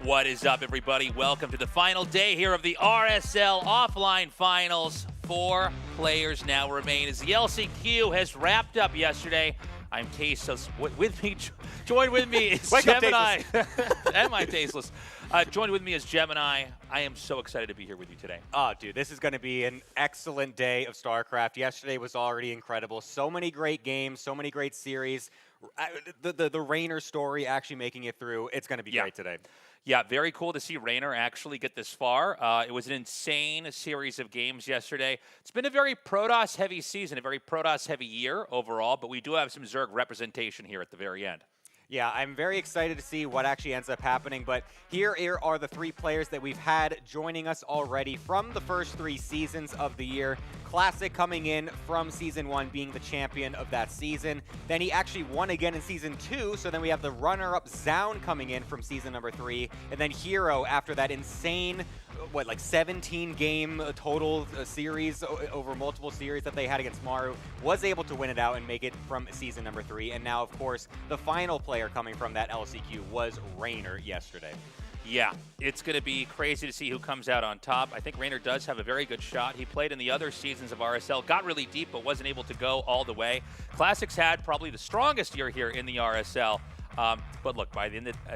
What is up, everybody? Welcome to the final day here of the RSL Offline Finals. 4 players now remain as the LCQ has wrapped up yesterday. I'm tasteless. With me, joined with me is Gemini. Am I tasteless? Joined with me is Gemini. I am so excited to be here with you today. Oh, dude, this is going to be an excellent day of StarCraft. Yesterday was already incredible. So many great games, so many great series. The Rainer story actually making it through. It's going to be great today. Yeah, very cool to see Rainer actually get this far. It was an insane series of games yesterday. It's been a very Protoss-heavy season, a very Protoss-heavy year overall, but we do have some Zerg representation here at the very end. Yeah, I'm very excited to see what actually ends up happening, but here are the 3 players that we've had joining us already from the first 3 seasons of the year. Classic coming in from Season 1 being the champion of that season. Then he actually won again in Season 2, so then we have the runner-up Zaun coming in from Season number 3, and then Hero after that insane, 17-game total series over multiple series that they had against Maru, was able to win it out and make it from Season number 3. And now, of course, the final player coming from that LCQ was Rainer yesterday. Yeah, it's going to be crazy to see who comes out on top. I think Rainer does have a very good shot. He played in the other seasons of RSL, got really deep, but wasn't able to go all the way. Classics had probably the strongest year here in the RSL. But look, at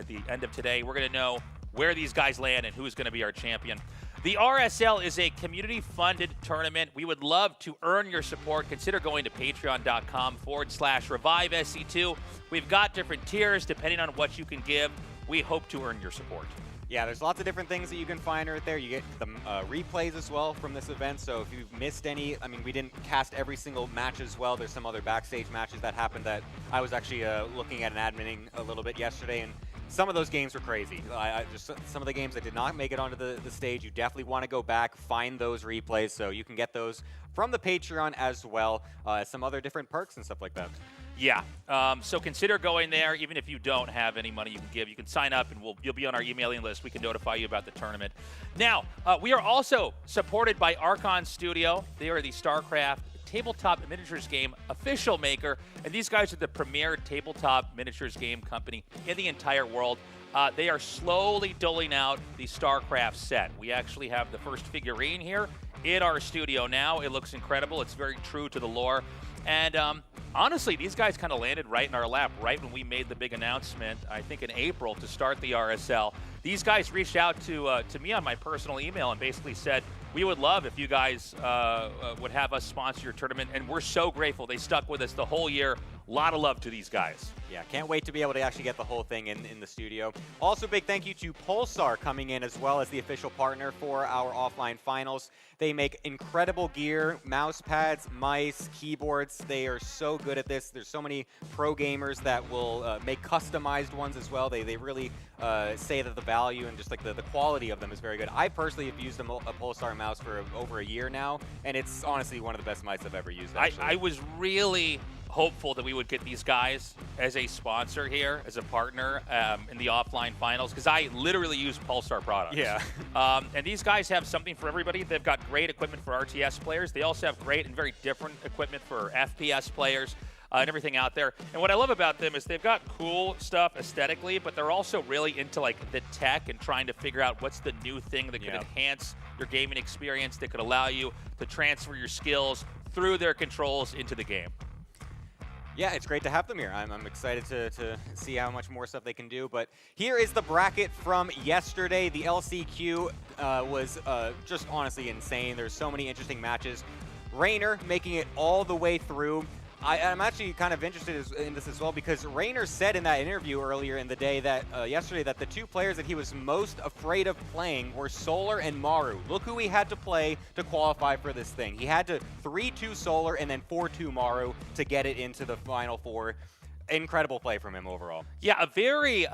the end of today, we're going to know where these guys land and who's going to be our champion. The RSL is a community-funded tournament. We would love to earn your support. Consider going to patreon.com/ReviveSC2. We've got different tiers depending on what you can give. We hope to earn your support. Yeah, there's lots of different things that you can find right there. You get the replays as well from this event, so if you've missed any, I mean, we didn't cast every single match as well. There's some other backstage matches that happened that I was actually looking at and adminning a little bit yesterday, and some of those games were crazy. Just some of the games that did not make it onto the stage, you definitely want to go back, find those replays, so you can get those from the Patreon as well as some other different perks and stuff like that. Yeah, so consider going there. Even if you don't have any money you can give, you can sign up and you'll be on our emailing list. We can notify you about the tournament. Now, we are also supported by Archon Studio. They are the StarCraft tabletop miniatures game official maker, and these guys are the premier tabletop miniatures game company in the entire world. They are slowly doling out the StarCraft set. We actually have the first figurine here in our studio now. It looks incredible. It's very true to the lore. And honestly, these guys kind of landed right in our lap right when we made the big announcement, I think in April, to start the RSL. These guys reached out to me on my personal email and basically said, we would love if you guys would have us sponsor your tournament, and we're so grateful. They stuck with us the whole year. A lot of love to these guys. Yeah, can't wait to be able to actually get the whole thing in the studio. Also, big thank you to Pulsar coming in as well as the official partner for our offline finals. They make incredible gear, mouse pads, mice, keyboards. They are so good at this. There's so many pro gamers that will make customized ones as well. They really say that the value and just like the quality of them is very good. I personally have used a Pulsar mouse for over a year now, and it's honestly one of the best mice I've ever used, actually. I was really hopeful that we would get these guys as a sponsor here, as a partner in the offline finals, because I literally use Pulsar products. Yeah. And these guys have something for everybody. They've got great equipment for RTS players. They also have great and very different equipment for FPS players and everything out there. And what I love about them is they've got cool stuff aesthetically, but they're also really into like the tech and trying to figure out what's the new thing that could enhance your gaming experience, that could allow you to transfer your skills through their controls into the game. Yeah, it's great to have them here. I'm excited to see how much more stuff they can do. But here is the bracket from yesterday. The LCQ was just honestly insane. There's so many interesting matches. Rainer making it all the way through. I'm actually kind of interested in this as well, because Rainer said in that interview earlier in the day that yesterday that the 2 players that he was most afraid of playing were Solar and Maru. Look who he had to play to qualify for this thing. He had to 3-2 Solar and then 4-2 Maru to get it into the Final Four. Incredible play from him overall. Yeah, a very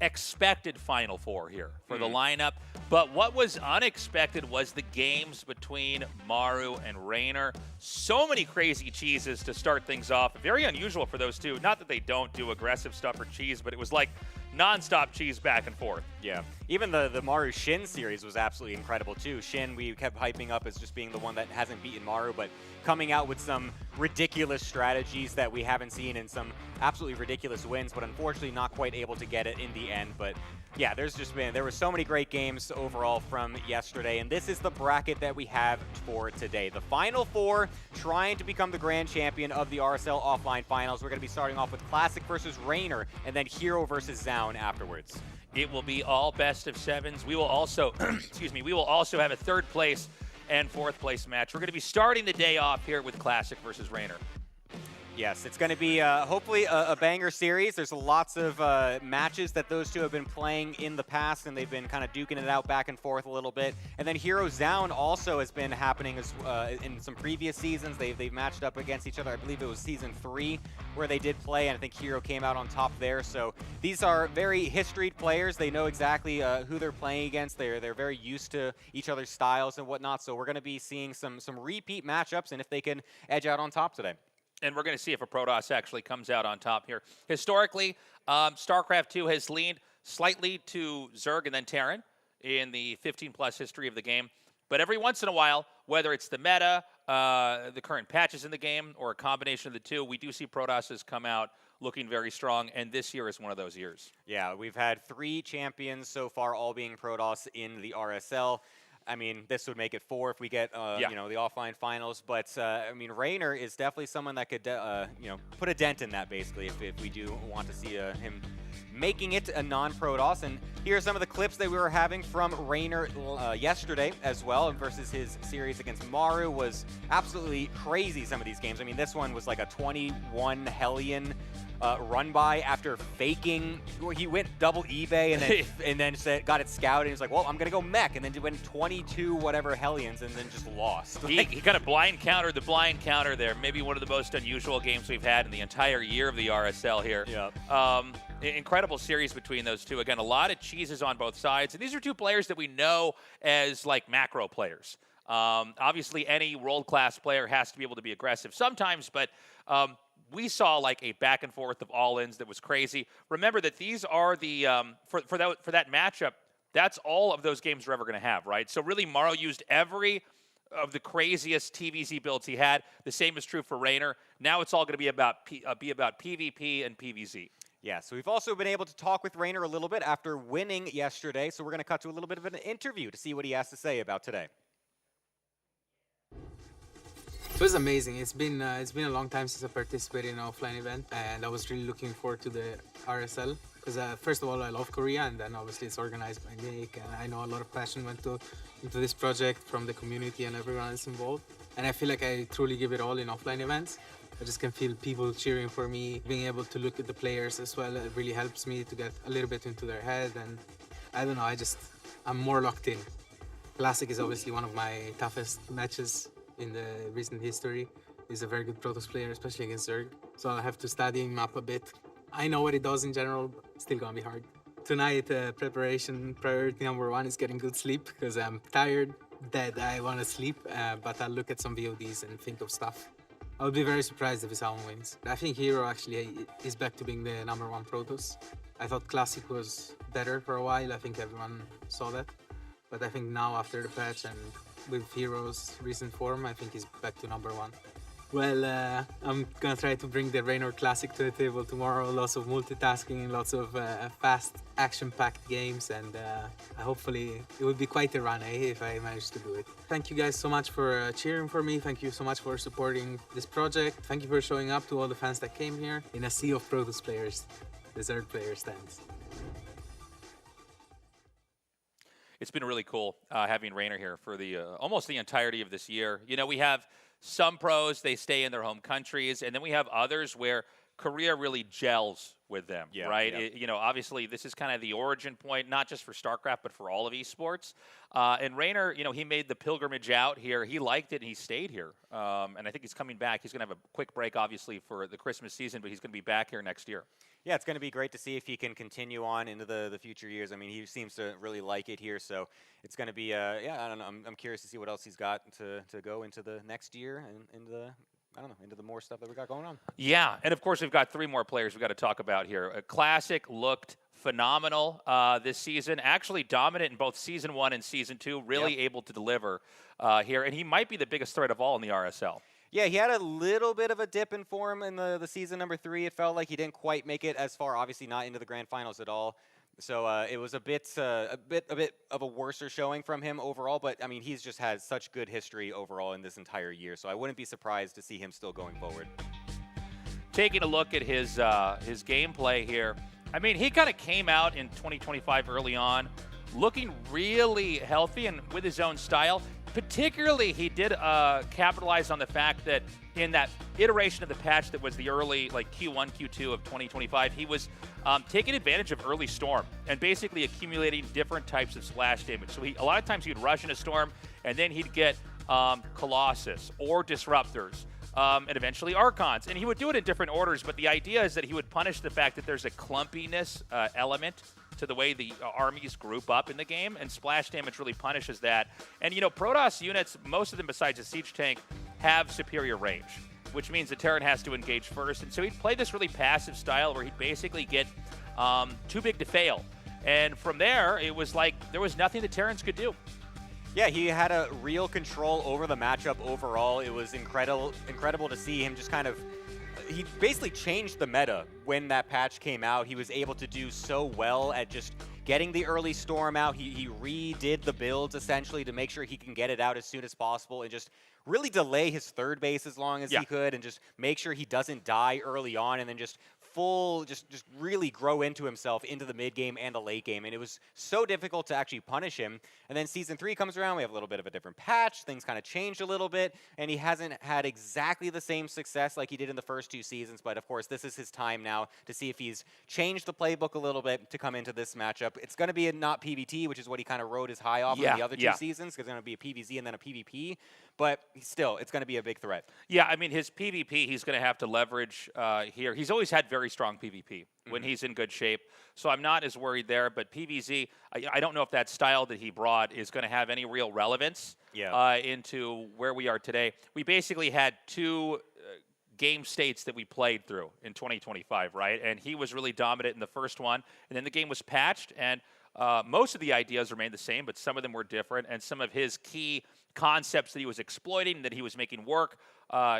expected Final Four here for the lineup. But what was unexpected was the games between Maru and Rainer. So many crazy cheeses to start things off. Very unusual for those two. Not that they don't do aggressive stuff or cheese, but it was like nonstop cheese back and forth. Yeah, Even the Maru Shin series was absolutely incredible too. Shin we kept hyping up as just being the one that hasn't beaten Maru, but coming out with some ridiculous strategies that we haven't seen and some absolutely ridiculous wins, but unfortunately not quite able to get it in the end. But yeah, there were so many great games overall from yesterday, and this is the bracket that we have for today. The Final Four trying to become the grand champion of the RSL Offline Finals. We're going to be starting off with Classic versus Rainer, and then Hero versus Zoun afterwards. It will be all best of sevens. We will also, excuse me, we will also have a third place and fourth place match. We're going to be starting the day off here with Classic versus Rainer. Yes, it's going to be hopefully a banger series. There's lots of matches that those two have been playing in the past, and they've been kind of duking it out back and forth a little bit. And then Hero Zoun also has been happening as, in some previous seasons. They've matched up against each other. I believe it was Season 3 where they did play, and I think Hero came out on top there. So these are very historied players. They know exactly who they're playing against. They're very used to each other's styles and whatnot. So we're going to be seeing some repeat matchups, and if they can edge out on top today. And we're going to see if a Protoss actually comes out on top here. Historically, StarCraft 2 has leaned slightly to Zerg and then Terran in the 15-plus history of the game. But every once in a while, whether it's the meta, the current patches in the game, or a combination of the two, we do see Protosses come out looking very strong, and this year is one of those years. Yeah, we've had 3 champions so far, all being Protoss in the RSL. I mean, this would make it 4 if we get, you know, the offline finals. But, I mean, Rainer is definitely someone that could, you know, put a dent in that, basically, if we do want to see him making it a non-Protoss. And here are some of the clips that we were having from Rainer yesterday as well, versus his series against Maru. Was absolutely crazy, some of these games. I mean, this one was like a 21 Hellion run by after faking. He went double eBay and then said, got it scouted. He's like, well, I'm gonna go mech, and then went 22 whatever Hellions and then just lost. He kind of blind countered the blind counter there. Maybe one of the most unusual games we've had in the entire year of the RSL here. Yeah. Incredible series between those two. Again, a lot of cheeses on both sides, and these are two players that we know as like macro players. Obviously, any world-class player has to be able to be aggressive sometimes, but we saw like a back and forth of all-ins that was crazy. Remember that these are the for that matchup. That's all of those games we're ever going to have, right? So really, Maru used every of the craziest TVZ builds he had. The same is true for Rainer. Now it's all going to be about PvP and PvZ. Yeah, so we've also been able to talk with Rainer a little bit after winning yesterday. So we're going to cut to a little bit of an interview to see what he has to say about today. It was amazing. It's been a long time since I participated in an offline event, and I was really looking forward to the RSL because first of all, I love Korea, and then obviously it's organized by Nick, and I know a lot of passion went into this project from the community and everyone else involved. And I feel like I truly give it all in offline events. I just can feel people cheering for me, being able to look at the players as well. It really helps me to get a little bit into their head, and I don't know, I'm more locked in. Classic is obviously one of my toughest matches in the recent history. He's a very good Protoss player, especially against Zerg. So I'll have to study him up a bit. I know what he does in general, but still gonna be hard. Tonight, preparation priority #1 is getting good sleep because I'm tired, dead. I want to sleep, but I'll look at some VODs and think of stuff. I would be very surprised if SEOUL wins. I think Hero actually is back to being the #1 Protoss. I thought Classic was better for a while. I think everyone saw that. But I think now after the patch and with Hero's recent form, I think he's back to #1. Well, I'm gonna try to bring the Raynor Classic to the table tomorrow. Lots of multitasking, lots of fast, action-packed games, and hopefully it will be quite a run if I manage to do it. Thank you guys so much for cheering for me. Thank you so much for supporting this project. Thank you for showing up to all the fans that came here in a sea of Protoss players. The Zerg player stands. It's been really cool having Rainer here for the almost the entirety of this year. You know, we have some pros, they stay in their home countries, and then we have others where Korea really gels with them, right? Yeah. You know, obviously, this is kind of the origin point, not just for StarCraft, but for all of esports. And Rainer, you know, he made the pilgrimage out here. He liked it, and he stayed here. And I think he's coming back. He's going to have a quick break, obviously, for the Christmas season, but he's going to be back here next year. Yeah, it's going to be great to see if he can continue on into the future years. I mean, he seems to really like it here, so it's going to be, yeah, I don't know. I'm curious to see what else he's got to go into the next year and in the I don't know, into the more stuff that we got going on. Yeah, and of course we've got 3 more players we've got to talk about here. Classic looked phenomenal this season, actually dominant in both Season 1 and Season 2, really able to deliver here, and he might be the biggest threat of all in the RSL. Yeah, he had a little bit of a dip in form in the season number 3. It felt like he didn't quite make it as far, obviously not into the grand finals at all. So it was a bit of a worser showing from him overall, but I mean he's just had such good history overall in this entire year. So I wouldn't be surprised to see him still going forward. Taking a look at his gameplay here, I mean he kind of came out in 2025 early on, looking really healthy and with his own style. Particularly, he did capitalize on the fact that in that iteration of the patch that was the early, like Q1, Q2 of 2025, he was taking advantage of early Storm and basically accumulating different types of splash damage. So a lot of times he'd rush into Storm, and then he'd get Colossus or Disruptors, and eventually Archons. And he would do it in different orders, but the idea is that he would punish the fact that there's a clumpiness element to the way the armies group up in the game, and splash damage really punishes that. And, you know, Protoss units, most of them besides a siege tank, have superior range, which means the Terran has to engage first. And so he'd play this really passive style where he'd basically get too big to fail. And from there, it was like there was nothing the Terrans could do. Yeah, he had a real control over the matchup overall. It was incredible to see him just kind of... He basically changed the meta when that patch came out. He was able to do so well at just getting the early Storm out. He redid the builds essentially to make sure he can get it out as soon as possible and just really delay his third base as long as he could and just make sure he doesn't die early on and then just just really grow into himself into the mid game and the late game. And it was so difficult to actually punish him. And then Season 3 comes around, we have a little bit of a different patch, things kind of changed a little bit, and he hasn't had exactly the same success like he did in the first 2 seasons. But of course, this is his time now to see if he's changed the playbook a little bit to come into this matchup. It's going to be a not PvT, which is what he kind of rode his high off in the other 2 seasons, because it's going to be a PvZ and then a PvP. But still, it's going to be a big threat. Yeah, I mean, his PvP, he's going to have to leverage here. He's always had very strong PvP when he's in good shape, so I'm not as worried there. But PvZ, I don't know if that style that he brought is going to have any real relevance into where we are today. We basically had 2 game states that we played through in 2025, right? And he was really dominant in the first one, and then the game was patched, and most of the ideas remained the same, but some of them were different, and some of his key concepts that he was exploiting, that he was making work,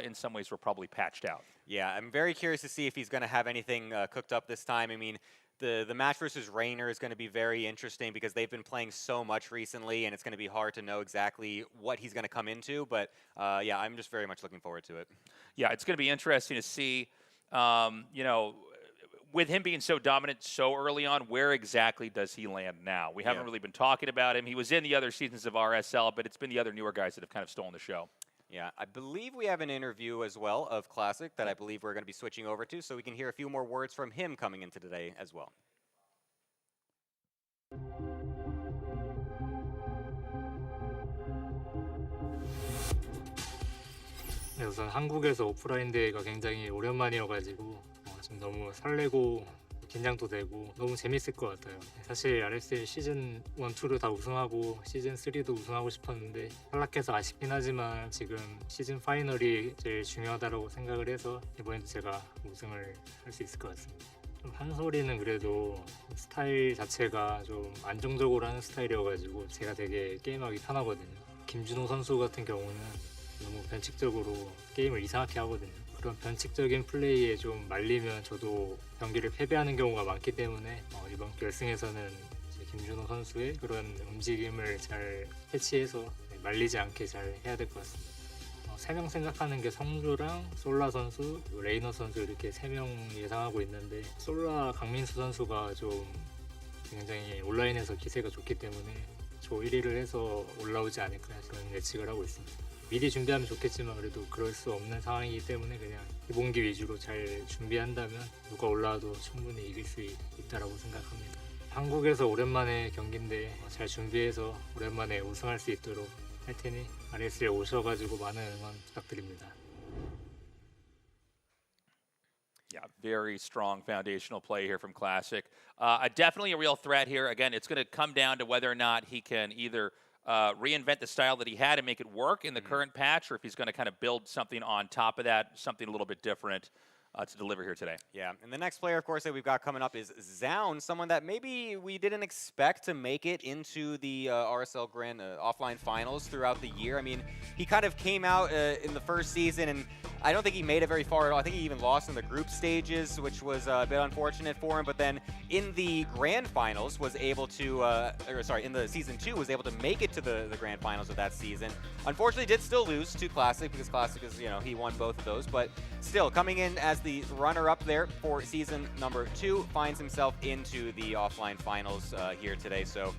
in some ways were probably patched out. Yeah, I'm very curious to see if he's going to have anything cooked up this time. I mean, the match versus Raynor is going to be very interesting because they've been playing so much recently, and it's going to be hard to know exactly what he's going to come into. But yeah, I'm just very much looking forward to it. Yeah, it's going to be interesting to see, you know, with him being so dominant so early on, where exactly does he land now? We haven't really been talking about him. He was in the other seasons of RSL, but it's been the other newer guys that have kind of stolen the show. Yeah, I believe we have an interview as well of Classic that I believe we're going to be switching over to, so we can hear a few more words from him coming into today as well. 네, 우선 한국에서 오프라인 대회가 굉장히 오랜만이어가지고 좀 너무 설레고 긴장도 되고 너무 재밌을 것 같아요. 사실 RSL 시즌 1, 2를 다 우승하고 시즌 3도 우승하고 싶었는데 탈락해서 아쉽긴 하지만 지금 시즌 파이널이 제일 중요하다고 생각을 해서 이번에도 제가 우승을 할 수 있을 것 같습니다. 좀 한솔이는 그래도 스타일 자체가 좀 안정적으로 하는 스타일이어가지고 제가 되게 게임하기 편하거든요. 김준호 선수 같은 경우는 너무 변칙적으로 게임을 이상하게 하거든요. 그런 변칙적인 플레이에 좀 말리면 저도 경기를 패배하는 경우가 많기 때문에 이번 결승에서는 김준호 선수의 그런 움직임을 잘 캐치해서 말리지 않게 잘 해야 될 것 같습니다. 3명 생각하는 게 성주랑 솔라 선수, 레이너 선수 이렇게 3명 예상하고 있는데 솔라 강민수 선수가 좀 굉장히 온라인에서 기세가 좋기 때문에 조 1위를 해서 올라오지 않을까 그런 예측을 하고 있습니다. 미리 준비하면 좋겠지만 그래도 그럴 수 없는 상황이기 때문에 그냥 기본기 위주로 잘 준비한다면 누가 올라와도 충분히 이길 수 있다라고 생각합니다. 한국에서 오랜만에 경기인데 잘 준비해서 오랜만에 우승할 수 있도록 할 테니 RSL에 오셔가지고 많은 응원 부탁드립니다. Yeah, very strong foundational play here from Classic. Definitely a real threat here. Again, it's going to come down to whether or not he can either reinvent the style that he had and make it work in the current patch, or if he's going to kind of build something on top of that, something a little bit different to deliver here today. Yeah, and the next player, of course, that we've got coming up is SEOUL, someone that maybe we didn't expect to make it into the RSL Grand offline finals throughout the year. I mean, he kind of came out in the first season, and I don't think he made it very far at all. I think he even lost in the group stages, which was a bit unfortunate for him. But then in the grand finals was able to, in the season 2 was able to make it to the grand finals of that season. Unfortunately, did still lose to Classic because Classic is, he won both of those. But still, coming in as the runner-up there for season number 2, finds himself into the offline finals here today. So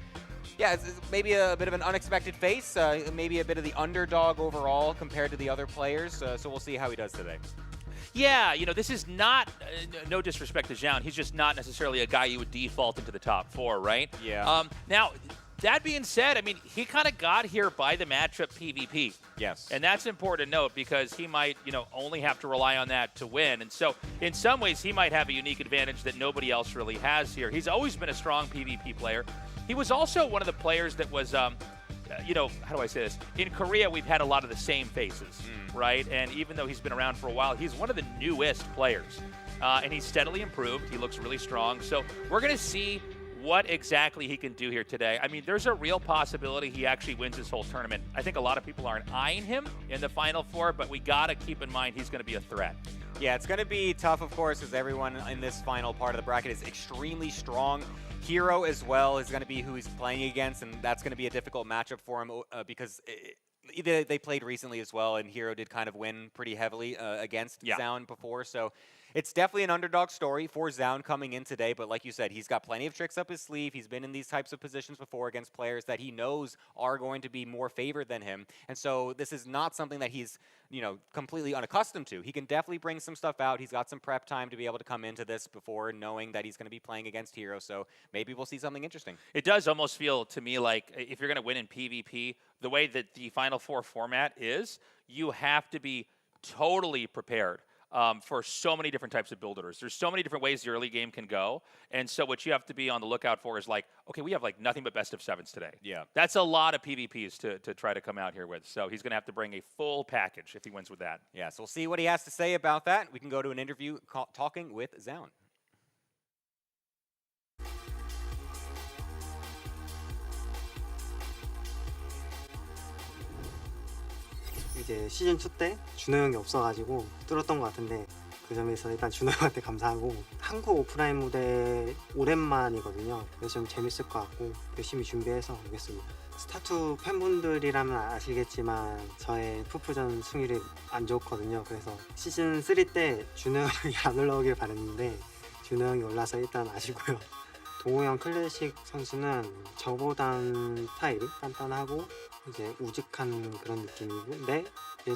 yeah, it's maybe a bit of an unexpected face, maybe a bit of the underdog overall compared to the other players, so we'll see how he does today. Yeah, this is not, no disrespect to Zhao, he's just not necessarily a guy you would default into the top 4, right? Yeah. Now, that being said, I mean, he kind of got here by the matchup PvP. Yes. And that's important to note because he might, only have to rely on that to win. And so in some ways, he might have a unique advantage that nobody else really has here. He's always been a strong PvP player. He was also one of the players that was, how do I say this? In Korea, we've had a lot of the same faces, right? And even though he's been around for a while, he's one of the newest players. And he's steadily improved. He looks really strong. So we're going to see what exactly he can do here today. I mean, there's a real possibility he actually wins this whole tournament. I think a lot of people aren't eyeing him in the Final Four, but we got to keep in mind he's going to be a threat. Yeah, it's going to be tough, of course, because everyone in this final part of the bracket is extremely strong. Hero as well is going to be who he's playing against, and that's going to be a difficult matchup for him because they played recently as well, and Hero did kind of win pretty heavily against SEOUL before. So it's definitely an underdog story for SEOUL coming in today, but like you said, he's got plenty of tricks up his sleeve. He's been in these types of positions before against players that he knows are going to be more favored than him. And so this is not something that he's, completely unaccustomed to. He can definitely bring some stuff out. He's got some prep time to be able to come into this before knowing that he's going to be playing against Hero. So maybe we'll see something interesting. It does almost feel to me like if you're going to win in PvP, the way that the Final Four format is, you have to be totally prepared for so many different types of builders. There's so many different ways the early game can go. And so what you have to be on the lookout for is like, okay, we have like nothing but best of 7s today. Yeah. That's a lot of PvPs to try to come out here with. So he's going to have to bring a full package if he wins with that. Yeah, so we'll see what he has to say about that. We can go to an interview talking with SEOUL. 이제 시즌 2 때 준호 형이 없어가지고 뚫었던 것 같은데 그 점에서 일단 준호 형한테 감사하고 한국 오프라인 무대 오랜만이거든요. 그래서 좀 재밌을 것 같고 열심히 준비해서 오겠습니다. 스타2 팬분들이라면 아시겠지만 저의 푸푸전 승률이 안 좋거든요. 그래서 시즌 3 때 준호 형이 안 올라오길 바랬는데 준호 형이 올라서 일단 아시고요. 동호 형 클래식 선수는 저보단 스타일이 단단하고 이제 우직한 그런 느낌인데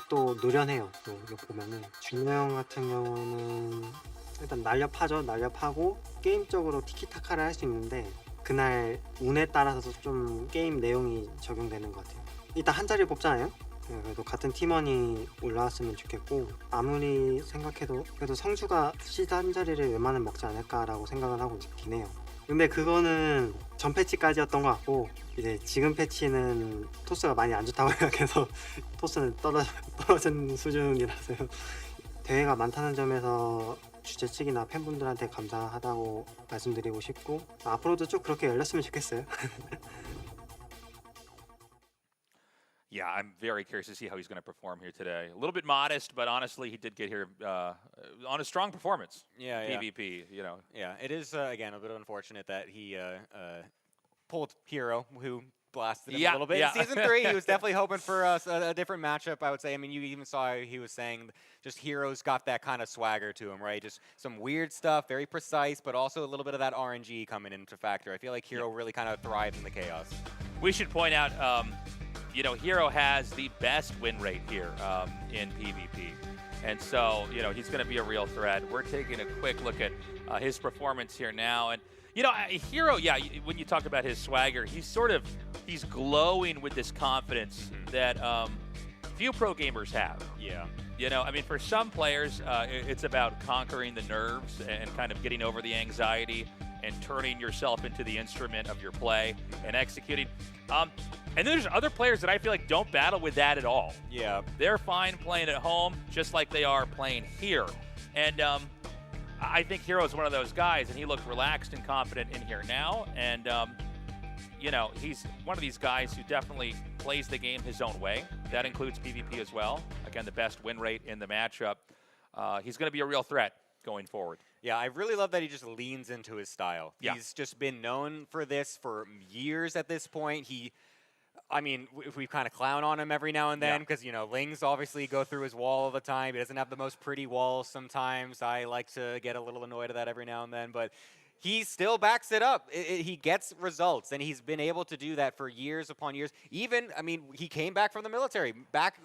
또 노련해요. 또 이거 보면은 준호 형 같은 경우는 일단 날렵하고 게임적으로 티키타카를 할 수 있는데 그날 운에 따라서 좀 게임 내용이 적용되는 것 같아요. 일단 한 자리 뽑잖아요. 그래도 같은 팀원이 올라왔으면 좋겠고 아무리 생각해도 그래도 성주가 시드 한 자리를 웬만하면 먹지 않을까라고 생각을 하고 있긴 해요. 근데 그거는 전 패치까지였던 것 같고 이제 지금 패치는 토스가 많이 안 좋다고 생각해서 토스는 떨어진 수준이라서요. 대회가 많다는 점에서 주최 측이나 팬분들한테 감사하다고 말씀드리고 싶고 앞으로도 쭉 그렇게 열렸으면 좋겠어요. Yeah, I'm very curious to see how he's going to perform here today. A little bit modest, but honestly, he did get here on a strong performance. Yeah, PvP, Yeah, it is, again, a bit unfortunate that he pulled Hero, who blasted him a little bit. In Season 3, he was definitely hoping for a different matchup, I would say. I mean, you even saw he was saying just Hero's got that kind of swagger to him, right? Just some weird stuff, very precise, but also a little bit of that RNG coming into factor. I feel like Hero really kind of thrives in the chaos. We should point out, Hero has the best win rate here in PvP. And so, he's going to be a real threat. We're taking a quick look at his performance here now. And, Hero, when you talk about his swagger, he's glowing with this confidence that few pro gamers have. Yeah. I mean, for some players, it's about conquering the nerves and kind of getting over the anxiety. and turning yourself into the instrument of your play and executing. And there's other players that I feel like don't battle with that at all. Yeah. They're fine playing at home just like they are playing here. And I think Hero is one of those guys, and he looked relaxed and confident in here now. And, you know, he's one of these guys who definitely plays the game his own way. That includes PvP as well. Again, the best win rate in the matchup. He's going to be a real threat going forward. Yeah, I really love that he just leans into his style. Yeah. He's just been known for this for years at this point. I mean, we kind of clown on him every now and then because, you know, Lings obviously go through his wall all the time. He doesn't have the most pretty walls sometimes. I like to get a little annoyed at that every now and then, but he still backs it up. He gets results, and he's been able to do that for years upon years. Even, I mean, he came back from the military. Back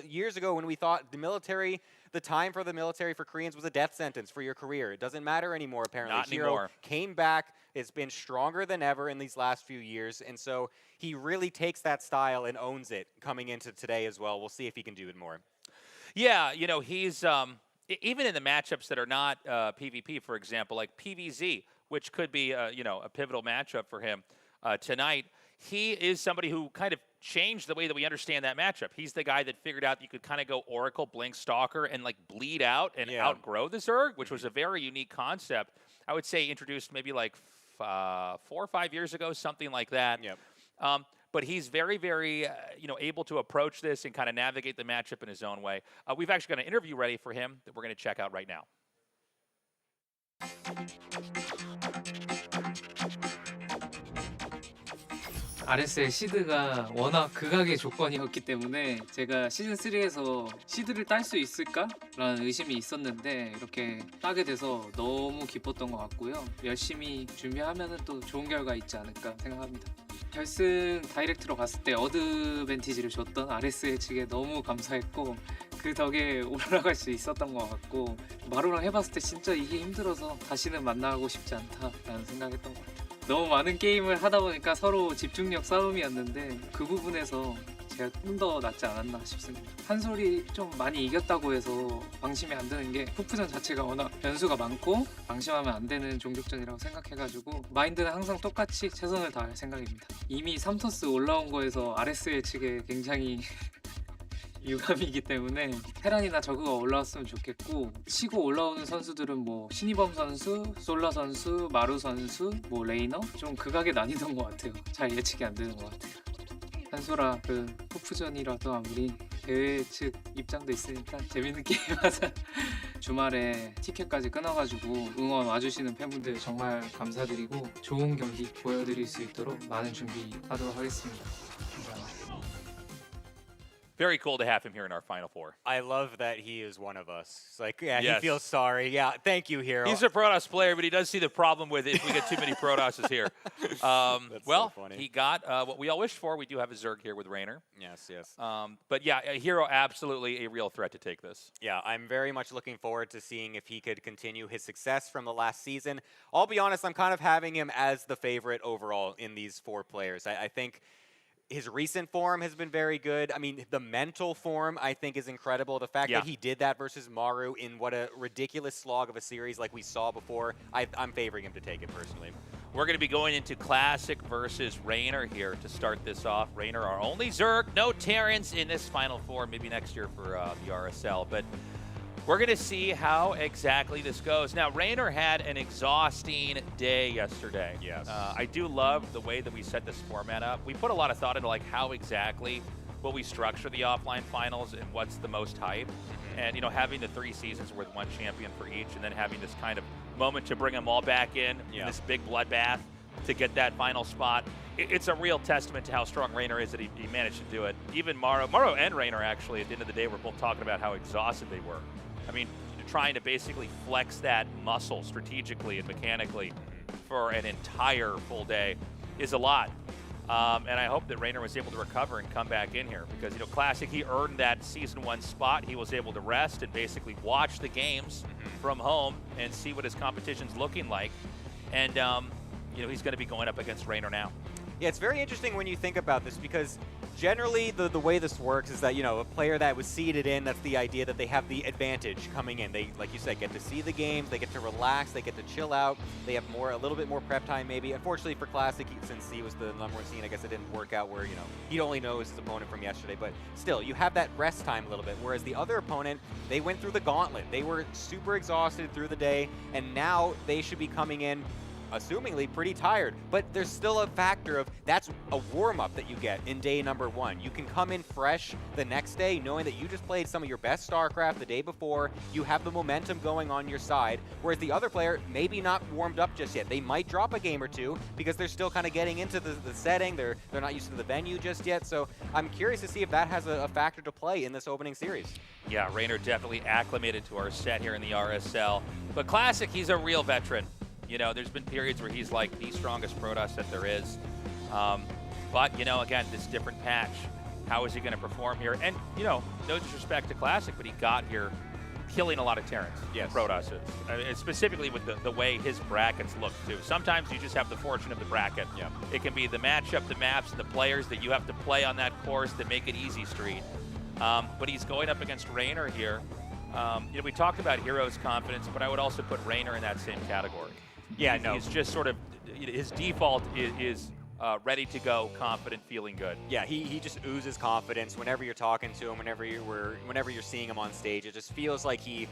years ago when we thought the time for the military for Koreans was a death sentence for your career. It doesn't matter anymore, apparently. Not Hero anymore. came back. It's been stronger than ever in these last few years, and so he really takes that style and owns it coming into today as well. We'll see if he can do it more. Yeah, you know, he's even in the matchups that are not PvP, for example, like PvZ, which could be you know, a pivotal matchup for him tonight. He is somebody who kind of changed the way that we understand that matchup. He's the guy that figured out you could kind of go Oracle, Blink, Stalker, and like bleed out and outgrow the Zerg, which was a very unique concept. I would say introduced maybe like 4 or 5 years ago, something like that. Yep. But he's very, very, you know, able to approach this and kind of navigate the matchup in his own way. We've actually got an interview ready for him that we're going to check out right now. RSL 시드가 워낙 극악의 조건이었기 때문에 제가 시즌3에서 시드를 딸 수 있을까라는 의심이 있었는데 이렇게 따게 돼서 너무 기뻤던 것 같고요. 열심히 준비하면 또 좋은 결과 있지 않을까 생각합니다. 결승 다이렉트로 갔을 때 어드밴티지를 줬던 RSL 측에 너무 감사했고 그 덕에 올라갈 수 있었던 것 같고 마루랑 해봤을 때 진짜 이게 힘들어서 다시는 만나고 싶지 않다라는 생각했던 것 같아요. 너무 많은 게임을 하다 보니까 서로 집중력 싸움이었는데 그 부분에서 제가 좀 더 낫지 않았나 싶습니다. 한솔이 좀 많이 이겼다고 해서 방심이 안 드는 게 푸프전 자체가 워낙 변수가 많고 방심하면 안 되는 종족전이라고 생각해가지고 마인드는 항상 똑같이 최선을 다할 생각입니다. 이미 3토스 올라온 거에서 RSL 측에 굉장히 유감이기 때문에 테란이나 저그가 올라왔으면 좋겠고 치고 올라오는 선수들은 뭐 신이범 선수, 솔라 선수, 마루 선수, 뭐 레이너 좀 극악의 난이도인 것 같아요. 잘 예측이 안 되는 것 같아요. 한솔아 그 포프전이라도 아무리 대회 측 입장도 있으니까 재밌는 게임 하자. 주말에 티켓까지 끊어가지고 응원 와주시는 팬분들 정말 감사드리고 좋은 경기 보여드릴 수 있도록 많은 준비하도록 하겠습니다. 감사합니다. Very cool to have him here in our Final Four. I love that he is one of us. It's like, yeah, Yes. he feels sorry. Yeah, thank you, Hero. He's a Protoss player, but he does see the problem with it if we get too many Protosses here. Well, so funny. he got what we all wished for. We do have a Zerg here with Raynor. Yes, yes. But yeah, Hero absolutely a real threat to take this. Yeah, I'm very much looking forward to seeing if he could continue his success from the last season. I'll be honest, I'm kind of having him as the favorite overall in these 4 players. I think his recent form has been very good. I mean, the mental form, I think, is incredible. The fact that he did that versus Maru in what a ridiculous slog of a series like we saw before, I'm favoring him to take it personally. We're going to be going into Classic versus Raynor here to start this off. Raynor, our only Zerg, no Terrans in this Final Four, maybe next year for the RSL. But we're going to see how exactly this goes. Now, Raynor had an exhausting day yesterday. Yes. I do love the way that we set this format up. We put a lot of thought into like how exactly will we structure the offline finals and what's the most hype. And, you know, having the 3 seasons with 1 champion for each and then having this kind of moment to bring them all back in this big bloodbath to get that final spot. It's a real testament to how strong Raynor is that he managed to do it. Even Maru and Raynor, actually, at the end of the day, were both talking about how exhausted they were. I mean, trying to basically flex that muscle strategically and mechanically for an entire full day is a lot. And I hope that Raynor was able to recover and come back in here because, you know, Classic, he earned that Season 1 spot. He was able to rest and basically watch the games from home and see what his competition's looking like. And, you know, he's going to be going up against Raynor now. Yeah, it's very interesting when you think about this because generally the way this works is that, you know, a player that was seeded in, that's the idea that they have the advantage coming in. They, like you said, get to see the games, they get to relax, they get to chill out, they have a little bit more prep time maybe. Unfortunately for Classic, since he was the number one seed, I guess it didn't work out where, you know, he'd only know his opponent from yesterday, but still, you have that rest time a little bit, whereas the other opponent, they went through the gauntlet. They were super exhausted through the day, and now they should be coming in assumingly pretty tired, but there's still a factor of that's a warm-up that you get in day number 1. You can come in fresh the next day knowing that you just played some of your best StarCraft the day before. You have the momentum going on your side, whereas the other player maybe not warmed up just yet. They might drop a game or two because they're still kind of getting into the setting. They're not used to the venue just yet, so I'm curious to see if that has a factor to play in this opening series. Yeah, Raynor definitely acclimated to our set here in the RSL, but Classic, he's a real veteran. You know, there's been periods where he's like the strongest Protoss that there is. But, you know, again, this different patch, how is he going to perform here? And, you know, no disrespect to Classic, but he got here killing a lot of Terrans. Yes. Protoss is. I mean, specifically with the way his brackets look, too. Sometimes you just have the fortune of the bracket. Yeah. It can be the matchup, the maps, the players that you have to play on that course that make it easy street. But he's going up against Raynor here. You know, we talked about Hero's confidence, but I would also put Raynor in that same category. Yeah, he's just sort of, his default is ready to go, confident, feeling good. Yeah, he just oozes confidence whenever you're talking to him, whenever you're seeing him on stage. It just feels like he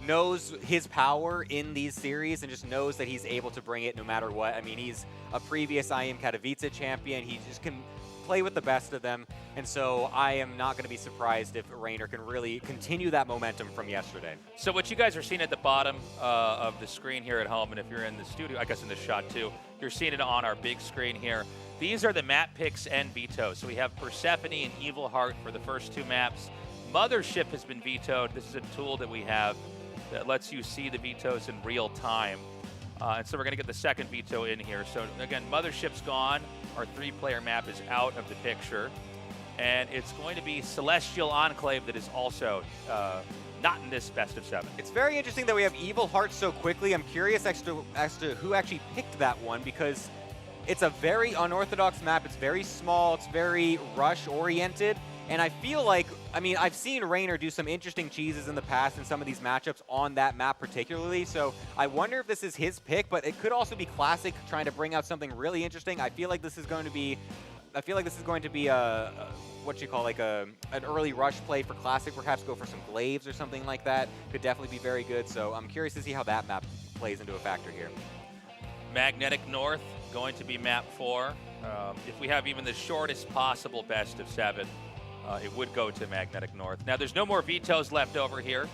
knows his power in these series and just knows that he's able to bring it no matter what. I mean, he's a previous IEM Katowice champion. He just can play with the best of them, and so I am not going to be surprised if Raynor can really continue that momentum from yesterday. So what you guys are seeing at the bottom of the screen here at home, and if you're in the studio, I guess in the shot too, you're seeing it on our big screen here. These are the map picks and vetoes. So we have Persephone and Evil Heart for the first 2 maps. Mothership has been vetoed. This is a tool that we have that lets you see the vetoes in real time. And so we're going to get the second veto in here. So again, Mothership's gone. Our 3-player map is out of the picture. And it's going to be Celestial Enclave that is also not in this best of 7. It's very interesting that we have Evil Heart so quickly. I'm curious as to who actually picked that one, because it's a very unorthodox map. It's very small. It's very rush-oriented. And I feel like, I mean, I've seen Raynor do some interesting cheeses in the past in some of these matchups on that map particularly, so I wonder if this is his pick, but it could also be Classic trying to bring out something really interesting. I feel like this is going to be what you call like an early rush play for Classic, perhaps go for some glaives or something like that. Could definitely be very good, so I'm curious to see how that map plays into a factor here. Magnetic North going to be map 4. If we have even the shortest possible best of 7, it would go to Magnetic North. Now, there's no more vetoes left over here,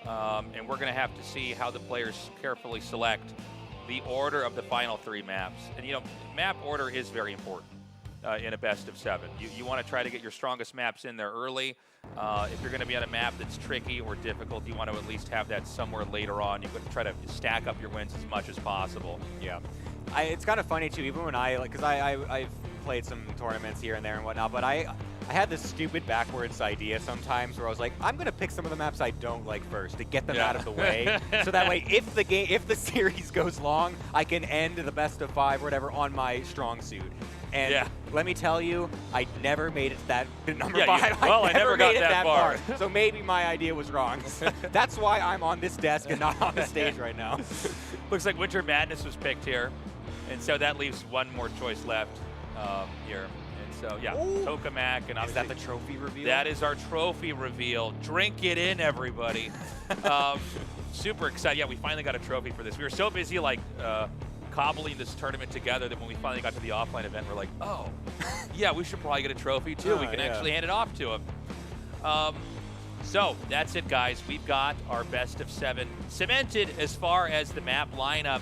and we're going to have to see how the players carefully select the order of the final 3 maps. And, you know, map order is very important in a best of 7. You want to try to get your strongest maps in there early. If you're going to be on a map that's tricky or difficult, you want to at least have that somewhere later on. You could try to stack up your wins as much as possible. Yeah. It's kind of funny, too, even when because I've played some tournaments here and there and whatnot, but I had this stupid backwards idea sometimes where I was like, I'm going to pick some of the maps I don't like first to get them out of the way. So that way, if the series goes long, I can end the best of 5 or whatever on my strong suit. And let me tell you, I never made it to number 5. I never got that far. So maybe my idea was wrong. That's why I'm on this desk and not on the stage right now. Looks like Winter Madness was picked here. And so that leaves one more choice left here. So, yeah, Tokamak. And is that the trophy reveal? That is our trophy reveal. Drink it in, everybody. Super excited. Yeah, we finally got a trophy for this. We were so busy, like, cobbling this tournament together that when we finally got to the offline event, we're like, oh, yeah, we should probably get a trophy, too. We can actually hand it off to him. So, that's it, guys. We've got our best of 7 cemented as far as the map lineup.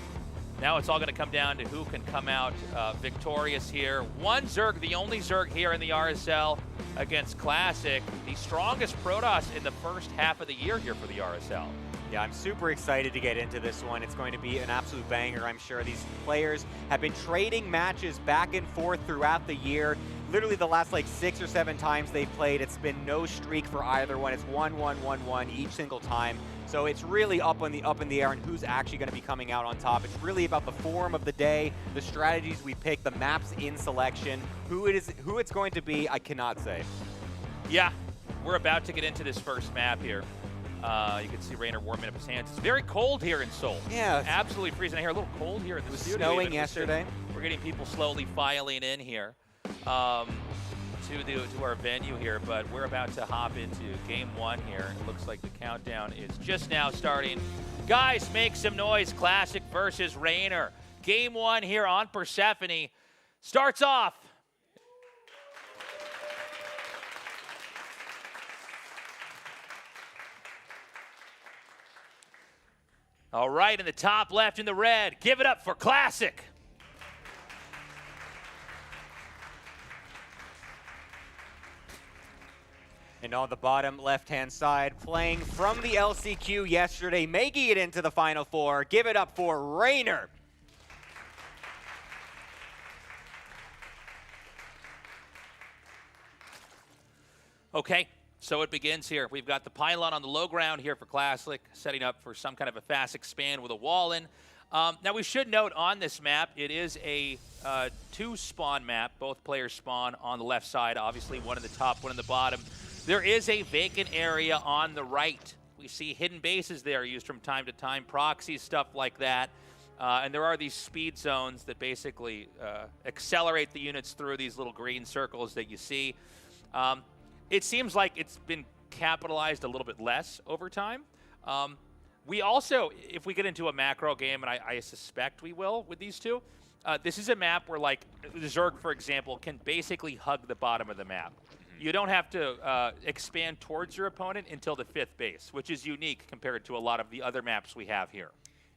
Now it's all going to come down to who can come out victorious here. One Zerg, the only Zerg here in the RSL against Classic. The strongest Protoss in the first half of the year here for the RSL. Yeah, I'm super excited to get into this one. It's going to be an absolute banger, I'm sure. These players have been trading matches back and forth throughout the year, literally the last like 6 or 7 times they've played, it's been no streak for either one. It's 1-1-1-1 each single time. So it's really up in the air on who's actually going to be coming out on top. It's really about the form of the day, the strategies we pick, the maps in selection, who it's going to be, I cannot say. Yeah, we're about to get into this first map here. You can see Rainer warming up his hands. It's very cold here in Seoul. Yeah. Absolutely freezing. I hear a little cold here in the studio. Snowing even. yesterday. We're getting people slowly filing in here to our venue here, but we're about to hop into game 1 here. It looks like the countdown is just now starting. Guys, make some noise. Classic versus Rainer. Game 1 here on Persephone starts off. All right, in the top left in the red, give it up for Classic. And on the bottom left-hand side, playing from the LCQ yesterday, making it into the Final Four. Give it up for Rainer. Okay, so it begins here. We've got the pylon on the low ground here for Classic, setting up for some kind of a fast expand with a wall in. Now we should note on this map, it is a 2-spawn map. Both players spawn on the left side, obviously one in the top, one in the bottom. There is a vacant area on the right. We see hidden bases there used from time to time, proxies, stuff like that. And there are these speed zones that basically accelerate the units through these little green circles that you see. It seems like it's been capitalized a little bit less over time. We also, if we get into a macro game, and I suspect we will with these two, this is a map where, like, Zerg, for example, can basically hug the bottom of the map. You don't have to expand towards your opponent until the 5th base, which is unique compared to a lot of the other maps we have here.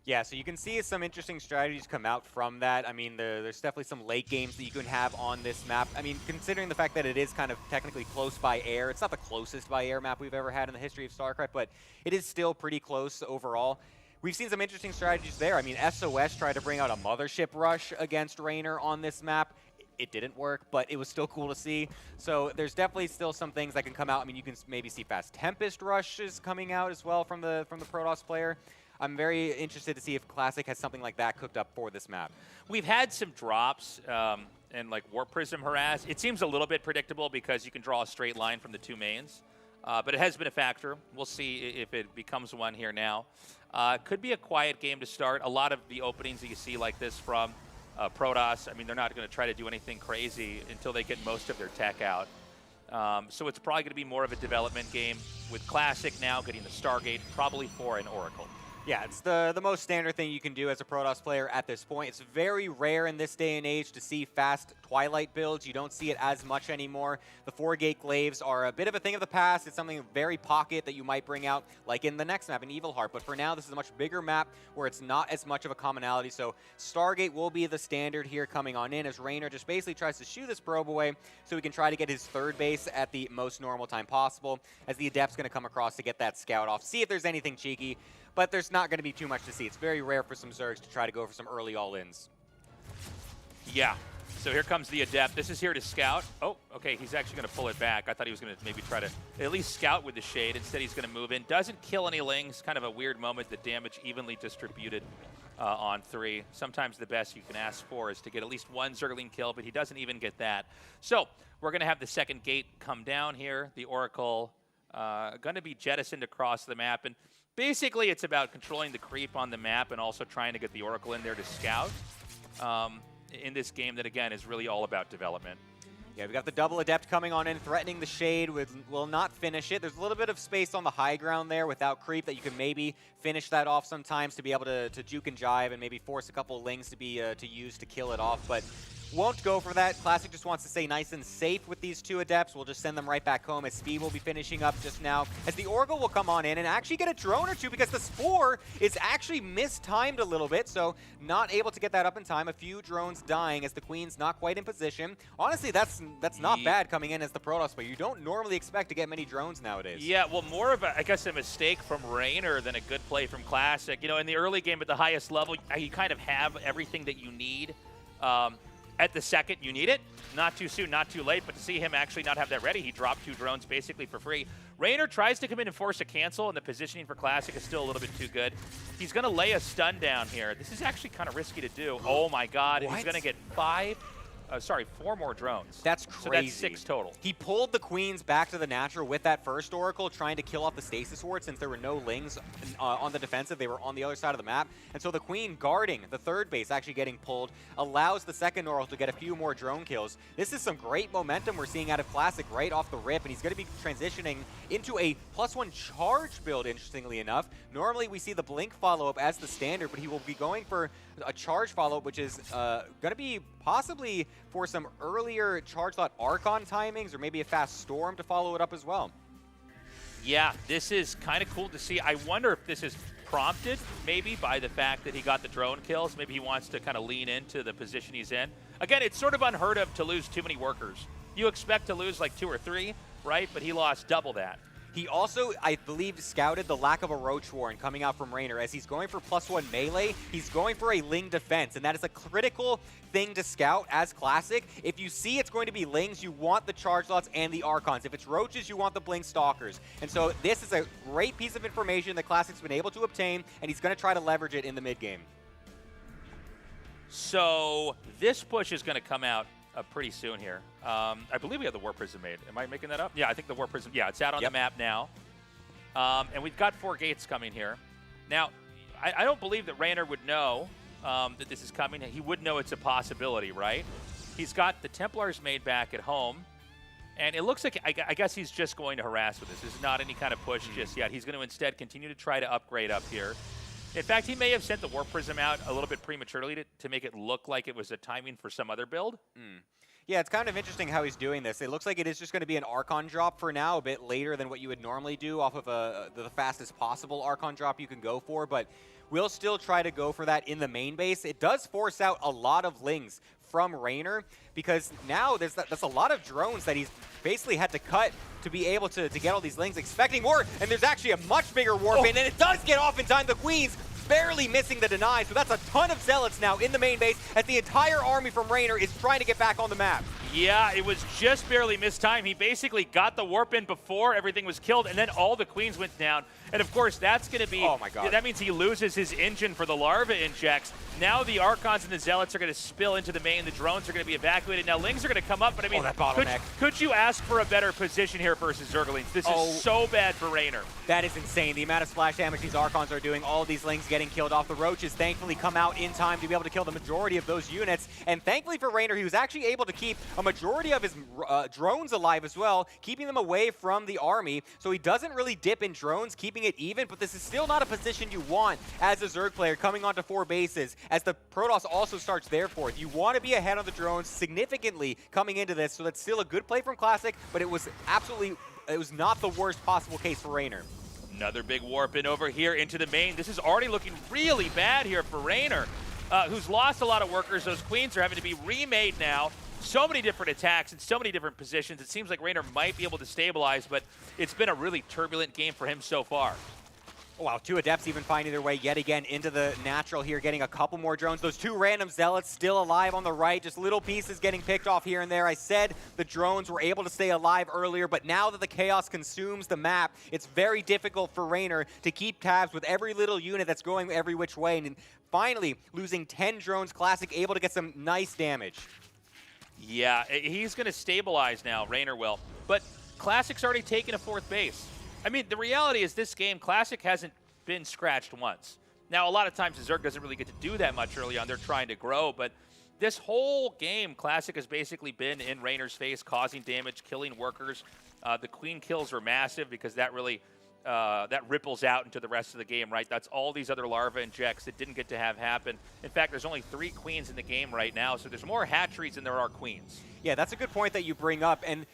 Yeah, so you can see some interesting strategies come out from that. I mean, there's definitely some late games that you can have on this map. I mean, considering the fact that it is kind of technically close by air, it's not the closest by air map we've ever had in the history of StarCraft, but it is still pretty close overall. We've seen some interesting strategies there. I mean, SOS tried to bring out a mothership rush against Rainer on this map. It didn't work, but it was still cool to see. So there's definitely still some things that can come out. I mean, you can maybe see fast Tempest rushes coming out as well from the Protoss player. I'm very interested to see if Classic has something like that cooked up for this map. We've had some drops and like Warp Prism Harass. It seems a little bit predictable because you can draw a straight line from the 2 mains. But it has been a factor. We'll see if it becomes one here now. Could be a quiet game to start. A lot of the openings that you see like this from Protoss, I mean, they're not going to try to do anything crazy until they get most of their tech out. So it's probably going to be more of a development game with Classic now getting the Stargate, probably for an Oracle. Yeah, it's the most standard thing you can do as a Protoss player at this point. It's very rare in this day and age to see fast Twilight builds. You don't see it as much anymore. The 4-gate glaives are a bit of a thing of the past. It's something very pocket that you might bring out, like in the next map, in Evil Heart. But for now, this is a much bigger map where it's not as much of a commonality. So Stargate will be the standard here coming on in as Rainer just basically tries to shoo this probe away so he can try to get his 3rd base at the most normal time possible, as the Adept's going to come across to get that scout off, see if there's anything cheeky. But there's not going to be too much to see. It's very rare for some Zergs to try to go for some early all-ins. Yeah. So here comes the Adept. This is here to scout. Oh, okay, he's actually going to pull it back. I thought he was going to maybe try to at least scout with the Shade. Instead, he's going to move in. Doesn't kill any Lings. Kind of a weird moment. The damage evenly distributed on 3. Sometimes the best you can ask for is to get at least 1 Zergling kill, but he doesn't even get that. So we're going to have the 2nd gate come down here. The Oracle going to be jettisoned across the map. And basically, it's about controlling the creep on the map and also trying to get the Oracle in there to scout in this game that, again, is really all about development. Yeah, we've got the double Adept coming on in, threatening the Shade, will not finish it. There's a little bit of space on the high ground there without creep that you can maybe finish that off sometimes to be able to juke and jive and maybe force a couple Lings to be to use to kill it off. But won't go for that. Classic just wants to stay nice and safe with these 2 Adepts. We'll just send them right back home as Speed will be finishing up just now. As the Oracle will come on in and actually get a drone or 2 because the Spore is actually mistimed a little bit, so not able to get that up in time. A few drones dying as the Queen's not quite in position. Honestly, that's not bad coming in as the Protoss player. You don't normally expect to get many drones nowadays. Yeah, well, more of a, I guess, a mistake from Rainer than a good play from Classic. You know, in the early game at the highest level, you kind of have everything that you need. at the second you need it. Not too soon, not too late, but to see him actually not have that ready, he dropped 2 drones basically for free. Raynor tries to come in and force a cancel, and the positioning for Classic is still a little bit too good. He's going to lay a stun down here. This is actually kind of risky to do. Oh my god, and he's going to get 4 more drones. That's crazy. So that's 6 total. He pulled the queens back to the natural with that first Oracle, trying to kill off the stasis ward since there were no lings on the defensive. They were on the other side of the map. And so the queen guarding the third base, actually getting pulled, allows the second Oracle to get a few more drone kills. This is some great momentum we're seeing out of Classic right off the rip, and he's going to be transitioning into a +1 charge build, interestingly enough. Normally we see the blink follow-up as the standard, but he will be going for a charge follow-up, which is going to be possibly for some earlier charge lot Archon timings, or maybe a fast storm to follow it up as well. Yeah, this is kind of cool to see. I wonder if this is prompted maybe by the fact that he got the drone kills. Maybe he wants to kind of lean into the position he's in. Again, it's sort of unheard of to lose too many workers. You expect to lose like 2 or 3, right? But he lost double that. He also, I believe, scouted the lack of a Roach Warren coming out from Raynor. As he's going for +1 melee, he's going for a Ling defense, and that is a critical thing to scout as Classic. If you see it's going to be Lings, you want the Charge Lots and the Archons. If it's Roaches, you want the Blink Stalkers. And so this is a great piece of information that Classic's been able to obtain, and he's going to try to leverage it in the mid-game. So this push is going to come out pretty soon here. I believe we have the War Prism made. Am I making that up? Yeah, I think the War Prism, yeah, it's out on the map now. And we've got 4 gates coming here. Now, I don't believe that Raynor would know that this is coming. He would know it's a possibility, right? He's got the Templars made back at home. And it looks like, I guess he's just going to harass with this. This is not any kind of push just yet. He's going to instead continue to try to upgrade up here. In fact, he may have sent the War Prism out a little bit prematurely to make it look like it was a timing for some other build. Yeah, it's kind of interesting how he's doing this. It looks like it is just going to be an Archon drop for now, a bit later than what you would normally do off of the fastest possible Archon drop you can go for, but we'll still try to go for that in the main base. It does force out a lot of Lings from Raynor, because now that's a lot of drones that he's basically had to cut to be able to get all these Lings, expecting more, and there's actually a much bigger warp in, and it does get off in time. The Queens barely missing the deny, so that's a ton of Zealots now in the main base as the entire army from Raynor is trying to get back on the map. Yeah, it was just barely missed time. He basically got the warp in before everything was killed, and then all the queens went down. And of course, that's going to be, oh my God, that means he loses his engine for the larva injects. Now the Archons and the Zealots are going to spill into the main. The drones are going to be evacuated. Now Lings are going to come up, but I mean, that bottleneck. Could you ask for a better position here versus Zerglings? This is so bad for Raynor. That is insane. The amount of splash damage these Archons are doing, all of these Lings getting killed off. The Roaches thankfully come out in time to be able to kill the majority of those units. And thankfully for Raynor, he was actually able to keep a majority of his drones alive as well, keeping them away from the army. So he doesn't really dip in drones, keeping it even, but this is still not a position you want as a Zerg player coming onto 4 bases, as the Protoss also starts their 4th. You want to be ahead on the drones significantly coming into this, so that's still a good play from Classic, but it was not the worst possible case for Raynor. Another big warp in over here into the main. This is already looking really bad here for Raynor, who's lost a lot of workers. Those queens are having to be remade now. So many different attacks in so many different positions. It seems like Raynor might be able to stabilize, but it's been a really turbulent game for him so far. Oh, wow, 2 Adepts even finding their way yet again into the natural here, getting a couple more drones. Those 2 random Zealots still alive on the right, just little pieces getting picked off here and there. I said the drones were able to stay alive earlier, but now that the chaos consumes the map, it's very difficult for Raynor to keep tabs with every little unit that's going every which way. And finally, losing 10 drones, Classic able to get some nice damage. Yeah, he's going to stabilize now, Raynor will. But Classic's already taken a 4th base. I mean, the reality is this game, Classic hasn't been scratched once. Now, a lot of times the Zerg doesn't really get to do that much early on. They're trying to grow, but this whole game, Classic has basically been in Raynor's face, causing damage, killing workers. The Queen kills are massive because that really that ripples out into the rest of the game, right? That's all these other larva injects that didn't get to have happen. In fact, there's only 3 queens in the game right now, so there's more hatcheries than there are queens. Yeah, that's a good point that you bring up, and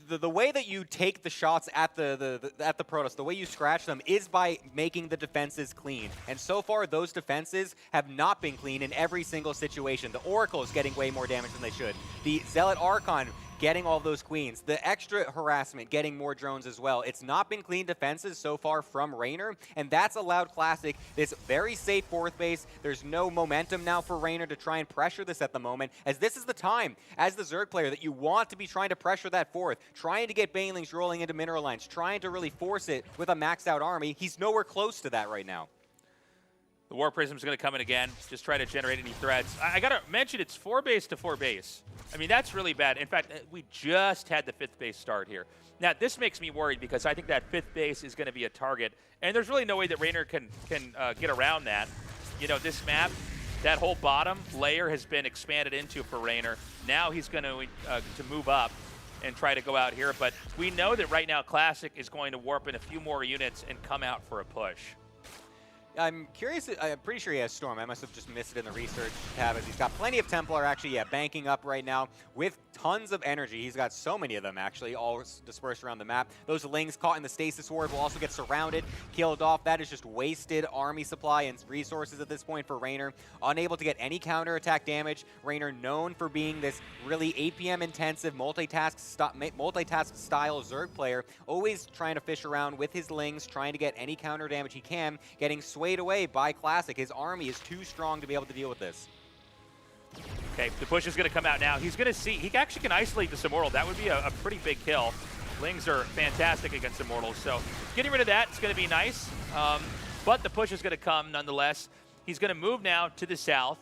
the way that you take the shots at the Protoss, the way you scratch them, is by making the defenses clean. And so far, those defenses have not been clean in every single situation. The Oracle is getting way more damage than they should. The Zealot Archon getting all those queens, the extra harassment, getting more drones as well. It's not been clean defenses so far from Reynor, and that's allowed Classic this very safe fourth base. There's no momentum now for Reynor to try and pressure this at the moment, as this is the time, as the Zerg player, that you want to be trying to pressure that fourth, trying to get Banelings rolling into mineral lines, trying to really force it with a maxed out army. He's nowhere close to that right now. The War Prism's going to come in again, just try to generate any threats. I got to mention, it's 4 base to 4 base. I mean, that's really bad. In fact, we just had the 5th base start here. Now, this makes me worried because I think that 5th base is going to be a target, and there's really no way that Reynor can get around that. You know, this map, that whole bottom layer has been expanded into for Reynor. Now he's going to move up and try to go out here, but we know that right now Classic is going to warp in a few more units and come out for a push. I'm curious, I'm pretty sure he has Storm. I must have just missed it in the research tab, as he's got plenty of Templar actually, banking up right now with tons of energy. He's got so many of them actually, all dispersed around the map. Those Lings caught in the Stasis Ward will also get surrounded, killed off. That is just wasted army supply and resources at this point for Reynor. Unable to get any counterattack damage. Reynor known for being this really APM intensive multitask style Zerg player, always trying to fish around with his Lings, trying to get any counter damage he can, getting swayed away by Classic. His army is too strong to be able to deal with this. Okay, the push is going to come out now. He's going to see, he actually can isolate this Immortal. That would be a pretty big kill. Lings are fantastic against Immortals, so getting rid of that is going to be nice. But the push is going to come nonetheless. He's going to move now to the south,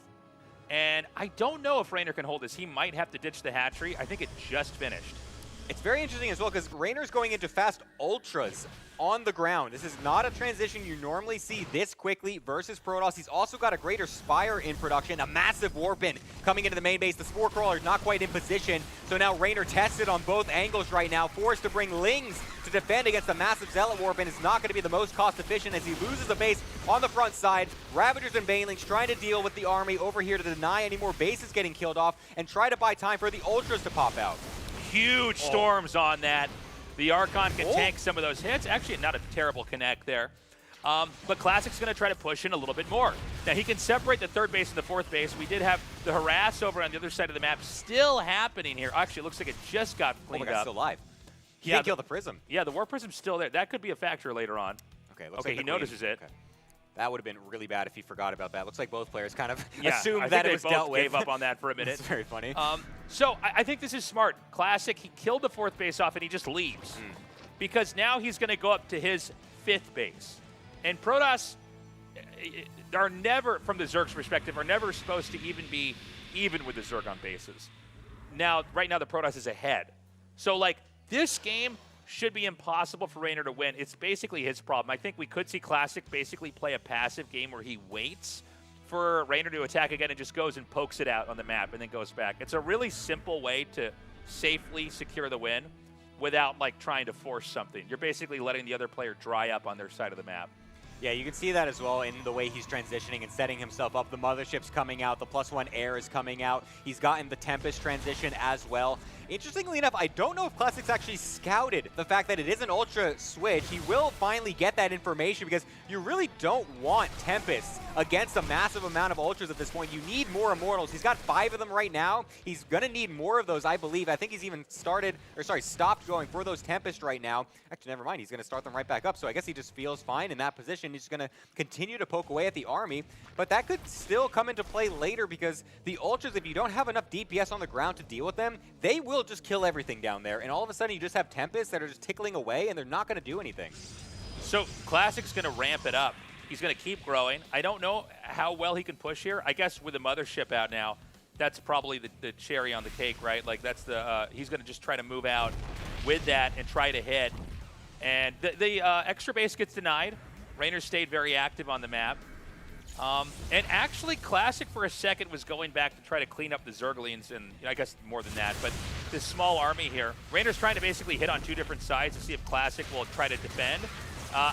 and I don't know if Reynor can hold this. He might have to ditch the hatchery. I think it just finished. It's very interesting as well because Reynor's going into fast ultras on the ground. This is not a transition you normally see this quickly versus Protoss. He's also got a greater Spire in production, a massive warp in coming into the main base. The Spore Crawler is not quite in position, so now Reynor tested on both angles right now, forced to bring Lings to defend against the massive Zealot warp in. Is not going to be the most cost efficient as he loses the base on the front side. Ravagers and Banelings trying to deal with the army over here to deny any more bases getting killed off and try to buy time for the Ultras to pop out. Huge storms on that. The Archon can tank some of those hits. Actually, not a terrible connect there. But Classic's going to try to push in a little bit more. Now, he can separate the 3rd base and the 4th base. We did have the harass over on the other side of the map still happening here. Actually, it looks like it just got cleaned up. Still alive. He Yeah, didn't kill the Prism. Yeah, the War Prism's still there. That could be a factor later on. Okay, looks Okay, like he notices it. Okay. That would have been really bad if he forgot about that. Looks like both players kind of Yeah, assumed I that think it was they dealt both with. gave up on that for a minute. It's very funny. So I think this is smart. Classic, he killed the 4th base off and he just leaves. Because now he's going to go up to his 5th base. And Protoss are never, from the Zerg's perspective, are never supposed to even be even with the Zerg on bases. Now, right now the Protoss is ahead. So, like, this game should be impossible for Reynor to win. It's basically his problem. I think we could see Classic basically play a passive game where he waits for Reynor to attack again and just goes and pokes it out on the map and then goes back. It's a really simple way to safely secure the win without, like, trying to force something. You're basically letting the other player dry up on their side of the map. Yeah, you can see that as well in the way he's transitioning and setting himself up. The Mothership's coming out. The +1 air is coming out. He's gotten the Tempest transition as well. Interestingly enough, I don't know if Classic's actually scouted the fact that it is an Ultra switch. He will finally get that information because you really don't want Tempests against a massive amount of Ultras at this point. You need more Immortals. He's got 5 of them right now. He's going to need more of those, I believe. I think he's even stopped going for those Tempests right now. Actually, never mind. He's going to start them right back up. So I guess he just feels fine in that position. He's going to continue to poke away at the army. But that could still come into play later because the Ultras, if you don't have enough DPS on the ground to deal with them, they will just kill everything down there. And all of a sudden, you just have Tempests that are just tickling away, and they're not going to do anything. So Classic's going to ramp it up. He's going to keep growing. I don't know how well he can push here. I guess with the Mothership out now, that's probably the cherry on the cake, right? Like, that's the he's going to just try to move out with that and try to hit. And the extra base gets denied. Reynor stayed very active on the map. And actually, Classic for a second was going back to try to clean up the Zerglings, and I guess more than that, but this small army here. Reynor's trying to basically hit on 2 different sides to see if Classic will try to defend.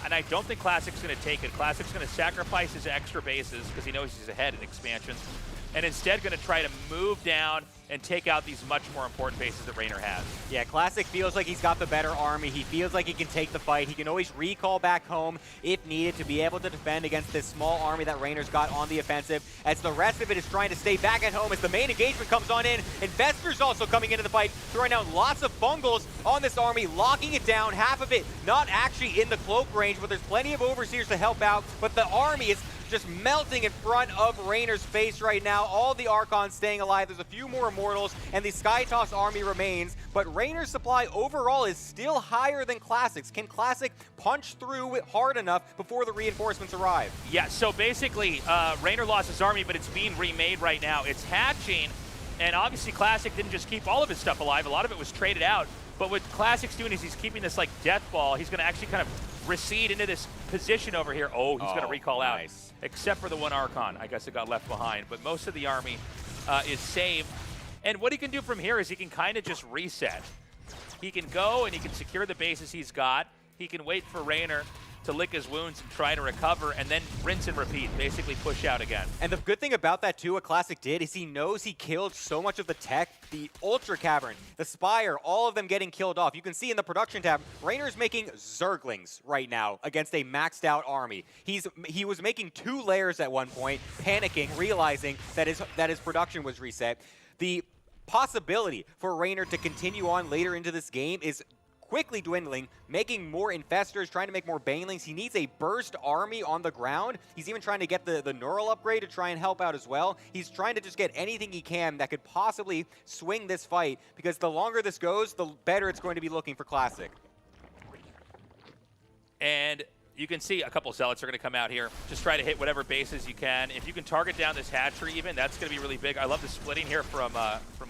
And I don't think Classic's going to take it. Classic's going to sacrifice his extra bases because he knows he's ahead in expansions, and instead going to try to move down and take out these much more important bases that Reynor has. Yeah, Classic feels like he's got the better army. He feels like he can take the fight. He can always recall back home if needed to be able to defend against this small army that Reynor's got on the offensive, as the rest of it is trying to stay back at home as the main engagement comes on in. Investors also coming into the fight, throwing out lots of bungles on this army, locking it down, half of it not actually in the cloak range, but there's plenty of overseers to help out, but the army is just melting in front of Reynor's face right now. All the Archons staying alive. There's a few more Immortals, and the Skytoss army remains, but Reynor's supply overall is still higher than Classic's. Can Classic punch through it hard enough before the reinforcements arrive? Yeah, so basically, Reynor lost his army, but it's being remade right now. It's hatching, and obviously Classic didn't just keep all of his stuff alive. A lot of it was traded out, but what Classic's doing is he's keeping this like death ball. He's going to actually kind of recede into this position over here. Oh, he's going to recall out. Nice. Except for the one Archon. I guess it got left behind, but most of the army is saved. And what he can do from here is he can kind of just reset. He can go and he can secure the bases he's got. He can wait for Reynor to lick his wounds and try to recover, and then rinse and repeat, basically push out again. And the good thing about that too, what Classic did, is he knows he killed so much of the tech, the Ultra Cavern, the Spire, all of them getting killed off. You can see in the production tab, Reynor's making Zerglings right now against a maxed out army. He was making 2 layers at one point, panicking, realizing that his production was reset. The possibility for Reynor to continue on later into this game is quickly dwindling, making more infestors, trying to make more banelings. He needs a burst army on the ground. He's even trying to get the neural upgrade to try and help out as well. He's trying to just get anything he can that could possibly swing this fight, because the longer this goes, the better it's going to be looking for Classic. And you can see a couple Zealots are going to come out here. Just try to hit whatever bases you can. If you can target down this hatchery even, that's going to be really big. I love the splitting here from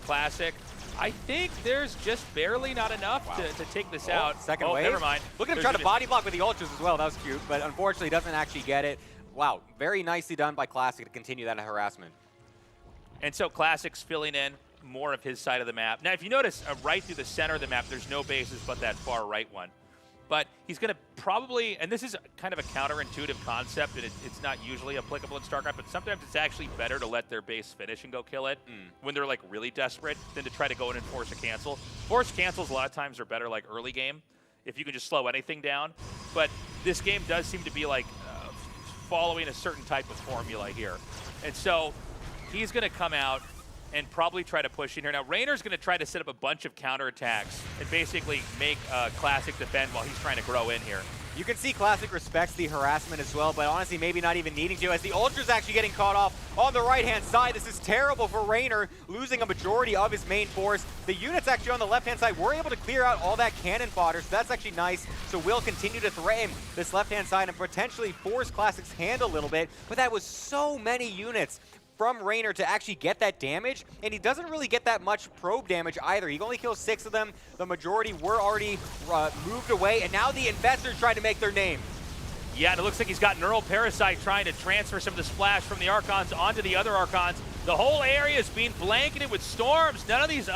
Classic. I think there's just barely not enough to take this out. Second wave. Never mind. Look at him try to body block with the Ultras as well. That was cute, but unfortunately doesn't actually get it. Wow, very nicely done by Classic to continue that harassment. And so Classic's filling in more of his side of the map. Now, if you notice, right through the center of the map, there's no bases but that far right one. But he's going to probably, and this is kind of a counterintuitive concept, and it's not usually applicable in StarCraft, but sometimes it's actually better to let their base finish and go kill it when they're like really desperate than to try to go in and force a cancel. Force cancels a lot of times are better like early game, if you can just slow anything down. But this game does seem to be like following a certain type of formula here. And so he's going to come out and probably try to push in here. Now, Reynor's going to try to set up a bunch of counterattacks and basically make Classic defend while he's trying to grow in here. You can see Classic respects the harassment as well, but honestly, maybe not even needing to, as the Ultra's actually getting caught off on the right-hand side. This is terrible for Reynor, losing a majority of his main force. The units actually on the left-hand side were able to clear out all that cannon fodder, so that's actually nice. So we'll continue to threaten this left-hand side and potentially force Classic's hand a little bit, but that was so many units from Reynor to actually get that damage, and he doesn't really get that much probe damage either. He only kills 6 of them. The majority were already moved away, and now the investors trying to make their name. Yeah, and it looks like he's got Neural Parasite trying to transfer some of the splash from the Archons onto the other Archons. The whole area is being blanketed with storms. None of these,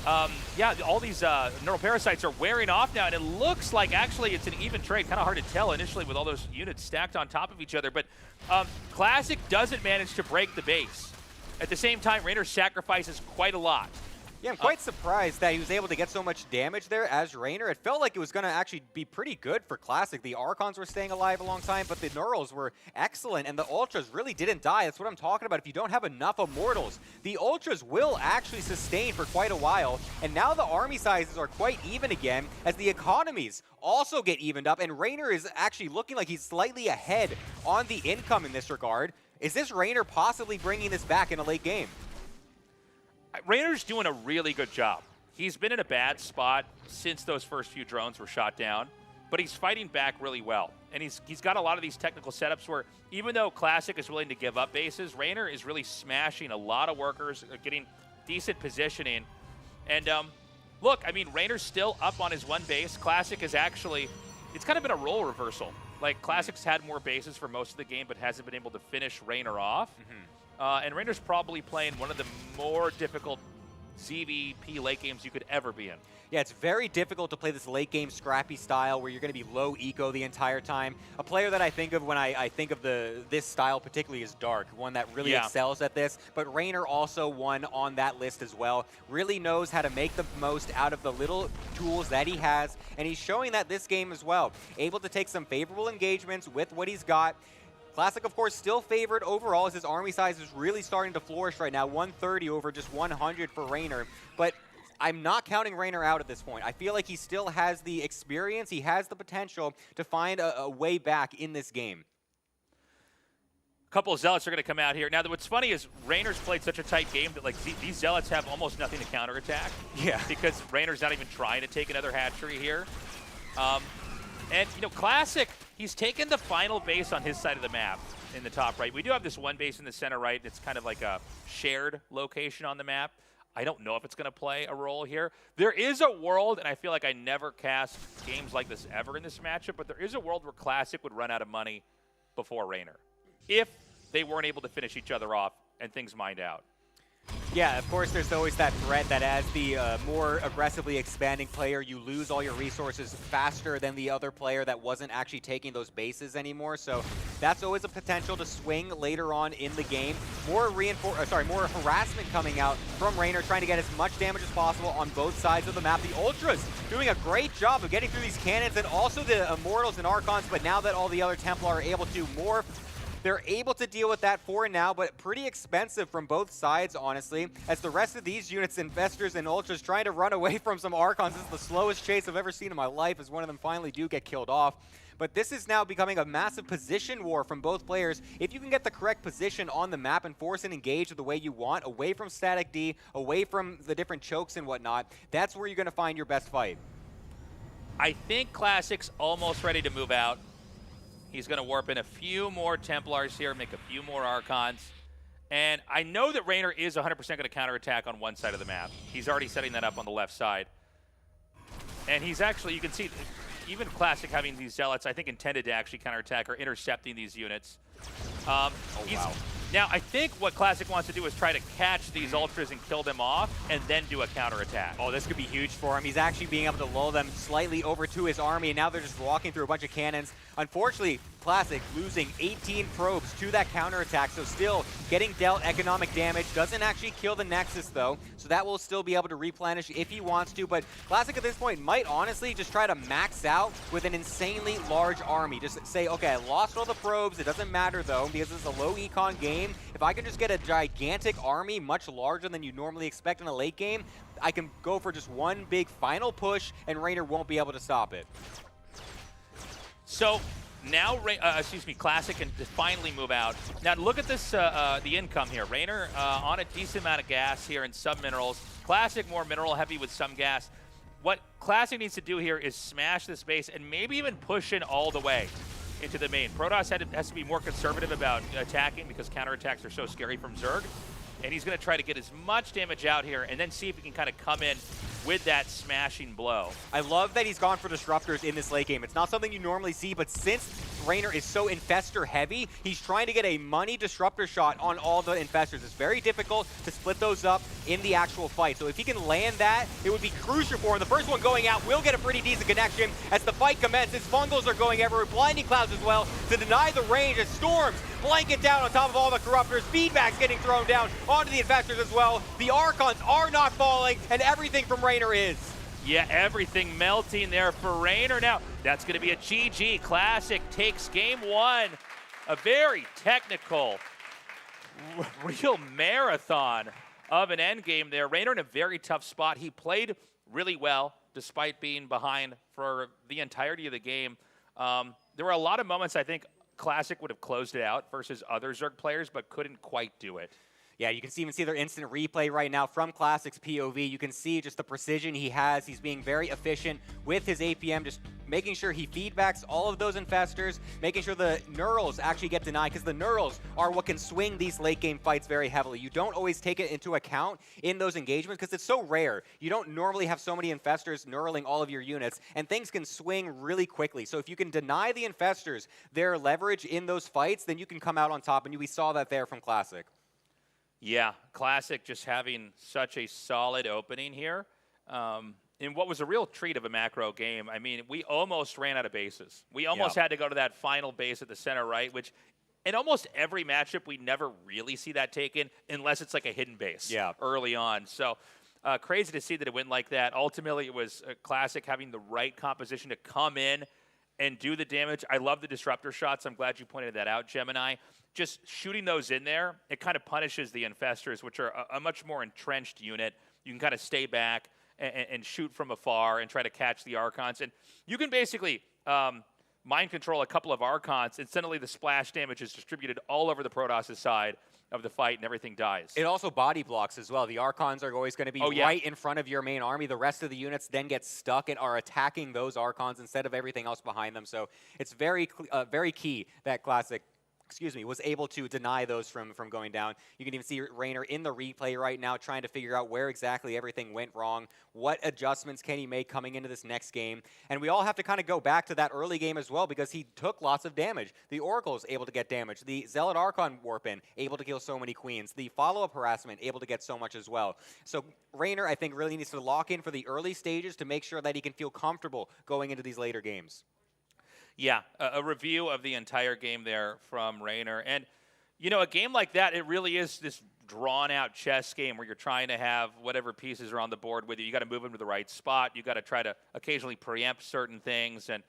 all these Neural Parasites are wearing off now, and it looks like actually it's an even trade. Kind of hard to tell initially with all those units stacked on top of each other, but Classic doesn't manage to break the base. At the same time, Reynor sacrifices quite a lot. Yeah, I'm quite surprised that he was able to get so much damage there as Reynor. It felt like it was going to actually be pretty good for Classic. The Archons were staying alive a long time, but the Neurals were excellent, and the Ultras really didn't die. That's what I'm talking about. If you don't have enough Immortals, the Ultras will actually sustain for quite a while, and now the army sizes are quite even again as the economies also get evened up, and Reynor is actually looking like he's slightly ahead on the income in this regard. Is this Reynor possibly bringing this back in a late game? Reynor's doing a really good job. He's been in a bad spot since those first few drones were shot down, but he's fighting back really well. And he's got a lot of these technical setups where even though Classic is willing to give up bases, Reynor is really smashing a lot of workers, getting decent positioning. And look, I mean, Reynor's still up on his one base. Classic is actually, it's kind of been a role reversal. Like, Classic's had more bases for most of the game, but hasn't been able to finish Reynor off. And Reynor's probably playing one of the more difficult ZVP late games you could ever be in. Yeah, it's very difficult to play this late game scrappy style where you're going to be low eco the entire time. A player that I think of when I think of this style particularly is Dark, one that really excels at this. But Raynor also one on that list as well. Really knows how to make the most out of the little tools that he has, and he's showing that this game as well. Able to take some favorable engagements with what he's got. Classic, of course, still favored overall as his army size is really starting to flourish right now. 130 over just 100 for Raynor. But I'm not counting Raynor out at this point. I feel like he still has the experience, he has the potential to find a way back in this game. A couple of Zealots are going to come out here. Now, what's funny is Raynor's played such a tight game that like these Zealots have almost nothing to counterattack. Yeah. Because Raynor's not even trying to take another hatchery here. And, you know, Classic, he's taken the final base on his side of the map in the top right. We do have this one base in the center right. It's kind of like a shared location on the map. I don't know if it's going to play a role here. There is a world, and I feel like I never cast games like this ever in this matchup, but there is a world where Classic would run out of money before Raynor if they weren't able to finish each other off and things mined out. Yeah, of course, there's always that threat that as the more aggressively expanding player, you lose all your resources faster than the other player that wasn't actually taking those bases anymore. So that's always a potential to swing later on in the game. More harassment coming out from Raynor, trying to get as much damage as possible on both sides of the map. The Ultras doing a great job of getting through these cannons and also the Immortals and Archons, but now that all the other Templar are able to morph, they're able to deal with that for now, but pretty expensive from both sides, honestly, as the rest of these units, Investors and Ultras, trying to run away from some Archons. This is the slowest chase I've ever seen in my life as one of them finally do get killed off. But this is now becoming a massive position war from both players. If you can get the correct position on the map and force and engage the way you want, away from static D, away from the different chokes and whatnot, that's where you're going to find your best fight. I think Classic's almost ready to move out. He's going to warp in a few more Templars here, make a few more Archons. And I know that Raynor is 100% going to counterattack on one side of the map. He's already setting that up on the left side. And he's actually, you can see, even Classic having these Zealots, I think intended to actually counterattack or intercepting these units. Wow. Now, I think what Classic wants to do is try to catch these Ultras and kill them off, and then do a counterattack. Oh, this could be huge for him. He's actually being able to lull them slightly over to his army, and now they're just walking through a bunch of cannons. Unfortunately, Classic losing 18 probes to that counterattack, so still getting dealt economic damage. Doesn't actually kill the Nexus, though, so that will still be able to replenish if he wants to. But Classic at this point might honestly just try to max out with an insanely large army. Just say, okay, I lost all the probes. It doesn't matter, though, because it's a low econ game. If I can just get a gigantic army, much larger than you normally expect in a late game, I can go for just one big final push, and Raynor won't be able to stop it. So now, Classic can finally move out. Now look at this, the income here. Raynor on a decent amount of gas here and some minerals. Classic more mineral heavy with some gas. What Classic needs to do here is smash this base and maybe even push in all the way into the main. Protoss has to be more conservative about attacking because counterattacks are so scary from Zerg. And he's going to try to get as much damage out here and then see if he can kind of come in with that smashing blow. I love that he's gone for disruptors in this late game. It's not something you normally see, but since Raynor is so infestor heavy, he's trying to get a money disruptor shot on all the infestors. It's very difficult to split those up in the actual fight. So if he can land that, it would be crucial for him. The first one going out will get a pretty decent connection as the fight commences. Fungals are going everywhere, blinding clouds as well to deny the range as storms blanket down on top of all the corruptors. Feedback's getting thrown down onto the infestors as well. The Archons are not falling, and everything from Raynor is. Yeah, everything melting there for Raynor. Now, that's going to be a GG. Classic takes game one. A very technical, real marathon of an endgame there. Raynor in a very tough spot. He played really well despite being behind for the entirety of the game. There were a lot of moments I think Classic would have closed it out versus other Zerg players, but couldn't quite do it. Yeah, you can even see their instant replay right now from Classic's POV. You can see just the precision he has. He's being very efficient with his APM, just making sure he feedbacks all of those infestors, making sure the Neurals actually get denied, because the Neurals are what can swing these late game fights very heavily. You don't always take it into account in those engagements because it's so rare. You don't normally have so many infestors neuraling all of your units, and things can swing really quickly. So if you can deny the infestors their leverage in those fights, then you can come out on top, and we saw that there from Classic. Yeah, Classic just having such a solid opening here. In what was a real treat of a macro game. I mean, we almost ran out of bases. We almost had to go to that final base at the center right, which in almost every matchup, we never really see that taken unless it's like a hidden base early on. So crazy to see that it went like that. Ultimately, it was a Classic having the right composition to come in and do the damage. I love the disruptor shots. I'm glad you pointed that out, Gemini. Just shooting those in there, it kind of punishes the Infestors, which are a much more entrenched unit. You can kind of stay back and shoot from afar and try to catch the Archons. And you can basically mind control a couple of Archons, and suddenly the splash damage is distributed all over the Protoss' side of the fight, and everything dies. It also body blocks as well. The Archons are always going to be right in front of your main army. The rest of the units then get stuck and are attacking those Archons instead of everything else behind them. So it's very key that Classic was able to deny those from going down. You can even see Raynor in the replay right now trying to figure out where exactly everything went wrong. What adjustments can he make coming into this next game? And we all have to kind of go back to that early game as well because he took lots of damage. The Oracle is able to get damage. The Zealot Archon warp in, able to kill so many queens. The follow-up harassment, able to get so much as well. So Raynor, I think, really needs to lock in for the early stages to make sure that he can feel comfortable going into these later games. Yeah, a review of the entire game there from Raynor. And, you know, a game like that, it really is this drawn-out chess game where you're trying to have whatever pieces are on the board with you. You got to move them to the right spot. You got to try to occasionally preempt certain things. And,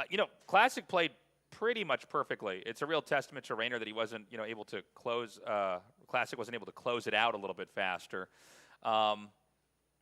you know, Classic played pretty much perfectly. It's a real testament to Raynor that he wasn't, you know, able to close, Classic wasn't able to close it out a little bit faster.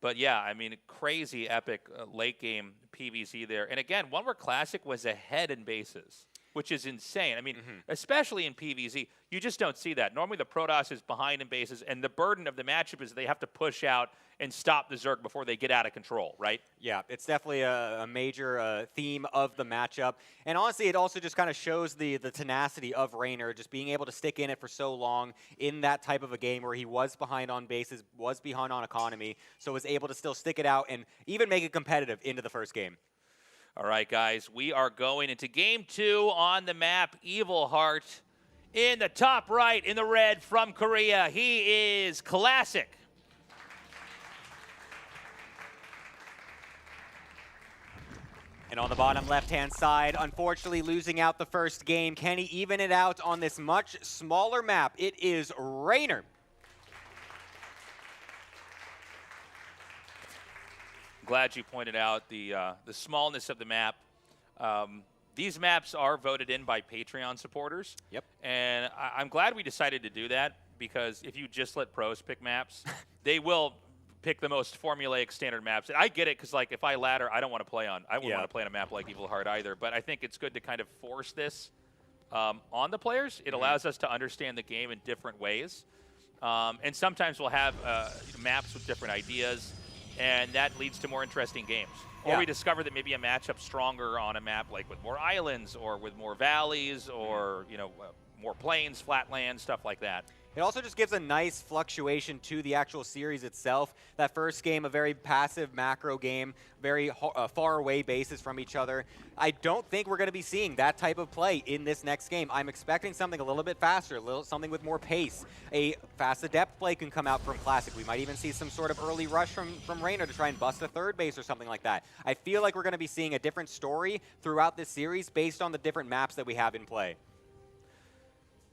But yeah, I mean, crazy epic late game PvZ there. And again, one where Classic was ahead in bases, which is insane. I mean, especially in PvZ, you just don't see that. Normally the Protoss is behind in bases, and the burden of the matchup is they have to push out and stop the Zerg before they get out of control, right? Yeah, it's definitely a major theme of the matchup. And honestly, it also just kind of shows the tenacity of Raynor, just being able to stick in it for so long in that type of a game where he was behind on bases, was behind on economy, so was able to still stick it out and even make it competitive into the first game. All right, guys, we are going into game 2 on the map. Evil Heart in the top right in the red from Korea. He is Classic. And on the bottom left-hand side, unfortunately losing out the first game. Can he even it out on this much smaller map? It is Raynor. Glad you pointed out the smallness of the map. These maps are voted in by Patreon supporters. Yep. And I'm glad we decided to do that because if you just let pros pick maps, they will pick the most formulaic standard maps. And I get it because, like, if I ladder, I don't want to play on. I wouldn't want to play on a map like Evil Heart either. But I think it's good to kind of force this on the players. It allows us to understand the game in different ways. And sometimes we'll have maps with different ideas, and that leads to more interesting games. Or we discover that maybe a matchup's stronger on a map like with more islands or with more valleys or, you know, more plains, flatlands, stuff like that. It also just gives a nice fluctuation to the actual series itself. That first game, a very passive macro game, very far away bases from each other. I don't think we're going to be seeing that type of play in this next game. I'm expecting something a little bit faster, something with more pace. A fast adept play can come out from Classic. We might even see some sort of early rush from Raynor to try and bust a third base or something like that. I feel like we're going to be seeing a different story throughout this series based on the different maps that we have in play.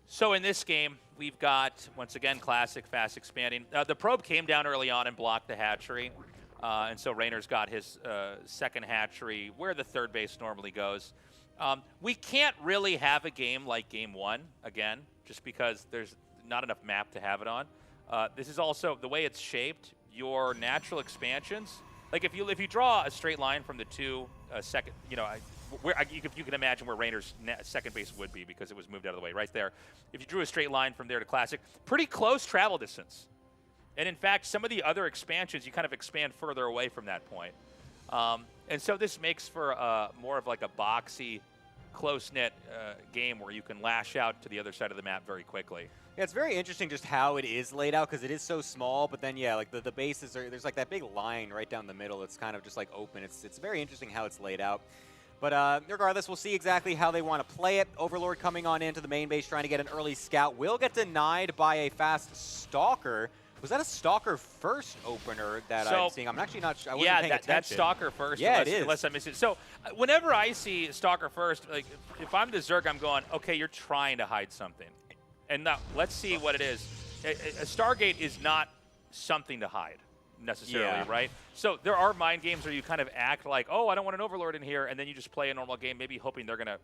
So in this game, we've got, once again, Classic, fast expanding. The probe came down early on and blocked the hatchery. And so Raynor's got his second hatchery where the third base normally goes. We can't really have a game like Game 1, again, just because there's not enough map to have it on. This is also, the way it's shaped, your natural expansions. Like if you draw a straight line from the two second, you know, you can imagine where Raynor's second base would be because it was moved out of the way right there. If you drew a straight line from there to Classic, pretty close travel distance. And in fact, some of the other expansions, you kind of expand further away from that point. And so this makes for more of like a boxy, close-knit game where you can lash out to the other side of the map very quickly. Yeah, it's very interesting just how it is laid out because it is so small, but then, yeah, like the bases are, there's like that big line right down the middle. It's kind of just like open. It's very interesting how it's laid out. But regardless, we'll see exactly how they want to play it. Overlord coming on into the main base, trying to get an early scout. Will get denied by a fast Stalker. Was that a Stalker first opener that I'm seeing? I'm actually not sure. I wasn't paying attention. That's Stalker first. Yeah, unless I miss it. So whenever I see Stalker first, like if I'm the Zerg, I'm going, okay, you're trying to hide something. And now let's see what it is. A Stargate is not something to hide necessarily, right? So there are mind games where you kind of act like, oh, I don't want an Overlord in here, and then you just play a normal game, maybe hoping they're going to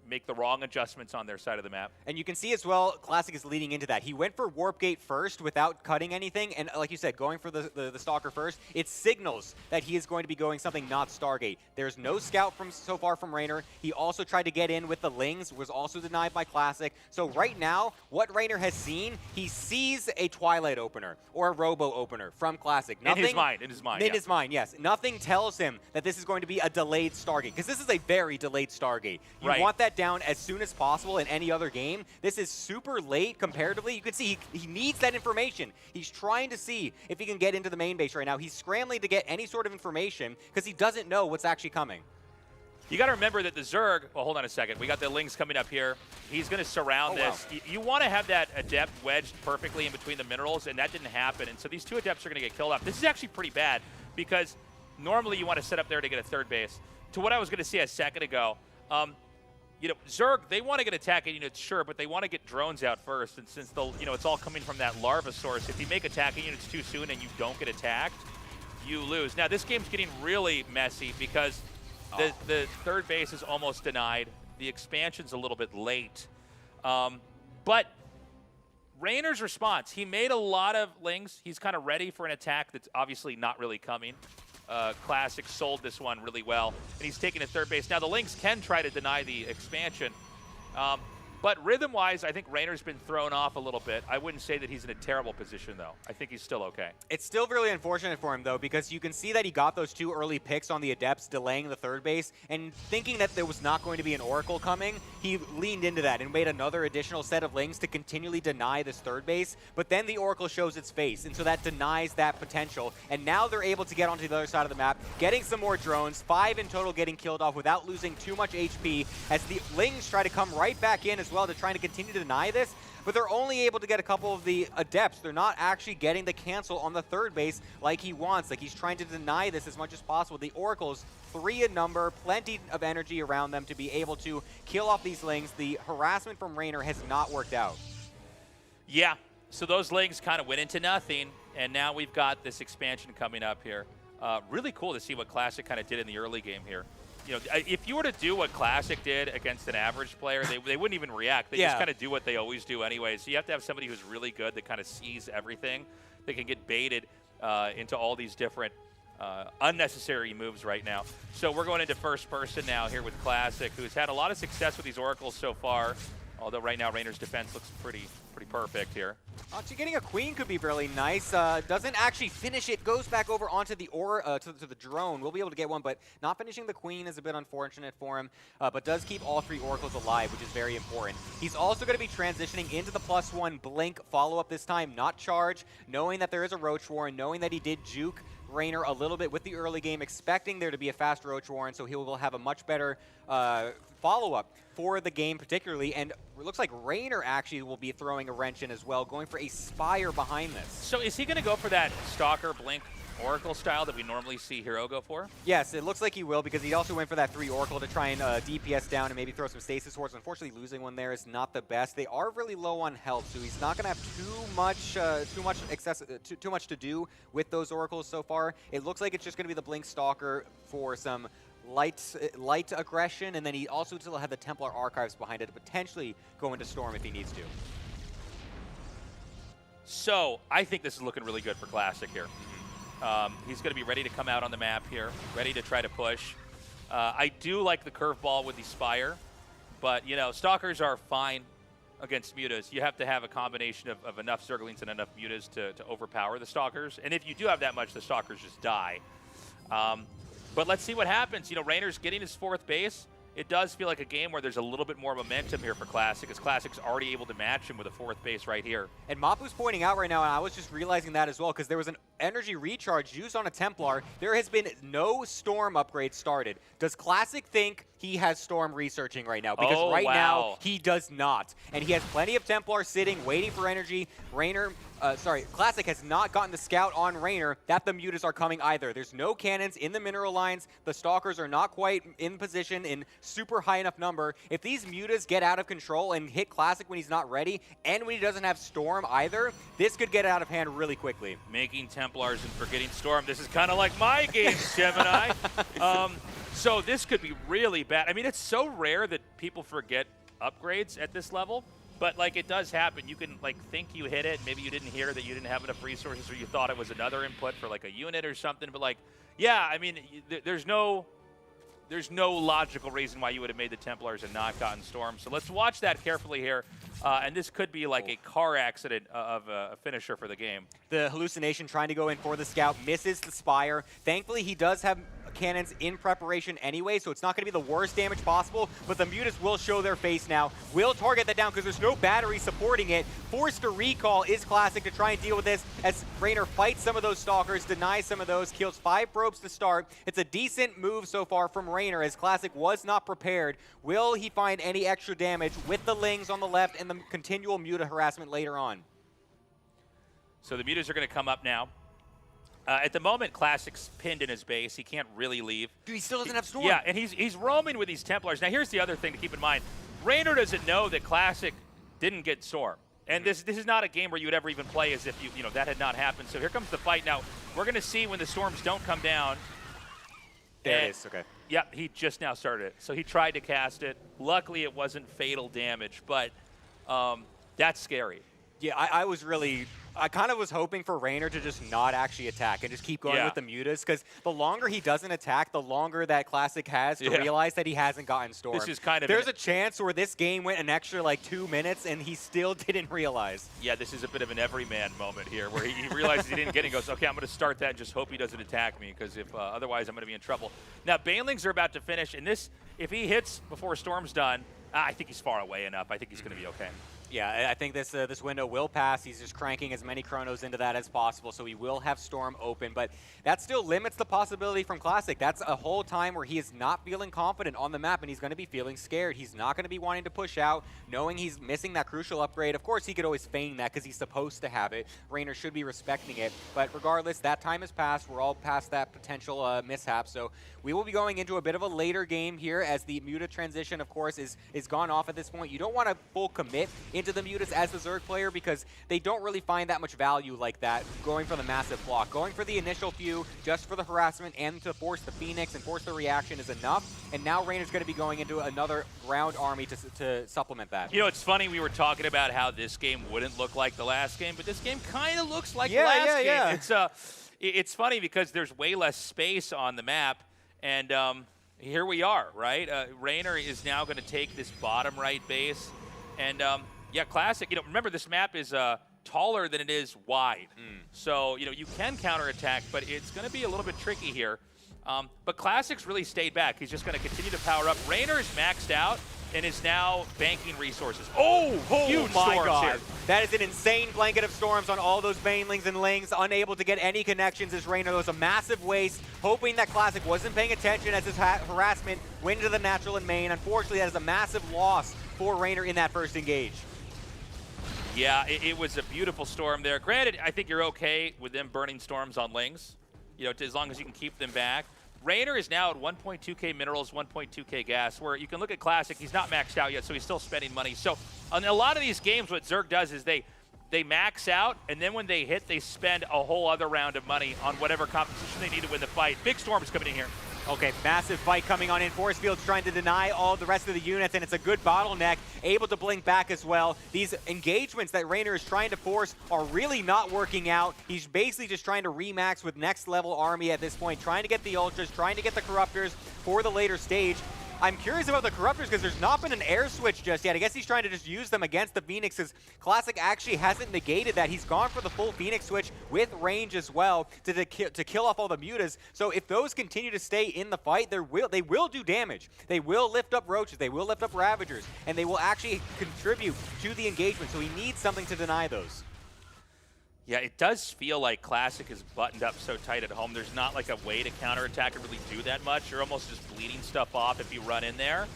make the wrong adjustments on their side of the map. And you can see as well, Classic is leading into that. He went for Warp Gate first without cutting anything, and like you said, going for the Stalker first, it signals that he is going to be going something not Stargate. There's no scout so far from Raynor. He also tried to get in with the Lings, was also denied by Classic. So right now, what Raynor has seen, he sees a Twilight opener or a Robo opener from Classic. Nothing, in his mind, yes. Nothing tells him that this is going to be a delayed Stargate, because this is a very delayed Stargate. You right. want that down as soon as possible in any other game. This is super late comparatively. You can see he needs that information. He's trying to see if he can get into the main base right now. He's scrambling to get any sort of information because he doesn't know what's actually coming. You got to remember that the Zerg, well, hold on a second. We got the Lings coming up here. He's going to surround this. Wow. You want to have that Adept wedged perfectly in between the minerals, and that didn't happen. And so these two Adepts are going to get killed off. This is actually pretty bad because normally you want to set up there to get a third base. To what I was going to say a second ago, you know, Zerg, they want to get attacking units, sure, but they want to get drones out first. And since it's all coming from that larva source, if you make attacking units too soon and you don't get attacked, you lose. Now, this game's getting really messy because the third base is almost denied. The expansion's a little bit late. But Raynor's response, he made a lot of Lings. He's kind of ready for an attack that's obviously not really coming. Classic sold this one really well, and he's taking a third base. Now, the Lynx can try to deny the expansion, but rhythm-wise, I think Raynor's been thrown off a little bit. I wouldn't say that he's in a terrible position, though. I think he's still okay. It's still really unfortunate for him, though, because you can see that he got those two early picks on the Adepts, delaying the third base, and thinking that there was not going to be an Oracle coming, he leaned into that and made another additional set of Lings to continually deny this third base, but then the Oracle shows its face, and so that denies that potential, and now they're able to get onto the other side of the map, getting some more drones, 5 in total getting killed off without losing too much HP, as the Lings try to come right back in as well to trying to continue to deny this, but they're only able to get a couple of the Adepts. They're not actually getting the cancel on the third base like he wants. Like, he's trying to deny this as much as possible. The Oracles, 3 in number, plenty of energy around them to be able to kill off these Lings. The harassment from Raynor has not worked out. Yeah, so those Lings kind of went into nothing, and now we've got this expansion coming up here. Really cool to see what Classic kind of did in the early game here. You know, if you were to do what Classic did against an average player, they wouldn't even react. They just kind of do what they always do anyway. So you have to have somebody who's really good that kind of sees everything. They can get baited into all these different unnecessary moves right now. So we're going into first person now here with Classic, who's had a lot of success with these Oracles so far. Although right now Raynor's defense looks pretty perfect here. Actually, getting a Queen could be really nice. Doesn't actually finish it. Goes back over onto the to the drone. We'll be able to get one, but not finishing the Queen is a bit unfortunate for him. But does keep all 3 Oracles alive, which is very important. He's also going to be transitioning into the +1 Blink follow-up this time, not Charge, knowing that there is a Roach Warren, knowing that he did juke Raynor a little bit with the early game, expecting there to be a fast Roach Warren, so he will have a much better follow-up for the game particularly, and it looks like Raynor actually will be throwing a wrench in as well, going for a Spire behind this. So is he going to go for that Stalker Blink Oracle style that we normally see Hero go for? Yes, it looks like he will, because he also went for that 3 Oracle to try and DPS down and maybe throw some Stasis Swords. Unfortunately, losing one there is not the best. They are really low on health, so he's not going to have too much to do with those Oracles so far. It looks like it's just going to be the Blink Stalker for some light aggression, and then he also still had the Templar Archives behind it to potentially go into Storm if he needs to. So I think this is looking really good for Classic here. He's going to be ready to come out on the map here, ready to try to push. I do like the curveball with the Spire, but, you know, Stalkers are fine against Mutas. You have to have a combination of enough Zerglings and enough Mutas to overpower the Stalkers. And if you do have that much, the Stalkers just die. But let's see what happens. You know, Raynor's getting his 4th base. it does feel like a game where there's a little bit more momentum here for Classic, as Classic's already able to match him with a 4th base right here. And Mapu's pointing out right now, and I was just realizing that as well, because there was an energy recharge used on a Templar. There has been no Storm upgrade started. Does Classic think he has Storm researching right now? Because right now, he does not. And he has plenty of Templar sitting, waiting for energy. Classic has not gotten the scout on Raynor that the Mutas are coming either. There's no cannons in the mineral lines. The Stalkers are not quite in position in super high enough number. If these Mutas get out of control and hit Classic when he's not ready, and when he doesn't have Storm either, this could get out of hand really quickly. Making Templars and forgetting Storm. This is kind of like my game, Gemini. So this could be really bad. I mean, it's so rare that people forget upgrades at this level. But, like, it does happen. You can, like, think you hit it. Maybe you didn't hear that you didn't have enough resources, or you thought it was another input for, like, a unit or something. But, like, yeah, I mean, there's no logical reason why you would have made the Templars and not gotten Storm. So let's watch that carefully here. And this could be like a car accident of a finisher for the game. The hallucination trying to go in for the scout misses the Spire. Thankfully, he does have cannons in preparation anyway, so it's not going to be the worst damage possible, but the Mutas will show their face now. Will target that down because there's no battery supporting it. Forced to recall is Classic to try and deal with this as Raynor fights some of those Stalkers, denies some of those, kills 5 probes to start. It's a decent move so far from Raynor as Classic was not prepared. Will he find any extra damage with the Lings on the left and the continual Muta harassment later on? So the Mutas are going to come up now. At the moment, Classic's pinned in his base. He can't really leave. Dude, he still doesn't have Storm. Yeah, and he's roaming with these Templars. Now, here's the other thing to keep in mind. Raynor doesn't know that Classic didn't get Storm. And this is not a game where you would ever even play as if you know that had not happened. So here comes the fight. Now, we're going to see when the Storms don't come down. There it is, okay. Yep, he just now started it. So he tried to cast it. Luckily, it wasn't fatal damage, but that's scary. Yeah, I kind of was hoping for Raynor to just not actually attack and just keep going with the Mutas, because the longer he doesn't attack, the longer that Classic has to realize that he hasn't gotten Storm. This is kind of There's a chance where this game went an extra like 2 minutes and he still didn't realize. Yeah, this is a bit of an everyman moment here where he realizes he didn't get it and goes, okay, I'm going to start that and just hope he doesn't attack me, because if otherwise I'm going to be in trouble. Now, Banelings are about to finish, and this, if he hits before Storm's done, I think he's far away enough. I think he's going to be okay. Yeah, I think this window will pass. He's just cranking as many chronos into that as possible, so he will have Storm open. But that still limits the possibility from Classic. That's a whole time where he is not feeling confident on the map, and he's going to be feeling scared. He's not going to be wanting to push out, knowing he's missing that crucial upgrade. Of course, he could always feign that because he's supposed to have it. Raynor should be respecting it. But regardless, that time has passed. We're all past that potential mishap. So we will be going into a bit of a later game here as the Muta transition, of course, is gone off at this point. You don't want to full commit into the Mutas as the Zerg player because they don't really find that much value like that going for the massive block. Going for the initial few just for the harassment and to force the Phoenix and force the reaction is enough. And now Raynor's going to be going into another ground army to supplement that. You know, it's funny, we were talking about how this game wouldn't look like the last game, but this game kind of looks like the last game. It's funny because there's way less space on the map, and here we are, right? Raynor is now going to take this bottom right base, and yeah, Classic, you know, remember this map is taller than it is wide. So, you know, you can counterattack, but it's going to be a little bit tricky here. But Classic's really stayed back. He's just going to continue to power up. Raynor is maxed out and is now banking resources. Oh huge my storms God. here. That is an insane blanket of storms on all those Banelings and Lings, unable to get any connections as Raynor. There was a massive waste, hoping that Classic wasn't paying attention as his harassment went into the natural and main. Unfortunately, that is a massive loss for Raynor in that first engage. Yeah, it was a beautiful storm there. Granted, I think you're okay with them burning storms on Lings, you know, as long as you can keep them back. Raynor is now at 1.2k minerals, 1.2k gas, where you can look at Classic. He's not maxed out yet, so he's still spending money. So on a lot of these games, what Zerg does is they max out, and then when they hit, they spend a whole other round of money on whatever competition they need to win the fight. Big storms coming in here. Okay, massive fight coming on in. Force Field's trying to deny all the rest of the units, and it's a good bottleneck, able to blink back as well. These engagements that Raynor is trying to force are really not working out. He's basically just trying to remax with next level army at this point, trying to get the Ultras, trying to get the Corruptors for the later stage. I'm curious about the Corruptors because there's not been an air switch just yet. I guess he's trying to just use them against the Phoenixes. Classic actually hasn't negated that. He's gone for the full Phoenix switch with range as well to kill off all the Mutas. So if those continue to stay in the fight, they will do damage. They will lift up Roaches, they will lift up Ravagers, and they will actually contribute to the engagement. So he needs something to deny those. Yeah, it does feel like Classic is buttoned up so tight at home. There's not like a way to counterattack and really do that much. You're almost just bleeding stuff off if you run in there.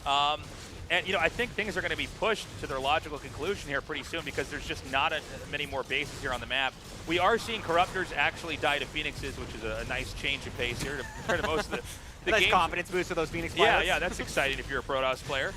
And, you know, I think things are going to be pushed to their logical conclusion here pretty soon because there's just not many more bases here on the map. We are seeing Corruptors actually die to Phoenixes, which is a nice change of pace here compared to most of the nice games. Confidence boost for those Phoenix players. Yeah, that's exciting if you're a Protoss player.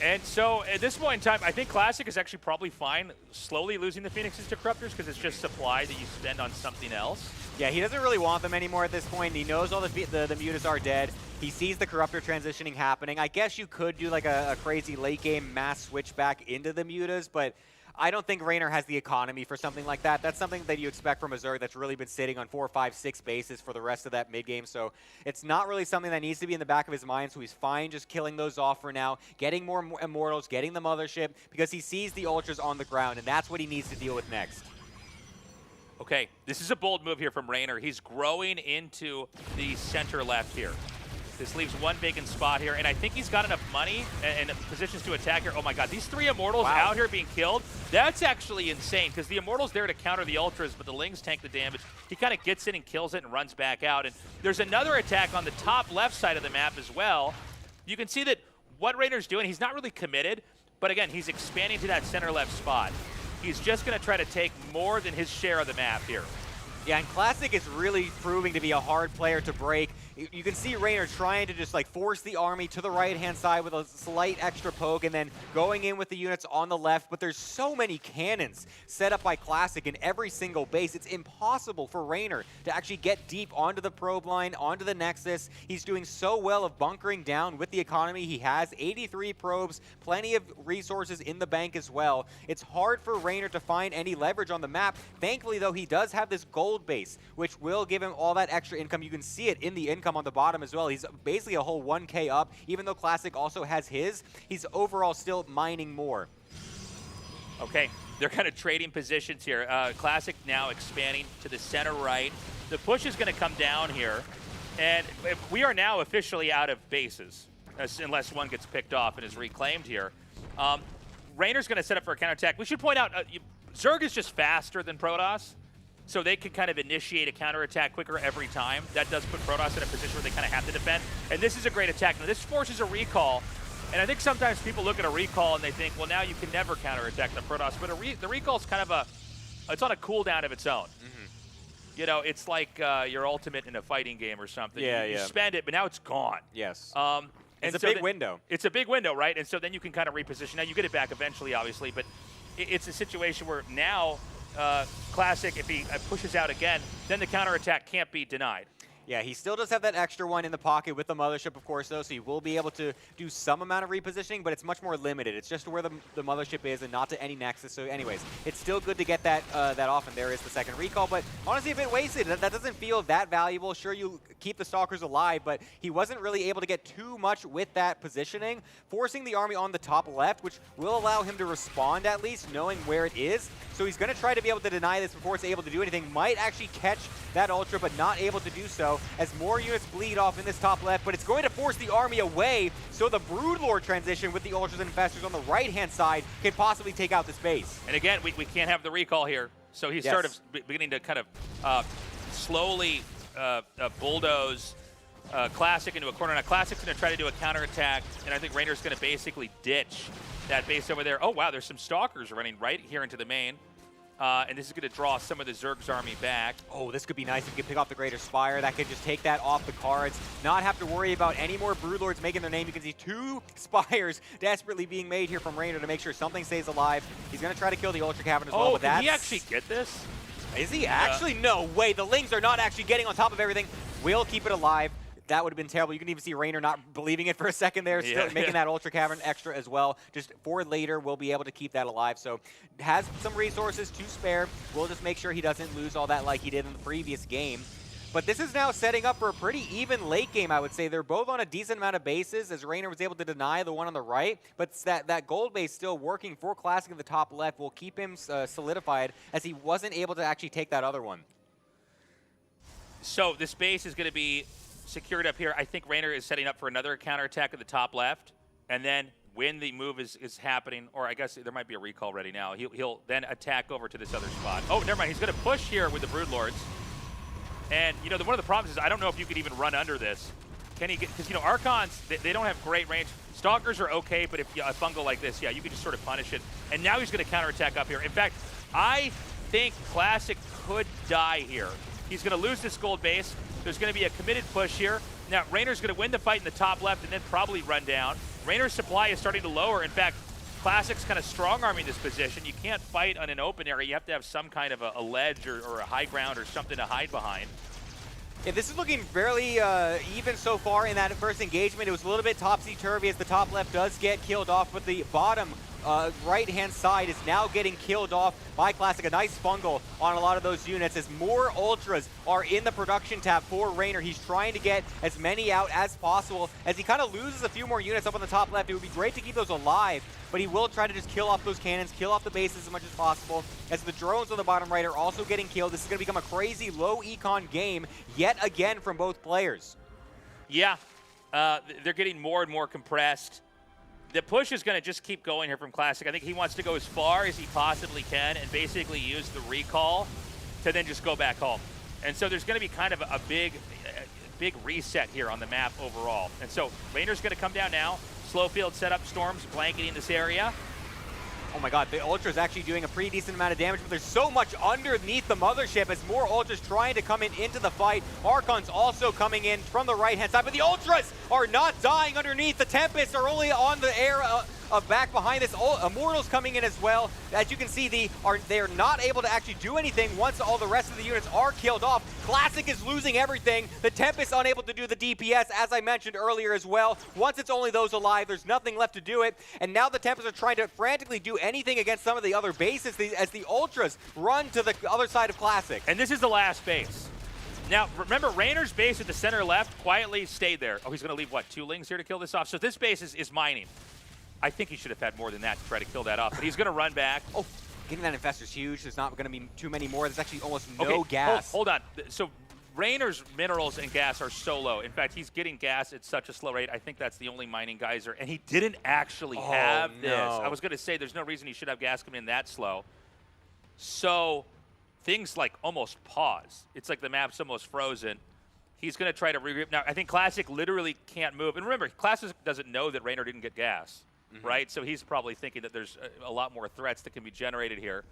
And so at this point in time, I think Classic is actually probably fine slowly losing the Phoenixes to Corruptors because it's just supply that you spend on something else. Yeah, he doesn't really want them anymore at this point. He knows all the Mutas are dead. He sees the Corruptor transitioning happening. I guess you could do like a crazy late game mass switch back into the Mutas, but I don't think Raynor has the economy for something like that. That's something that you expect from a Zerg that's really been sitting on 4, 5, 6 bases for the rest of that mid game. So it's not really something that needs to be in the back of his mind. So he's fine just killing those off for now, getting more Immortals, getting the Mothership, because he sees the Ultras on the ground, and that's what he needs to deal with next. Okay, this is a bold move here from Raynor. He's growing into the center left here. This leaves one vacant spot here, and I think he's got enough money and positions to attack here. Oh my god, these 3 Immortals out here being killed, that's actually insane, because the Immortal's there to counter the Ultras, but the Lings tank the damage. He kind of gets in and kills it and runs back out. And there's another attack on the top left side of the map as well. You can see that what Raynor's doing, he's not really committed, but again, he's expanding to that center left spot. He's just going to try to take more than his share of the map here. Yeah, and Classic is really proving to be a hard player to break. You can see Raynor trying to just like force the army to the right-hand side with a slight extra poke and then going in with the units on the left, but there's so many cannons set up by Classic in every single base. It's impossible for Raynor to actually get deep onto the probe line, onto the Nexus. He's doing so well of bunkering down with the economy he has. 83 probes, plenty of resources in the bank as well. It's hard for Raynor to find any leverage on the map. Thankfully, though, he does have this gold base, which will give him all that extra income. You can see it in the income on the bottom as well. He's basically a whole 1K up, even though Classic also has his. He's overall still mining more. Okay, they're kind of trading positions here. Classic now expanding to the center right. The push is going to come down here, and we are now officially out of bases, unless one gets picked off and is reclaimed here. Raynor's going to set up for a counterattack. We should point out, Zerg is just faster than Protoss, so they can kind of initiate a counterattack quicker every time. That does put Protoss in a position where they kind of have to defend. And this is a great attack. Now, this forces a recall. And I think sometimes people look at a recall and they think, well, now you can never counterattack the Protoss. But the recall is kind of it's on a cooldown of its own. Mm-hmm. You know, it's like your ultimate in a fighting game or something. Yeah, you spend it, but now it's gone. Yes. It's a big window. It's a big window, right? And so then you can kind of reposition. Now, you get it back eventually, obviously, but it's a situation where now Classic, if he pushes out again, then the counterattack can't be denied. Yeah, he still does have that extra one in the pocket with the Mothership, of course, though, so he will be able to do some amount of repositioning, but it's much more limited. It's just where the Mothership is and not to any Nexus. So anyways, it's still good to get that off, and there is the second recall, but honestly a bit wasted. That doesn't feel that valuable. Sure, you keep the Stalkers alive, but he wasn't really able to get too much with that positioning, forcing the army on the top left, which will allow him to respond at least, knowing where it is. So he's going to try to be able to deny this before it's able to do anything. Might actually catch that Ultra, but not able to do so as more units bleed off in this top left, but it's going to force the army away, so the Broodlord transition with the Ultras and Infestors on the right-hand side can possibly take out this base. And again, we can't have the recall here, so he's sort of beginning to kind of slowly bulldoze Classic into a corner. Now, Classic's going to try to do a counterattack, and I think Raynor's going to basically ditch that base over there. Oh, wow, there's some Stalkers running right here into the main. And this is going to draw some of the Zerg's army back. Oh, this could be nice if you can pick off the Greater Spire. That could just take that off the cards. Not have to worry about any more Broodlords making their name. You can see 2 Spires desperately being made here from Raynor to make sure something stays alive. He's going to try to kill the Ultra Cavern as well. Oh, but can he actually get this? Is he actually? No way. The Lings are not actually getting on top of everything. Will keep it alive. That would have been terrible. You can even see Raynor not believing it for a second there, still making that Ultra Cavern extra as well. Just for later, we'll be able to keep that alive. So has some resources to spare. We'll just make sure he doesn't lose all that like he did in the previous game. But this is now setting up for a pretty even late game, I would say. They're both on a decent amount of bases, as Reynor was able to deny the one on the right. But that gold base still working for Classic at the top left will keep him solidified, as he wasn't able to actually take that other one. So this base is going to be secured up here. I think Reynor is setting up for another counterattack at the top left. And then when the move is happening, or I guess there might be a recall ready now, he'll then attack over to this other spot. Oh, never mind. He's going to push here with the Broodlords. And, you know, one of the problems is I don't know if you could even run under this. Can he get, because, you know, Archons, they don't have great range. Stalkers are okay, but if a fungal like this, yeah, you can just sort of punish it. And now he's going to counterattack up here. In fact, I think Classic could die here. He's going to lose this gold base. There's going to be a committed push here. Now, Reynor's going to win the fight in the top left and then probably run down. Reynor's supply is starting to lower. In fact, Classic's kind of strong-arming this position. You can't fight on an open area. You have to have some kind of a ledge or a high ground or something to hide behind. Yeah, this is looking fairly even so far in that first engagement. It was a little bit topsy-turvy as the top left does get killed off, but the bottom right-hand side is now getting killed off by Classic. A nice fungal on a lot of those units as more Ultras are in the production tab for Reynor. He's trying to get as many out as possible. As he kind of loses a few more units up on the top left, it would be great to keep those alive, but he will try to just kill off those cannons, kill off the bases as much as possible. As the drones on the bottom right are also getting killed, this is going to become a crazy low econ game yet again from both players. Yeah, they're getting more and more compressed. The push is going to just keep going here from Classic. I think he wants to go as far as he possibly can and basically use the recall to then just go back home. And so there's going to be kind of a big reset here on the map overall. And so Reynor's going to come down now. Slow field setup, Storms blanketing this area. Oh my god, the Ultra's actually doing a pretty decent amount of damage, but there's so much underneath the mothership as more Ultras trying to come into the fight. Archons also coming in from the right-hand side, but the Ultras are not dying underneath. The Tempests are only on the air back behind this. Immortals coming in as well. As you can see, they are not able to actually do anything once all the rest of the units are killed off. Classic is losing everything. The Tempest unable to do the DPS, as I mentioned earlier as well. Once it's only those alive, there's nothing left to do it. And now the Tempests are trying to frantically do anything against some of the other bases as the Ultras run to the other side of Classic. And this is the last base. Now, remember, Reynor's base at the center left quietly stayed there. Oh, he's going to leave, what, 2 Lings here to kill this off? So this base is mining. I think he should have had more than that to try to kill that off, but he's going to run back. Oh, getting that Infestor's huge. There's not going to be too many more. There's actually almost no gas. Hold on. So Reynor's minerals and gas are so low. In fact, he's getting gas at such a slow rate. I think that's the only mining geyser, and he didn't actually have this. I was going to say there's no reason he should have gas coming in that slow. So things like almost pause. It's like the map's almost frozen. He's going to try to regroup. Now, I think Classic literally can't move. And remember, Classic doesn't know that Reynor didn't get gas. Right? So he's probably thinking that there's a lot more threats that can be generated here.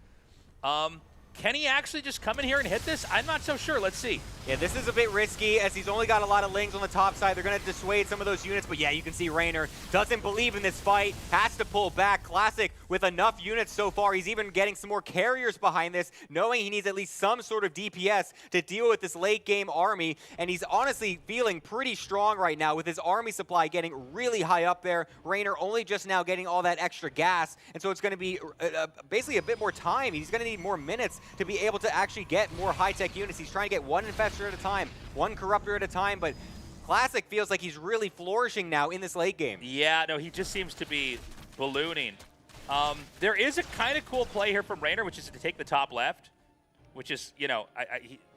Can he actually just come in here and hit this? I'm not so sure. Let's see. Yeah, this is a bit risky as he's only got a lot of Lings on the top side. They're going to dissuade some of those units, but yeah, you can see Reynor doesn't believe in this fight, has to pull back. Classic with enough units so far. He's even getting some more carriers behind this, knowing he needs at least some sort of DPS to deal with this late game army, and he's honestly feeling pretty strong right now with his army supply getting really high up there. Reynor only just now getting all that extra gas, and so it's going to be basically a bit more time. He's going to need more minutes to be able to actually get more high-tech units. He's trying to get one Infestor at a time, one Corruptor at a time, but Classic feels like he's really flourishing now in this late game. Yeah, no, he just seems to be ballooning. There is a kind of cool play here from Reynor, which is to take the top left, which is, you know,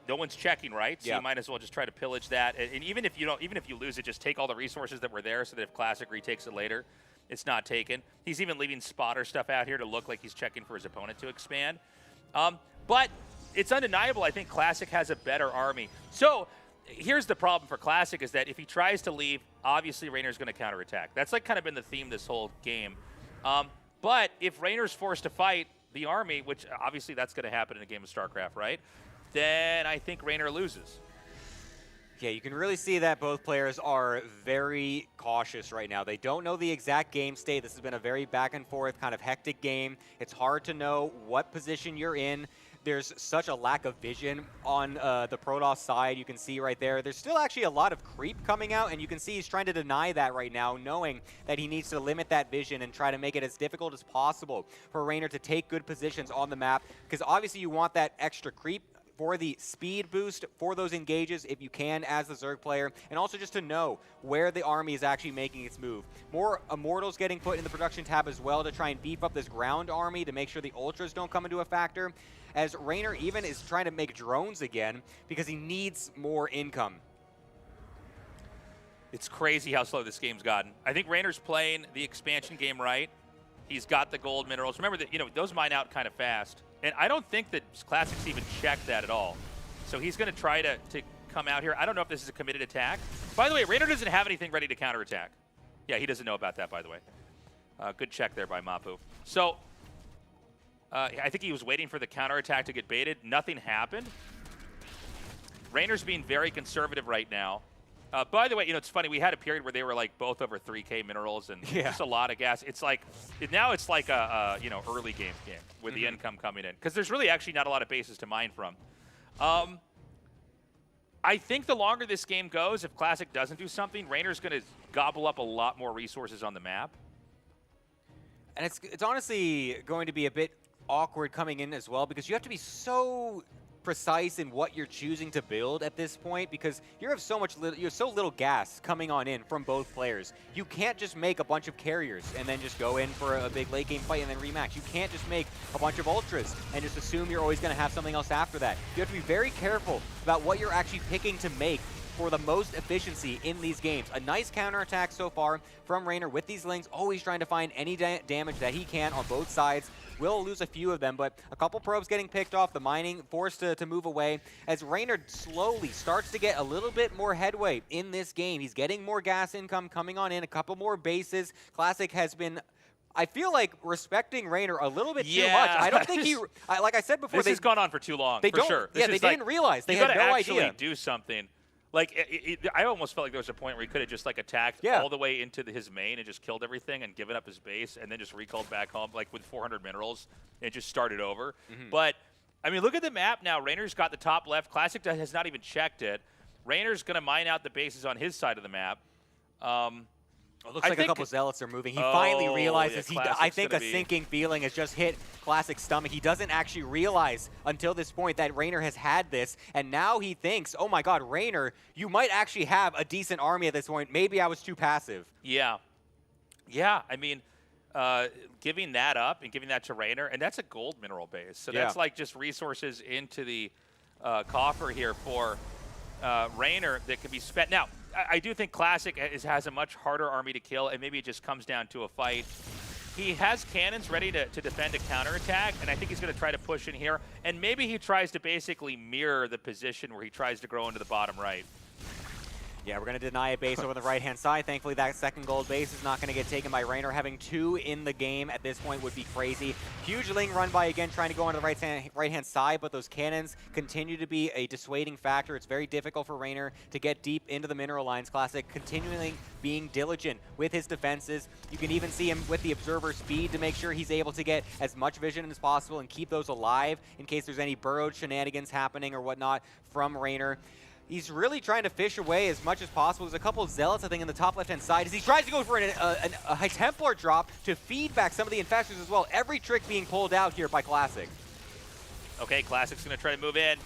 no one's checking, right? So you might as well just try to pillage that. And even if you lose it, just take all the resources that were there so that if Classic retakes it later, it's not taken. He's even leaving spotter stuff out here to look like he's checking for his opponent to expand. But it's undeniable, I think Classic has a better army. So here's the problem for Classic is that if he tries to leave, obviously Reynor's going to counterattack. That's like kind of been the theme this whole game. But if Reynor's forced to fight the army, which obviously that's going to happen in a game of StarCraft, right? Then I think Reynor loses. Yeah, you can really see that both players are very cautious right now. They don't know the exact game state. This has been a very back and forth kind of hectic game. It's hard to know what position you're in. There's such a lack of vision on the Protoss side. You can see right there. There's still actually a lot of creep coming out, and you can see he's trying to deny that right now, knowing that he needs to limit that vision and try to make it as difficult as possible for Reynor to take good positions on the map, because obviously you want that extra creep for the speed boost for those engages if you can as the Zerg player, and also just to know where the army is actually making its move. More Immortals getting put in the production tab as well to try and beef up this ground army to make sure the Ultras don't come into a factor, as Raynor even is trying to make drones again because he needs more income. It's crazy how slow this game's gotten. I think Raynor's playing the expansion game right. He's got the gold minerals. Remember that, you know, those mine out kind of fast. And I don't think that Classic's even checked that at all. So he's going to try to come out here. I don't know if this is a committed attack. By the way, Raynor doesn't have anything ready to counterattack. Yeah, he doesn't know about that, by the way. Good check there by Mapu. So I think he was waiting for the counterattack to get baited. Nothing happened. Raynor's being very conservative right now. By the way, you know, it's funny. We had a period where they were like both over 3K minerals and just a lot of gas. It's like now it's like a you know, early game with the income coming in, because there's really actually not a lot of bases to mine from. I think the longer this game goes, if Classic doesn't do something, Raynor's going to gobble up a lot more resources on the map. And it's honestly going to be a bit awkward coming in as well, because you have to be so precise in what you're choosing to build at this point, because you have so little gas coming on in from both players. You can't just make a bunch of carriers and then just go in for a big late game fight and then rematch. You can't just make a bunch of ultras and just assume you're always going to have something else after that. You have to be very careful about what you're actually picking to make for the most efficiency in these games. A nice counterattack so far from Raynor with these links, always trying to find any damage that he can on both sides. Will lose a few of them, but a couple probes getting picked off, the mining forced to move away, as Raynor slowly starts to get a little bit more headway in this game. He's getting more gas income coming on in, a couple more bases. Classic has been, I feel like, respecting Raynor a little bit too much. I don't think he, like I said before, this has gone on for too long, for sure. Yeah, they didn't realize. They had no idea. You gotta actually do something. Like, I almost felt like there was a point where he could have just, like, attacked all the way into his main and just killed everything and given up his base and then just recalled back home, like, with 400 minerals and just started over. But, I mean, look at the map now. Raynor's got the top left. Classic has not even checked it. Raynor's going to mine out the bases on his side of the map. It looks like a couple zealots are moving. He finally realizes I think a sinking feeling has just hit Classic's stomach. He doesn't actually realize until this point that Raynor has had this, and now he thinks, oh my god, Raynor, you might actually have a decent army at this point. Maybe I was too passive. Yeah. Yeah, I mean, giving that up and giving that to Raynor, and that's a gold mineral base. So that's like just resources into the coffer here for Raynor that can be spent. Now, I do think Classic has a much harder army to kill, and maybe it just comes down to a fight. He has cannons ready to defend a counterattack, and I think he's going to try to push in here. And maybe he tries to basically mirror the position where he tries to grow into the bottom right. Yeah, we're going to deny a base over the right-hand side. Thankfully, that second gold base is not going to get taken by Raynor. Having two in the game at this point would be crazy. Huge Ling run by again, trying to go onto the right-hand side, but those cannons continue to be a dissuading factor. It's very difficult for Raynor to get deep into the mineral lines. Classic continually being diligent with his defenses. You can even see him with the observer speed to make sure he's able to get as much vision as possible and keep those alive in case there's any burrowed shenanigans happening or whatnot from Raynor. He's really trying to fish away as much as possible. There's a couple of zealots, I think, in the top left-hand side as he tries to go for a High Templar drop to feed back some of the infestors as well. Every trick being pulled out here by Classic. Okay, Classic's going to try to move in.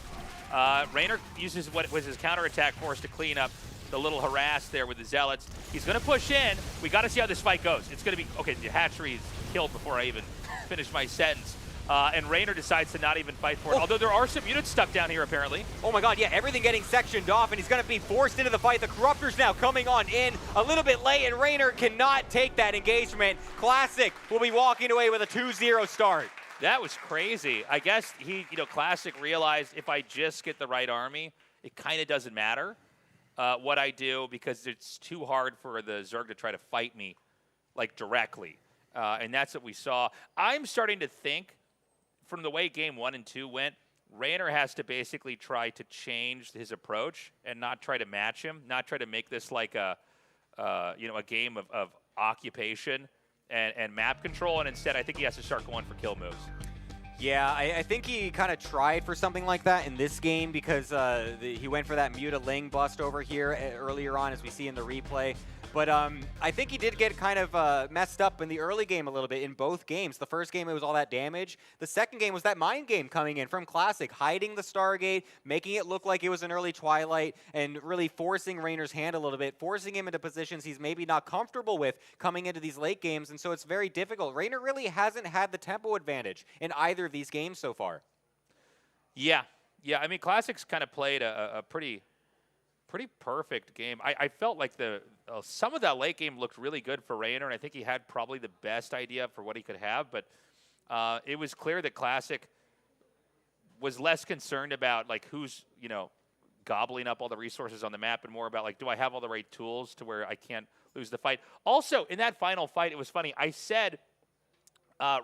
Raynor uses what was his counterattack force to clean up the little harass there with the zealots. He's going to push in. We got to see how this fight goes. It's going to be, okay, the hatchery is killed before I even finish my sentence. And Raynor decides to not even fight for it, although there are some units stuck down here, apparently. Oh my god, yeah, everything getting sectioned off, and he's going to be forced into the fight. The Corruptor's now coming on in a little bit late, and Raynor cannot take that engagement. Classic will be walking away with a 2-0 start. That was crazy. I guess Classic realized if I just get the right army, it kind of doesn't matter what I do, because it's too hard for the Zerg to try to fight me, like, directly. And that's what we saw. I'm starting to think, from the way game 1 and 2 went, Raynor has to basically try to change his approach and not try to match him, not try to make this like a game of occupation and map control, and instead I think he has to start going for kill moves. Yeah, I think he kind of tried for something like that in this game, because he went for that Muta Ling bust over here earlier on, as we see in the replay. But I think he did get kind of messed up in the early game a little bit in both games. The first game, it was all that damage. The second game was that mind game coming in from Classic, hiding the Stargate, making it look like it was an early Twilight, and really forcing Rainer's hand a little bit, forcing him into positions he's maybe not comfortable with coming into these late games, and so it's very difficult. Rainer really hasn't had the tempo advantage in either of these games so far. Yeah. I mean, Classic's kind of played a pretty perfect game. I felt like some of that late game looked really good for Rainer, and I think he had probably the best idea for what he could have, but it was clear that Classic was less concerned about like who's, gobbling up all the resources on the map and more about like, do I have all the right tools to where I can't lose the fight? Also, in that final fight, it was funny. I said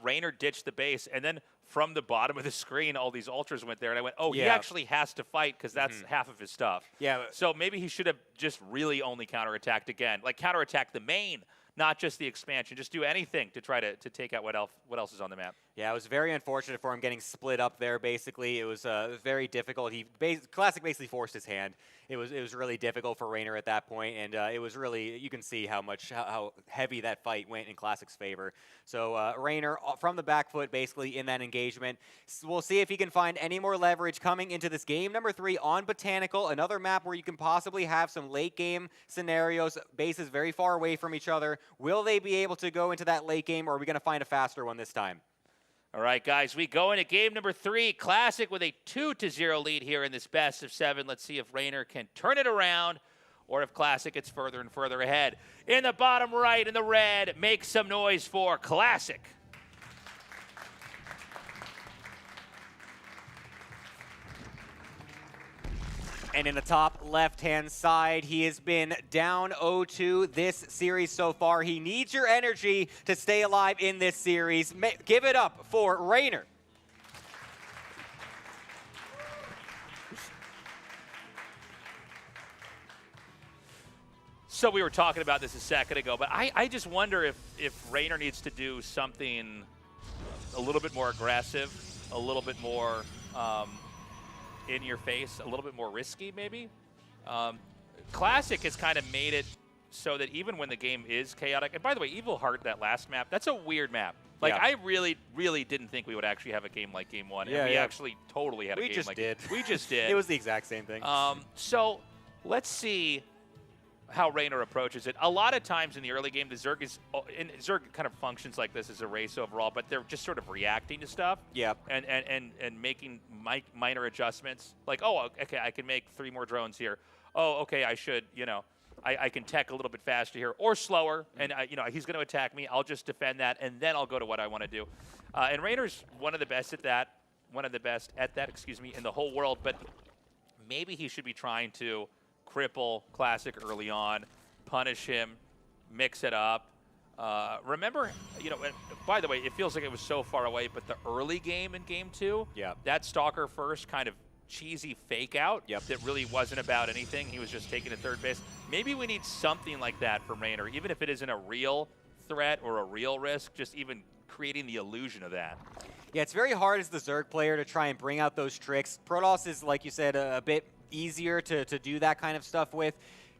Rainer ditched the base, and then from the bottom of the screen, all these ultras went there, and I went, he actually has to fight because that's half of his stuff. Yeah. So maybe he should have just really only counterattacked again. Like, counterattack the main, not just the expansion. Just do anything to try to take out what else is on the map. Yeah, it was very unfortunate for him getting split up there, basically. It was very difficult. Classic basically forced his hand. It was really difficult for Rainer at that point, and it was really, you can see how heavy that fight went in Classic's favor. So Rainer from the back foot, basically, in that engagement. We'll see if he can find any more leverage coming into this game number 3 on Botanical, another map where you can possibly have some late game scenarios, bases very far away from each other. Will they be able to go into that late game, or are we going to find a faster one this time? All right, guys, we go into game number 3. Classic with a 2-0 lead here in this best of 7. Let's see if Rainer can turn it around or if Classic gets further and further ahead. In the bottom right, in the red, make some noise for Classic. And in the top left-hand side, he has been down 0-2 this series so far. He needs your energy to stay alive in this series. Give it up for Rainer. So we were talking about this a second ago, but I just wonder if Rainer needs to do something a little bit more aggressive, a little bit more in your face, a little bit more risky maybe. Classic has kind of made it so that even when the game is chaotic, and by the way, Evil Heart, that last map, that's a weird map. Like, I really, really didn't think we would actually have a game like Game 1. And we actually totally had a game like did. We just did. It was the exact same thing. So let's see how Rainer approaches it. A lot of times in the early game, the Zerg kind of functions like this as a race overall, but they're just sort of reacting to stuff. Yeah. And making minor adjustments. Like, oh, okay, I can make 3 more drones here. Oh, okay, I should, I can tech a little bit faster here or slower, and he's going to attack me. I'll just defend that, and then I'll go to what I want to do. And Rainer's one of the best at that. In the whole world. But maybe he should be trying to cripple Classic early on, punish him, mix it up. Remember, by the way, it feels like it was so far away, but the early game in Game 2, that Stalker first kind of cheesy fake out that really wasn't about anything. He was just taking a third base. Maybe we need something like that from Rainer, even if it isn't a real threat or a real risk, just even creating the illusion of that. Yeah, it's very hard as the Zerg player to try and bring out those tricks. Protoss is, like you said, a bit easier to do that kind of stuff with.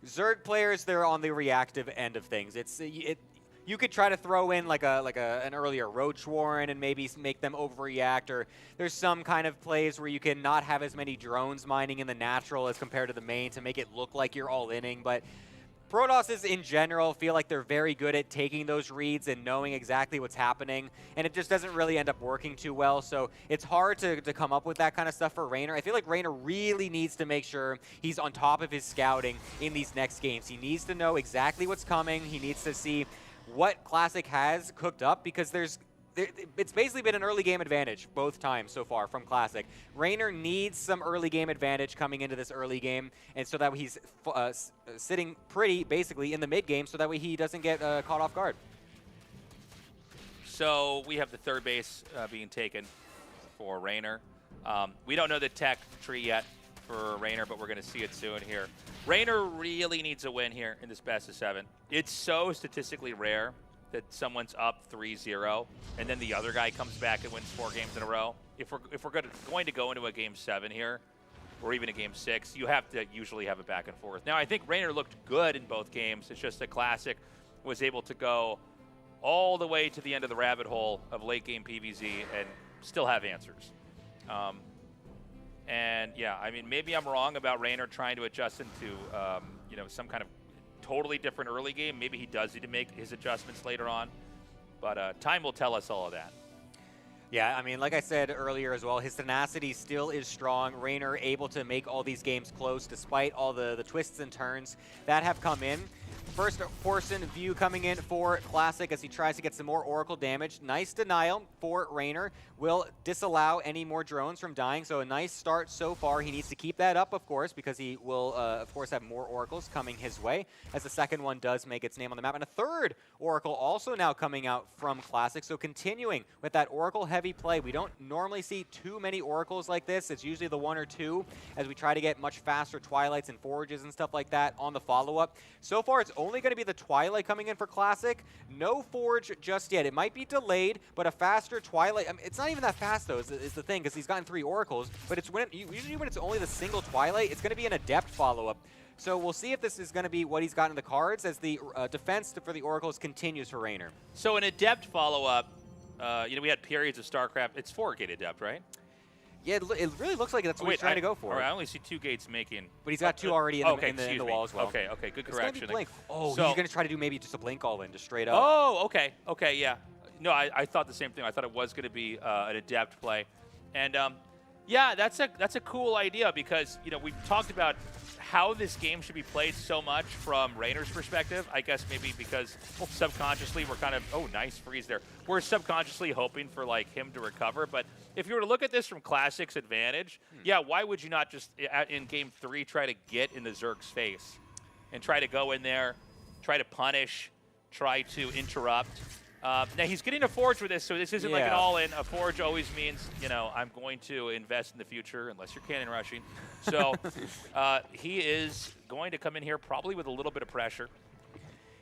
Zerg players, they're on the reactive end of things. You could try to throw in like an earlier Roach Warren and maybe make them overreact, or there's some kind of plays where you can not have as many drones mining in the natural as compared to the main to make it look like you're all-inning, but Protosses in general feel like they're very good at taking those reads and knowing exactly what's happening, and it just doesn't really end up working too well, so it's hard to come up with that kind of stuff for Rainer. I feel like Rainer really needs to make sure he's on top of his scouting in these next games. He needs to know exactly what's coming. He needs to see what Classic has cooked up, because it's basically been an early game advantage both times so far from Classic. Rainer needs some early game advantage coming into this early game, and so that he's sitting pretty basically in the mid game, so that way he doesn't get caught off guard. So we have the third base being taken for Rainer. We don't know the tech tree yet for Rainer, but we're going to see it soon here. Rainer really needs a win here in this best of 7. It's so statistically rare that someone's up 3-0 and then the other guy comes back and wins 4 games in a row. If we're going to go into a game 7 here, or even a game 6, you have to usually have a back and forth. Now, I think Raynor looked good in both games. It's just that Classic was able to go all the way to the end of the rabbit hole of late game PvZ and still have answers. And yeah, I mean, maybe I'm wrong about Raynor trying to adjust into you know, some kind of totally different early game. Maybe he does need to make his adjustments later on, but time will tell us all of that. Yeah, I mean, like I said earlier as well, his tenacity still is strong. Raynor able to make all these games close despite all the twists and turns that have come in. First person view coming in for Classic as he tries to get some more Oracle damage. Nice denial for Raynor. Will disallow any more drones from dying, so a nice start so far. He needs to keep that up, of course, because he will, of course, have more Oracles coming his way, as the second one does make its name on the map. And a third Oracle also now coming out from Classic, so continuing with that Oracle-heavy play. We don't normally see too many Oracles like this. It's usually the 1 or 2, as we try to get much faster Twilights and Forages and stuff like that on the follow-up. So far, it's only going to be the Twilight coming in for Classic. No Forge just yet. It might be delayed, but a faster Twilight. I mean, it's not even that fast, though, is the thing, because he's gotten 3 Oracles. But it's usually when it's only the single Twilight, it's going to be an Adept follow-up. So we'll see if this is going to be what he's got in the cards as the defense for the Oracles continues for Raynor. So an Adept follow-up, you know, we had periods of StarCraft. It's 4-gate Adept, right? Yeah, it really looks like that's what he's trying to go for. All right, I only see 2 gates making. But he's got 2 already in the wall as well. Okay, good correction. Blink. Oh, so, he's going to try to do maybe just a blink all in, just straight up. Oh, okay, yeah. No, I thought the same thing. I thought it was going to be an Adept play. And yeah, that's a cool idea because, you know, we've talked about how this game should be played so much from Raynor's perspective. I guess maybe because subconsciously we're kind of, oh, nice freeze there. We're subconsciously hoping for like him to recover. But if you were to look at this from Classic's advantage, yeah, why would you not just in game 3 try to get in the Zerg's face and try to go in there, try to punish, try to interrupt? Now he's getting a Forge with this, so this isn't like an all-in. A Forge always means, you know, I'm going to invest in the future unless you're cannon rushing. So he is going to come in here probably with a little bit of pressure.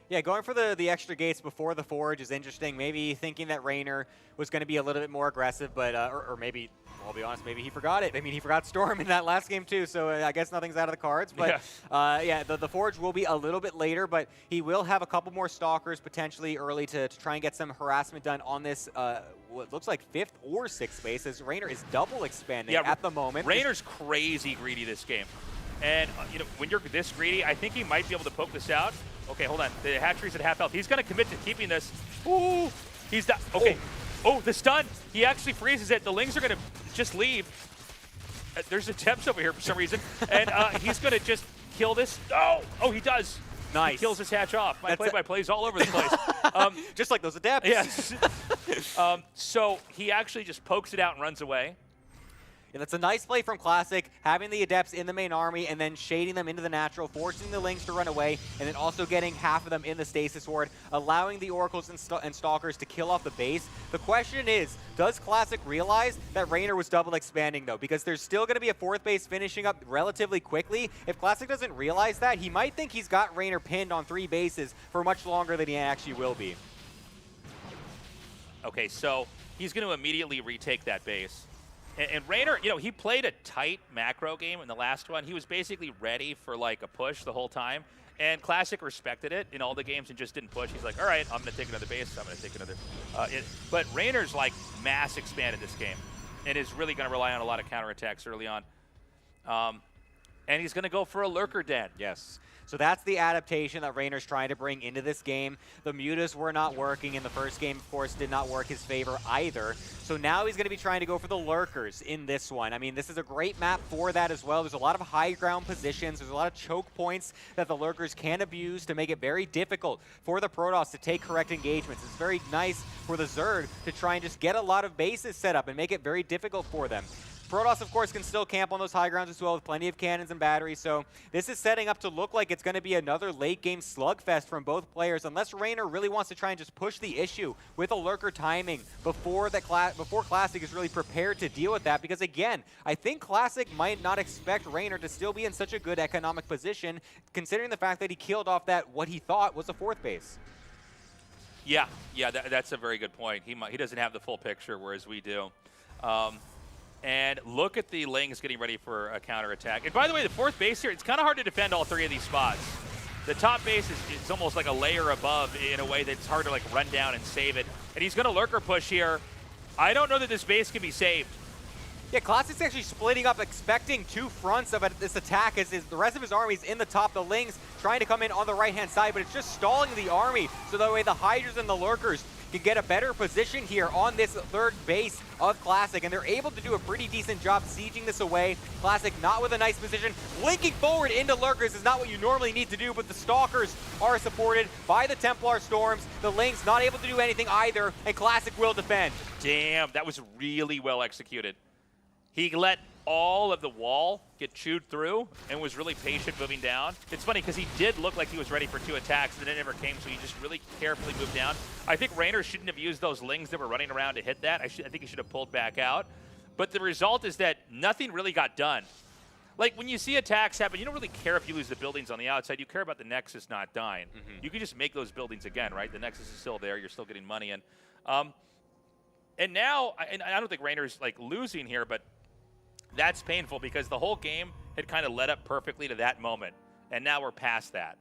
Yeah, going for the extra gates before the Forge is interesting. Maybe thinking that Raynor was going to be a little bit more aggressive, but or maybe, I'll be honest, maybe he forgot it. I mean, he forgot Storm in that last game too, so I guess nothing's out of the cards. But yeah, the Forge will be a little bit later, but he will have a couple more Stalkers potentially early to try and get some harassment done on this what looks like 5th or 6th base, as Raynor is double expanding at the moment. Raynor's crazy greedy this game. And, you know, when you're this greedy, I think he might be able to poke this out. Okay, hold on. The hatchery's at half health. He's going to commit to keeping this. Ooh, he's done. Okay. Oh, the stun. He actually freezes it. The Lings are going to just leave. There's a Temps over here for some reason. And he's going to just kill this. Oh, he does. Nice. He kills his hatch off. My play-by-play's all over the place. Just like those Adepts. Yes. So he actually just pokes it out and runs away. And that's a nice play from Classic, having the Adepts in the main army and then shading them into the natural, forcing the Lings to run away, and then also getting half of them in the Stasis Ward, allowing the Oracles and Stalkers to kill off the base. The question is, does Classic realize that Raynor was double expanding, though? Because there's still going to be a 4th base finishing up relatively quickly. If Classic doesn't realize that, he might think he's got Raynor pinned on 3 bases for much longer than he actually will be. Okay, so he's going to immediately retake that base. And Raynor, you know, he played a tight macro game in the last one. He was basically ready for, like, a push the whole time. And Classic respected it in all the games and just didn't push. He's like, all right, I'm going to take another base. I'm going to take another. But Raynor's, like, mass expanded this game and is really going to rely on a lot of counterattacks early on. And he's going to go for a Lurker Den. Yes. So that's the adaptation that Raynor's trying to bring into this game. The Mutas were not working in the first game, of course, did not work his favor either. So now he's going to be trying to go for the Lurkers in this one. I mean, this is a great map for that as well. There's a lot of high ground positions. There's a lot of choke points that the Lurkers can abuse to make it very difficult for the Protoss to take correct engagements. It's very nice for the Zerg to try and just get a lot of bases set up and make it very difficult for them. Protoss, of course, can still camp on those high grounds as well with plenty of cannons and batteries, so this is setting up to look like it's going to be another late-game slugfest from both players, unless Raynor really wants to try and just push the issue with a Lurker timing before Classic is really prepared to deal with that, because, again, I think Classic might not expect Raynor to still be in such a good economic position, considering the fact that he killed off that what he thought was a 4th base. Yeah, that's a very good point. He doesn't have the full picture, whereas we do. And look at the Lings getting ready for a counterattack. And by the way, the fourth base here, it's kind of hard to defend all three of these spots. The top base is almost like a layer above in a way that's hard to like run down and save it. And he's going to lurker push here. I don't know that this base can be saved. Yeah, Classic's actually splitting up, expecting two fronts of this attack as the rest of his army's in the top. The Lings trying to come in on the right-hand side, but it's just stalling the army. So that way the Hydras and the Lurkers can get a better position here on this third base of Classic, and they're able to do a pretty decent job sieging this away. Classic not with a nice position. Linking forward into Lurkers is not what you normally need to do, but the Stalkers are supported by the Templar Storms. The Lings not able to do anything either, and Classic will defend. Damn, that was really well executed. He let all of the wall get chewed through and was really patient moving down. It's funny because he did look like he was ready for two attacks, and then it never came, so he just really carefully moved down. I think Raynor shouldn't have used those Lings that were running around to hit that. I think he should have pulled back out. But the result is that nothing really got done. Like, when you see attacks happen, you don't really care if you lose the buildings on the outside. You care about the Nexus not dying. You can just make those buildings again, right? The Nexus is still there. You're still getting money in. And now, and I don't think Raynor's, like, losing here, but that's painful because the whole game had kind of led up perfectly to that moment, and now we're past that.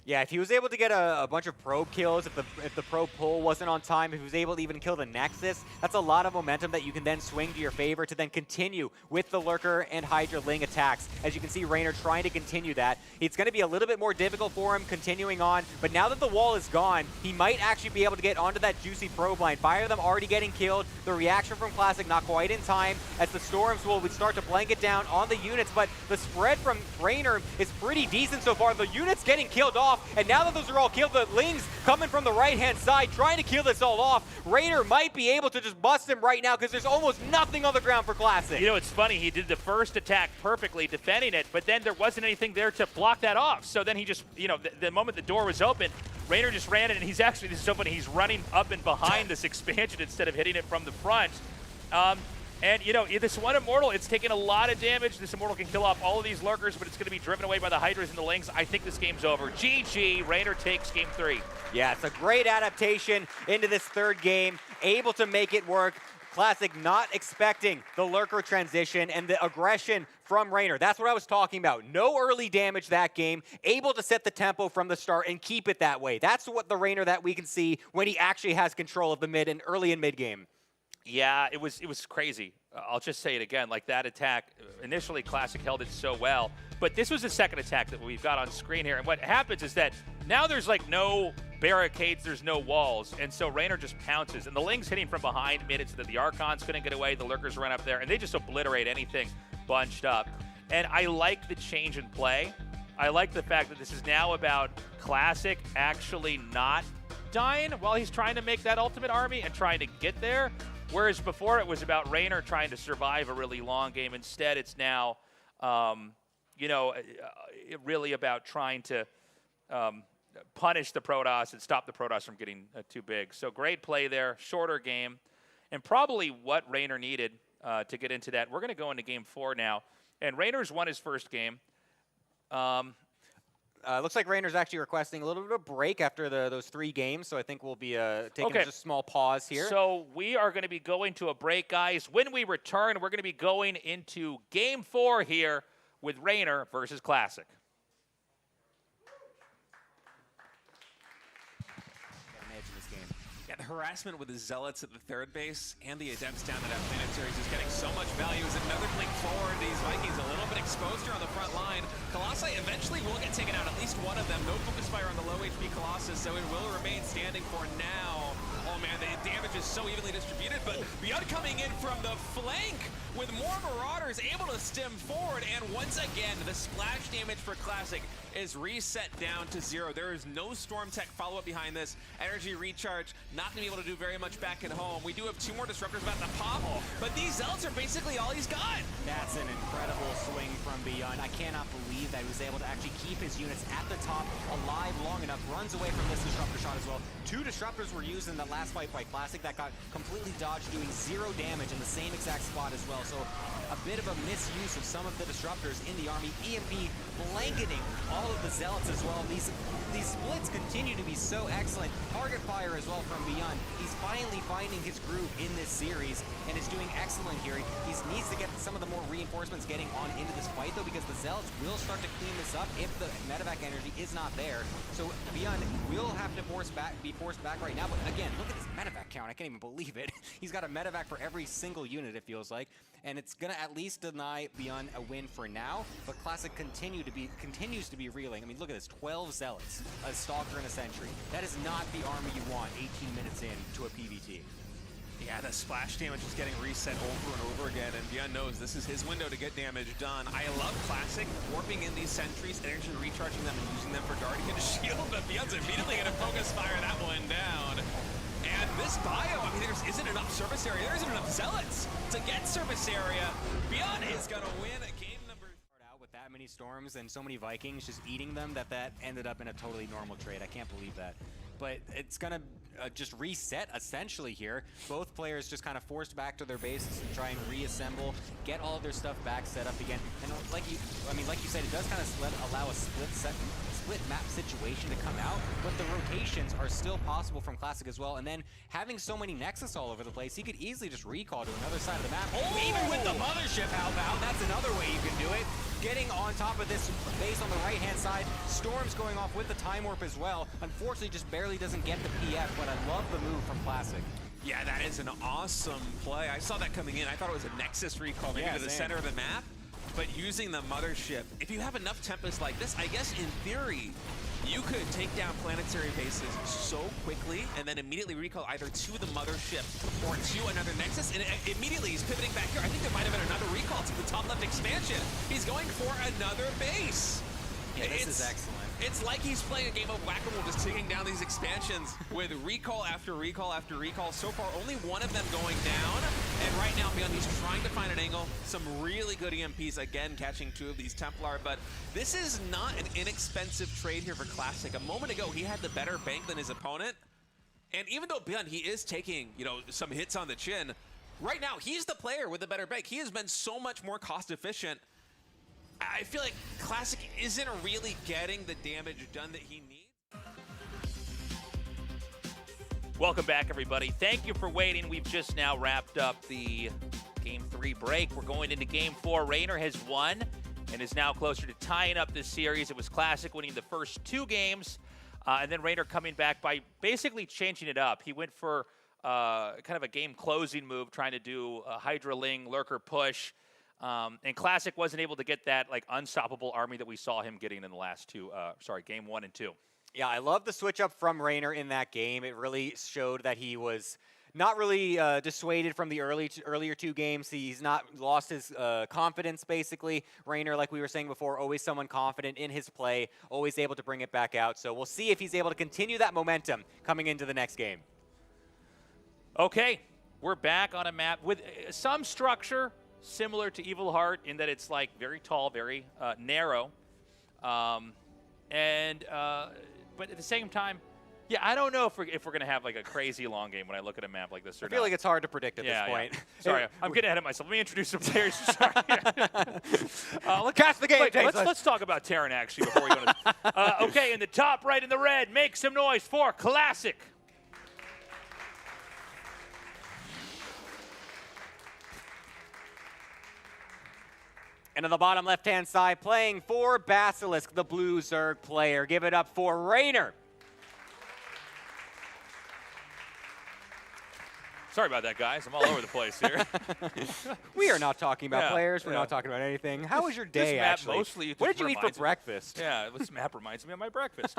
Yeah, if he was able to get a bunch of probe kills, if the probe pull wasn't on time, if he was able to even kill the Nexus, that's a lot of momentum that you can then swing to your favor to then continue with the Lurker and Hydra Ling attacks. As you can see, Raynor trying to continue that. It's going to be a little bit more difficult for him continuing on, but now that the wall is gone, he might actually be able to get onto that juicy probe line. 5 of them already getting killed. The reaction from Classic not quite in time as the Storms will start to blanket down on the units, but the spread from Raynor is pretty decent so far. The units getting killed off. And now that those are all killed, the Lings coming from the right-hand side, trying to kill this all off. Raynor might be able to just bust him right now because there's almost nothing on the ground for Classic. You know, it's funny. He did the first attack perfectly, defending it, but then there wasn't anything there to block that off. So then he just, you know, the moment the door was open, Raynor just ran it, and he's actually, this is so funny, he's running up and behind this expansion instead of hitting it from the front. And, you know, this one Immortal, it's taking a lot of damage. This Immortal can kill off all of these Lurkers, but it's going to be driven away by the Hydras and the Lings. I think this game's over. GG, Raynor takes game 3. Yeah, it's a great adaptation into this third game, able to make it work. Classic not expecting the Lurker transition and the aggression from Raynor. That's what I was talking about. No early damage that game, able to set the tempo from the start and keep it that way. That's what the Raynor that we can see when he actually has control of the mid and early and mid game. Yeah, it was crazy. I'll just say it again. Like, that attack, initially Classic held it so well, but this was the second attack that we've got on screen here. And what happens is that now there's like no barricades, there's no walls, and so Raynor just pounces. And the Lings hitting from behind made it so that the Archons couldn't get away, the Lurkers run up there, and they just obliterate anything bunched up. And I like the change in play. I like the fact that this is now about Classic actually not dying while he's trying to make that ultimate army and trying to get there. Whereas before it was about Raynor trying to survive a really long game. Instead, it's now, you know, really about trying to punish the Protoss and stop the Protoss from getting too big. So great play there, shorter game, and probably what Raynor needed to get into that. We're going to go into game 4 now, and Raynor's won his first game. Looks like Raynor's actually requesting a little bit of a break after those 3 games, so I think we'll be taking just a small pause here. So we are going to be going to a break, guys. When we return, we're going to be going into Game 4 here with Raynor versus Classic. Yeah, the harassment with the Zealots at the third base and the Adepts down at that Planetaries is getting so much value. As another blink forward, these Vikings a little bit exposed here on the front line. Colossi eventually will get taken out, at least one of them. No focus fire on the low HP Colossus, so it will remain standing for now. Oh man, the damage is so evenly distributed, but Beyond coming in from the flank with more Marauders able to stem forward, and once again, the splash damage for Classic is reset down to 0. There is no Storm Tech follow-up behind this. Energy recharge, not going to be able to do very much back at home. We do have 2 more Disruptors about to pop, but these Zealots are basically all he's got. That's an incredible swing from from Beyond. I cannot believe that he was able to actually keep his units at the top alive long enough. Runs away from this Disruptor shot as well. 2 Disruptors were used in the last fight by Classic that got completely dodged, doing 0 damage in the same exact spot as well. So a bit of a misuse of some of the Disruptors in the army. EMP blanketing all of the Zealots as well. These splits continue to be so excellent. Target fire as well from Beyond. He's finally finding his groove in this series and is doing excellent here. He needs to get some of the more reinforcements getting on into this fight though, because the Zealots will start to clean this up if the medevac energy is not there. So Beyond will have to be forced back right now. But again, look at this medevac count. I can't even believe it. He's got a medevac for every single unit, it feels like. And it's gonna at least deny Beyond a win for now. But Classic continues to be reeling. I mean, look at this, 12 Zealots, a Stalker and a Sentry. That is not the army you want 18 minutes into a PvT. Yeah, the splash damage is getting reset over and over again, and Beyond knows this is his window to get damage done. I love Classic warping in these sentries, energy recharging them and using them for Guardian Shield, but Beyond's immediately going to focus fire that one down. And this bio, I mean, there isn't enough surface area, there isn't enough Zealots to get surface area. Beyond is going to win a game number. Out with that many storms and so many Vikings just eating them, that ended up in a totally normal trade. I can't believe that. But it's gonna just reset essentially here. Both players just kind of forced back to their bases to try and reassemble, get all of their stuff back, set up again. And like you said, it does kind of allow a split map situation to come out, but the rotations are still possible from Classic as well. And then having so many Nexus all over the place, he could easily just recall to another side of the map. Oh! Even with the Mothership, how about? That's another way you can do it. Getting on top of this base on the right-hand side. Storms going off with the Time Warp as well. Unfortunately, just barely doesn't get the PF, but I love the move from Classic. Yeah, that is an awesome play. I saw that coming in. I thought it was a Nexus recall, maybe to the center of the map. But using the Mothership, if you have enough Tempest like this, I guess in theory, you could take down planetary bases so quickly and then immediately recall either to the Mothership or to another Nexus, and immediately he's pivoting back here. I think there might have been another recall to the top left expansion. He's going for another base. Yeah, this is excellent. It's like he's playing a game of whack-a-mole, just taking down these expansions with recall after recall after recall. So far, only one of them going down. And right now, Beyond, he's trying to find an angle. Some really good EMPs, again, catching 2 of these Templar. But this is not an inexpensive trade here for Classic. A moment ago, he had the better bank than his opponent. And even though Beyond, he is taking, some hits on the chin, right now, he's the player with the better bank. He has been so much more cost-efficient. I feel like Classic isn't really getting the damage done that he needs. Welcome back, everybody. Thank you for waiting. We've just now wrapped up the Game 3 break. We're going into Game 4. Raynor has won and is now closer to tying up this series. It was Classic winning the first 2 games, and then Raynor coming back by basically changing it up. He went for kind of a game-closing move, trying to do a Hydra Ling, Lurker push, and Classic wasn't able to get that unstoppable army that we saw him getting in the last Game 1 and 2. Yeah, I love the switch up from Raynor in that game. It really showed that he was not really dissuaded from the earlier 2 games. He's not lost his confidence, basically. Raynor, like we were saying before, always someone confident in his play, always able to bring it back out. So we'll see if he's able to continue that momentum coming into the next game. Okay, we're back on a map with some structure, similar to Evil Heart in that it's very tall, very narrow, but at the same time, yeah, I don't know if we're gonna have a crazy long game when I look at a map like this or not. I feel like it's hard to predict at this point. Yeah. Sorry, I'm getting ahead of myself. Let me introduce some players. Sorry. Cast the game. Let's talk about Terran actually before we go to. Okay, in the top right in the red, make some noise for Classic. And on the bottom left-hand side, playing for Basilisk, the blue Zerg player. Give it up for Raynor. Sorry about that, guys. I'm all over the place here. We are not talking about players. We're not talking about anything. How was your day, actually? Mostly what did you eat for breakfast? Yeah, this map reminds me of my breakfast.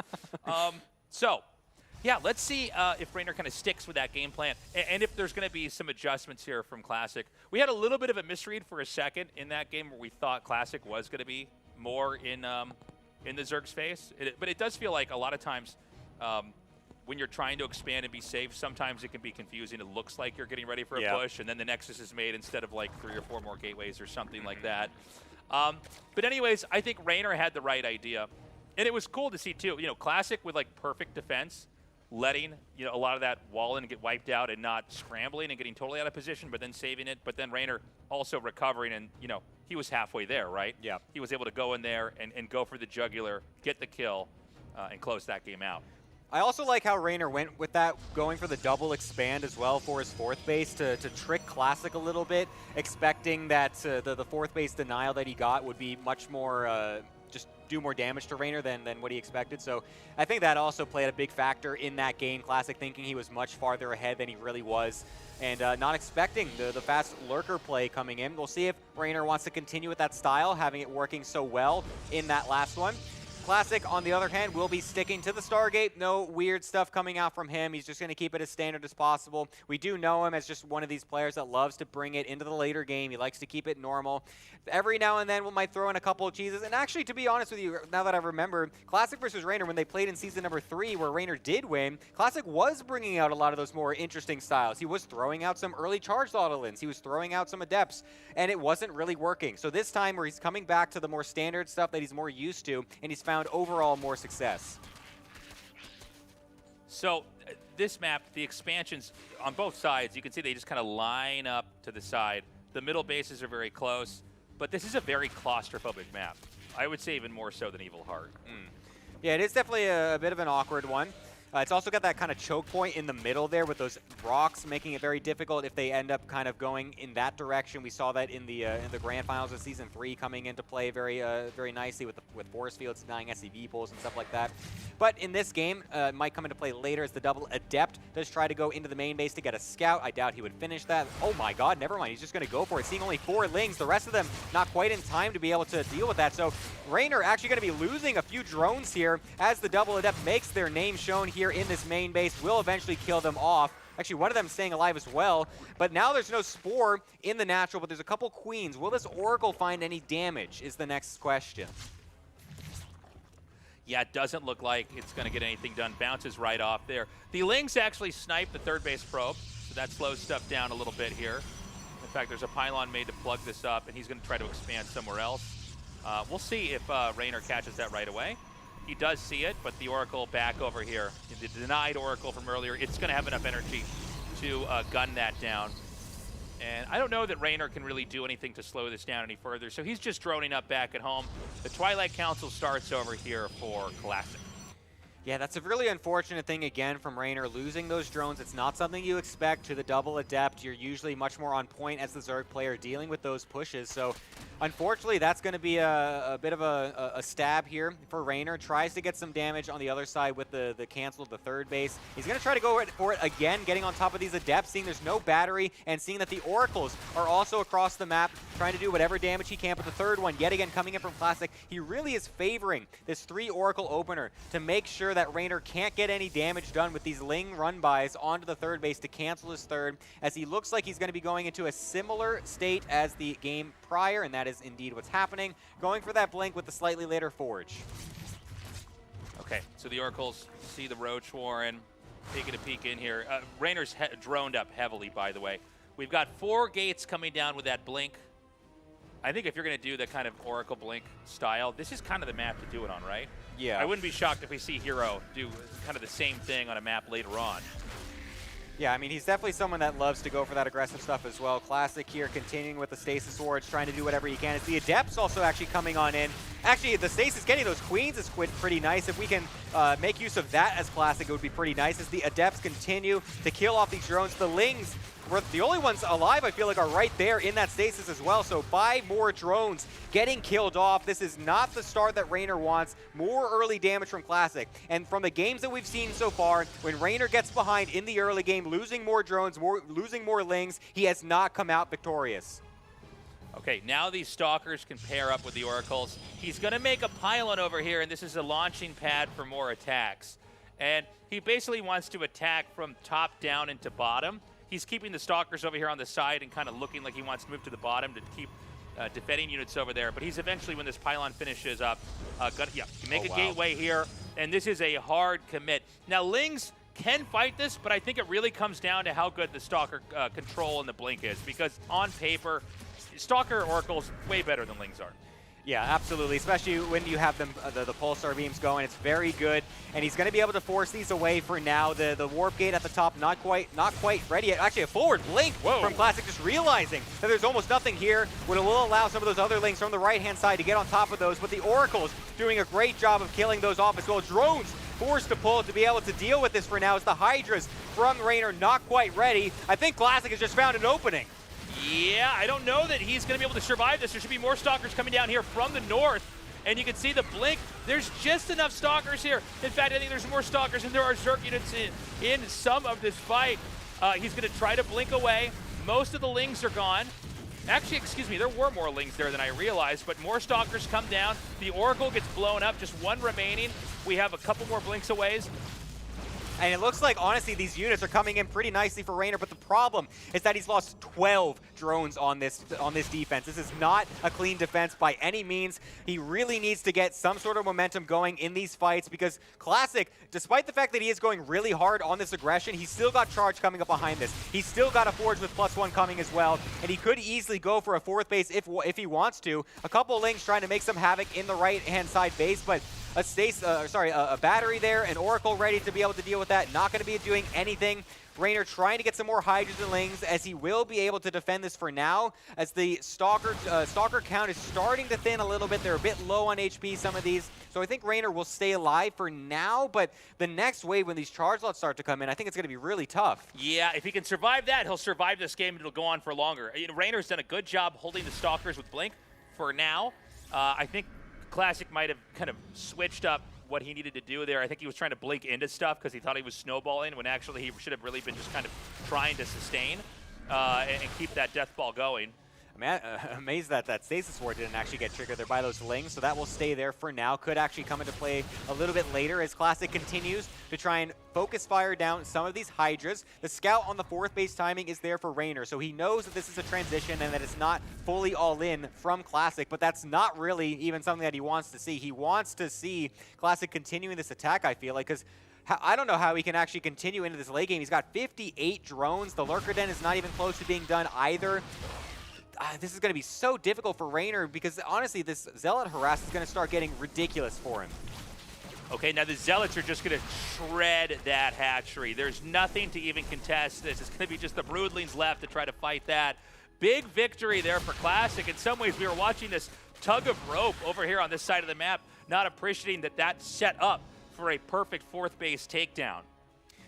Yeah, let's see if Raynor kind of sticks with that game plan and if there's going to be some adjustments here from Classic. We had a little bit of a misread for a second in that game where we thought Classic was going to be more in the Zerg's face. But it does feel like a lot of times when you're trying to expand and be safe, sometimes it can be confusing. It looks like you're getting ready for a push, and then the Nexus is made instead of 3 or 4 more gateways or something like that. But anyways, I think Raynor had the right idea. And it was cool to see, too. You know, Classic with, like, perfect defense, letting, you know, a lot of that wall in get wiped out and not scrambling and getting totally out of position, but then saving it. But then Raynor also recovering, and, you know, he was halfway there, right? Yeah. He was able to go in there and go for the jugular, get the kill, and close that game out. I also like how Raynor went with that, going for the double expand as well for his fourth base to trick Classic a little bit, expecting that the fourth base denial that he got would be much more, just do more damage to Raynor than what he expected. So I think that also played a big factor in that game. Classic thinking he was much farther ahead than he really was, and not expecting the fast lurker play coming in. We'll see if Raynor wants to continue with that style, having it working so well in that last one. Classic, on the other hand, will be sticking to the Stargate. No weird stuff coming out from him. He's just going to keep it as standard as possible. We do know him as just one of these players that loves to bring it into the later game. He likes to keep it normal. Every now and then we might throw in a couple of cheeses. And actually, to be honest with you, now that I remember, Classic versus Raynor, when they played in season number 3, where Raynor did win, Classic was bringing out a lot of those more interesting styles. He was throwing out some early charged auto-lins. He was throwing out some adepts, and it wasn't really working. So this time, where he's coming back to the more standard stuff that he's more used to, and he's found overall more success. So this map, the expansions on both sides, you can see they just kind of line up to the side. The middle bases are very close, but this is a very claustrophobic map. I would say even more so than Evil Heart. Yeah, it is definitely a bit of an awkward one. It's also got that kind of choke point in the middle there with those rocks, making it very difficult if they end up kind of going in that direction. We saw that in the grand finals of season 3 coming into play very nicely with force fields denying SCV pulls and stuff like that. But in this game, it might come into play later as the double adept does try to go into the main base to get a scout. I doubt he would finish that. Oh my god, never mind. He's just going to go for it. Seeing only 4 lings, the rest of them not quite in time to be able to deal with that. So Raynor actually going to be losing a few drones here as the double adept makes their name shown here in this main base, will eventually kill them off. Actually, one of them staying alive as well. But now there's no Spore in the natural, but there's a couple Queens. Will this Oracle find any damage is the next question. Yeah, it doesn't look like it's going to get anything done. Bounces right off there. The Lings actually snipe the third base probe, so that slows stuff down a little bit here. In fact, there's a pylon made to plug this up, and he's going to try to expand somewhere else. We'll see if Raynor catches that right away. He does see it, but the Oracle back over here, the denied Oracle from earlier, it's going to have enough energy to gun that down. And I don't know that Raynor can really do anything to slow this down any further, so he's just droning up back at home. The Twilight Council starts over here for Classic. Yeah, that's a really unfortunate thing again from Raynor, losing those drones. It's not something you expect to the double adept. You're usually much more on point as the Zerg player dealing with those pushes. So unfortunately, that's going to be a bit of a stab here for Raynor. Tries to get some damage on the other side with the cancel of the third base. He's going to try to go for it again, getting on top of these adepts, seeing there's no battery, and seeing that the Oracles are also across the map, trying to do whatever damage he can. But the third one, yet again, coming in from Classic, he really is favoring this 3 Oracle opener to make sure that Raynor can't get any damage done with these Ling run-bys onto the third base to cancel his third, as he looks like he's going to be going into a similar state as the game prior, and that is indeed what's happening. Going for that blink with the slightly later forge. Okay, so the Oracles see the Roach Warren, taking a peek in here. Raynor's droned up heavily, by the way. We've got 4 gates coming down with that blink. I think if you're going to do that kind of Oracle blink style, this is kind of the map to do it on, right? Yeah. I wouldn't be shocked if we see Hero do kind of the same thing on a map later on. Yeah, I mean, he's definitely someone that loves to go for that aggressive stuff as well. Classic here, continuing with the Stasis Swords, trying to do whatever he can. It's the Adepts also actually coming on in. Actually, the Stasis getting those Queens is pretty nice. If we can make use of that as Classic, it would be pretty nice as the Adepts continue to kill off these drones. The Lings, the only ones alive, I feel like, are right there in that Stasis as well. So by more drones getting killed off, this is not the start that Raynor wants. More early damage from Classic. And from the games that we've seen so far, when Raynor gets behind in the early game, losing more drones, losing more Lings, he has not come out victorious. Okay, now these Stalkers can pair up with the Oracles. He's going to make a pylon over here, and this is a launching pad for more attacks. And he basically wants to attack from top down into bottom. He's keeping the Stalkers over here on the side and kind of looking like he wants to move to the bottom to keep defending units over there. But he's eventually, when this pylon finishes up, make a gateway here. And this is a hard commit. Now, Lings can fight this, but I think it really comes down to how good the Stalker control and the blink is. Because on paper, Stalker Oracle's way better than Lings are. Yeah, absolutely, especially when you have them the pulsar beams going. It's very good, and he's going to be able to force these away for now. The warp gate at the top, not quite ready yet. Actually, a forward blink from Classic, just realizing that there's almost nothing here. What it will allow some of those other links from the right-hand side to get on top of those, but the Oracle's doing a great job of killing those off as well. Drones forced to pull to be able to deal with this for now as the Hydras from Raynor not quite ready. I think Classic has just found an opening. Yeah, I don't know that he's going to be able to survive this. There should be more Stalkers coming down here from the north. And you can see the blink. There's just enough Stalkers here. In fact, I think there's more Stalkers than there are Zerg units in some of this fight. He's going to try to blink away. Most of the Lings are gone. Actually, excuse me, there were more Lings there than I realized, but more Stalkers come down. The Oracle gets blown up, just one remaining. We have a couple more blinks away. And it looks like, honestly, these units are coming in pretty nicely for Raynor, but the problem is that he's lost 12 drones on this defense. This is not a clean defense by any means. He really needs to get some sort of momentum going in these fights because Classic, despite the fact that he is going really hard on this aggression, he's still got charge coming up behind this. He's still got a Forge with +1 coming as well, and he could easily go for a 4th base if he wants to. A couple of Lings trying to make some havoc in the right-hand side base, but a battery there, an Oracle ready to be able to deal with that. Not going to be doing anything. Raynor trying to get some more Hydras and Lings as he will be able to defend this for now, as the Stalker count is starting to thin a little bit. They're a bit low on HP, some of these. So I think Raynor will stay alive for now, but the next wave when these charge lots start to come in, I think it's going to be really tough. Yeah, if he can survive that, he'll survive this game and it'll go on for longer. Raynor's done a good job holding the Stalkers with Blink for now. I think Classic might have kind of switched up what he needed to do there. I think he was trying to blink into stuff because he thought he was snowballing when actually he should have really been just kind of trying to sustain and keep that death ball going. I'm amazed that that Stasis Ward didn't actually get triggered there by those Lings, so that will stay there for now. Could actually come into play a little bit later as Classic continues to try and focus fire down some of these Hydras. The Scout on the 4th base timing is there for Raynor, so he knows that this is a transition and that it's not fully all in from Classic, but that's not really even something that he wants to see. He wants to see Classic continuing this attack, I feel like, because I don't know how he can actually continue into this late game. He's got 58 drones. The Lurker Den is not even close to being done either. This is going to be so difficult for Raynor because, honestly, this Zealot harass is going to start getting ridiculous for him. Okay, now the Zealots are just going to shred that hatchery. There's nothing to even contest this. It's going to be just the Broodlings left to try to fight that. Big victory there for Classic. In some ways, we were watching this tug of rope over here on this side of the map, not appreciating that that's set up for a perfect 4th base takedown.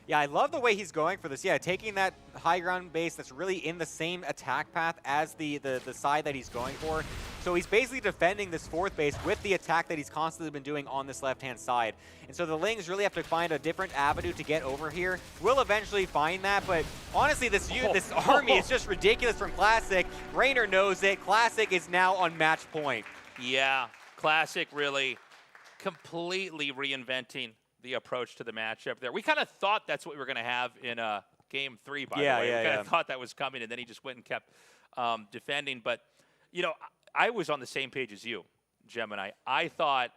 Yeah, I love the way he's going for this. Yeah, taking that high ground base that's really in the same attack path as the side that he's going for. So he's basically defending this 4th base with the attack that he's constantly been doing on this left-hand side. And so the Lings really have to find a different avenue to get over here. We'll eventually find that, but honestly, this army is just ridiculous from Classic. Raynor knows it. Classic is now on match point. Yeah, Classic really completely reinventing the approach to the matchup there. We kind of thought that's what we were going to have in Game 3, by the way. We kind of thought that was coming, and then he just went and kept defending. But, you know, I was on the same page as you, Gemini. I thought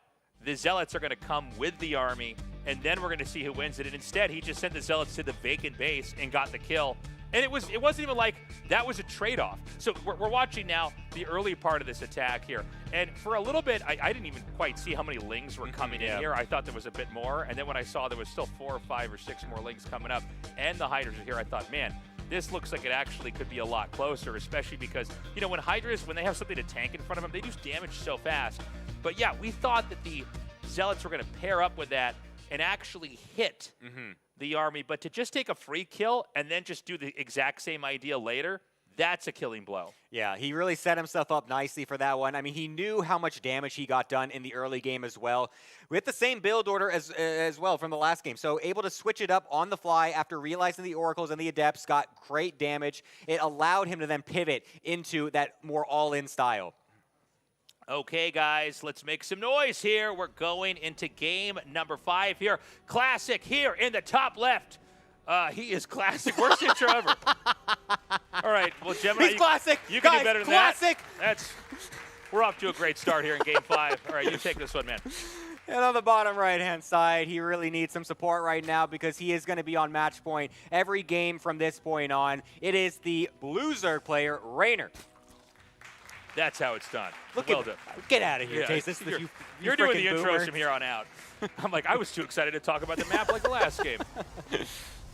the Zealots are going to come with the army, and then we're going to see who wins it. And instead, he just sent the Zealots to the vacant base and got the kill. And it wasn't even like that was a trade-off. So we're watching now the early part of this attack here. And for a little bit, I didn't even quite see how many Lings were coming in here. I thought there was a bit more. And then when I saw there was still 4 or 5 or 6 more Lings coming up and the Hydras are here, I thought, man, this looks like it actually could be a lot closer, especially because, you know, when Hydras, when they have something to tank in front of them, they do damage so fast. But yeah, we thought that the Zealots were going to pair up with that and actually hit the army, but to just take a free kill and then just do the exact same idea later, that's a killing blow. Yeah, he really set himself up nicely for that one. I mean, he knew how much damage he got done in the early game as well, with the same build order as well from the last game. So able to switch it up on the fly after realizing the Oracles and the Adepts got great damage. It allowed him to then pivot into that more all-in style. Okay, guys, let's make some noise here. We're going into game number 5 here. Classic here in the top left. He is Classic. Worst intro ever. All right, well, Gemini, he's Classic. You can guys, do better than Classic. that. We're off to a great start here in game 5. All right, you take this one, man. And on the bottom right-hand side, he really needs some support right now because he is going to be on match point every game from this point on. It is the Blue Zerg player, Raynor. That's how it's done. Look well at done. Get out of here, Yeah, Chase. This is you're doing frickin' the intros boomer. from here on out. I'm like, I was too excited to talk about the map like the last game.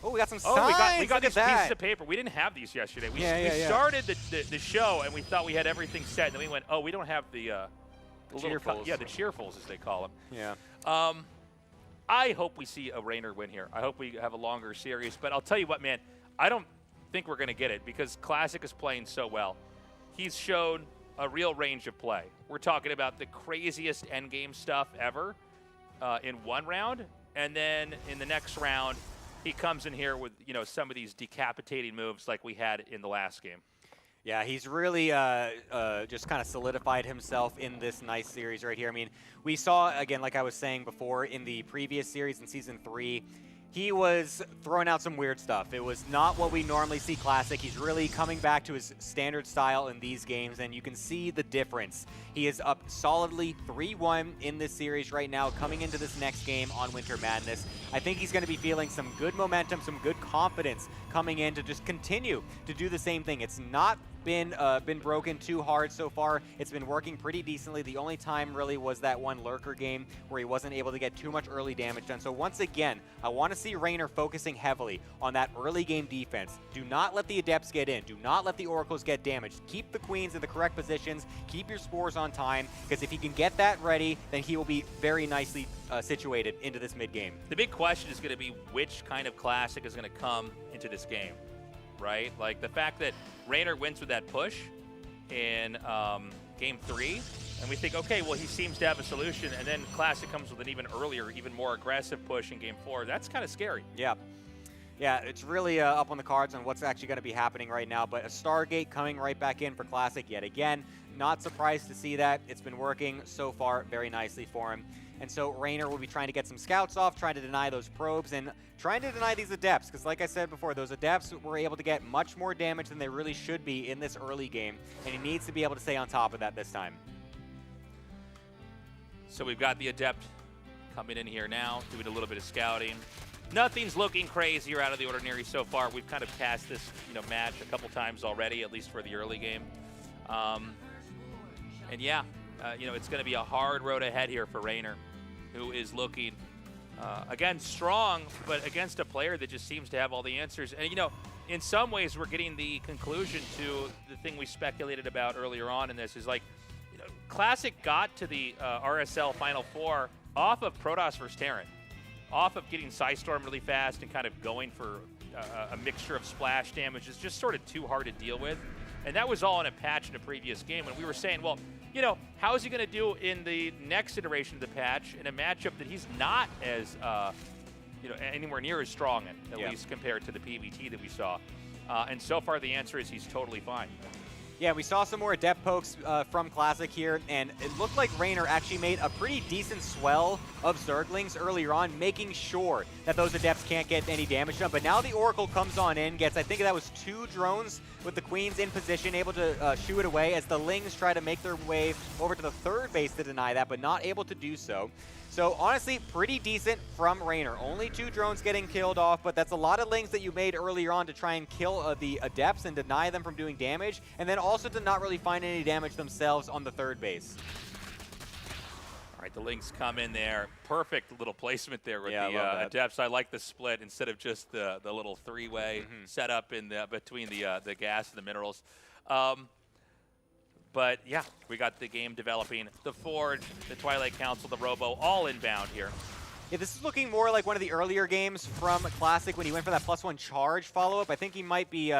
Oh, we got some Oh, signs. we got Look these at that. pieces of paper. We didn't have these yesterday. We Yeah. started the show and we thought we had everything set, and then we went, oh, we don't have the little cheerfuls. the cheerfuls as they call them. Yeah. I hope we see a Rainer win here. I hope we have a longer series. But I'll tell you what, man, I don't think we're going to get it because Classic is playing so well. He's shown a real range of play. We're talking about the craziest endgame stuff ever in one round, and then in the next round, he comes in here with some of these decapitating moves like we had in the last game. Yeah, he's really just kind of solidified himself in this nice series right here. I mean, we saw, again, like I was saying before, in the previous series in Season 3, he was throwing out some weird stuff. It was not what we normally see Classic. He's really coming back to his standard style in these games, and you can see the difference. He is up solidly 3-1 in this series right now, coming into this next game on Winter Madness. I think he's going to be feeling some good momentum, some good confidence coming in to just continue to do the same thing. It's not been broken too hard so far. It's been working pretty decently. The only time really was that one Lurker game where he wasn't able to get too much early damage done. So once again, I want to see Rainer focusing heavily on that early game defense. Do not let the Adepts get in. Do not let the Oracles get damaged. Keep the Queens in the correct positions. Keep your spores on time, because if he can get that ready, then he will be very nicely situated into this mid game. The big question is going to be which kind of Classic is going to come into this game, right? Like the fact that Rainer wins with that push in Game 3, and we think, okay, well, he seems to have a solution, and then Classic comes with an even earlier, even more aggressive push in Game 4. That's kind of scary. Yeah. Yeah, it's really up on the cards on what's actually going to be happening right now, but a Stargate coming right back in for Classic yet again. Not surprised to see that. It's been working so far very nicely for him. And so Rainer will be trying to get some scouts off, trying to deny those probes, and trying to deny these Adepts, because like I said before, those Adepts were able to get much more damage than they really should be in this early game, and he needs to be able to stay on top of that this time. So we've got the Adept coming in here now, doing a little bit of scouting. Nothing's looking crazy or out of the ordinary so far. We've kind of cast this match a couple times already, at least for the early game. And yeah, it's going to be a hard road ahead here for Rainer, who is looking, again, strong, but against a player that just seems to have all the answers. And, in some ways, we're getting the conclusion to the thing we speculated about earlier on in this is like, Classic got to the RSL Final Four off of Protoss versus Terran, off of getting Psystorm really fast and kind of going for a mixture of splash damage is just sort of too hard to deal with. And that was all in a patch in a previous game when we were saying, well, how is he going to do in the next iteration of the patch in a matchup that he's not as, anywhere near as strong in, at least compared to the PVT that we saw. And so far the answer is he's totally fine. Yeah, we saw some more Adept pokes from Classic here, and it looked like Rainer actually made a pretty decent swell of Zerglings earlier on, making sure that those Adepts can't get any damage done. But now the Oracle comes on in, gets, I think that was 2 drones with the Queens in position, able to shoo it away as the Lings try to make their way over to the third base to deny that, but not able to do so. So honestly, pretty decent from Rainer. Only 2 drones getting killed off, but that's a lot of Lings that you made earlier on to try and kill the Adepts and deny them from doing damage, and then also to not really find any damage themselves on the third base. All right, the Lings come in there. Perfect little placement there with the Adepts. I like the split instead of just the little 3-way setup in between the gas and the minerals. But yeah, we got the game developing. The Forge, the Twilight Council, the Robo, all inbound here. Yeah, this is looking more like one of the earlier games from Classic when he went for that +1 charge follow-up. I think he might be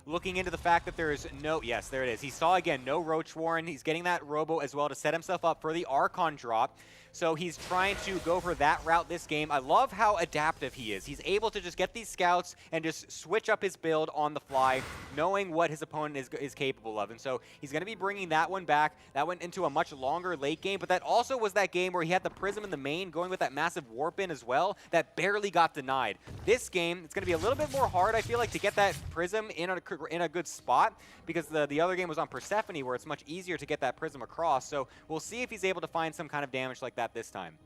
looking into the fact that there is no... Yes, there it is. He saw, again, no Roach Warren. He's getting that Robo as well to set himself up for the Archon drop. So he's trying to go for that route this game. I love how adaptive he is. He's able to just get these scouts and just switch up his build on the fly, knowing what his opponent is capable of. And so he's going to be bringing that one back. That went into a much longer late game, but that also was that game where he had the Prism in the main going with that massive warp in as well that barely got denied. This game, it's going to be a little bit more hard, I feel like, to get that Prism in a good spot because the other game was on Persephone where it's much easier to get that Prism across. So we'll see if he's able to find some kind of damage like that this time.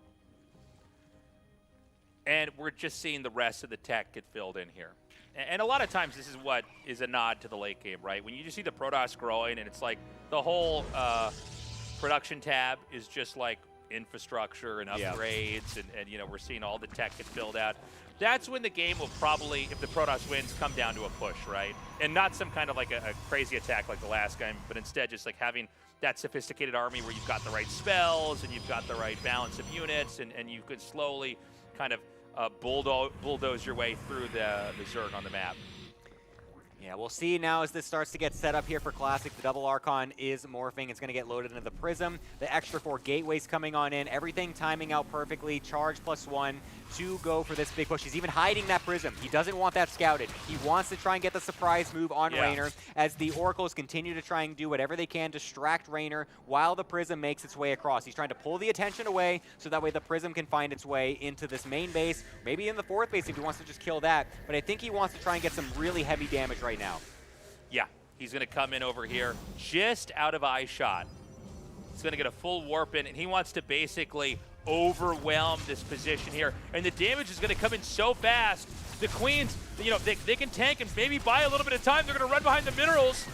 and we're just seeing the rest of the tech get filled in here. And a lot of times this is what is a nod to the late game, right? When you just see the Protoss growing and it's like the whole production tab is just like infrastructure and upgrades, and you know, we're seeing all the tech get filled out. That's when the game will probably, if the Protoss wins, come down to a push, right? And not some kind of like a crazy attack like the last game, but instead just like having that sophisticated army where you've got the right spells and you've got the right balance of units, and you could slowly kind of bulldoze your way through the Zerg on the map. Yeah, we'll see now as this starts to get set up here for Classic. The double Archon is morphing. It's going to get loaded into the Prism. The extra 4 gateways coming on in. Everything timing out perfectly. Charge +1 to go for this big push. He's even hiding that Prism. He doesn't want that scouted. He wants to try and get the surprise move on Raynor as the Oracles continue to try and do whatever they can to distract Raynor while the Prism makes its way across. He's trying to pull the attention away so that way the Prism can find its way into this main base, maybe in the 4th base if he wants to just kill that. But I think he wants to try and get some really heavy damage right now. Yeah, he's going to come in over here just out of eye shot. He's going to get a full warp in, and he wants to basically overwhelm this position here. And the damage is going to come in so fast. The Queens, you know, they can tank and maybe buy a little bit of time. They're going to run behind the minerals.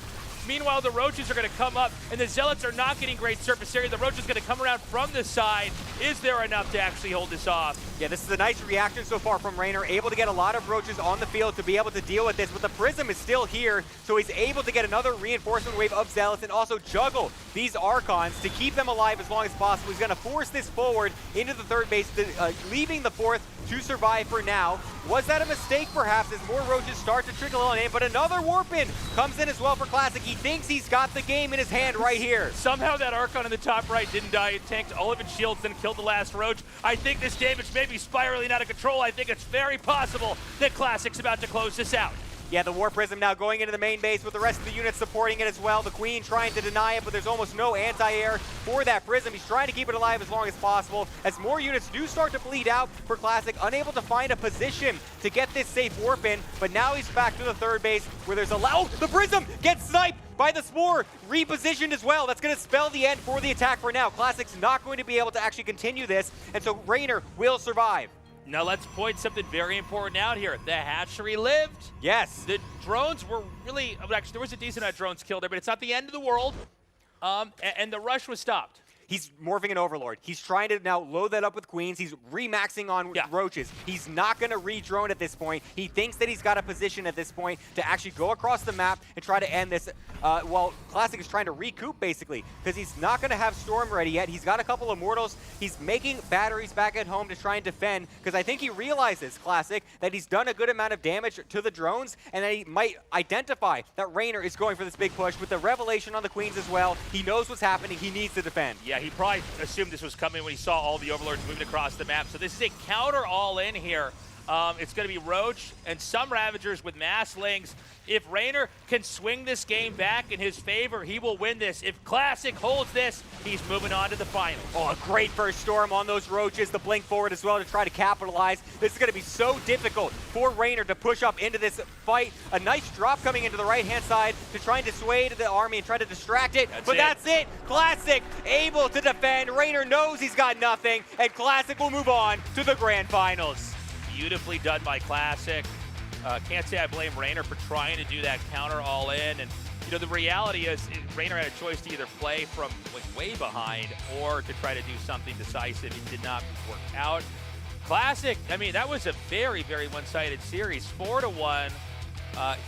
Meanwhile, the Roaches are going to come up, and the Zealots are not getting great surface area. The Roach is going to come around from the side. Is there enough to actually hold this off? Yeah, this is a nice reaction so far from Raynor, able to get a lot of Roaches on the field to be able to deal with this, but the Prism is still here, so he's able to get another reinforcement wave of Zealots and also juggle these Archons to keep them alive as long as possible. He's going to force this forward into the 3rd base, leaving the 4th to survive for now. Was that a mistake, perhaps, as more Roaches start to trickle on in, but another warp in comes in as well for Classic. He thinks he's got the game in his hand right here. Somehow that Archon in the top right didn't die. It tanked all of its shields, then killed the last Roach. I think this damage may be spiraling out of control. I think it's very possible that Classic's about to close this out. Yeah, the War Prism now going into the main base with the rest of the units supporting it as well. The Queen trying to deny it, but there's almost no anti-air for that Prism. He's trying to keep it alive as long as possible as more units do start to bleed out for Classic, unable to find a position to get this safe warp in, but now he's back to the 3rd base where there's a oh, the Prism gets sniped by the Spore, repositioned as well. That's going to spell the end for the attack for now. Classic's not going to be able to actually continue this, and so Raynor will survive. Now let's point something very important out here. The hatchery lived. Yes. The drones were really, actually there was a decent amount of drones killed there, but it's not the end of the world. And the rush was stopped. He's morphing an Overlord. He's trying to now load that up with Queens. He's remaxing on Roaches. He's not going to re-drone at this point. He thinks that he's got a position at this point to actually go across the map and try to end this while Classic is trying to recoup, basically, because he's not going to have Storm ready yet. He's got a couple of Mortals. He's making batteries back at home to try and defend, because I think he realizes, Classic, that he's done a good amount of damage to the drones, and that he might identify that Raynor is going for this big push with the Revelation on the Queens as well. He knows what's happening. He needs to defend. Yeah, he probably assumed this was coming when he saw all the Overlords moving across the map. So this is a counter all-in here. It's going to be Roach and some Ravagers with Mass Lings. If Raynor can swing this game back in his favor, he will win this. If Classic holds this, he's moving on to the final. Oh, a great first Storm on those Roaches. The blink forward as well to try to capitalize. This is going to be so difficult for Raynor to push up into this fight. A nice drop coming into the right-hand side to try and dissuade the army and try to distract it. That's it. Classic able to defend. Raynor knows he's got nothing, and Classic will move on to the grand finals. Beautifully done by Classic. Can't say I blame Raynor for trying to do that counter all in. And you know, the reality is Raynor had a choice to either play from like way behind or to try to do something decisive. It did not work out. Classic, I mean, that was a very, very one-sided series. 4-1.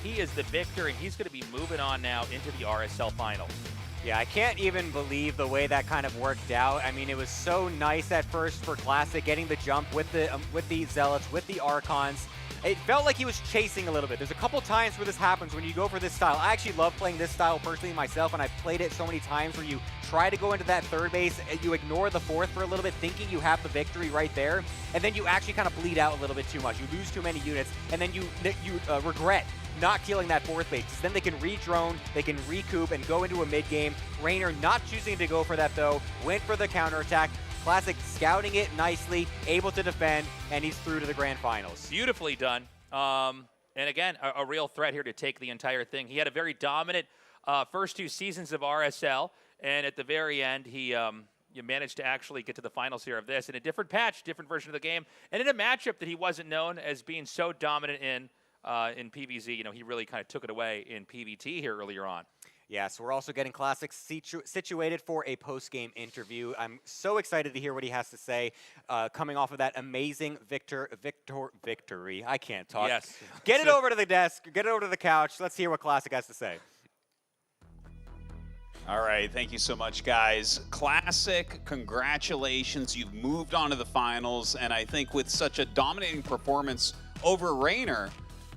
He is the victor, and he's going to be moving on now into the RSL Finals. Yeah, I can't even believe the way that kind of worked out. I mean, it was so nice at first for Classic, getting the jump with the Zealots, with the Archons. It felt like he was chasing a little bit. There's a couple times where this happens when you go for this style. I actually love playing this style personally myself, and I've played it so many times where you try to go into that 3rd base, and you ignore the 4th for a little bit, thinking you have the victory right there, and then you actually kind of bleed out a little bit too much. You lose too many units, and then you regret not killing that 4th base. Then they can re-drone, they can recoup, and go into a mid-game. Raynor not choosing to go for that, though. Went for the counterattack. Classic scouting it nicely, able to defend, and he's through to the grand finals. Beautifully done. And again, a real threat here to take the entire thing. He had a very dominant first 2 seasons of RSL, and at the very end, he you managed to actually get to the finals here of this in a different patch, different version of the game, and in a matchup that he wasn't known as being so dominant in PvZ. You know, he really kind of took it away in PvT here earlier on. Yeah, so we're also getting Classic situated for a post-game interview. I'm so excited to hear what he has to say coming off of that amazing victory. I can't talk. Yes. Get it over to the desk. Get it over to the couch. Let's hear what Classic has to say. All right, thank you so much, guys. Classic, congratulations. You've moved on to the finals, and I think with such a dominating performance over Rainer,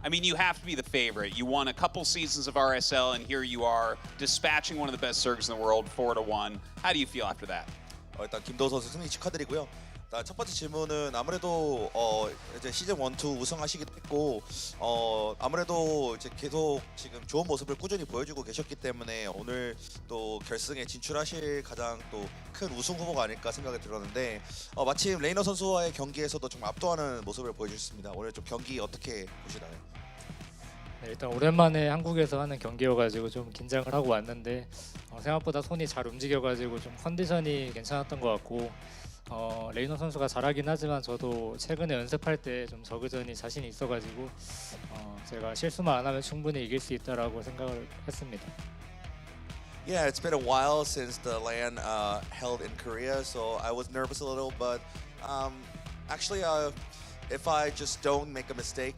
I mean, you have to be the favorite. You won a couple seasons of RSL, and here you are dispatching one of the best Zergs in the world, 4-1. How do you feel after that? 일단 김도우 선수 승리 축하드리고요. 일단 첫 번째 질문은 아무래도 이제 시즌 1, 2 우승하시기도 했고 아무래도 이제 계속 지금 좋은 모습을 꾸준히 보여주고 계셨기 때문에 오늘 또 결승에 진출하실 가장 또 큰 우승 후보가 아닐까 생각이 들었는데 마침 레이너 선수와의 경기에서도 좀 압도하는 모습을 보여주셨습니다. 오늘 좀 경기 어떻게 보시나요? 네, 일단 오랜만에 한국에서 하는 경기여가지고 좀 긴장을 하고 왔는데 생각보다 손이 잘 움직여가지고 좀 컨디션이 괜찮았던 것 같고 레이너 선수가 잘하긴 하지만 저도 최근에 연습할 때 좀 저그전이 자신이 있어가지고 제가 실수만 안 하면 충분히 이길 수 있다라고 생각을 했습니다. Yeah, it's been a while since the LAN held in Korea, so I was nervous a little, but actually if I just don't make a mistake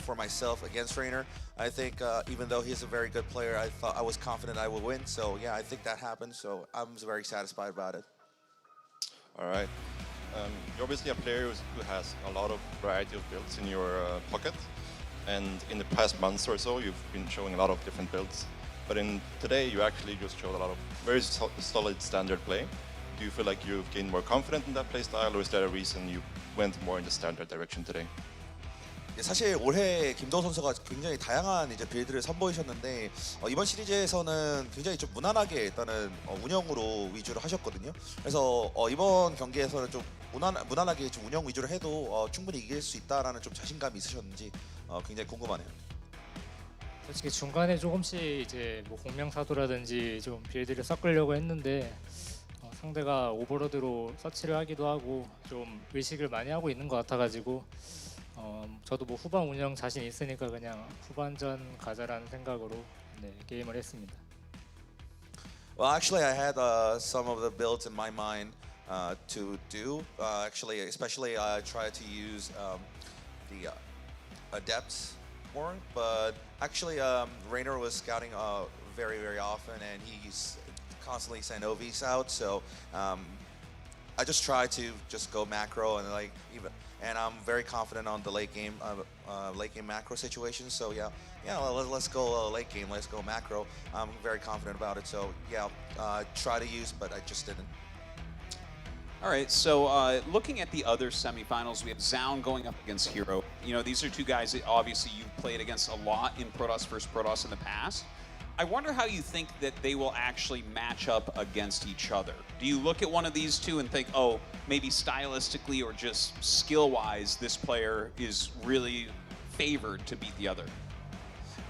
for myself against Rainer, I think even though he's a very good player, I was confident I would win. So yeah, I think that happened. So I'm very satisfied about it. All right. You're obviously a player who has a lot of variety of builds in your pocket, and in the past months or so, you've been showing a lot of different builds. But today, you actually just showed a lot of very solid standard play. Do you feel like you've gained more confidence in that play style, or is there a reason you went more in the standard direction today? 사실 올해 김도우 선수가 굉장히 다양한 이제 빌드를 선보이셨는데 이번 시리즈에서는 굉장히 좀 무난하게 일단은 운영으로 위주로 하셨거든요. 그래서 이번 경기에서는 좀 무난하게 좀 운영 위주로 해도 충분히 이길 수 있다라는 좀 자신감이 있으셨는지 굉장히 궁금하네요. 솔직히 중간에 조금씩 이제 뭐 공명사도라든지 좀 빌드를 섞으려고 했는데 상대가 오버로드로 서치를 하기도 하고 좀 의식을 많이 하고 있는 것 같아가지고 저도 뭐 후반 운영 자신 있으니까 그냥 후반전 가자라는 생각으로 게임을 했습니다. Well, actually, I had some of the builds in my mind to do. Actually, especially I tried to use the adepts more, but actually, Rainer was scouting very, very often, and he's constantly sent OVs out. So I just tried to just go macro and and I'm very confident on the late game macro situation. So yeah, let's go late game. Let's go macro. I'm very confident about it. So yeah, try to use, but I just didn't. All right, so looking at the other semifinals, we have SEOUL going up against Hero. You know, these are two guys that obviously you've played against a lot in Protoss versus Protoss in the past. I wonder how you think that they will actually match up against each other. Do you look at one of these two and think, oh, maybe stylistically or just skill-wise, this player is really favored to beat the other?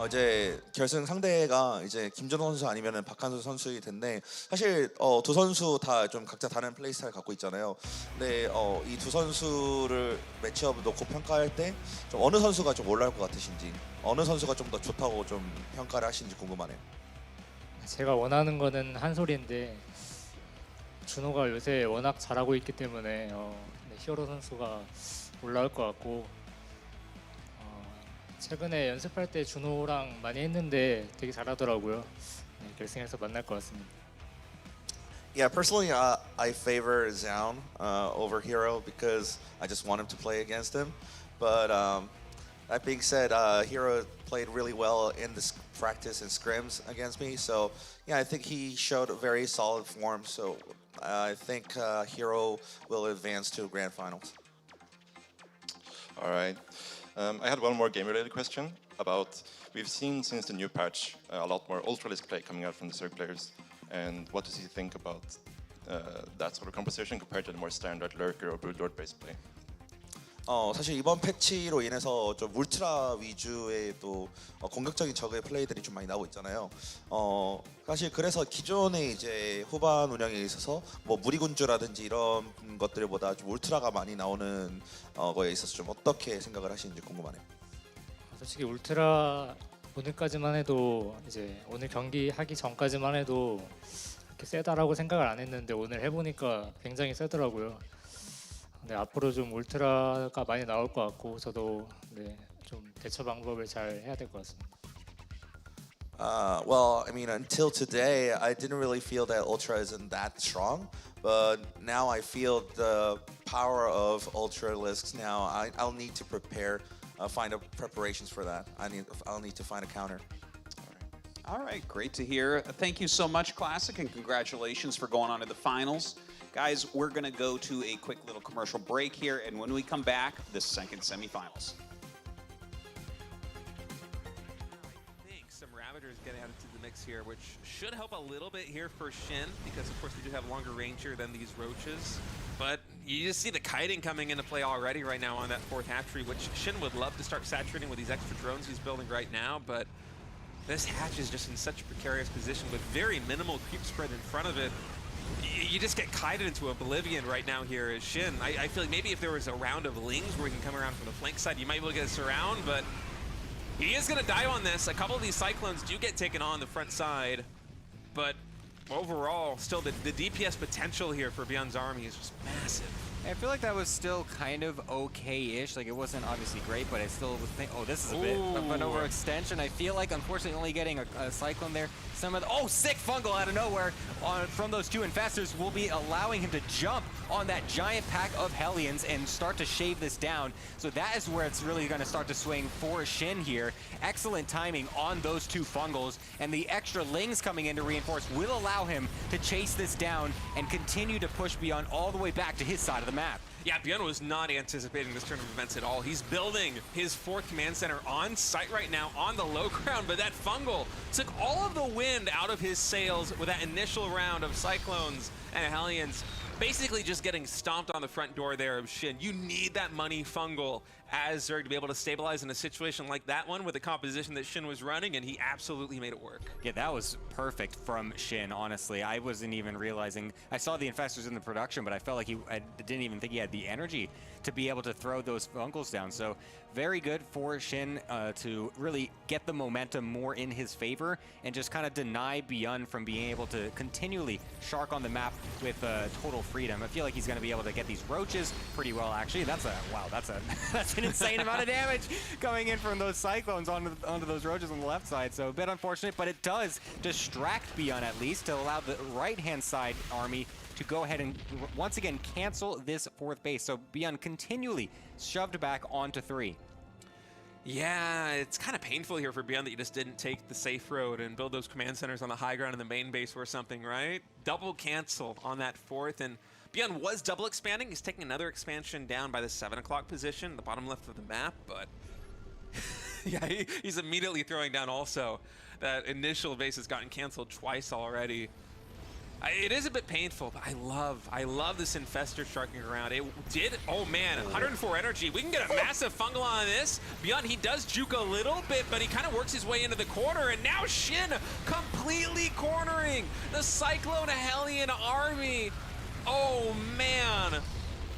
이제 결승 상대가 이제 김준호 선수 아니면은 박한수 선수일 텐데 사실 두 선수 다 좀 각자 다른 플레이 스타일 갖고 있잖아요. 근데 이 두 선수를 매치업 놓고 평가할 때 좀 어느 선수가 좀 올라올 것 같으신지, 어느 선수가 좀 더 좋다고 좀 평가를 하시는지 궁금하네요. 제가 원하는 거는 한솔인데 준호가 요새 워낙 잘하고 있기 때문에 히어로 선수가 올라올 것 같고 최근에 연습할 때 준호랑 많이 했는데 되게 잘하더라고요. 결승에서 만날 것 같습니다. Yeah, personally, I favor SEOUL over Hero because I just want him to play against him. But that being said, Hero played really well in this practice and scrims against me. So yeah, I think he showed a very solid form. So I think Hero will advance to grand finals. All right. I had one more game-related question about, we've seen since the new patch a lot more Ultralisk play coming out from the Zerg players, and what does he think about that sort of composition compared to the more standard Lurker or Broodlord based play? 사실 이번 패치로 인해서 좀 울트라 위주의 또 공격적인 적의 플레이들이 좀 많이 나오고 있잖아요. 사실 그래서 기존의 이제 후반 운영에 있어서 뭐 무리군주라든지 이런 것들보다 좀 울트라가 많이 나오는 거에 있어서 좀 어떻게 생각을 하시는지 궁금하네요. 솔직히 울트라 오늘까지만 해도 이제 오늘 경기 하기 전까지만 해도 이렇게 세다라고 생각을 안 했는데 오늘 해보니까 굉장히 세더라고요. 네, 앞으로 좀 울트라가 많이 나올 것 같고 저도 네, 좀 대처 방법을 잘 해야 될 것 같습니다. Well, I mean, until today, I didn't really feel that Ultra isn't that strong, but now I feel the power of Ultralisks now. I'll need to prepare, find preparations for that. I'll need to find a counter. All right, great to hear. Thank you so much, Classic, and congratulations for going on to the finals. Guys, we're going to go to a quick little commercial break here, and when we come back, the second semifinals. I think some Ravagers get added to the mix here, which should help a little bit here for Shin, because of course they do have longer range here than these Roaches. But you just see the kiting coming into play already right now on that fourth hatchery, which Shin would love to start saturating with these extra drones he's building right now, but this hatch is just in such a precarious position with very minimal creep spread in front of it. You just get kited into oblivion right now here as Shin. I feel like maybe if there was a round of Lings where he can come around from the flank side, you might be able to get a surround, but he is going to die on this. A couple of these Cyclones do get taken on the front side, but overall, still the DPS potential here for Beyond's army is just massive. I feel like that was still kind of okay-ish. Like, it wasn't obviously great, but I still was thinking, oh, this is a bit of an overextension. I feel like, unfortunately, only getting a Cyclone there. Some of the, oh, sick fungal out of nowhere from those two Infestors will be allowing him to jump on that giant pack of Hellions and start to shave this down. So that is where it's really going to start to swing for Shin here. Excellent timing on those two fungals, and the extra Lings coming in to reinforce will allow him to chase this down and continue to push Beyond all the way back to his side of the map. Yeah, Beyond was not anticipating this turn of events at all. He's building his fourth command center on site right now on the low ground, but that fungal took all of the wind out of his sails with that initial round of Cyclones and Hellions. Basically just getting stomped on the front door there of Shin. You need that money fungal as Zerg to be able to stabilize in a situation like that one with the composition that Shin was running, and he absolutely made it work. Yeah, that was perfect from Shin, honestly. I wasn't even realizing. I saw the Infestors in the production, but I felt like I didn't even think he had the energy to be able to throw those fungals down. So very good for Shin to really get the momentum more in his favor and just kind of deny Beyond from being able to continually shark on the map with total freedom. I feel like he's going to be able to get these Roaches pretty well, actually. That's an insane amount of damage coming in from those Cyclones onto those Roaches on the left side. So a bit unfortunate, but it does distract Beyond at least to allow the right-hand side army to go ahead and once again cancel this fourth base. So Beyond continually shoved back onto 3. Yeah, it's kind of painful here for Beyond that you just didn't take the safe road and build those command centers on the high ground in the main base or something, right? Double cancel on that fourth, and Beyond was double expanding. He's taking another expansion down by the 7 o'clock position, the bottom left of the map, but yeah, he's immediately throwing down also. That initial base has gotten canceled twice already. It is a bit painful, but I love this Infestor sharking around. It did, oh man, 104 energy. We can get a massive fungal on this. Beyond, he does juke a little bit, but he kind of works his way into the corner, and now Shin completely cornering the Cyclone Hellion army. Oh man,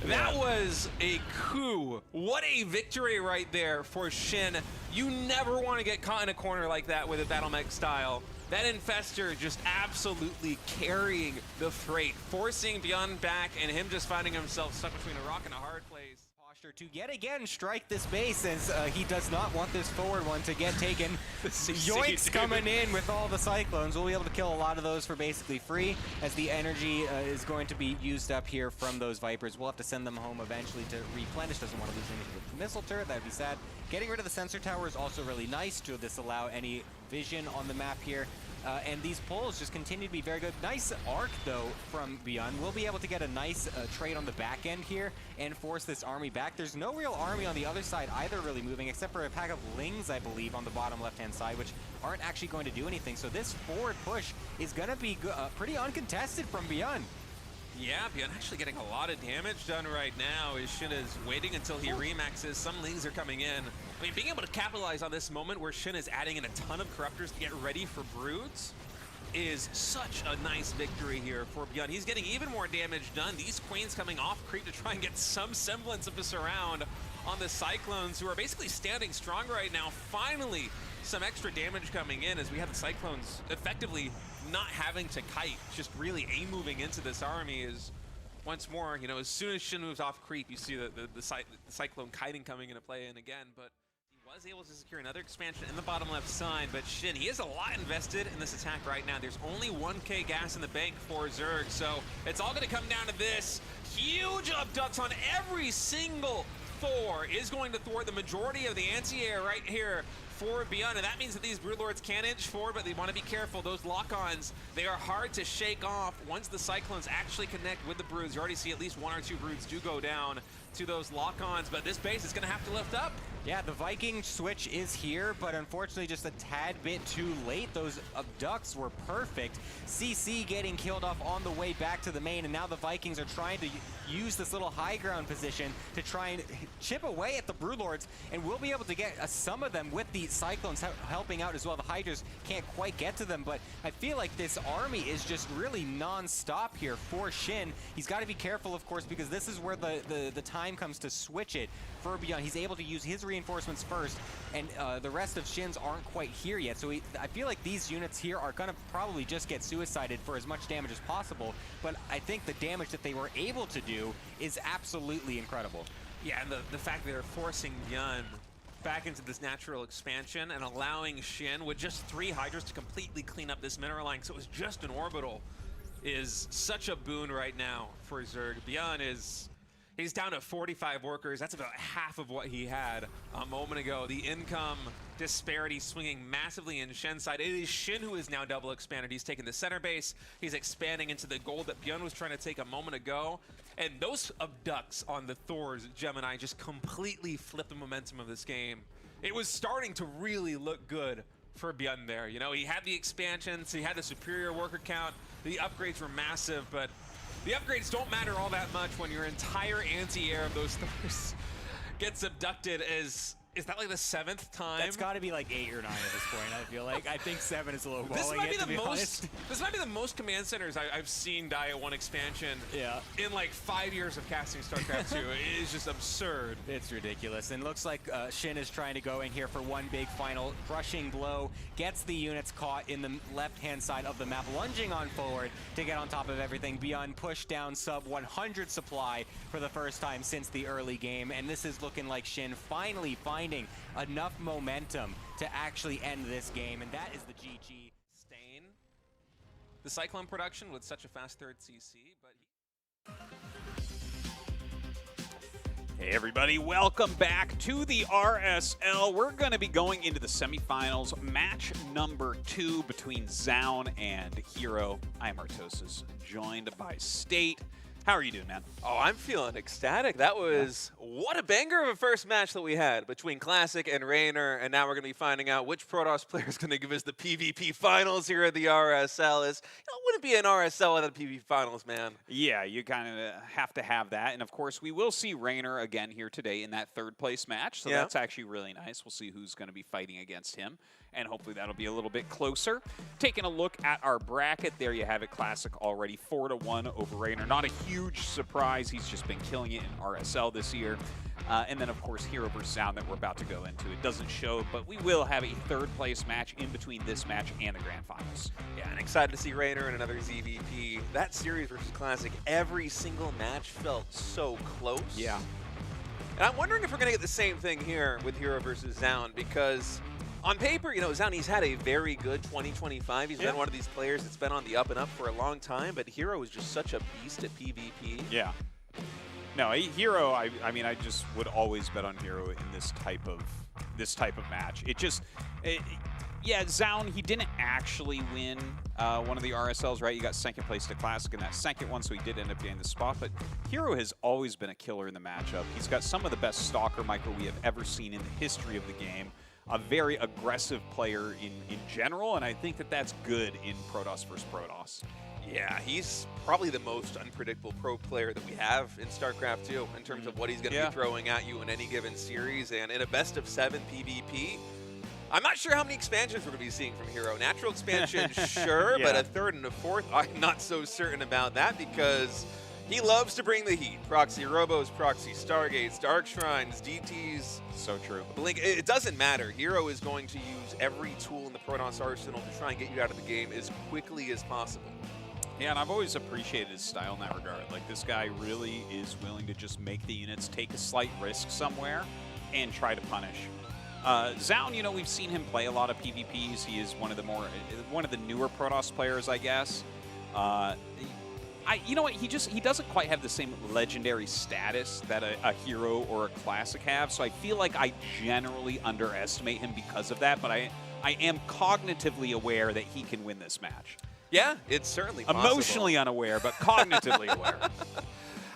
that was a coup. What a victory right there for Shin. You never want to get caught in a corner like that with a battle mech style. That Infestor just absolutely carrying the freight, forcing Beyond back, and him just finding himself stuck between a rock and a hard place. Posture to yet again strike this base as he does not want this forward one to get taken. Yoinks coming in with all the Cyclones. We'll be able to kill a lot of those for basically free as the energy is going to be used up here from those Vipers. We'll have to send them home eventually to replenish. Doesn't want to lose anything with the missile turret. That would be sad. Getting rid of the sensor tower is also really nice to disallow any vision on the map here. And these pulls just continue to be very good. Nice arc, though, from Beyond. We'll be able to get a nice trade on the back end here and force this army back. There's no real army on the other side either really moving, except for a pack of Lings, I believe, on the bottom left-hand side, which aren't actually going to do anything. So this forward push is going to be pretty uncontested from Beyond. Yeah, Beyond actually getting a lot of damage done right now. As Shin is waiting until he remaxes. Some leagues are coming in. I mean, being able to capitalize on this moment where Shin is adding in a ton of corruptors to get ready for broods is such a nice victory here for Beyond. He's getting even more damage done. These queens coming off creep to try and get some semblance of a surround on the Cyclones, who are basically standing strong right now. Finally, some extra damage coming in as we have the Cyclones effectively not having to kite, just really A-moving into this army. Is once more, you know, as soon as Shin moves off creep, you see the Cyclone kiting coming into play in again, but he was able to secure another expansion in the bottom left side. But Shin, he has a lot invested in this attack right now. There's only 1k gas in the bank for Zerg, so it's all going to come down to this. Huge abducts on every single Thor is going to thwart the majority of the anti-air right here for Beyond, and that means that these Broodlords can inch forward, but they want to be careful. Those lock-ons, they are hard to shake off once the Cyclones actually connect with the Broods. You already see at least 1 or 2 Broods do go down to those lock-ons, but this base is going to have to lift up. Yeah, the Viking switch is here, but unfortunately just a tad bit too late. Those abducts were perfect. CC getting killed off on the way back to the main, and now the Vikings are trying to use this little high ground position to try and chip away at the Broodlords, and we'll be able to get some of them with the Cyclones helping out as well. The Hydras can't quite get to them, but I feel like this army is just really non-stop here for Shin. He's got to be careful, of course, because this is where the time comes to switch it for Beyond. He's able to use his reinforcements first, and the rest of Shin's aren't quite here yet. So I feel like these units here are going to probably just get suicided for as much damage as possible, but I think the damage that they were able to do is absolutely incredible. Yeah, and the fact that they're forcing Beyond back into this natural expansion and allowing Shin with just 3 Hydras to completely clean up this mineral line, so it was just an orbital, is such a boon right now for Zerg. Beyond he's down to 45 workers. That's about half of what he had a moment ago. The income disparity swinging massively in Shen's side. It is Shin who is now double expanded. He's taken the center base. He's expanding into the gold that Björn was trying to take a moment ago. And those abducts on the Thor's Gemini just completely flipped the momentum of this game. It was starting to really look good for Björn there. You know, he had the expansions, he had the superior worker count, the upgrades were massive, but the upgrades don't matter all that much when your entire anti-air of those Thors gets abducted. Is that like the 7th time? That's got to be like 8 or 9 at this point, I feel like. I think 7 is a little this balling it, to be honest. This might be the most command centers I've seen die at one expansion in like 5 years of casting StarCraft 2. It is just absurd. It's ridiculous. And looks like Shin is trying to go in here for one big final crushing blow. Gets the units caught in the left-hand side of the map, lunging on forward to get on top of everything. Beyond push down sub 100 supply for the first time since the early game. And this is looking like Shin finally finding enough momentum to actually end this game, and that is the GG. Stain the Cyclone production with such a fast 3rd CC, but Hey everybody, welcome back to the RSL. We're going to be going into the semifinals, match number 2 between Zoun and Hero. I am Artosis, joined by State. How are you doing, man? Oh, I'm feeling ecstatic. That was what a banger of a first match that we had between Classic and Raynor, and now we're going to be finding out which Protoss player is going to give us the PvP finals here at the RSL. It wouldn't be an RSL without the PvP finals, man. Yeah, you kind of have to have that, and of course we will see Raynor again here today in that 3rd place match, so that's actually really nice. We'll see who's going to be fighting against him, and hopefully that'll be a little bit closer. Taking a look at our bracket, there you have it. Classic already 4-1 over Raynor. Not a huge surprise. He's just been killing it in RSL this year. And then, of course, Hero versus Sound that we're about to go into. It doesn't show, but we will have a 3rd place match in between this match and the Grand Finals. Yeah, and excited to see Raynor in another ZVP. That series versus Classic, every single match felt so close. Yeah. And I'm wondering if we're going to get the same thing here with Hero versus Zound, because on paper, you know, Zound, he's had a very good 2025. He's been one of these players that's been on the up and up for a long time, but Hero is just such a beast at PvP. Yeah. No, Hero, I mean, I just would always bet on Hero in this type of match. Yeah, Zound, he didn't actually win one of the RSLs, right? You got 2nd place to Classic in that 2nd one, so he did end up getting the spot. But Hero has always been a killer in the matchup. He's got some of the best Stalker micro we have ever seen in the history of the game. a very aggressive player in general, and I think that that's good in Protoss versus Protoss. Yeah, he's probably the most unpredictable pro player that we have in StarCraft 2 in terms of what he's going to be throwing at you in any given series. And in a best-of-7 PvP, I'm not sure how many expansions we're going to be seeing from Hero. Natural expansion, sure, but a third and a fourth, I'm not so certain about that because he loves to bring the heat. Proxy Robos, Proxy Stargates, Dark Shrines, DTs. So true. Blink, it doesn't matter. Hero is going to use every tool in the Protoss arsenal to try and get you out of the game as quickly as possible. Yeah, and I've always appreciated his style in that regard. Like, this guy really is willing to just make the units take a slight risk somewhere and try to punish. Zaun, you know, we've seen him play a lot of PvPs. He is one of the newer Protoss players, I guess. You know what? He doesn't quite have the same legendary status that a Hero or a Classic have. So I feel like I generally underestimate him because of that. But I am cognitively aware that he can win this match. Yeah, it's certainly possible. Emotionally unaware, but cognitively aware.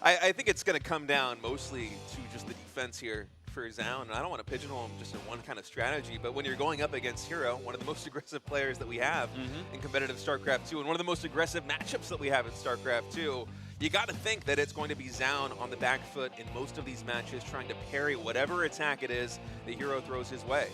I think it's going to come down mostly to just the defense here for Zaun. And I don't want to pigeonhole him just in one kind of strategy, but when you're going up against Hero, one of the most aggressive players that we have in competitive StarCraft 2, and one of the most aggressive matchups that we have in StarCraft 2, you got to think that it's going to be Zaun on the back foot in most of these matches, trying to parry whatever attack it is the Hero throws his way.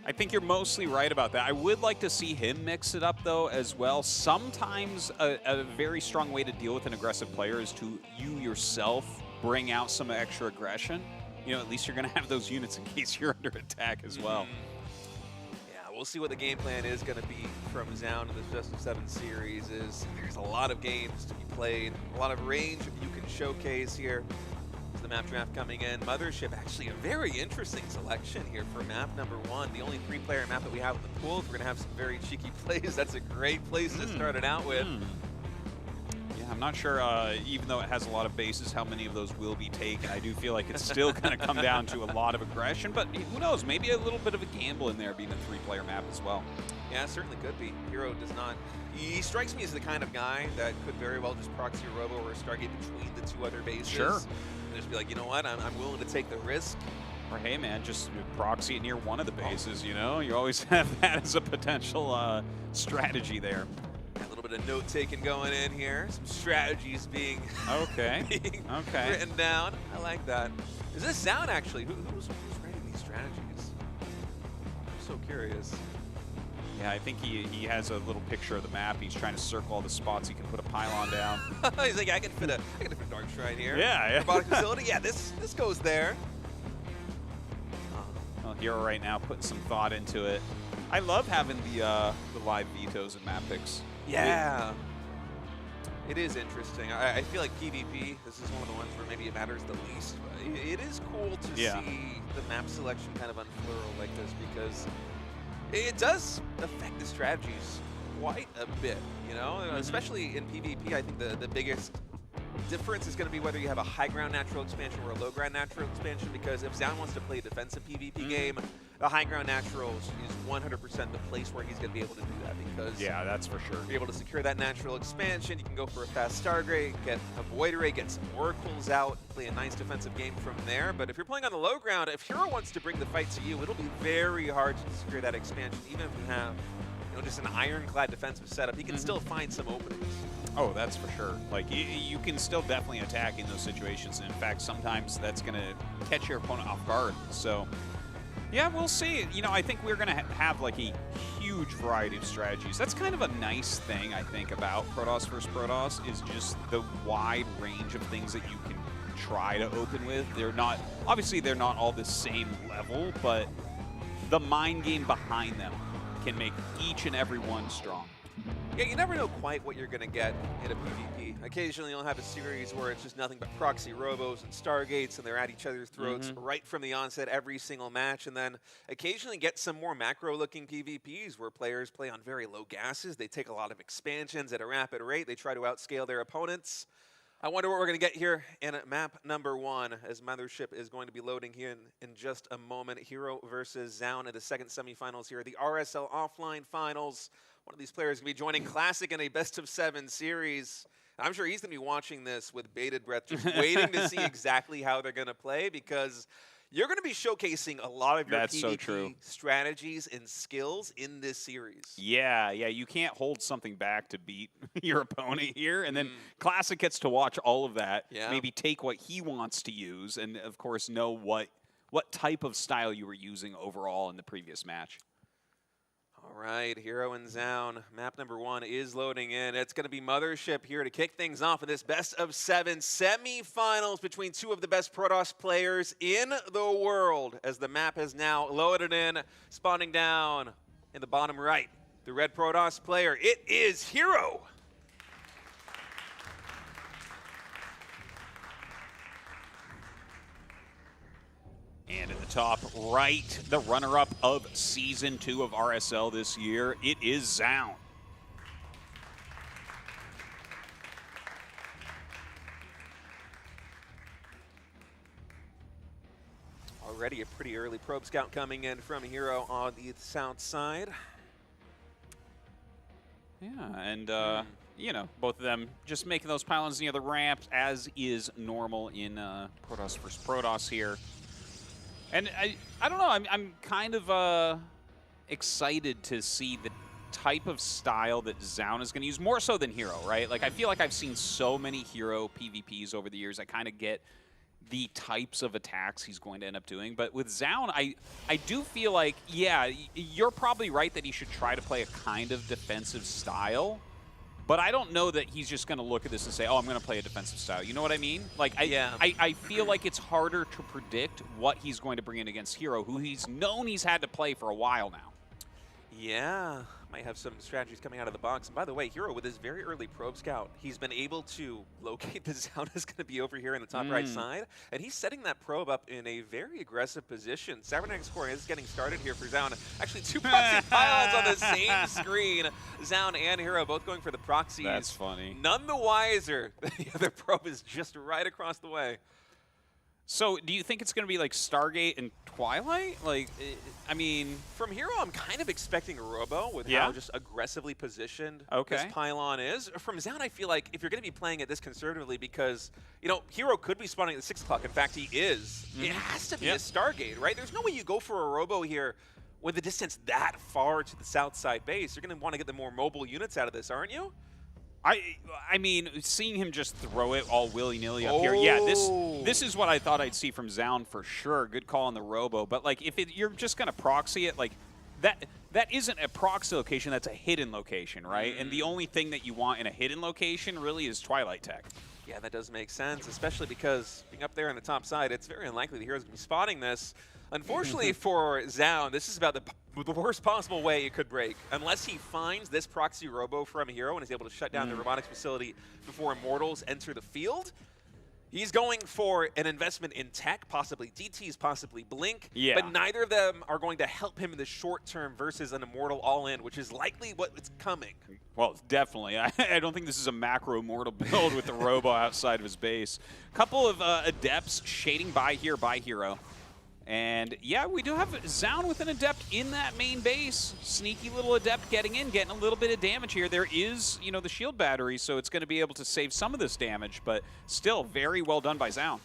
I think you're mostly right about that. I would like to see him mix it up, though, as well. Sometimes a very strong way to deal with an aggressive player is to you yourself bring out some extra aggression. You know, at least you're going to have those units in case you're under attack as well. Yeah, we'll see what the game plan is going to be from Zaun in this best-of-7 series. There's a lot of games to be played, a lot of range you can showcase here. The map draft coming in. Mothership, actually a very interesting selection here for map number 1. The only 3-player map that we have in the pool. If we're going to have some very cheeky plays, that's a great place to start it out with. Yeah, I'm not sure, even though it has a lot of bases, how many of those will be taken. I do feel like it's still going to come down to a lot of aggression, but who knows, maybe a little bit of a gamble in there being a 3-player map as well. Yeah, certainly could be. Hero does not. He strikes me as the kind of guy that could very well just proxy a Robo or a Stargate between the 2 other bases. Sure. And just be like, you know what, I'm willing to take the risk. Or hey man, just proxy it near one of the bases, you know? You always have that as a potential strategy there. A little bit of note-taking going in here. Some strategies being, being written down. I like that. Is this Zaun actually? Who's writing these strategies? I'm so curious. Yeah, I think he has a little picture of the map. He's trying to circle all the spots he can put a pylon down. He's like, I can fit a Dark Shrine here. Yeah. Robotic facility. Yeah, this goes there. Well, Hero right now putting some thought into it. I love having the live vetoes and map picks. Yeah. It is interesting. I feel like PvP, this is one of the ones where maybe it matters the least. But it is cool to see the map selection kind of unfurl like this because it does affect the strategies quite a bit, you know? Especially in PvP, I think the biggest difference is going to be whether you have a high ground natural expansion or a low ground natural expansion, because if Zaun wants to play a defensive PvP game, the high ground naturals is 100% the place where he's going to be able to do that, because that's for sure. Be able to secure that natural expansion. You can go for a fast Stargate, get a Void Array, get some Oracles out, play a nice defensive game from there. But if you're playing on the low ground, if Hero wants to bring the fight to you, it'll be very hard to secure that expansion, even if you have, you know, just an ironclad defensive setup. He can still find some openings. Oh, that's for sure. Like, you can still definitely attack in those situations. And in fact, sometimes that's going to catch your opponent off guard. So, yeah, we'll see. You know, I think we're going to have, like, a huge variety of strategies. That's kind of a nice thing, I think, about Protoss vs. Protoss, is just the wide range of things that you can try to open with. They're not, obviously, they're not all the same level, but the mind game behind them can make each and every one strong. Yeah, you never know quite what you're going to get in a PvP. Occasionally you'll have a series where it's just nothing but proxy robos and Stargates, and they're at each other's throats right from the onset every single match. And then occasionally get some more macro-looking PvPs where players play on very low gases. They take a lot of expansions at a rapid rate. They try to outscale their opponents. I wonder what we're going to get here in map number 1, as Mothership is going to be loading here in just a moment. Hero versus Zaun in the second semifinals here, the RSL Offline Finals. One of these players is going to be joining Classic in a best-of-7 series. I'm sure he's going to be watching this with bated breath, just waiting to see exactly how they're going to play, because You're going to be showcasing a lot of your That's so PvP true. strategies and skills in this series. Yeah, you can't hold something back to beat your opponent here. And then Classic gets to watch all of that, maybe take what he wants to use, and, of course, know what type of style you were using overall in the previous match. All right, Hero and Zoun. Map number 1 is loading in. It's going to be Mothership here to kick things off in this best-of-7 semifinals between 2 of the best Protoss players in the world, as the map has now loaded in, spawning down in the bottom right. The red Protoss player, it is Hero. And in the top right, the runner-up of Season 2 of RSL this year, it is Zoun. Already a pretty early probe scout coming in from Hero on the south side. Yeah, and, you know, both of them just making those pylons near the ramps, as is normal in Protoss vs. Protoss here. And I don't know, I'm kind of excited to see the type of style that Zoun is going to use, more so than Hero, right? Like, I feel like I've seen so many Hero PvPs over the years, I kind of get the types of attacks he's going to end up doing. But with Zoun, I do feel like, yeah, you're probably right that he should try to play a kind of defensive style. But I don't know that he's just going to look at this and say, oh, I'm going to play a defensive style. You know what I mean? Like, I feel like it's harder to predict what he's going to bring in against Hero, who he's known he's had to play for a while now. Yeah, might have some strategies coming out of the box. And by the way, Hero, with his very early probe scout, he's been able to locate the Zoun is going to be over here in the top right side. And he's setting that probe up in a very aggressive position. Cybernetic score is getting started here for Zoun. Actually, 2 proxy pylons on the same screen. Zoun and Hero both going for the proxies. That's funny. None the wiser. The other probe is just right across the way. So, do you think it's going to be like Stargate and Twilight? Like, I mean... From Hero, I'm kind of expecting a Robo with how just aggressively positioned this pylon is. From Zoun, I feel like if you're going to be playing it this conservatively, because, you know, Hero could be spawning at 6 o'clock. In fact, he is. It has to be a Stargate, right? There's no way you go for a Robo here with the distance that far to the south side base. You're going to want to get the more mobile units out of this, aren't you? I mean, seeing him just throw it all willy-nilly up here, yeah, this is what I thought I'd see from Zoun for sure. Good call on the Robo, but like if you're just gonna proxy it, like that isn't a proxy location, that's a hidden location, right? And the only thing that you want in a hidden location really is Twilight Tech. Yeah, that does make sense, especially because being up there on the top side, it's very unlikely the Hero's going to be spotting this. Unfortunately for Zoun, this is about the worst possible way it could break. Unless he finds this proxy Robo from Hero and is able to shut down the robotics facility before Immortals enter the field, he's going for an investment in tech, possibly DTs, possibly Blink, but neither of them are going to help him in the short term versus an Immortal all-in, which is likely what's coming. Well, definitely. I don't think this is a macro Immortal build with the Robo outside of his base. Couple of Adepts shading by here by Hero. And yeah, we do have Zoun with an Adept in that main base. Sneaky little Adept getting in, getting a little bit of damage here. There is, you know, the shield battery, so it's going to be able to save some of this damage, but still very well done by Zoun.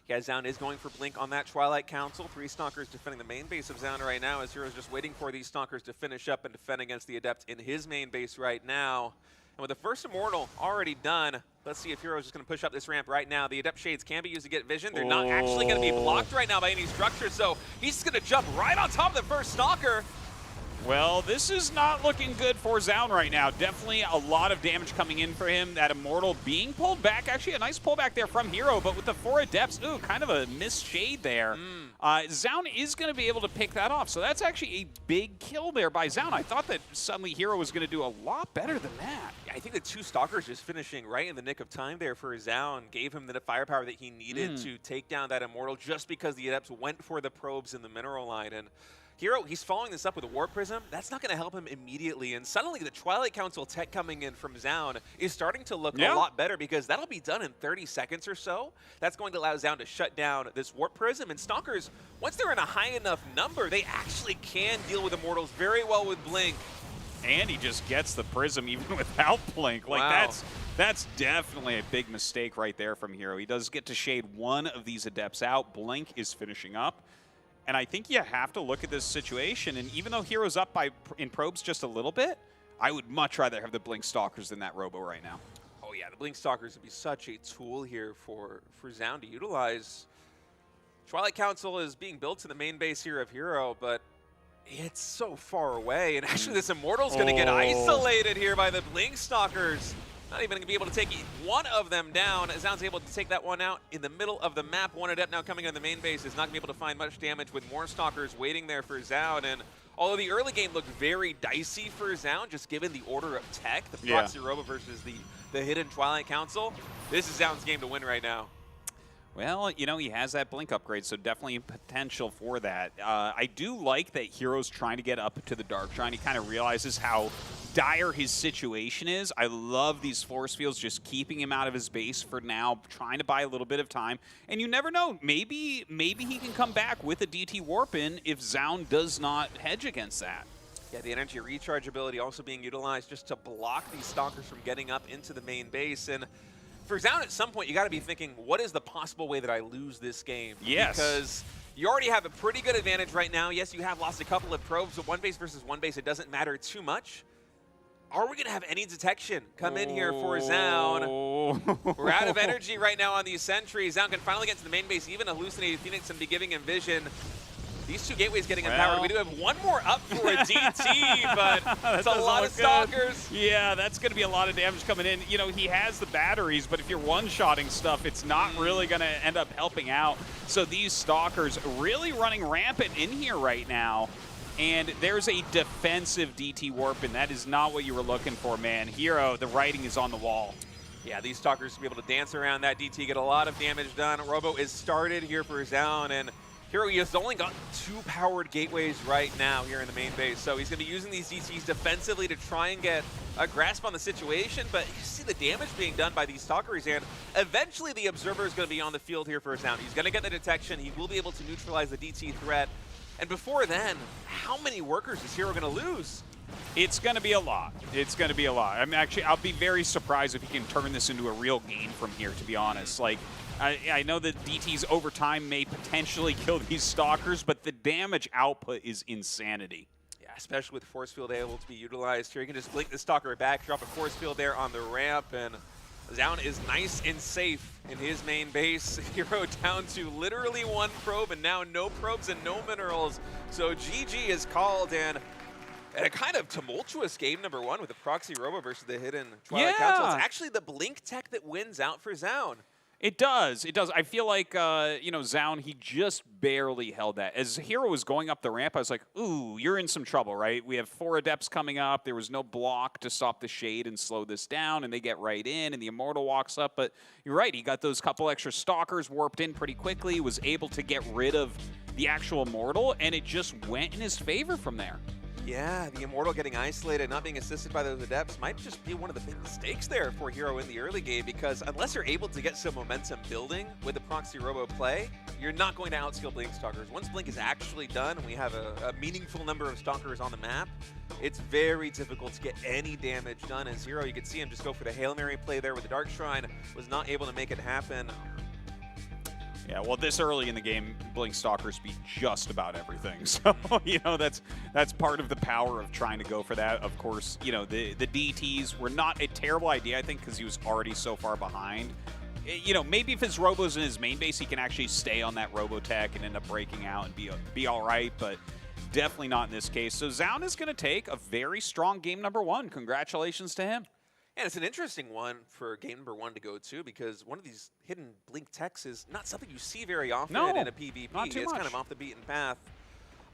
Yeah, Zoun is going for Blink on that Twilight Council. 3 Stalkers defending the main base of Zoun right now, as Hero's just waiting for these Stalkers to finish up and defend against the Adept in his main base right now. And with the first Immortal already done, let's see if Hero's just going to push up this ramp right now. The Adept Shades can be used to get vision. They're not actually going to be blocked right now by any structure, so he's just going to jump right on top of the first Stalker. Well, this is not looking good for Zoun right now. Definitely a lot of damage coming in for him. That Immortal being pulled back. Actually, a nice pullback there from Hero, but with the 4 Adepts, ooh, kind of a missed shade there. Zoun is going to be able to pick that off, so that's actually a big kill there by Zoun. I thought that suddenly Hero was going to do a lot better than that. Yeah, I think the 2 Stalkers just finishing right in the nick of time there for Zoun gave him the firepower that he needed to take down that Immortal, just because the Adepts went for the probes in the mineral line. And Hero, he's following this up with a Warp Prism. That's not going to help him immediately. And suddenly the Twilight Council tech coming in from Zoun is starting to look a lot better, because that'll be done in 30 seconds or so. That's going to allow Zoun to shut down this Warp Prism. And Stalkers, once they're in a high enough number, they actually can deal with Immortals very well with Blink. And he just gets the Prism even without Blink. Like, Wow. that's definitely a big mistake right there from Hero. He does get to shade one of these Adepts out. Blink is finishing up. And I think you have to look at this situation. And even though Hero's up in probes just a little bit, I would much rather have the Blink Stalkers than that Robo right now. Oh yeah, the Blink Stalkers would be such a tool here for SEOUL to utilize. Twilight Council is being built to the main base here of Hero, but it's so far away. And actually this Immortal's going to get isolated here by the Blink Stalkers. Not even going to be able to take one of them down. SEOUL's able to take that one out in the middle of the map. One Adept now coming on the main base is not going to be able to find much damage with more Stalkers waiting there for SEOUL. And although the early game looked very dicey for SEOUL, just given the order of tech, the Proxy Robo versus the hidden Twilight Council, this is SEOUL's game to win right now. Well, you know, he has that Blink upgrade, so definitely potential for that. I do like that Hero's trying to get up to the Dark Shrine. He kind of realizes how dire his situation is. I love these force fields, just keeping him out of his base for now, trying to buy a little bit of time. And you never know, maybe he can come back with a DT Warp in if SEOUL does not hedge against that. Yeah, the energy recharge ability also being utilized just to block these Stalkers from getting up into the main base. And for SEOUL, at some point, you got to be thinking, what is the possible way that I lose this game? Yes. Because you already have a pretty good advantage right now. Yes, you have lost a couple of probes, but one base versus one base, it doesn't matter too much. Are we going to have any detection come in here for SEOUL? We're out of energy right now on these sentries. SEOUL can finally get to the main base, even hallucinated Phoenix and be giving him vision. These two gateways getting empowered. We do have one more up for a DT, but it's a lot of Stalkers. Yeah, that's going to be a lot of damage coming in. You know, he has the batteries, but if you're one-shotting stuff, it's not really going to end up helping out. So these Stalkers really running rampant in here right now. And there's a defensive DT Warp, and that is not what you were looking for, man. Hero, the writing is on the wall. Yeah, these Stalkers will be able to dance around that DT, get a lot of damage done. Robo is started here for SEOUL, and Hero, he has only got 2 powered gateways right now here in the main base, so he's going to be using these DTs defensively to try and get a grasp on the situation, but you see the damage being done by these Stalkers, and eventually the Observer is going to be on the field here for SEOUL. He's going to get the detection, he will be able to neutralize the DT threat, and before then, how many workers is Hero going to lose? It's going to be a lot. It's going to be a lot. I mean, actually, I'll be very surprised if he can turn this into a real game from here, to be honest. Like, I know that DTs over time may potentially kill these Stalkers, but the damage output is insanity. Yeah, especially with Force Field able to be utilized here. You can just blink the Stalker back, drop a Force Field there on the ramp, and SEOUL is nice and safe in his main base. Hero down to literally 1 probe, and now no probes and no minerals. So GG is called, and a kind of tumultuous game number 1 with the Proxy Robo versus the hidden Twilight Council. It's actually the Blink tech that wins out for SEOUL. It does. It does. I feel like, you know, SEOUL, he just barely held that. As Hero was going up the ramp, I was like, ooh, you're in some trouble, right? We have 4 Adepts coming up. There was no block to stop the shade and slow this down, and they get right in, and the Immortal walks up. But you're right. He got those couple extra Stalkers warped in pretty quickly, was able to get rid of the actual Immortal, and it just went in his favor from there. Yeah, the Immortal getting isolated, not being assisted by those Adepts might just be one of the big mistakes there for Hero in the early game, because unless you're able to get some momentum building with the Proxy Robo play, you're not going to outskill Blink Stalkers. Once Blink is actually done and we have a meaningful number of Stalkers on the map, it's very difficult to get any damage done. As Hero, you could see him just go for the Hail Mary play there with the Dark Shrine, was not able to make it happen. Yeah, well, this early in the game, Blink Stalkers beat just about everything. So, you know, that's part of the power of trying to go for that. Of course, you know, the DTs were not a terrible idea, I think, because he was already so far behind. You know, maybe if his Robo's in his main base, he can actually stay on that Robotech and end up breaking out and be all right, but definitely not in this case. So SEOUL is going to take a very strong game number 1. Congratulations to him. And it's an interesting one for game number 1 to go to, because one of these hidden Blink techs is not something you see very often in a PvP. Not too it's much. kind of off the beaten path.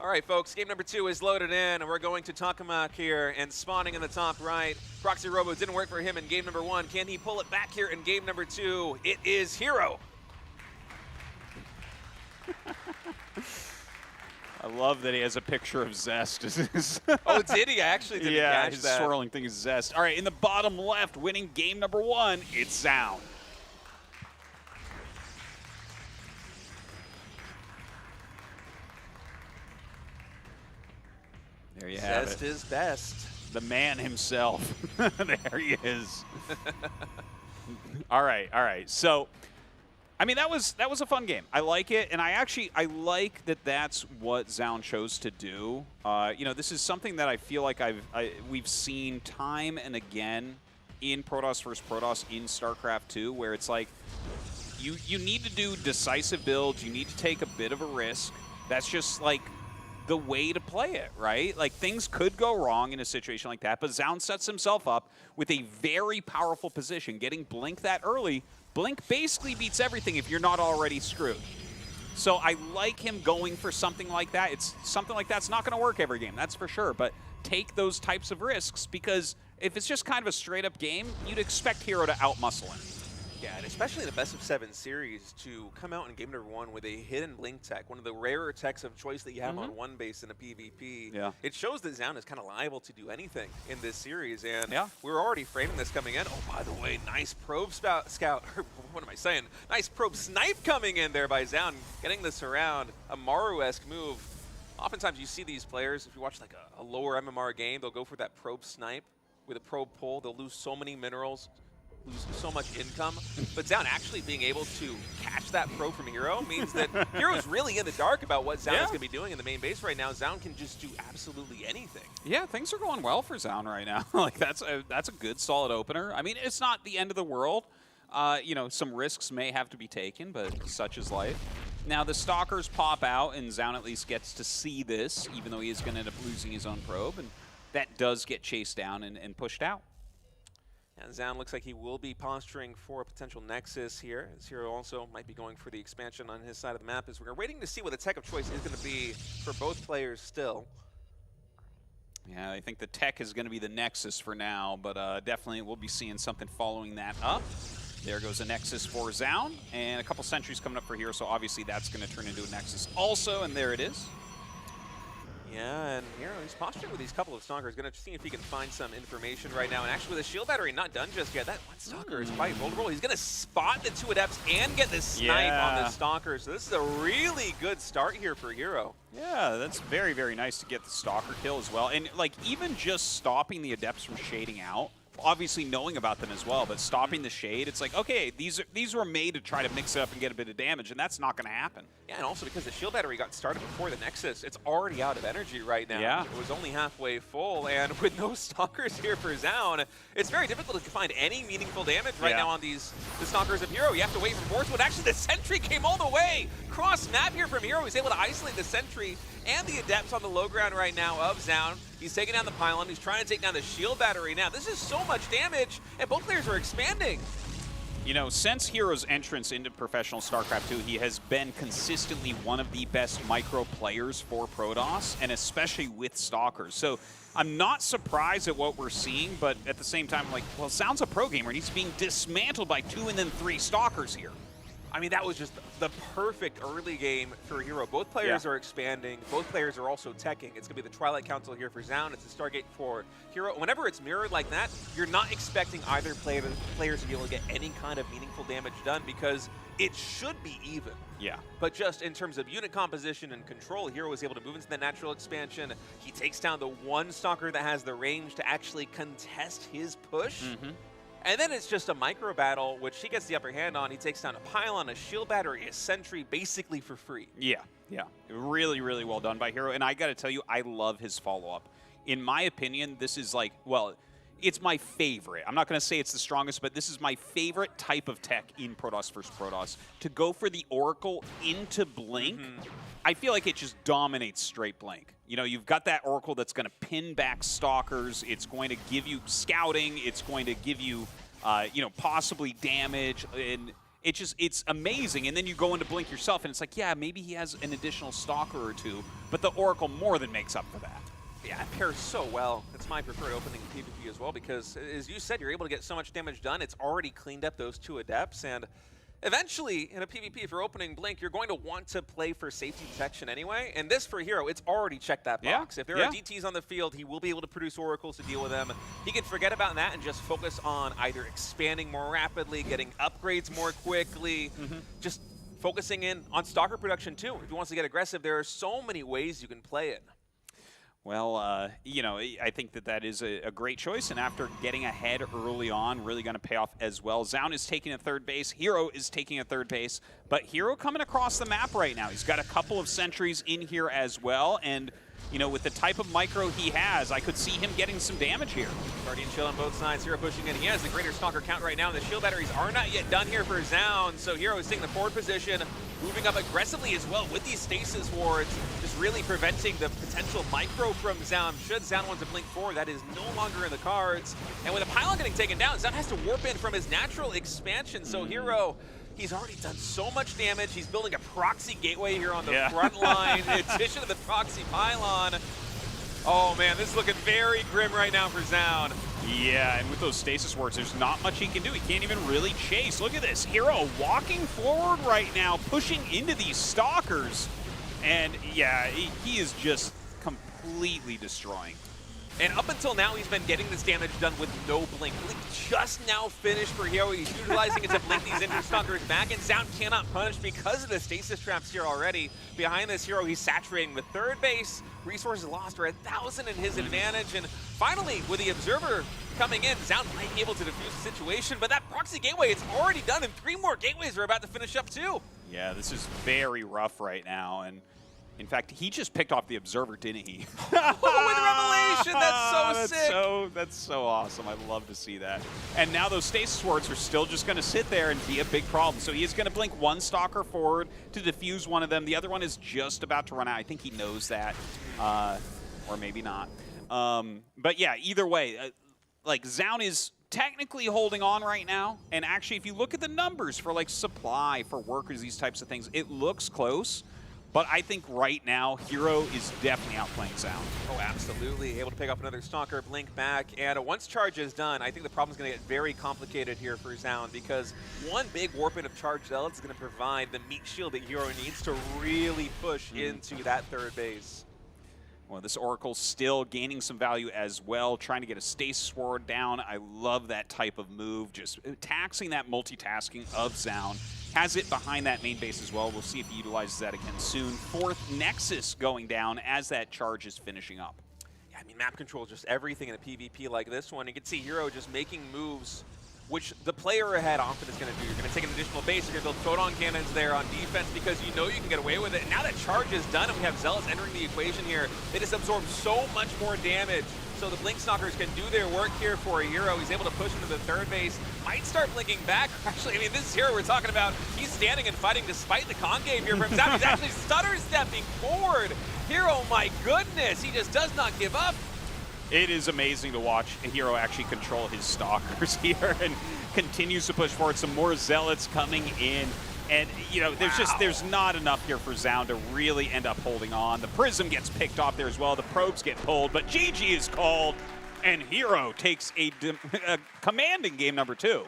All right, folks, game number 2 is loaded in, and we're going to Tokamak here, and spawning in the top right. Proxy Robo didn't work for him in game number 1. Can he pull it back here in game number 2? It is Hero. I love that he has a picture of Zest. Oh, did he? I actually didn't catch his that. swirling thing is Zest. All right, in the bottom left, winning game number 1, it's SEOUL. There you have it. Zest is best. the man himself. There he is. All right. So, I mean, that was a fun game. I like it, and I like that that's what Zoun chose to do. You know, this is something that I feel like we've seen time and again in Protoss vs. Protoss in StarCraft 2, where it's like you need to do decisive builds. You need to take a bit of a risk. That's just like the way to play it, right? Like, things could go wrong in a situation like that, but Zoun sets himself up with a very powerful position. Getting Blink that early, Blink basically beats everything if you're not already screwed. So I like him going for something like that. It's something like that's not going to work every game, that's for sure, but take those types of risks, because if it's just kind of a straight-up game, you'd expect Hero to outmuscle him. Yeah, and especially in the best of 7 series, to come out in game number 1 with a hidden Blink tech, one of the rarer techs of choice that you have on one base in a PvP. Yeah. It shows that Zoun is kind of liable to do anything in this series, and yeah, we're already framing this coming in. Oh, by the way, nice probe scout. What am I saying? Nice probe snipe coming in there by Zoun, getting this around. A Maru-esque move. Oftentimes you see these players, if you watch like a lower MMR game, they'll go for that probe snipe with a probe pull. They'll lose so many minerals, lose so much income, but Zoun actually being able to catch that probe from Hero means that Hero's really in the dark about what Zoun is going to be doing in the main base right now. Zoun can just do absolutely anything. Yeah, things are going well for Zoun right now. Like, that's a good, solid opener. I mean, it's not the end of the world. You know, some risks may have to be taken, but such is life. Now, the Stalkers pop out, and Zoun at least gets to see this, even though he is going to end up losing his own probe, and that does get chased down and pushed out. And Zoun looks like he will be posturing for a potential Nexus here. As Hero also might be going for the expansion on his side of the map, as we're waiting to see what the tech of choice is going to be for both players still. Yeah, I think the tech is going to be the Nexus for now, but definitely we'll be seeing something following that up. There goes a Nexus for Zoun, and a couple sentries coming up for Hero, so obviously that's going to turn into a Nexus also, and there it is. Yeah, and Hero, he's posturing with these couple of Stalkers. Going to see if he can find some information right now. And actually, with the shield battery not done just yet. That one Stalker is quite vulnerable. He's going to spot the 2 Adepts and get the snipe on the Stalker. So this is a really good start here for Hero. Yeah, that's very, very nice to get the Stalker kill as well. And, like, even just stopping the Adepts from shading out, obviously knowing about them as well, but stopping the shade, it's like, okay, these were made to try to mix it up and get a bit of damage, and that's not going to happen. Yeah, and also because the shield battery got started before the Nexus, it's already out of energy right now. Yeah. It was only halfway full, and with no Stalkers here for Zoun, it's very difficult to find any meaningful damage right now on the Stalkers of Hero. You have to wait for Force, but actually the Sentry came all the way. Cross map here from Hero. He's able to isolate the Sentry and the Adepts on the low ground right now of Zoun. He's taking down the pylon. He's trying to take down the shield battery now. This is so much damage, and both players are expanding. You know, since Hero's entrance into professional StarCraft 2, he has been consistently one of the best micro players for Protoss, and especially with Stalkers. So I'm not surprised at what we're seeing, but at the same time, like, well, Zoun's a pro gamer, and he's being dismantled by 2 and then 3 Stalkers here. I mean, that was just the perfect early game for Hero. Both players are expanding. Both players are also teching. It's going to be the Twilight Council here for Zoun. It's a Stargate for Hero. Whenever it's mirrored like that, you're not expecting either players to be able to get any kind of meaningful damage done, because it should be even. Yeah. But just in terms of unit composition and control, Hero was able to move into the natural expansion. He takes down the 1 Stalker that has the range to actually contest his push. And then it's just a micro battle, which he gets the upper hand on. He takes down a pylon, a shield battery, a sentry, basically for free. Yeah. Really, really well done by Hero. And I got to tell you, I love his follow-up. In my opinion, this is like, well, it's my favorite. I'm not going to say it's the strongest, but this is my favorite type of tech in Protoss vs. Protoss. To go for the Oracle into Blink, I feel like it just dominates straight Blink. You know, you've got that Oracle that's going to pin back Stalkers. It's going to give you scouting. It's going to give you, you know, possibly damage. And it's amazing. And then you go into Blink yourself, and it's like, yeah, maybe he has an additional Stalker or 2, but the Oracle more than makes up for that. Yeah, it pairs so well. It's my preferred opening in PvP as well, because, as you said, you're able to get so much damage done. It's already cleaned up those 2 Adepts, and eventually, in a PvP, if you're opening Blink, you're going to want to play for safety detection anyway. And this, for Hero, it's already checked that box. If there are DTs on the field, he will be able to produce Oracles to deal with them. He can forget about that and just focus on either expanding more rapidly, getting upgrades more quickly, just focusing in on Stalker production, too. If he wants to get aggressive, there are so many ways you can play it. Well, you know, I think that is a great choice, and after getting ahead early on, really going to pay off as well. Zoun is taking a third base. Hero is taking a third base, but Hero coming across the map right now. He's got a couple of sentries in here as well, and you know, with the type of micro he has, I could see him getting some damage here. Guardian Chill on both sides. Hero pushing in. He has the greater Stalker count right now, and the shield batteries are not yet done here for Zoun. So Hero is taking the forward position, moving up aggressively as well with these stasis wards, just really preventing the potential micro from Zoun. Should Zoun want to blink forward, that is no longer in the cards. And with a pylon getting taken down, Zoun has to warp in from his natural expansion. So Hero, he's already done so much damage. He's building a proxy gateway here on the front line, in addition to the proxy pylon. Oh man, this is looking very grim right now for Zoun. Yeah, and with those stasis wards, there's not much he can do. He can't even really chase. Look at this. Hero walking forward right now, pushing into these stalkers. And yeah, he is just completely destroying. And up until now, he's been getting this damage done with no blink. Blink just now finished for Hero. He's utilizing it to blink these Interstalkers back, and Zoun cannot punish because of the stasis traps here already. Behind this Hero, he's saturating the third base. Resources lost are 1,000 in his advantage. And finally, with the Observer coming in, Zoun might be able to defuse the situation, but that proxy gateway, it's already done, and 3 more gateways are about to finish up too. Yeah, this is very rough right now, and in fact, he just picked off the Observer, didn't he? Oh, with Revelation! That's so sick! That's so awesome. I love to see that. And now those stasis wards are still just going to sit there and be a big problem. So he is going to blink one stalker forward to defuse one of them. The other one is just about to run out. I think he knows that, or maybe not. But yeah, either way, like Zoun is technically holding on right now. And actually, if you look at the numbers for like supply, for workers, these types of things, it looks close. But I think right now, Hero is definitely outplaying Zoun. Oh, absolutely. Able to pick up another Stalker, blink back, and once charge is done, I think the problem's going to get very complicated here for Zoun, because one big warp in of charged zealots is going to provide the meat shield that Hero needs to really push into that third base. Well, this Oracle's still gaining some value as well, trying to get a stasis ward down. I love that type of move, just taxing that multitasking of Zoun. Has it behind that main base as well. We'll see if he utilizes that again soon. 4th Nexus going down as that charge is finishing up. Yeah, I mean, map control is just everything in a PvP like this one. You can see Hero just making moves which the player ahead often is going to do. You're going to take an additional base, you're going to build photon cannons there on defense because you know you can get away with it. And now that charge is done and we have Zealots entering the equation here, they just absorb so much more damage. So the Blink Stalkers can do their work here for a Hero. He's able to push into the third base, might start blinking back. Actually, I mean, this Hero we're talking about, he's standing and fighting despite the concave here from him. He's actually stutter stepping forward. Hero, my goodness, he just does not give up. It is amazing to watch a Hero actually control his Stalkers here and continues to push forward. Some more Zealots coming in. And, you know, there's not enough here for Zoun to really end up holding on. The Prism gets picked off there as well. The probes get pulled, but GG is called, and Hero takes a commanding game number 2.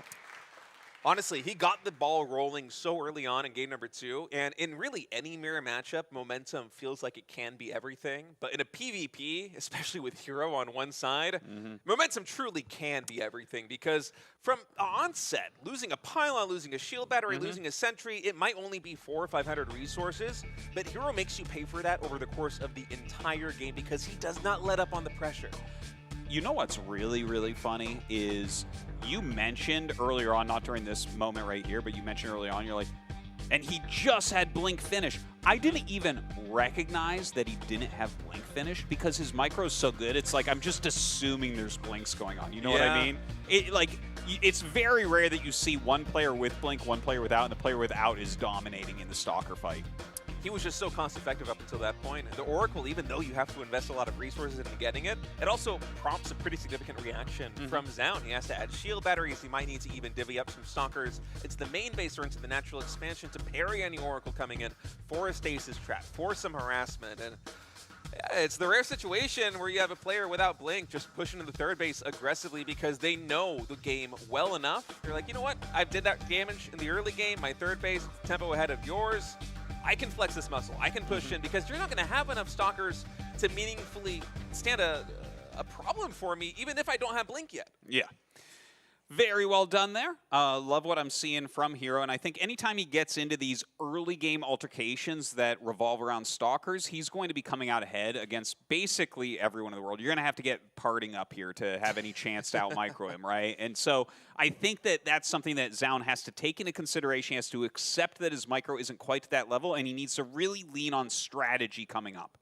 Honestly, he got the ball rolling so early on in game number 2, and in really any mirror matchup, momentum feels like it can be everything. But in a PvP, especially with Hero on one side, momentum truly can be everything, because from onset, losing a pylon, losing a shield battery, losing a sentry, it might only be 400 or 500 resources, but Hero makes you pay for that over the course of the entire game because he does not let up on the pressure. You know what's really, really funny is you mentioned earlier on, not during this moment right here, but you mentioned early on, you're like, and he just had Blink finish. I didn't even recognize that he didn't have Blink finish because his micro is so good. It's like I'm just assuming there's Blinks going on. You know what I mean? It's very rare that you see one player with Blink, one player without, and the player without is dominating in the Stalker fight. He was just so cost-effective up until that point. The Oracle, even though you have to invest a lot of resources into getting it, it also prompts a pretty significant reaction from Zoun. He has to add shield batteries. He might need to even divvy up some Stalkers into the main base or into the natural expansion to parry any Oracle coming in for a stasis trap, for some harassment. And it's the rare situation where you have a player without Blink just pushing to the third base aggressively because they know the game well enough. They're like, you know what? I did that damage in the early game. My third base, tempo ahead of yours. I can flex this muscle. I can push in because you're not going to have enough Stalkers to meaningfully stand a problem for me, even if I don't have Blink yet. Yeah. Very well done there. Love what I'm seeing from Hero, and I think anytime he gets into these early game altercations that revolve around Stalkers, he's going to be coming out ahead against basically everyone in the world. You're going to have to get parting up here to have any chance to out-micro him, right? And so I think that that's something that Zaun has to take into consideration. He has to accept that his micro isn't quite to that level, and he needs to really lean on strategy coming up.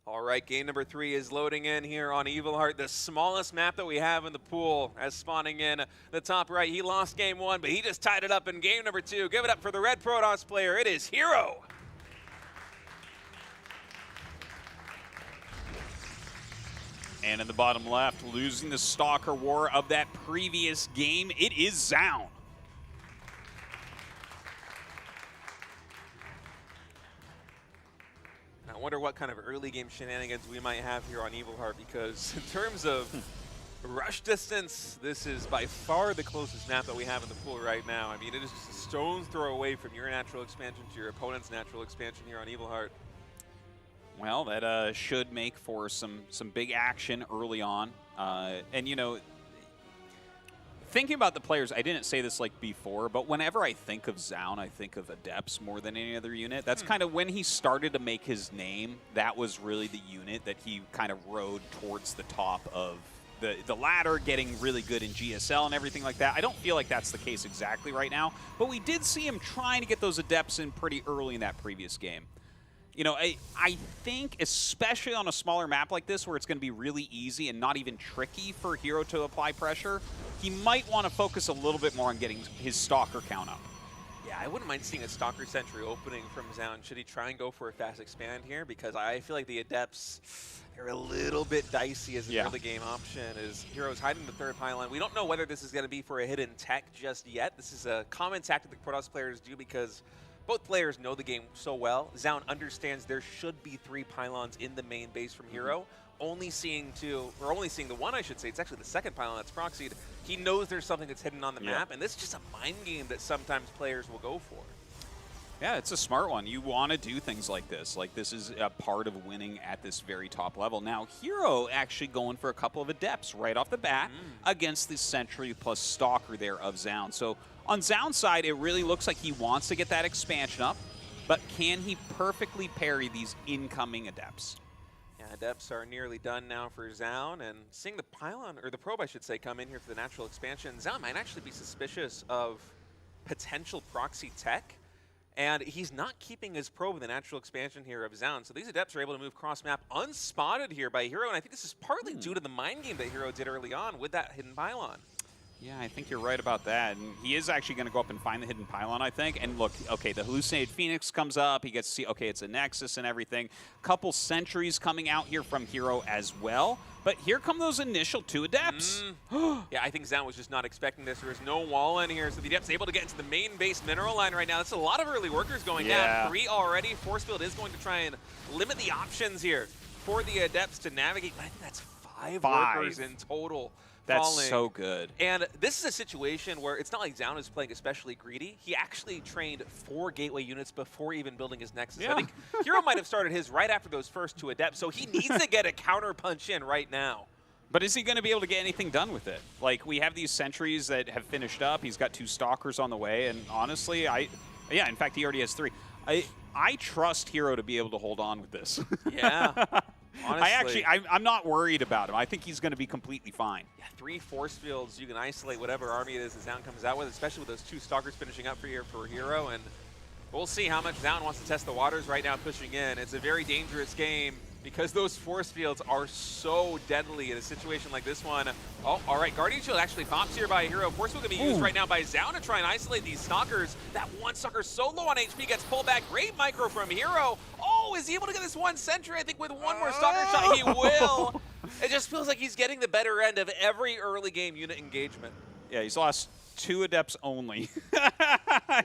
All right, game number 3 is loading in here on Evil Heart, the smallest map that we have in the pool, as spawning in the top right. He lost game 1, but he just tied it up in game number 2. Give it up for the red Protoss player. It is Hero. And in the bottom left, losing the Stalker War of that previous game, it is Zaun. I wonder what kind of early game shenanigans we might have here on Evil Heart, because in terms of rush distance, this is by far the closest map that we have in the pool right now. I mean, it is just a stone's throw away from your natural expansion to your opponent's natural expansion here on Evil Heart. Well, that should make for some big action early on. And, you know, thinking about the players, I didn't say this like before, but whenever I think of Zaun, I think of Adepts more than any other unit. That's kind of when he started to make his name. That was really the unit that he kind of rode towards the top of the ladder, getting really good in GSL and everything like that. I don't feel like that's the case exactly right now, but we did see him trying to get those Adepts in pretty early in that previous game. You know, I think, especially on a smaller map like this where it's going to be really easy and not even tricky for Hero to apply pressure, he might want to focus a little bit more on getting his Stalker count up. Yeah, I wouldn't mind seeing a Stalker Sentry opening from Zaun. Should he try and go for a fast expand here? Because I feel like the Adepts are a little bit dicey as an early game option, as Hero's hiding the third pylon. We don't know whether this is going to be for a hidden tech just yet. This is a common tactic that Protoss players do because both players know the game so well. Zaun understands there should be 3 pylons in the main base from Hero. Only seeing the one, I should say. It's actually the second pylon that's proxied. He knows there's something that's hidden on the map, and this is just a mind game that sometimes players will go for. Yeah, it's a smart one. You want to do things like this. Like, this is a part of winning at this very top level. Now, Hero actually going for a couple of Adepts right off the bat against the Sentry plus Stalker there of Zaun. So on Zaun's side, it really looks like he wants to get that expansion up, but can he perfectly parry these incoming Adepts? Yeah, Adepts are nearly done now for Zaun, and seeing the pylon, or the probe, I should say, come in here for the natural expansion, Zaun might actually be suspicious of potential proxy tech, and he's not keeping his probe in the natural expansion here of Zaun, so these Adepts are able to move cross-map unspotted here by Hero, and I think this is partly due to the mind game that Hero did early on with that hidden pylon. Yeah, I think you're right about that. And he is actually going to go up and find the hidden pylon, I think. And look, okay, the Hallucinated Phoenix comes up. He gets to see, okay, it's a Nexus and everything. Couple sentries coming out here from Hero as well. But here come those initial 2 Adepts. Yeah, I think Zaun was just not expecting this. There was no wall in here, so the Adepts able to get into the main base mineral line right now. That's a lot of early workers going down. 3 already. Force Field is going to try and limit the options here for the Adepts to navigate. But I think that's 5 workers in total. That's falling. so good. And this is a situation where it's not like Zaun is playing especially greedy. He actually trained 4 gateway units before even building his Nexus. I think Hero might have started his right after those first 2 Adepts, so he needs to get a counter punch in right now. But is he going to be able to get anything done with it? Like, we have these sentries that have finished up. He's got 2 Stalkers on the way, and honestly, in fact, he already has 3. I trust Hero to be able to hold on with this. Yeah. Honestly, I'm not worried about him. I think he's going to be completely fine. Yeah, 3 force fields. You can isolate whatever army it is that Zaun comes out with, especially with those 2 Stalkers finishing up for Hero. And we'll see how much Zaun wants to test the waters right now pushing in. It's a very dangerous game because those force fields are so deadly in a situation like this one. Oh, all right. Guardian Shield actually pops here by Hero. Force Field going to be used right now by Zaun to try and isolate these Stalkers. That one Stalker so low on HP gets pulled back. Great micro from Hero. Oh, is he able to get this one sentry? I think with one more Stalker shot, he will. It just feels like he's getting the better end of every early game unit engagement. Yeah, he's lost 2 Adepts only.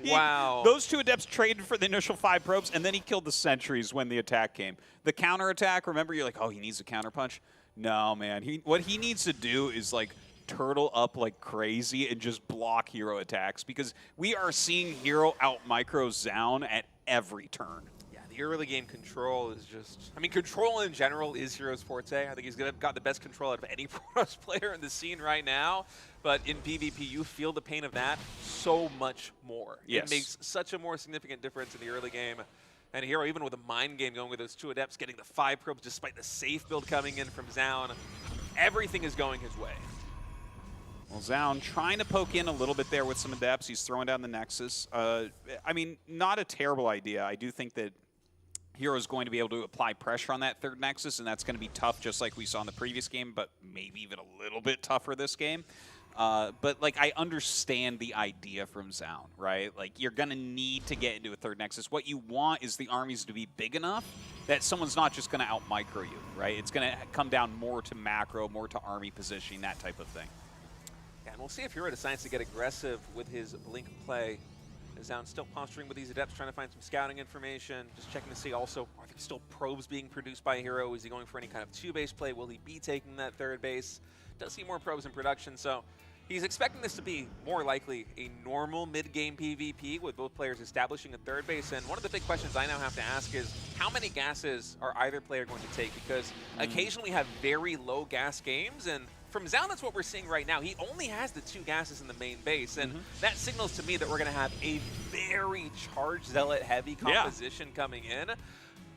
Wow. Those 2 Adepts traded for the initial 5 probes, and then he killed the sentries when the attack came. The counterattack, remember, you're like, oh, he needs a counterpunch? No, man. What he needs to do is, like, turtle up like crazy and just block Hero attacks, because we are seeing Hero out-micro Zaun at every turn. the early game control is just... I mean, control in general is Hero's forte. I think he's got the best control out of any Protoss player in the scene right now. But in PvP, you feel the pain of that so much more. Yes. It makes such a more significant difference in the early game. And Hero, even with a mind game going with those 2 Adepts, getting the 5 probes despite the safe build coming in from Zaun, everything is going his way. Well, Zaun trying to poke in a little bit there with some Adepts. He's throwing down the Nexus. I mean, not a terrible idea. I do think that Hero is going to be able to apply pressure on that 3rd Nexus, and that's going to be tough just like we saw in the previous game, but maybe even a little bit tougher this game. But, like, I understand the idea from Zaun, right? Like, you're going to need to get into a 3rd Nexus. What you want is the armies to be big enough that someone's not just going to out-micro you, right? It's going to come down more to macro, more to army positioning, that type of thing. Yeah, and we'll see if Hero decides to get aggressive with his Blink play. Zaun still posturing with these Adepts, trying to find some scouting information, just checking to see also, are there still probes being produced by Hero? Is he going for any kind of 2-base play? Will he be taking that 3rd base? Does see more probes in production, so he's expecting this to be more likely a normal mid-game PvP with both players establishing a 3rd base. And one of the big questions I now have to ask is, how many gases are either player going to take? Because occasionally we have very low gas games, and from Zaun, that's what we're seeing right now. He only has the 2 gases in the main base, and that signals to me that we're going to have a very charged Zealot-heavy composition coming in.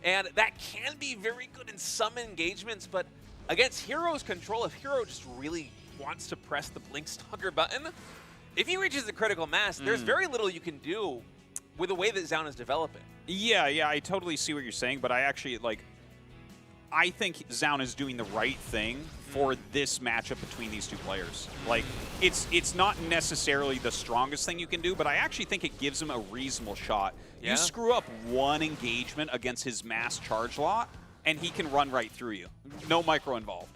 And that can be very good in some engagements, but against Hero's control, if Hero just really wants to press the Blink Stalker button, if he reaches the critical mass, there's very little you can do with the way that Zaun is developing. Yeah, I totally see what you're saying, but I actually, like, I think Zaun is doing the right thing for this matchup between these 2 players. Like, it's not necessarily the strongest thing you can do, but I actually think it gives him a reasonable shot. Yeah. You screw up one engagement against his mass charge lot, and he can run right through you. No micro involved.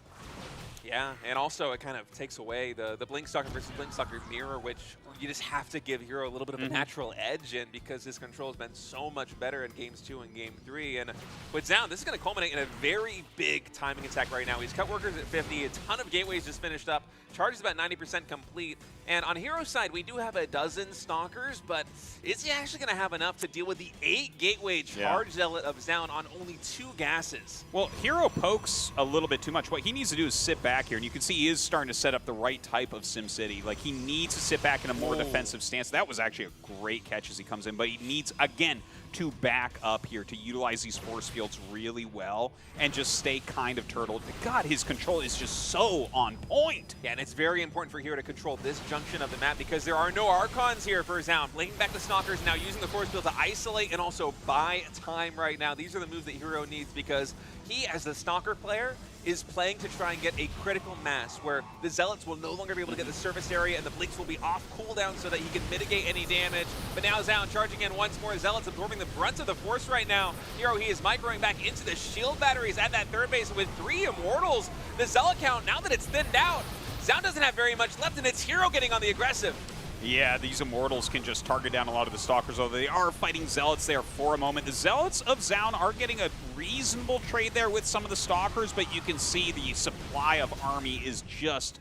Yeah, and also it kind of takes away the Blink Stalker versus Blink Stalker mirror, which you just have to give Hero a little bit of a natural edge in because his control has been so much better in Games 2 and Game 3. And with Zaun, this is going to culminate in a very big timing attack right now. He's cut workers at 50, a ton of gateways just finished up, charge is about 90% complete. And on Hero's side, we do have a dozen Stalkers, but is he actually going to have enough to deal with the 8 gateway charge Zealot of Zaun on only 2 gases? Well, Hero pokes a little bit too much. What he needs to do is sit back here, and you can see he is starting to set up the right type of SimCity. Like, he needs to sit back in a more defensive stance. That was actually a great catch as he comes in, but he needs, again, to back up here, to utilize these force fields really well and just stay kind of turtled. God, his control is just so on point. Yeah, and it's very important for Hero to control this junction of the map because there are no Archons here for Zaun. Blinking back the Stalkers, now using the force field to isolate and also buy time right now. These are the moves that Hero needs because he, as the Stalker player, is playing to try and get a critical mass where the Zealots will no longer be able to get the surface area and the Blinks will be off cooldown so that he can mitigate any damage. But now Zaun charging in once more. Zealots absorbing the brunt of the force right now. Hero, he is microing back into the shield batteries at that 3rd base with 3 Immortals. The Zealot count, now that it's thinned out, Zaun doesn't have very much left, and it's Hero getting on the aggressive. Yeah, these Immortals can just target down a lot of the Stalkers, although they are fighting Zealots there for a moment. The Zealots of Zaun are getting a reasonable trade there with some of the Stalkers, but you can see the supply of army is just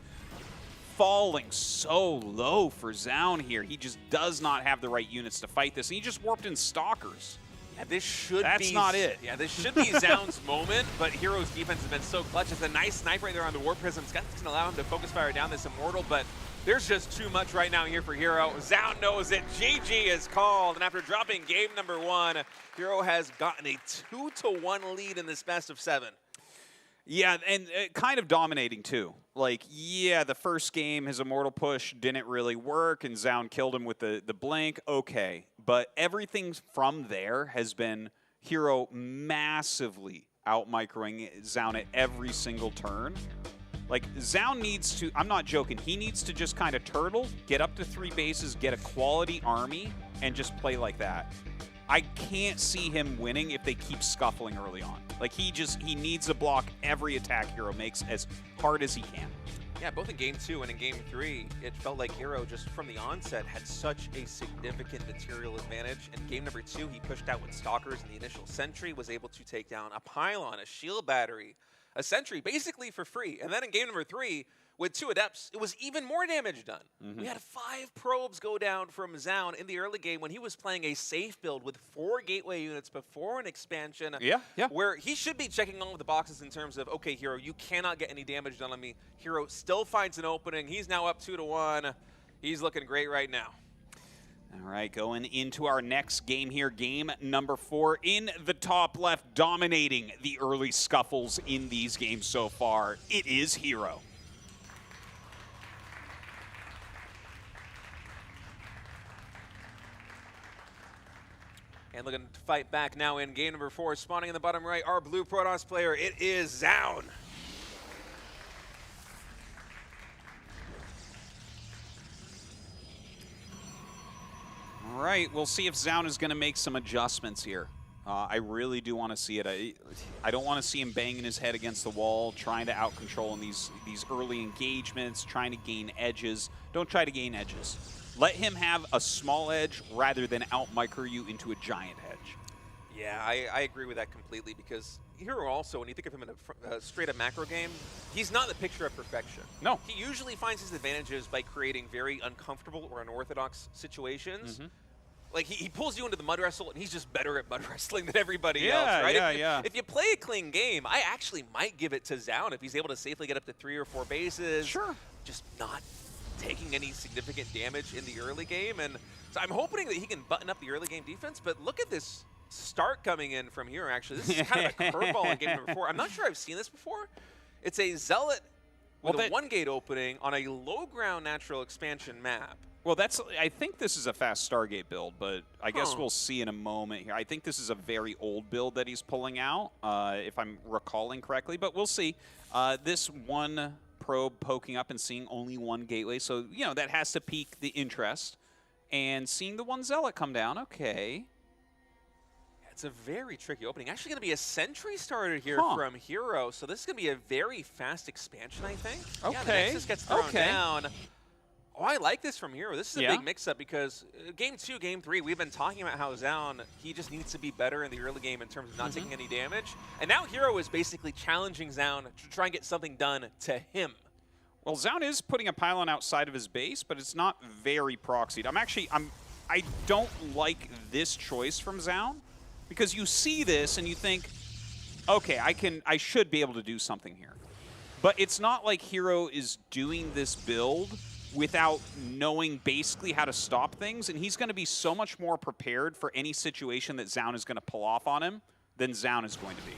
falling so low for Zaun here. He just does not have the right units to fight this, and he just warped in Stalkers. Yeah, this should That's not it. Yeah, this should be Zaun's moment, but Hero's defense has been so clutch. It's a nice snipe right there on the Warp Prism. It's going to allow him to focus fire down this Immortal, but there's just too much right now here for Hero. Zaun knows it. GG is called, and after dropping game number 1, Hero has gotten a 2-1 lead in this best of 7. Yeah, and kind of dominating, too. Like, yeah, the first game, his Immortal push didn't really work, and Zaun killed him with the blink. Okay, but everything from there has been Hero massively out-microing Zaun at every single turn. Like, Zaun needs to, I'm not joking, he needs to just kind of turtle, get up to 3 bases, get a quality army, and just play like that. I can't see him winning if they keep scuffling early on. Like, he needs to block every attack Hero makes as hard as he can. Yeah, both in Game 2 and in Game 3, it felt like Hero just from the onset had such a significant material advantage. In Game number 2, he pushed out with Stalkers in the initial Sentry, was able to take down a Pylon, a Shield Battery, a Sentry, basically for free. And then in Game number 3, with 2 Adepts, it was even more damage done. We had 5 probes go down from Zoun in the early game when he was playing a safe build with 4 gateway units before an expansion. Where he should be checking all of the boxes in terms of, okay, Hero, you cannot get any damage done on me. Hero still finds an opening. He's now up 2-1. He's looking great right now. All right, going into our next game here, game number 4 in the top left, dominating the early scuffles in these games so far. It is Hero. And looking to fight back now in game number 4, spawning in the bottom right, our blue Protoss player, it is Zoun. All right, we'll see if Zoun is going to make some adjustments here. I really do want to see it. I don't want to see him banging his head against the wall, trying to out-control in these early engagements, trying to gain edges. Don't try to gain edges. Let him have a small edge rather than out-micro you into a giant edge. Yeah, I agree with that completely because Hero also, when you think of him in a straight-up macro game, he's not the picture of perfection. No. He usually finds his advantages by creating very uncomfortable or unorthodox situations. Like, he pulls you into the mud wrestle, and he's just better at mud wrestling than everybody else, right? If you play a clean game, I actually might give it to Zoun if he's able to safely get up to 3 or 4 bases. Sure. Just not taking any significant damage in the early game. And so I'm hoping that he can button up the early game defense, but look at this start coming in from here, actually. This is kind of a curveball in game number 4. I'm not sure I've seen this before. It's a Zealot with a 1-gate opening on a low-ground natural expansion map. Well, I think this is a fast Stargate build, but I guess we'll see in a moment here. I think this is a very old build that he's pulling out, if I'm recalling correctly, but we'll see. This one probe poking up and seeing only 1 gateway, so, you know, that has to pique the interest. And seeing the 1 Zealot come down, okay. It's a very tricky opening. Actually going to be a sentry started here from Hero, so this is going to be a very fast expansion, I think. Okay. Yeah, the Nexus gets thrown down. Oh, I like this from Hero. This is a big mix-up because game 2, game 3, we've been talking about how Zoun, he just needs to be better in the early game in terms of not taking any damage. And now Hero is basically challenging Zoun to try and get something done to him. Well, Zoun is putting a pylon outside of his base, but it's not very proxied. I don't like this choice from Zoun because you see this and you think, okay, I should be able to do something here. But it's not like Hero is doing this build without knowing basically how to stop things, and he's going to be so much more prepared for any situation that Zoun is going to pull off on him than Zoun is going to be.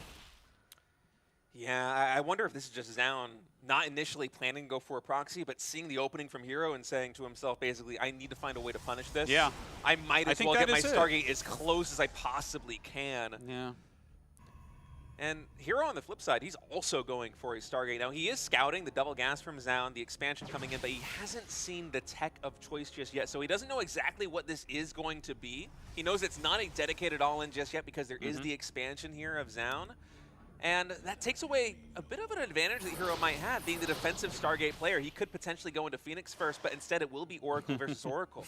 Yeah, I wonder if this is just Zoun not initially planning to go for a proxy, but seeing the opening from Hero and saying to himself, basically, I need to find a way to punish this. Yeah. I might as well get my Stargate as close as I possibly can. Yeah. And Hero on the flip side, he's also going for a Stargate. Now, he is scouting the double gas from Zoun, the expansion coming in, but he hasn't seen the tech of choice just yet, so he doesn't know exactly what this is going to be. He knows it's not a dedicated all-in just yet because there is the expansion here of Zoun. And that takes away a bit of an advantage that Hero might have, being the defensive Stargate player. He could potentially go into Phoenix first, but instead it will be Oracle versus Oracle.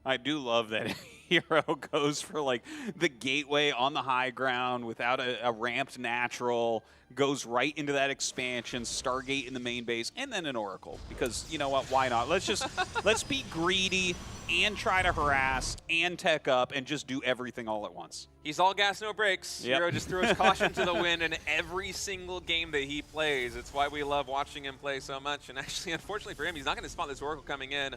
I do love that Hero goes for like the gateway on the high ground without a ramped natural, goes right into that expansion, Stargate in the main base, and then an Oracle. Because you know what, why not? Let's be greedy and try to harass and tech up and just do everything all at once. He's all gas, no brakes. Hero just throws caution to the wind in every single game that he plays. It's why we love watching him play so much. And actually, unfortunately for him, he's not going to spot this Oracle coming in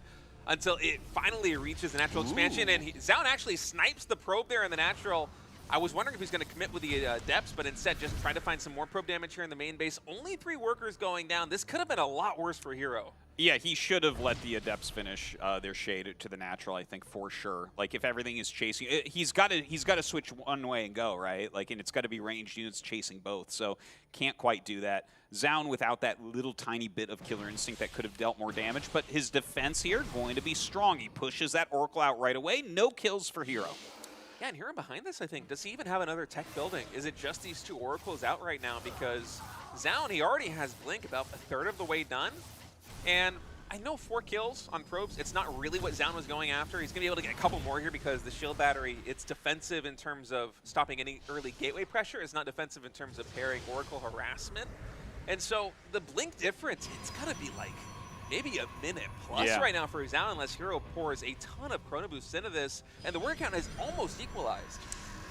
until it finally reaches the natural expansion. And Zoun actually snipes the probe there in the natural. I was wondering if he's going to commit with the depths, but instead just trying to find some more probe damage here in the main base. Only 3 workers going down. This could have been a lot worse for Hero. Yeah, he should have let the Adepts finish their shade to the natural, I think, for sure. Like, if everything is chasing, he's got to switch one way and go, right? Like, and it's got to be ranged units chasing both, so can't quite do that. Zoun without that little tiny bit of killer instinct that could have dealt more damage, but his defense here going to be strong. He pushes that Oracle out right away. No kills for Hero. Yeah, and Hero behind this, I think, does he even have another tech building? Is it just these 2 Oracles out right now? Because Zoun, he already has Blink about a third of the way done. And I know 4 kills on probes. It's not really what Zoun was going after. He's going to be able to get a couple more here because the shield battery, it's defensive in terms of stopping any early gateway pressure. It's not defensive in terms of pairing Oracle harassment. And so the blink difference, it's got to be like maybe a minute plus right now for SEOUL, unless Hero pours a ton of Chrono Boosts into this, and the word count is almost equalized.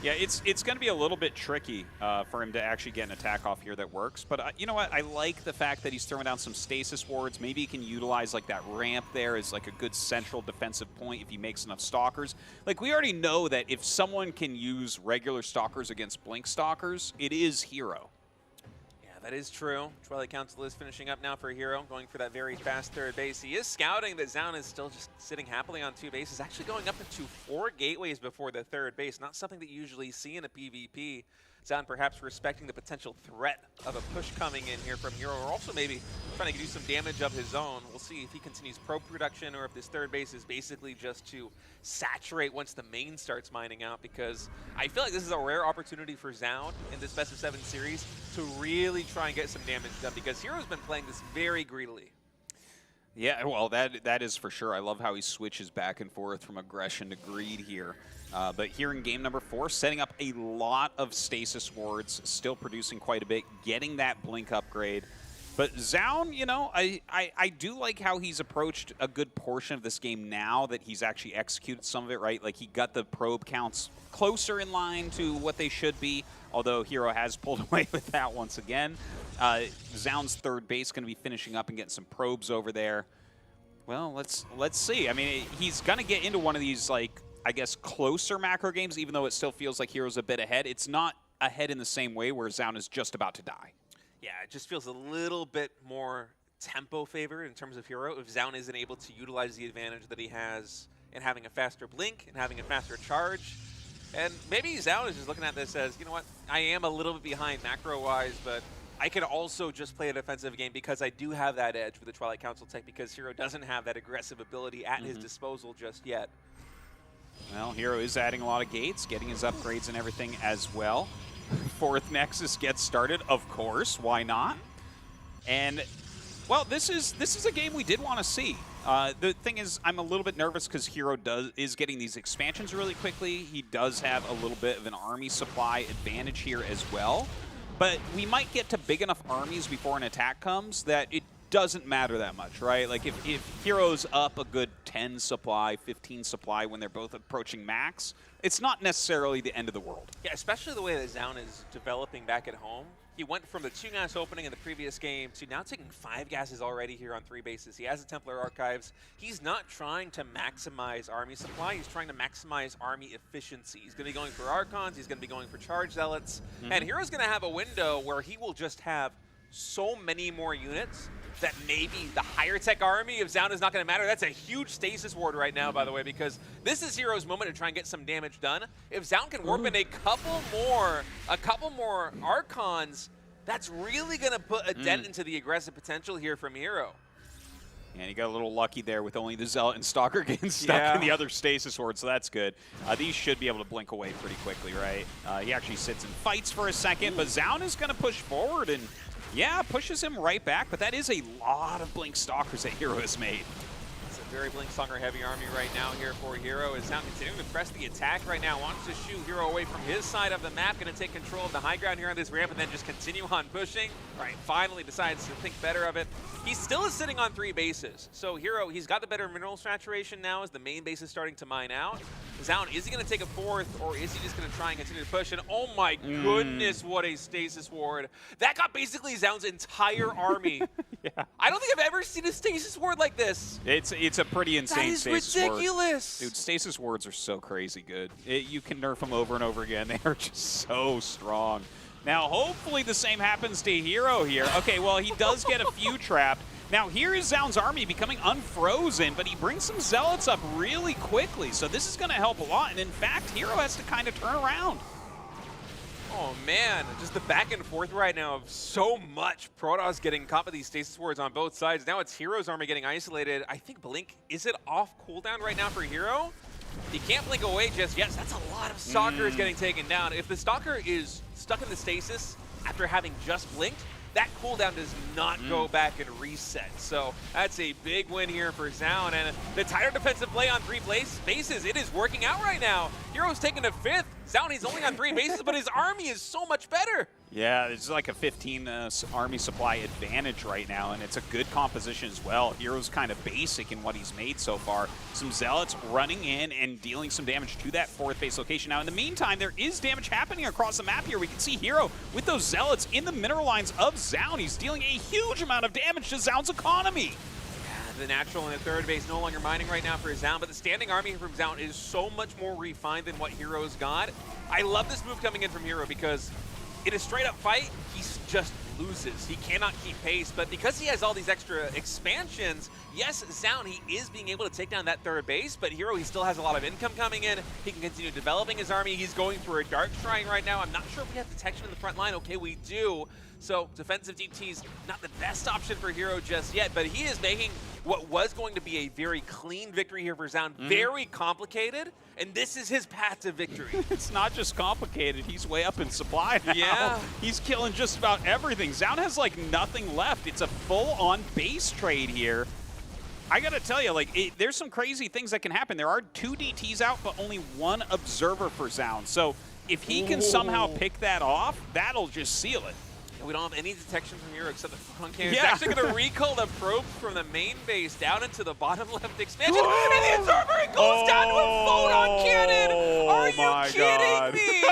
Yeah, it's going to be a little bit tricky for him to actually get an attack off here that works. But you know what? I like the fact that he's throwing down some stasis wards. Maybe he can utilize like that ramp there as like a good central defensive point if he makes enough stalkers. Like we already know that if someone can use regular stalkers against blink stalkers, it is Hero. That is true. Twilight Council is finishing up now for Hero, going for that very fast third base. He is scouting that SEOUL is still just sitting happily on 2 bases, actually going up into 4 gateways before the third base. Not something that you usually see in a PvP. SEOUL perhaps respecting the potential threat of a push coming in here from Hero, or also maybe trying to do some damage of his own. We'll see if he continues probe production or if this third base is basically just to saturate once the main starts mining out, because I feel like this is a rare opportunity for SEOUL in this best of 7 series to really try and get some damage done, because Hero's been playing this very greedily. Yeah, well, that is for sure. I love how he switches back and forth from aggression to greed here. But here in game number 4, setting up a lot of stasis wards, still producing quite a bit, getting that blink upgrade. But SEOUL, you know, I do like how he's approached a good portion of this game now that he's actually executed some of it, right? Like he got the probe counts closer in line to what they should be, although Hero has pulled away with that once again. SEOUL's third base going to be finishing up and getting some probes over there. Well, let's see. I mean, he's going to get into one of these, like, I guess, closer macro games, even though it still feels like Hero's a bit ahead. It's not ahead in the same way where SEOUL is just about to die. Yeah, it just feels a little bit more tempo favored in terms of Hero if SEOUL isn't able to utilize the advantage that he has in having a faster blink and having a faster charge. And maybe SEOUL is just looking at this as, you know what, I am a little bit behind macro-wise, but I can also just play a defensive game because I do have that edge with the Twilight Council tech, because Hero doesn't have that aggressive ability at his disposal just yet. Well, Hero is adding a lot of gates, getting his upgrades and everything as well. 4th Nexus gets started, of course. Why not? And, well, this is a game we did want to see. The thing is, I'm a little bit nervous because Hero is getting these expansions really quickly. He does have a little bit of an army supply advantage here as well. But we might get to big enough armies before an attack comes that it doesn't matter that much, right? Like if Hero's up a good 10 supply, 15 supply when they're both approaching max, it's not necessarily the end of the world. Yeah, especially the way that SEOUL is developing back at home. He went from the 2-gas opening in the previous game to now taking 5 gases already here on 3 bases. He has the Templar Archives. He's not trying to maximize army supply. He's trying to maximize army efficiency. He's going to be going for Archons. He's going to be going for Charge Zealots. And Hero's going to have a window where he will just have so many more units that maybe the higher tech army of SEOUL is not going to matter. That's a huge stasis ward right now, by the way, because this is Hero's moment to try and get some damage done. If SEOUL can warp in a couple more Archons, that's really going to put a dent into the aggressive potential here from Hero. And he got a little lucky there with only the Zealot and Stalker getting stuck in the other stasis ward, so that's good. These should be able to blink away pretty quickly, right? He actually sits and fights for a second, but SEOUL is going to push forward and, yeah, pushes him right back, but that is a lot of blink stalkers that Hero has made. It's a very blink stalker heavy army right now here for Hero. Is now continuing to press the attack right now. Wants to shoot Hero away from his side of the map. Going to take control of the high ground here on this ramp and then just continue on pushing. All right, finally decides to think better of it. He still is sitting on 3 bases. So Hero, he's got the better mineral saturation now as the main base is starting to mine out. SEOUL, is he going to take a 4th, or is he just going to try and continue to push? And oh my goodness, what a stasis ward. That got basically SEOUL's entire army. I don't think I've ever seen a stasis ward like this. It's a pretty insane stasis ward. That is ridiculous. Dude, stasis wards are so crazy good. You can nerf them over and over again. They are just so strong. Now, hopefully the same happens to Hero here. Okay, well, he does get a few trapped. Now, here is SEOUL's army becoming unfrozen, but he brings some Zealots up really quickly, so this is going to help a lot. And in fact, Hero has to kind of turn around. Oh man, just the back and forth right now of so much Protoss getting caught by these stasis wards on both sides. Now it's Hero's army getting isolated. I think Blink, is it off cooldown right now for Hero? He can't blink away just yet. So that's a lot of Stalkers getting taken down. If the Stalker is stuck in the stasis after having just blinked, that cooldown does not go back and reset. So that's a big win here for SEOUL. And the tighter defensive play on 3 bases, it is working out right now. Hero's taking a 5th. Sound, he's only on 3 bases, but his army is so much better. Yeah, it's like a 15 army supply advantage right now, and it's a good composition as well. Hero's kind of basic in what he's made so far. Some Zealots running in and dealing some damage to that 4th base location. Now, in the meantime, there is damage happening across the map here. We can see Hero with those Zealots in the mineral lines of Zoun. He's dealing a huge amount of damage to Zoun's economy. The natural in the 3rd base no longer mining right now for Zoun, but the standing army from Zoun is so much more refined than what Hero's got. I love this move coming in from Hero because in a straight-up fight, he just loses. He cannot keep pace, but because he has all these extra expansions, yes, Zoun, he is being able to take down that 3rd base, but Hero, he still has a lot of income coming in. He can continue developing his army. He's going through a Dark Shrine right now. I'm not sure if we have detection in the front line. Okay, we do. So defensive DP's not the best option for Hero just yet, but he is making what was going to be a very clean victory here for Zoun very complicated, and this is his path to victory. It's not just complicated, he's way up in supply now. Yeah. He's killing just about everything. Zoun has like nothing left. It's a full-on base trade here. I gotta tell you, like, there's some crazy things that can happen. There are 2 DTs out, but only 1 observer for Zoun. So if he can somehow pick that off, that'll just seal it. We don't have any detection from Hero except the front cannon. Yeah. It's actually going to recall the probe from the main base down into the bottom left expansion. And the observer goes down to a photon cannon. Are you kidding me?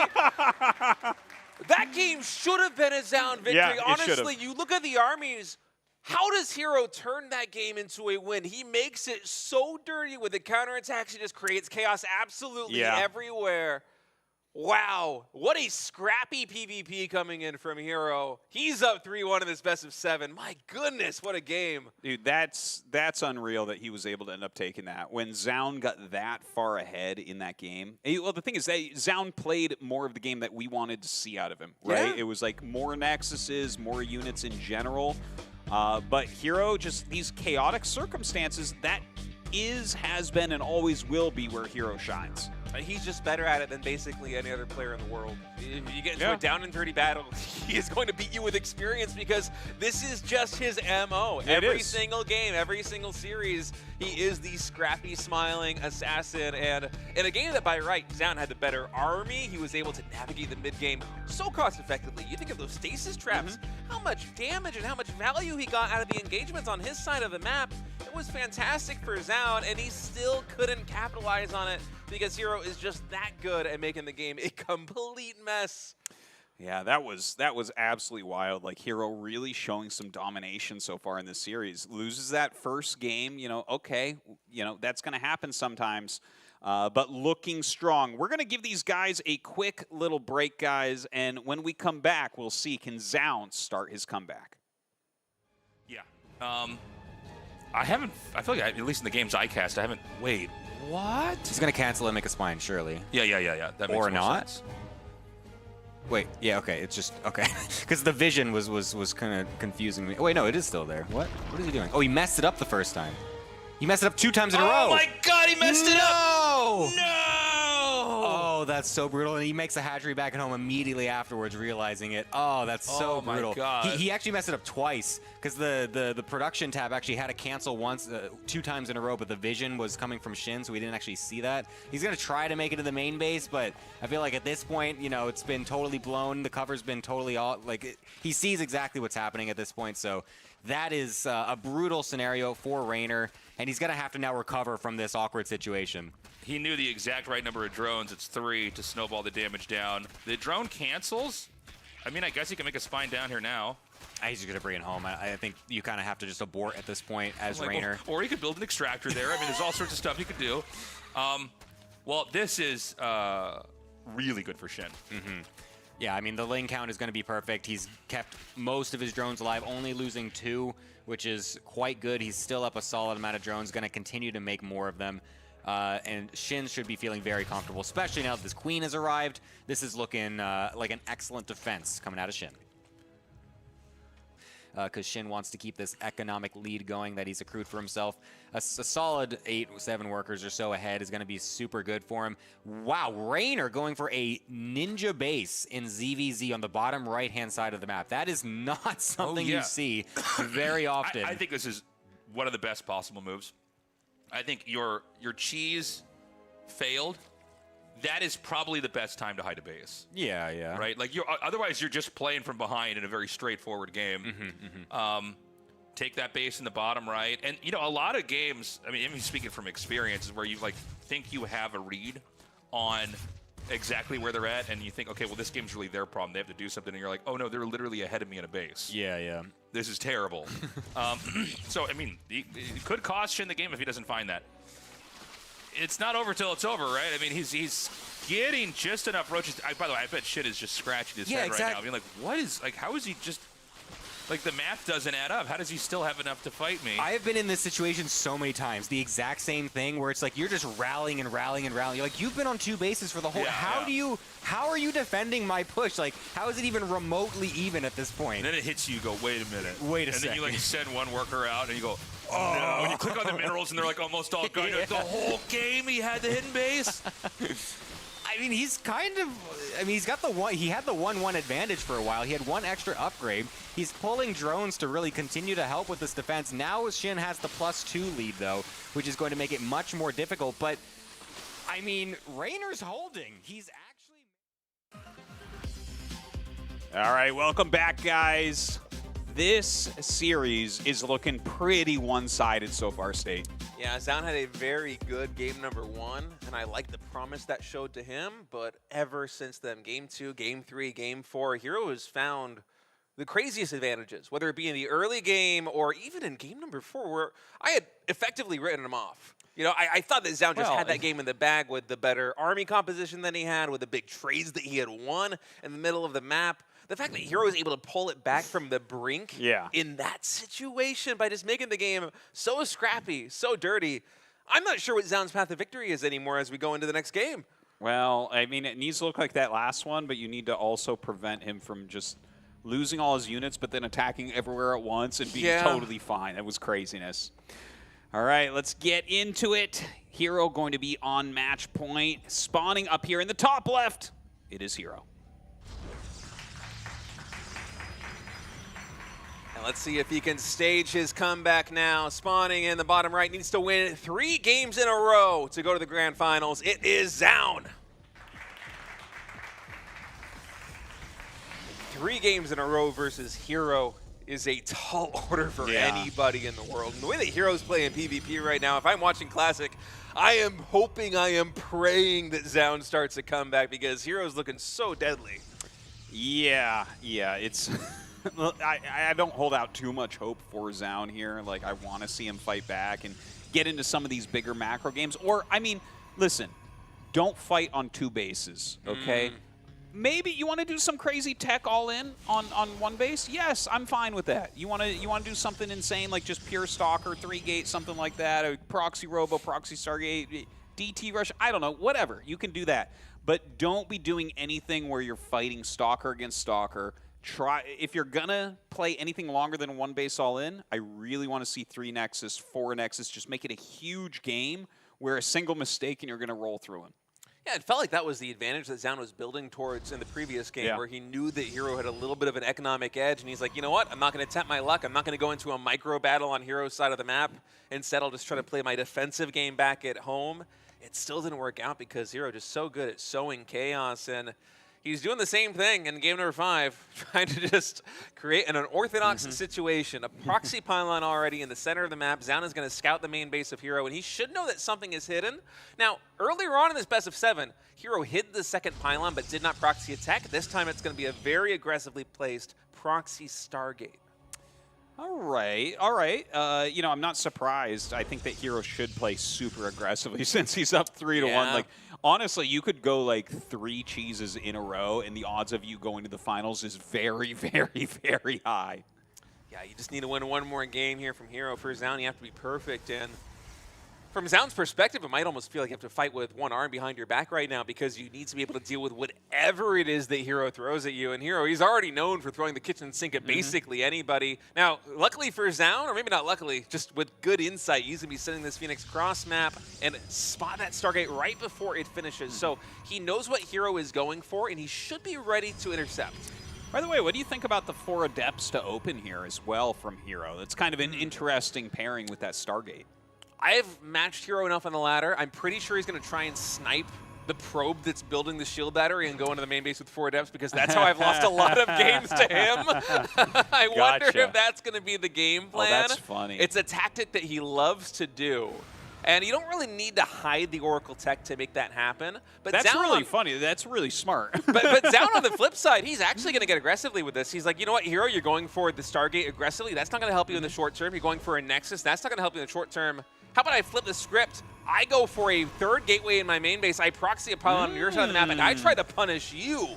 That game should have been a Zoun victory. Yeah, it honestly, you look at the armies. How does Hero turn that game into a win? He makes it so dirty with the counterattacks. He just creates chaos absolutely everywhere. Wow, what a scrappy PvP coming in from Hero. He's up 3-1 in this best of 7. My goodness, what a game. Dude, that's unreal that he was able to end up taking that. When Zoun got that far ahead in that game. Well, the thing is, Zoun played more of the game that we wanted to see out of him, right? Yeah. It was like more Nexuses, more units in general. But Hero, just these chaotic circumstances, that has been, and always will be where Hero shines. He's just better at it than basically any other player in the world. If you get into a down and dirty battle, he is going to beat you with experience because this is just his MO. Every single game, every single series, he is the scrappy, smiling assassin. And in a game that by right, Zoun had the better army, he was able to navigate the mid-game so cost-effectively. You think of those stasis traps, how much damage and how much value he got out of the engagements on his side of the map. It was fantastic for Zoun, and he still couldn't capitalize on it because Hero is just that good at making the game a complete mess. Yeah, that was absolutely wild. Like, Hero really showing some domination so far in this series. Loses that first game, okay, that's going to happen sometimes. But looking strong. We're going to give these guys a quick little break, guys, and when we come back, we'll see, can Zoun start his comeback? Yeah. I feel like, at least in the games I cast, I haven't, wait, what? He's going to cancel and make a spine, surely. Yeah. That makes or more not. sense. Wait, yeah, okay, it's just, okay. Because the vision was kind of confusing me. Oh, wait, no, it is still there. What? What is he doing? Oh, he messed it up the first time. He messed it up 2 times in a row. Oh my God, he messed it up! No! Oh, that's so brutal. And he makes a hatchery back at home immediately afterwards, realizing it. Oh, that's so brutal. Oh my God. He actually messed it up twice because the production tab actually had to cancel once, 2 times in a row, but the vision was coming from Shin, so we didn't actually see that. He's gonna try to make it to the main base, but I feel like at this point, it's been totally blown. The cover's been totally off. He sees exactly what's happening at this point, so that is a brutal scenario for Raynor, and he's gonna have to now recover from this awkward situation. He knew the exact right number of drones. It's 3 to snowball the damage down. The drone cancels. I mean, I guess he can make a spine down here now. He's just going to bring it home. I think you kind of have to just abort at this point as Raynor. Or he could build an extractor there. I mean, there's all sorts of stuff he could do. Well, this is really good for Shin. Yeah, I mean, the lane count is going to be perfect. He's kept most of his drones alive, only losing 2, which is quite good. He's still up a solid amount of drones, going to continue to make more of them. And Shin should be feeling very comfortable, especially now that this queen has arrived. This is looking like an excellent defense coming out of Shin. Because Shin wants to keep this economic lead going that he's accrued for himself. A solid 8-7 workers or so ahead is going to be super good for him. Wow, Raynor going for a ninja base in ZVZ on the bottom right-hand side of the map. That is not something you see very often. I think this is one of the best possible moves. I think your cheese failed. that is probably the best time to hide a base. Yeah, yeah. Right? Like, otherwise you're just playing from behind in a very straightforward game. Take that base in the bottom right. And, you know, a lot of games, I mean, even speaking from experience, is where you, like, think you have a read on exactly where they're at, and you think, okay, well, this game's really their problem. They have to do something, and you're like, oh, no, they're literally ahead of me in a base. Yeah, yeah. This is terrible. So, I mean, it could cost Shin the game if he doesn't find that. It's not over till it's over, right? I mean, he's getting just enough roaches. By the way, I bet Shin is just scratching his head right now. I mean, like, what is, like, how is he just... Like, the math doesn't add up. How does he still have enough to fight me? I have been in this situation so many times. The exact same thing where it's like you're just rallying and rallying and rallying. You're like, you've been on 2 bases for the whole... How are you defending my push? Like, how is it even remotely even at this point? And then it hits you, you go, wait a minute. Wait a second. And then you, like, send one worker out, and you go, oh, no. When you click on the minerals, and they're, like, almost all gone. The whole game he had the hidden base. I mean, he's kind of... I mean, he's got the one... He had the 1-1 advantage for a while. He had 1 extra upgrade. He's pulling drones to really continue to help with this defense. Now Shin has the +2 lead, though, which is going to make it much more difficult. But, I mean, Rainer's holding. He's actually... All right, welcome back, guys. This series is looking pretty one-sided so far, State. Yeah, Zaun had a very good game number 1, and I like the promise that showed to him, but ever since then, game 2, game 3, game 4, Hero has found the craziest advantages, whether it be in the early game or even in game number 4, where I had effectively written him off. You know, I thought that Zaun just had that game in the bag with the better army composition than he had, with the big trades that he had won in the middle of the map. The fact that Hero was able to pull it back from the brink in that situation by just making the game so scrappy, so dirty, I'm not sure what Zaun's path to victory is anymore as we go into the next game. Well, I mean, it needs to look like that last one, but you need to also prevent him from just losing all his units, but then attacking everywhere at once and being totally fine. That was craziness. All right, let's get into it. Hero going to be on match point. Spawning up here in the top left, it is Hero. And let's see if he can stage his comeback now. Spawning in the bottom right, needs to win 3 games in a row to go to the grand finals. It is Zaun. 3 games in a row versus Hero is a tall order for anybody in the world. And the way that Hero's playing PvP right now, if I'm watching Classic, I am hoping, I am praying that Zaun starts a comeback because Hero's looking so deadly. Yeah, it's... I don't hold out too much hope for Zaun here. Like, I want to see him fight back and get into some of these bigger macro games. Or, I mean, listen, don't fight on 2 bases, okay? Maybe you want to do some crazy tech all in on 1 base. Yes, I'm fine with that. You want to do something insane like just pure Stalker, 3-gate, something like that, or Proxy Robo, Proxy Stargate, DT Rush, I don't know, whatever. You can do that. But don't be doing anything where you're fighting Stalker against Stalker. If you're gonna play anything longer than 1 base all in, I really want to see 3 Nexus, 4 Nexus, just make it a huge game where a single mistake and you're gonna roll through him. Yeah, it felt like that was the advantage that Zaun was building towards in the previous game, where he knew that Hero had a little bit of an economic edge, and he's like, you know what, I'm not going to tempt my luck. I'm not going to go into a micro battle on Hero's side of the map. Instead, I'll just try to play my defensive game back at home. It still didn't work out because Hero just so good at sowing chaos, and he's doing the same thing in game number 5, trying to just create an unorthodox situation. A proxy pylon already in the center of the map. Zaun is going to scout the main base of Hero, and he should know that something is hidden. Now, earlier on in this best of 7, Hero hid the second pylon but did not proxy attack. This time it's going to be a very aggressively placed proxy Stargate. All right. You know, I'm not surprised. I think that Hero should play super aggressively since he's up 3-1. Like, honestly, you could go like 3 cheeses in a row, and the odds of you going to the finals is very, very, very high. Yeah, you just need to win 1 more game here from Hero. For Zaun, you have to be perfect. And from Zaun's perspective, it might almost feel like you have to fight with 1 arm behind your back right now because you need to be able to deal with whatever it is that Hero throws at you. And Hero, he's already known for throwing the kitchen sink at basically anybody. Now, luckily for Zaun, or maybe not luckily, just with good insight, he's going to be sending this Phoenix cross map and spot that Stargate right before it finishes. So he knows what Hero is going for, and he should be ready to intercept. By the way, what do you think about the 4 Adepts to open here as well from Hero? That's kind of an interesting pairing with that Stargate. I have matched Hero enough on the ladder. I'm pretty sure he's going to try and snipe the probe that's building the shield battery and going to the main base with 4 adepts, because that's how I've lost a lot of games to him. I wonder if that's going to be the game plan. Oh, that's funny. It's a tactic that he loves to do. And you don't really need to hide the Oracle tech to make that happen. But That's Zoun really funny. That's really smart. but Zoun on the flip side, he's actually going to get aggressively with this. He's like, you know what, Hero, you're going for the Stargate aggressively. That's not going to help you in the short term. You're going for a Nexus. That's not going to help you in the short term. How about I flip the script? I go for a 3rd gateway in my main base. I proxy a pylon on your side of the map, and I try to punish you.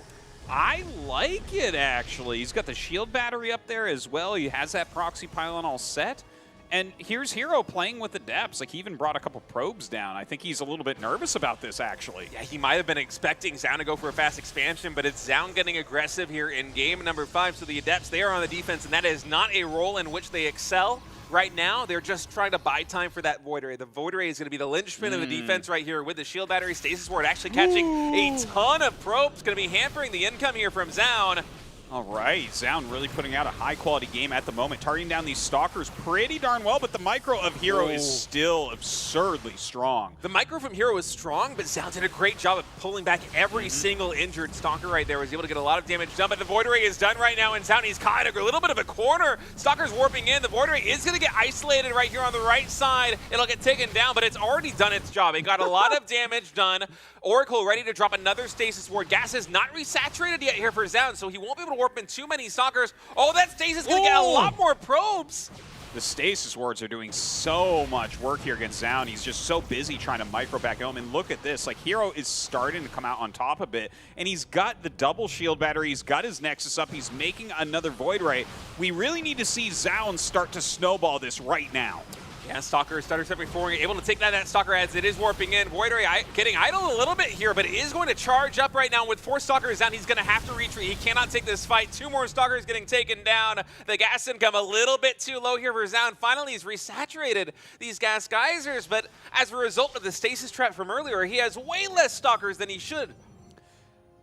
I like it, actually. He's got the shield battery up there as well. He has that proxy pylon all set. And here's Hero playing with the depths. Like, he even brought a couple probes down. I think he's a little bit nervous about this, actually. Yeah, he might have been expecting Zoun to go for a fast expansion, but it's Zoun getting aggressive here in game number 5. So the Adepts, they are on the defense, and that is not a role in which they excel. Right now, they're just trying to buy time for that Void Ray. The Void Ray is going to be the linchpin of the defense right here with the shield battery. Stasis Ward actually catching a ton of probes. Going to be hampering the income here from Zoun. All right, Zoun really putting out a high-quality game at the moment, targeting down these Stalkers pretty darn well, but the micro of Hero is still absurdly strong. The micro from Hero is strong, but Zoun did a great job of pulling back every single injured Stalker right there. Was able to get a lot of damage done, but the Void Ray is done right now, and Zoun, he's caught a little bit of a corner. Stalker's warping in. The Void Ray is going to get isolated right here on the right side. It'll get taken down, but it's already done its job. It got a lot of damage done. Oracle ready to drop another Stasis Ward. Gas is not resaturated yet here for Zoun, so he won't be able to warp in too many Stalkers. Oh, that Stasis is going to get a lot more probes. The Stasis Wards are doing so much work here against Zoun. He's just so busy trying to micro back home. And look at this. Like, Hero is starting to come out on top a bit. And he's got the double shield battery. He's got his Nexus up. He's making another Void Ray. We really need to see Zoun start to snowball this right now. Yeah, Stalker started stepping forward, able to take down that Stalker as it is warping in. Void Ray getting idle a little bit here, but is going to charge up right now with 4 Stalkers down. He's going to have to retreat. He cannot take this fight. 2 more Stalkers getting taken down. The gas income a little bit too low here for Zoun. Finally, he's resaturated these gas geysers, but as a result of the stasis trap from earlier, he has way less Stalkers than he should.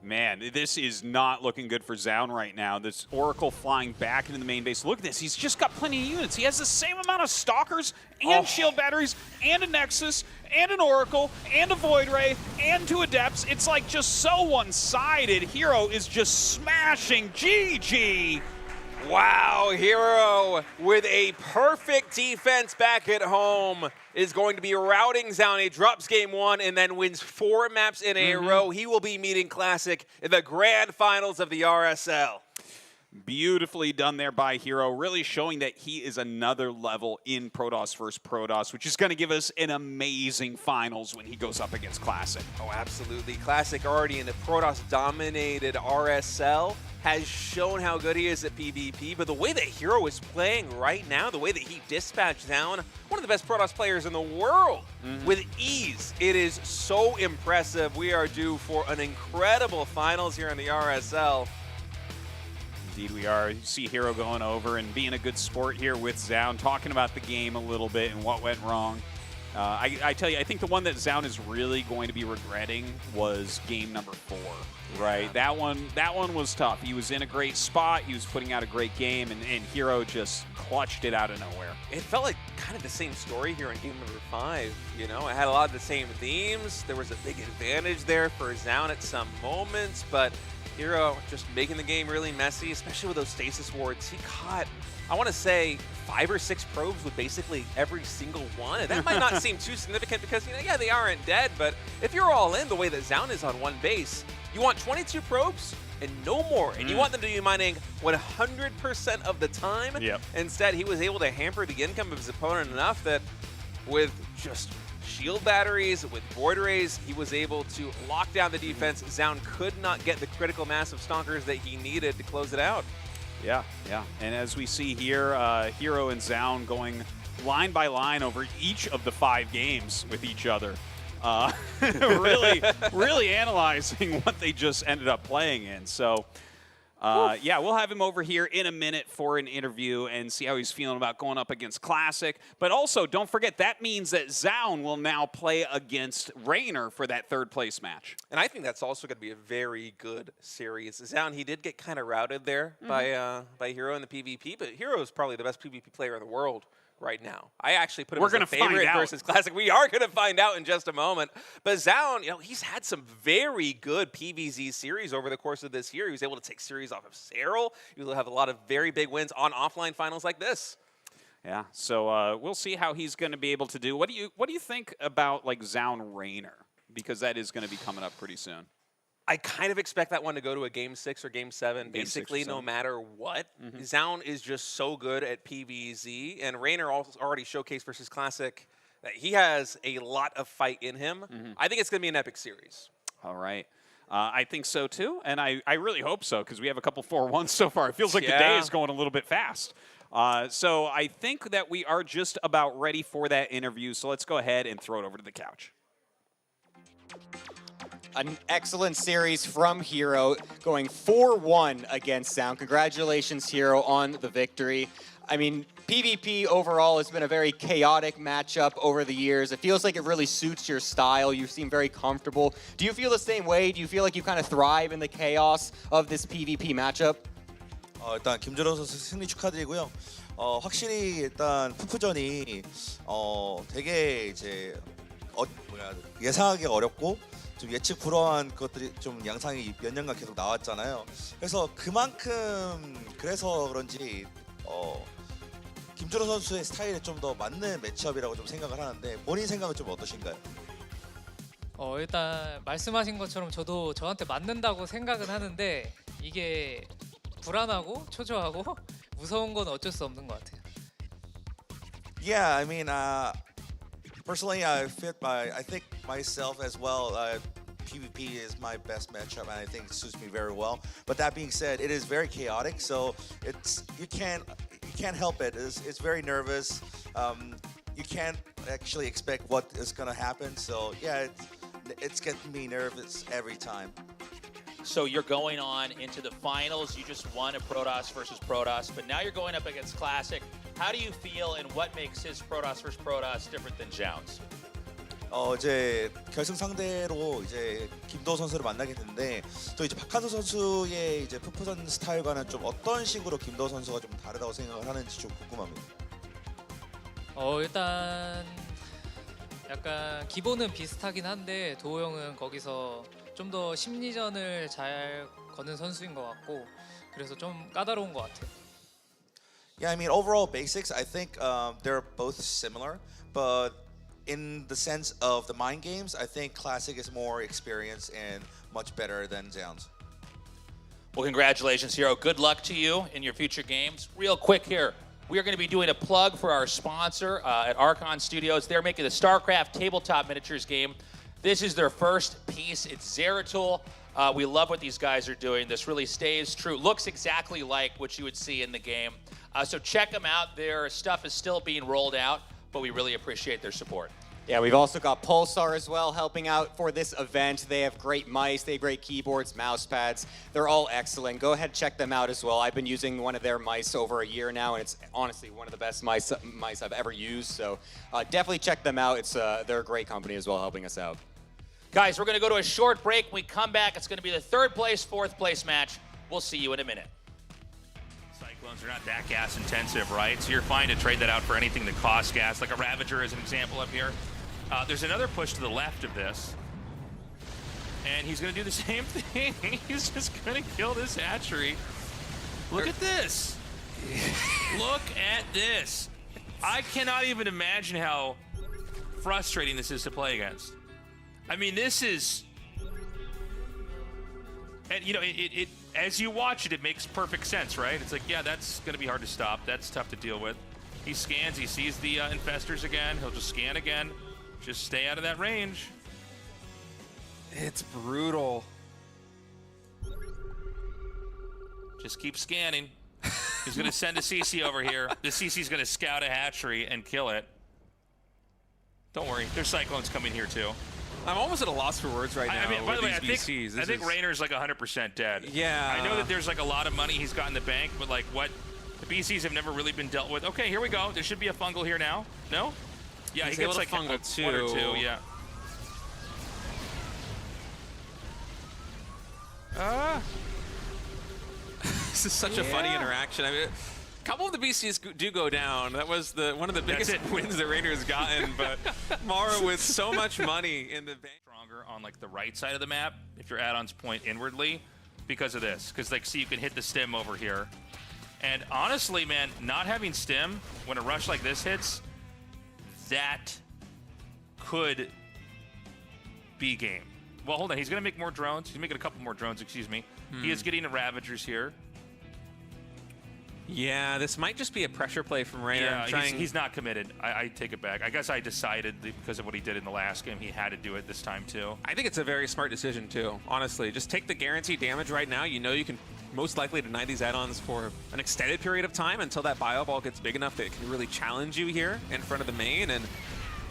Man, this is not looking good for Zoun right now. This Oracle flying back into the main base. Look at this. He's just got plenty of units. He has the same amount of Stalkers and shield batteries and a Nexus and an Oracle and a Void Ray and 2 Adepts. It's like just so one-sided. Hero is just smashing. GG. Wow, Hero with a perfect defense back at home is going to be routing Zoun. He drops game 1 and then wins 4 maps in a row. He will be meeting Classic in the grand finals of the RSL. Beautifully done there by Hero, really showing that he is another level in Protoss versus Protoss, which is going to give us an amazing finals when he goes up against Classic. Oh, absolutely. Classic already in the Protoss-dominated RSL has shown how good he is at PvP, but the way that Hero is playing right now, the way that he dispatched down one of the best Protoss players in the world with ease, it is so impressive. We are due for an incredible finals here in the RSL. Indeed we are. You see Hero going over and being a good sport here with Zoun, talking about the game a little bit and what went wrong. I tell you, I think the one that Zoun is really going to be regretting was game number 4, right? That one was tough. He was in a great spot. He was putting out a great game, and Hero just clutched it out of nowhere. It felt like kind of the same story here in game number 5. You know, it had a lot of the same themes. There was a big advantage there for Zoun at some moments, but Hero just making the game really messy, especially with those stasis wards. He caught, I want to say, 5 or 6 probes with basically every single one. And that might not seem too significant because, you know, yeah, they aren't dead, but if you're all in the way that Zoun is on one base, you want 22 probes and no more. And you want them to be mining 100% of the time. Yep. Instead, he was able to hamper the income of his opponent enough that with just shield batteries, with Void Rays, he was able to lock down the defense. Zoun could not get the critical mass of Stonkers that he needed to close it out. Yeah, yeah. And as we see here, Hero and Zoun going line by line over each of the 5 games with each other. Really analyzing what they just ended up playing in. So, yeah, we'll have him over here in a minute for an interview and see how he's feeling about going up against Classic. But also, don't forget, that means that Zoun will now play against Raynor for that 3rd place match. And I think that's also going to be a very good series. Zoun, he did get kind of routed there by Hero in the PvP, but Hero is probably the best PvP player in the world right now. I actually put him We're as a gonna find favorite out. versus Classic. We are going to find out in just a moment. But Zaun, he's had some very good PvZ series over the course of this year. He was able to take series off of SEOUL. He will have a lot of very big wins on offline finals like this. Yeah, so we'll see how he's going to be able to do. What do you think about like Zaun Rainer? Because that is going to be coming up pretty soon. I kind of expect that one to go to a Game 6 or Game 7, Game basically 6 or 7. no matter what. Zaun is just so good at PvZ, and Rainer also already showcased versus Classic that he has a lot of fight in him. I think it's going to be an epic series. All right. I think so too, and I really hope so because we have a couple 4-1s so far. It feels like the day is going a little bit fast. So I think that we are just about ready for that interview, so let's go ahead and throw it over to the couch. An excellent series from Hero, going 4-1 against Sound. Congratulations, Hero, on the victory. I mean, PvP overall has been a very chaotic matchup over the years. It feels like it really suits your style. You seem very comfortable. Do you feel the same way? Do you feel like you kind of thrive in the chaos of this PvP matchup? 일단 김준호 선수 승리 축하드리고요. 확실히 일단 푸푸전이 되게 이제 예상하기 어렵고 좀 예측 불허한 것들이 좀 양상이 몇 년간 계속 나왔잖아요. 그래서 그만큼 그래서 그런지 김준호 선수의 스타일에 좀 더 맞는 매치업이라고 좀 생각을 하는데 본인 생각은 좀 어떠신가요? 일단 말씀하신 것처럼 저도 저한테 맞는다고 생각은 하는데 이게 불안하고 초조하고 무서운 건 어쩔 수 없는 것 같아요. Yeah, I mean, personally, I think myself as well. PvP is my best matchup, and I think it suits me very well. But that being said, it is very chaotic, so you can't help it. It's very nervous. You can't actually expect what is gonna happen. So yeah, it's getting me nervous every time. So you're going on into the finals. You just won a Protoss versus Protoss, but now you're going up against Classic. How do you feel, and what makes his Protoss versus Protoss different than Zaun's? 이제 결승 상대로 이제 김도 선수를 만나게 됐는데 또 이제 박한수 선수의 이제 푸푸전 스타일과는 좀 어떤 식으로 김도 선수가 좀 다르다고 생각을 하는지 좀 궁금합니다. 일단 약간 기본은 비슷하긴 한데 도호 형은 거기서 좀 더 심리전을 잘 거는 선수인 것 같고 그래서 좀 까다로운 것 같아요. Yeah, I mean overall basics, I think they're both similar, but in the sense of the mind games, I think Classic is more experienced and much better than Zaun's. Well, congratulations, Hero. Good luck to you in your future games. Real quick here, we are going to be doing a plug for our sponsor at Archon Studios. They're making the StarCraft tabletop miniatures game. This is their first piece. It's Zeratul. We love what these guys are doing. This really stays true. Looks exactly like what you would see in the game. So check them out. Their stuff is still being rolled out, but we really appreciate their support. Yeah, we've also got Pulsar as well helping out for this event. They have great mice, they have great keyboards, mouse pads. They're all excellent. Go ahead and check them out as well. I've been using one of their mice over a year now, and it's honestly one of the best mice I've ever used. So definitely check them out. They're a great company as well, helping us out. Guys, we're going to go to a short break. When we come back, it's going to be the third place, fourth place match. We'll see you in a minute. Cyclones are not that gas intensive, right? So you're fine to trade that out for anything that costs gas, like a Ravager as an example up here. There's another push to the left of this. And he's going to do the same thing. He's just going to kill this hatchery. Look at this. Look at this. I cannot even imagine how frustrating this is to play against. I mean, this is... And, you know, it as you watch it, it makes perfect sense, right? It's like, yeah, that's going to be hard to stop. That's tough to deal with. He scans. He sees the infestors again. He'll just scan again. Just stay out of that range. It's brutal. Just keep scanning. He's going to send a CC over here. The CC's going to scout a hatchery and kill it. Don't worry. There's Cyclones coming here, too. I'm almost at a loss for words right now. I mean, by the way, I VCs. think Rainer's like 100% dead. Yeah. I know that there's like a lot of money he's got in the bank, but like what? The BCs have never really been dealt with. Okay, here we go. There should be a fungal here now. No? Yeah, he's he gets able like to fungal too. one or two, yeah. This is such a funny interaction. I mean, couple of the BCs do go down. That was one of the biggest wins that Rainer's gotten, but Mara with so much money in the bank. Stronger on like the right side of the map if your add-ons point inwardly because of this. Because like, see, you can hit the stim over here. And honestly, man, not having stim when a rush like this hits, that could be game. Well, hold on. He's going to make more drones. He's making a couple more drones, excuse me. He is getting the Ravagers here. Yeah, this might just be a pressure play from Rainer. Yeah, he's not committed. I take it back. I guess I decided because of what he did in the last game, he had to do it this time too. I think it's a very smart decision too, honestly. Just take the guaranteed damage right now. You know you can most likely deny these add-ons for an extended period of time until that bio ball gets big enough that it can really challenge you here in front of the main. And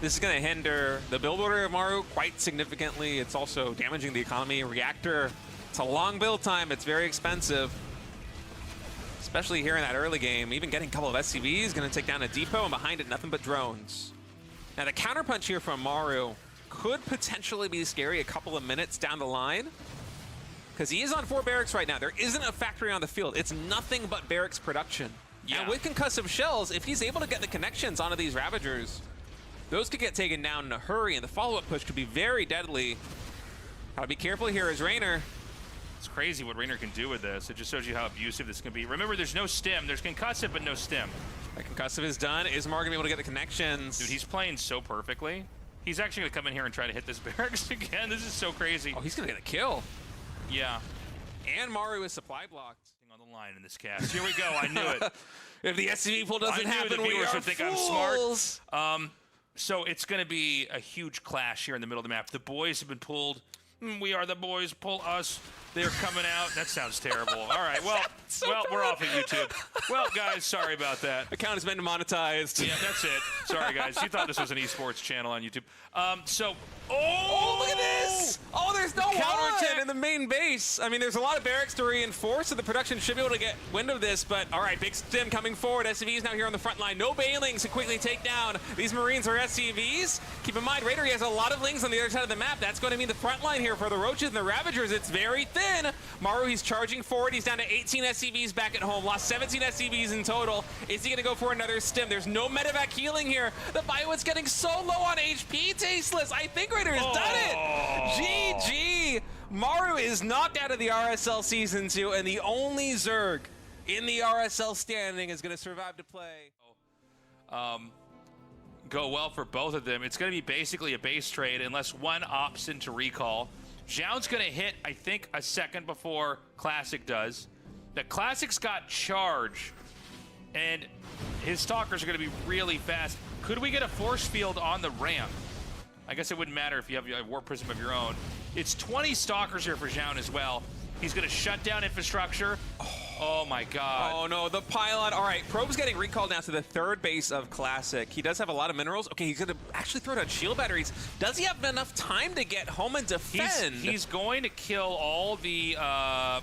this is going to hinder the build order of Maru quite significantly. It's also damaging the economy. Reactor, it's a long build time. It's very expensive. Especially here in that early game, even getting a couple of SCVs is going to take down a depot, and behind it, nothing but drones. Now, the counterpunch here from Maru could potentially be scary a couple of minutes down the line, because he is on 4 barracks right now. There isn't a factory on the field. It's nothing but barracks production. Yeah. And with concussive shells, if he's able to get the connections onto these Ravagers, those could get taken down in a hurry, and the follow-up push could be very deadly. Gotta be careful here as Rainer. It's crazy what Rainer can do with this. It just shows you how abusive this can be. Remember, there's no stim. There's concussive, but no stim. That concussive is done. Is Mar gonna be able to get the connections? Dude, he's playing so perfectly. He's actually gonna come in here and try to hit this barracks again. This is so crazy. Oh, he's gonna get a kill. Yeah. And Maru is supply blocked. On the line in this cast. Here we go. I knew it. If the SCV pull doesn't happen, we are would think fools. I'm smart. So it's gonna be a huge clash here in the middle of the map. The boys have been pulled. We are the boys, pull us. They're coming out. That sounds terrible. All right, well, we're off of YouTube. Well, guys, sorry about that. Account has been demonetized. Yeah, that's it. Sorry, guys. You thought this was an esports channel on YouTube. Oh, look at this! Oh, there's no counterattack in the main base. I mean, there's a lot of barracks to reinforce, so the production should be able to get wind of this, but all right, big stim coming forward. SCV is now here on the front line. No bailings to quickly take down these Marines or SCVs. Keep in mind, Raider, he has a lot of lings on the other side of the map. That's going to mean the front line here for the Roaches and the Ravagers. It's very thin. Maru, he's charging forward. He's down to 18 SCVs back at home. Lost 17 SCVs in total. Is he going to go for another stim? There's no medevac healing here. The Biowood's getting so low on HP. Tasteless. I think Raider has done it. GG. Maru is knocked out of the RSL Season 2, and the only Zerg in the RSL standing is going to survive to play. Go well for both of them. It's going to be basically a base trade unless one opts into recall. Zhao's going to hit, I think, a second before Classic does. The Classic's got charge, and his Stalkers are going to be really fast. Could we get a force field on the ramp? I guess it wouldn't matter if you have a Warp Prism of your own. It's 20 Stalkers here for Zhao as well. He's going to shut down infrastructure. Oh my god. Oh no, the pylon. All right, Probe's getting recalled now to the 3rd base of Classic. He does have a lot of minerals. Okay, he's going to actually throw down shield batteries. Does he have enough time to get home and defend? He's going to kill all the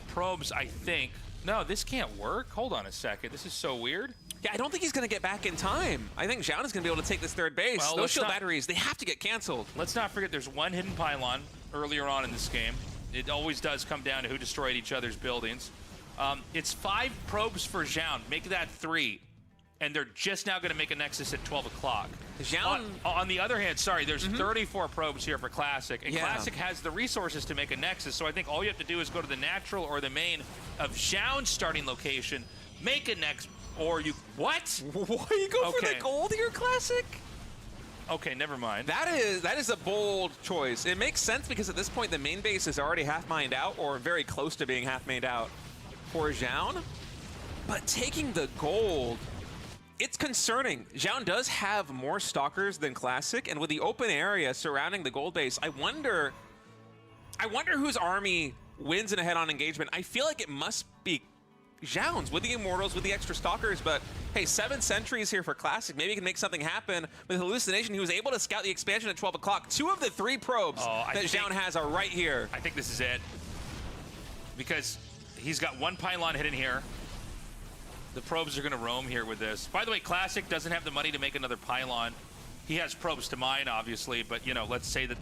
probes, I think. No, this can't work. Hold on a second. This is so weird. Yeah, I don't think he's going to get back in time. I think Zhao is going to be able to take this 3rd base. Well, those shield batteries, they have to get canceled. Let's not forget there's one hidden pylon earlier on in this game. It always does come down to who destroyed each other's buildings. It's 5 probes for Zhao. Make that 3. And they're just now going to make a Nexus at 12 o'clock. On the other hand, sorry, there's 34 probes here for Classic. And Classic has the resources to make a Nexus. So I think all you have to do is go to the natural or the main of Zhao's starting location, make a Nexus, or you... What? Why you go for the gold here, Classic? Okay, never mind. That is a bold choice. It makes sense because at this point the main base is already half mined out or very close to being half mined out for Zhao. But taking the gold, it's concerning. Zhao does have more Stalkers than Classic, and with the open area surrounding the gold base, I wonder whose army wins in a head-on engagement. I feel like it must be Zhao's with the Immortals, with the extra Stalkers, but hey, 7 sentries here for Classic. Maybe he can make something happen. With Hallucination, he was able to scout the expansion at 12 o'clock. 2 of the 3 probes that Zhao has are right here. I think this is it. Because he's got 1 pylon hidden here. The probes are going to roam here with this. By the way, Classic doesn't have the money to make another pylon. He has probes to mine, obviously, but, you know, let's say that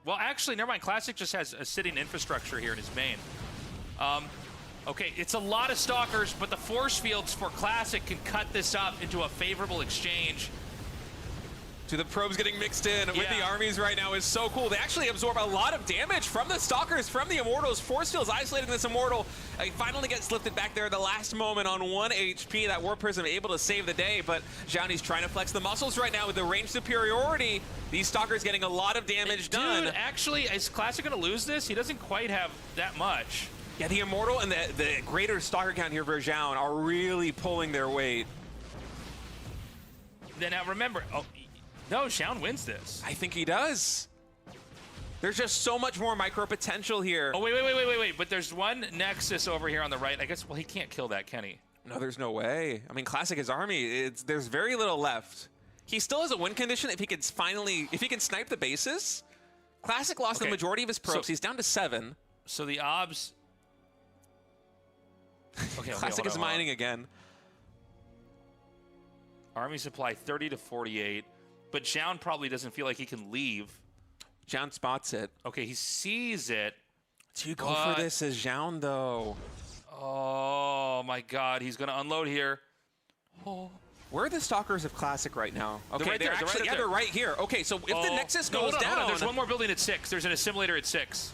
well, actually, never mind. Classic just has a sitting infrastructure here in his main. Okay, it's a lot of Stalkers, but the force fields for Classic can cut this up into a favorable exchange. To the probes getting mixed in with the armies right now is so cool. They actually absorb a lot of damage from the Stalkers, from the Immortals. Force fields isolating this Immortal. He finally gets lifted back there at the last moment on 1 HP. That Warp Prism able to save the day, but Zhao trying to flex the muscles right now with the range superiority. These Stalkers getting a lot of damage done. Dude, actually, is Classic going to lose this? He doesn't quite have that much. Yeah, the Immortal and the greater Stalker count here for Zhao are really pulling their weight. Then now remember, no, Xiao wins this. I think he does. There's just so much more micro potential here. Oh, wait. But there's one Nexus over here on the right. I guess, well, he can't kill that, can he? No, there's no way. I mean, Classic, his army, there's very little left. He still has a win condition if he can snipe the bases. Classic lost the majority of his probes. He's down to 7. So the obs... Okay, Classic is mining again. Army supply 30 to 48. But Zhao probably doesn't feel like he can leave. Zhao spots it. Okay, he sees it. Do you go for this as Zhao, though? Oh, my God. He's going to unload here. Oh. Where are the Stalkers of Classic right now? Okay, they're right here. Okay, so if the Nexus goes down... Hold on. There's one more building at 6. There's an assimilator at 6.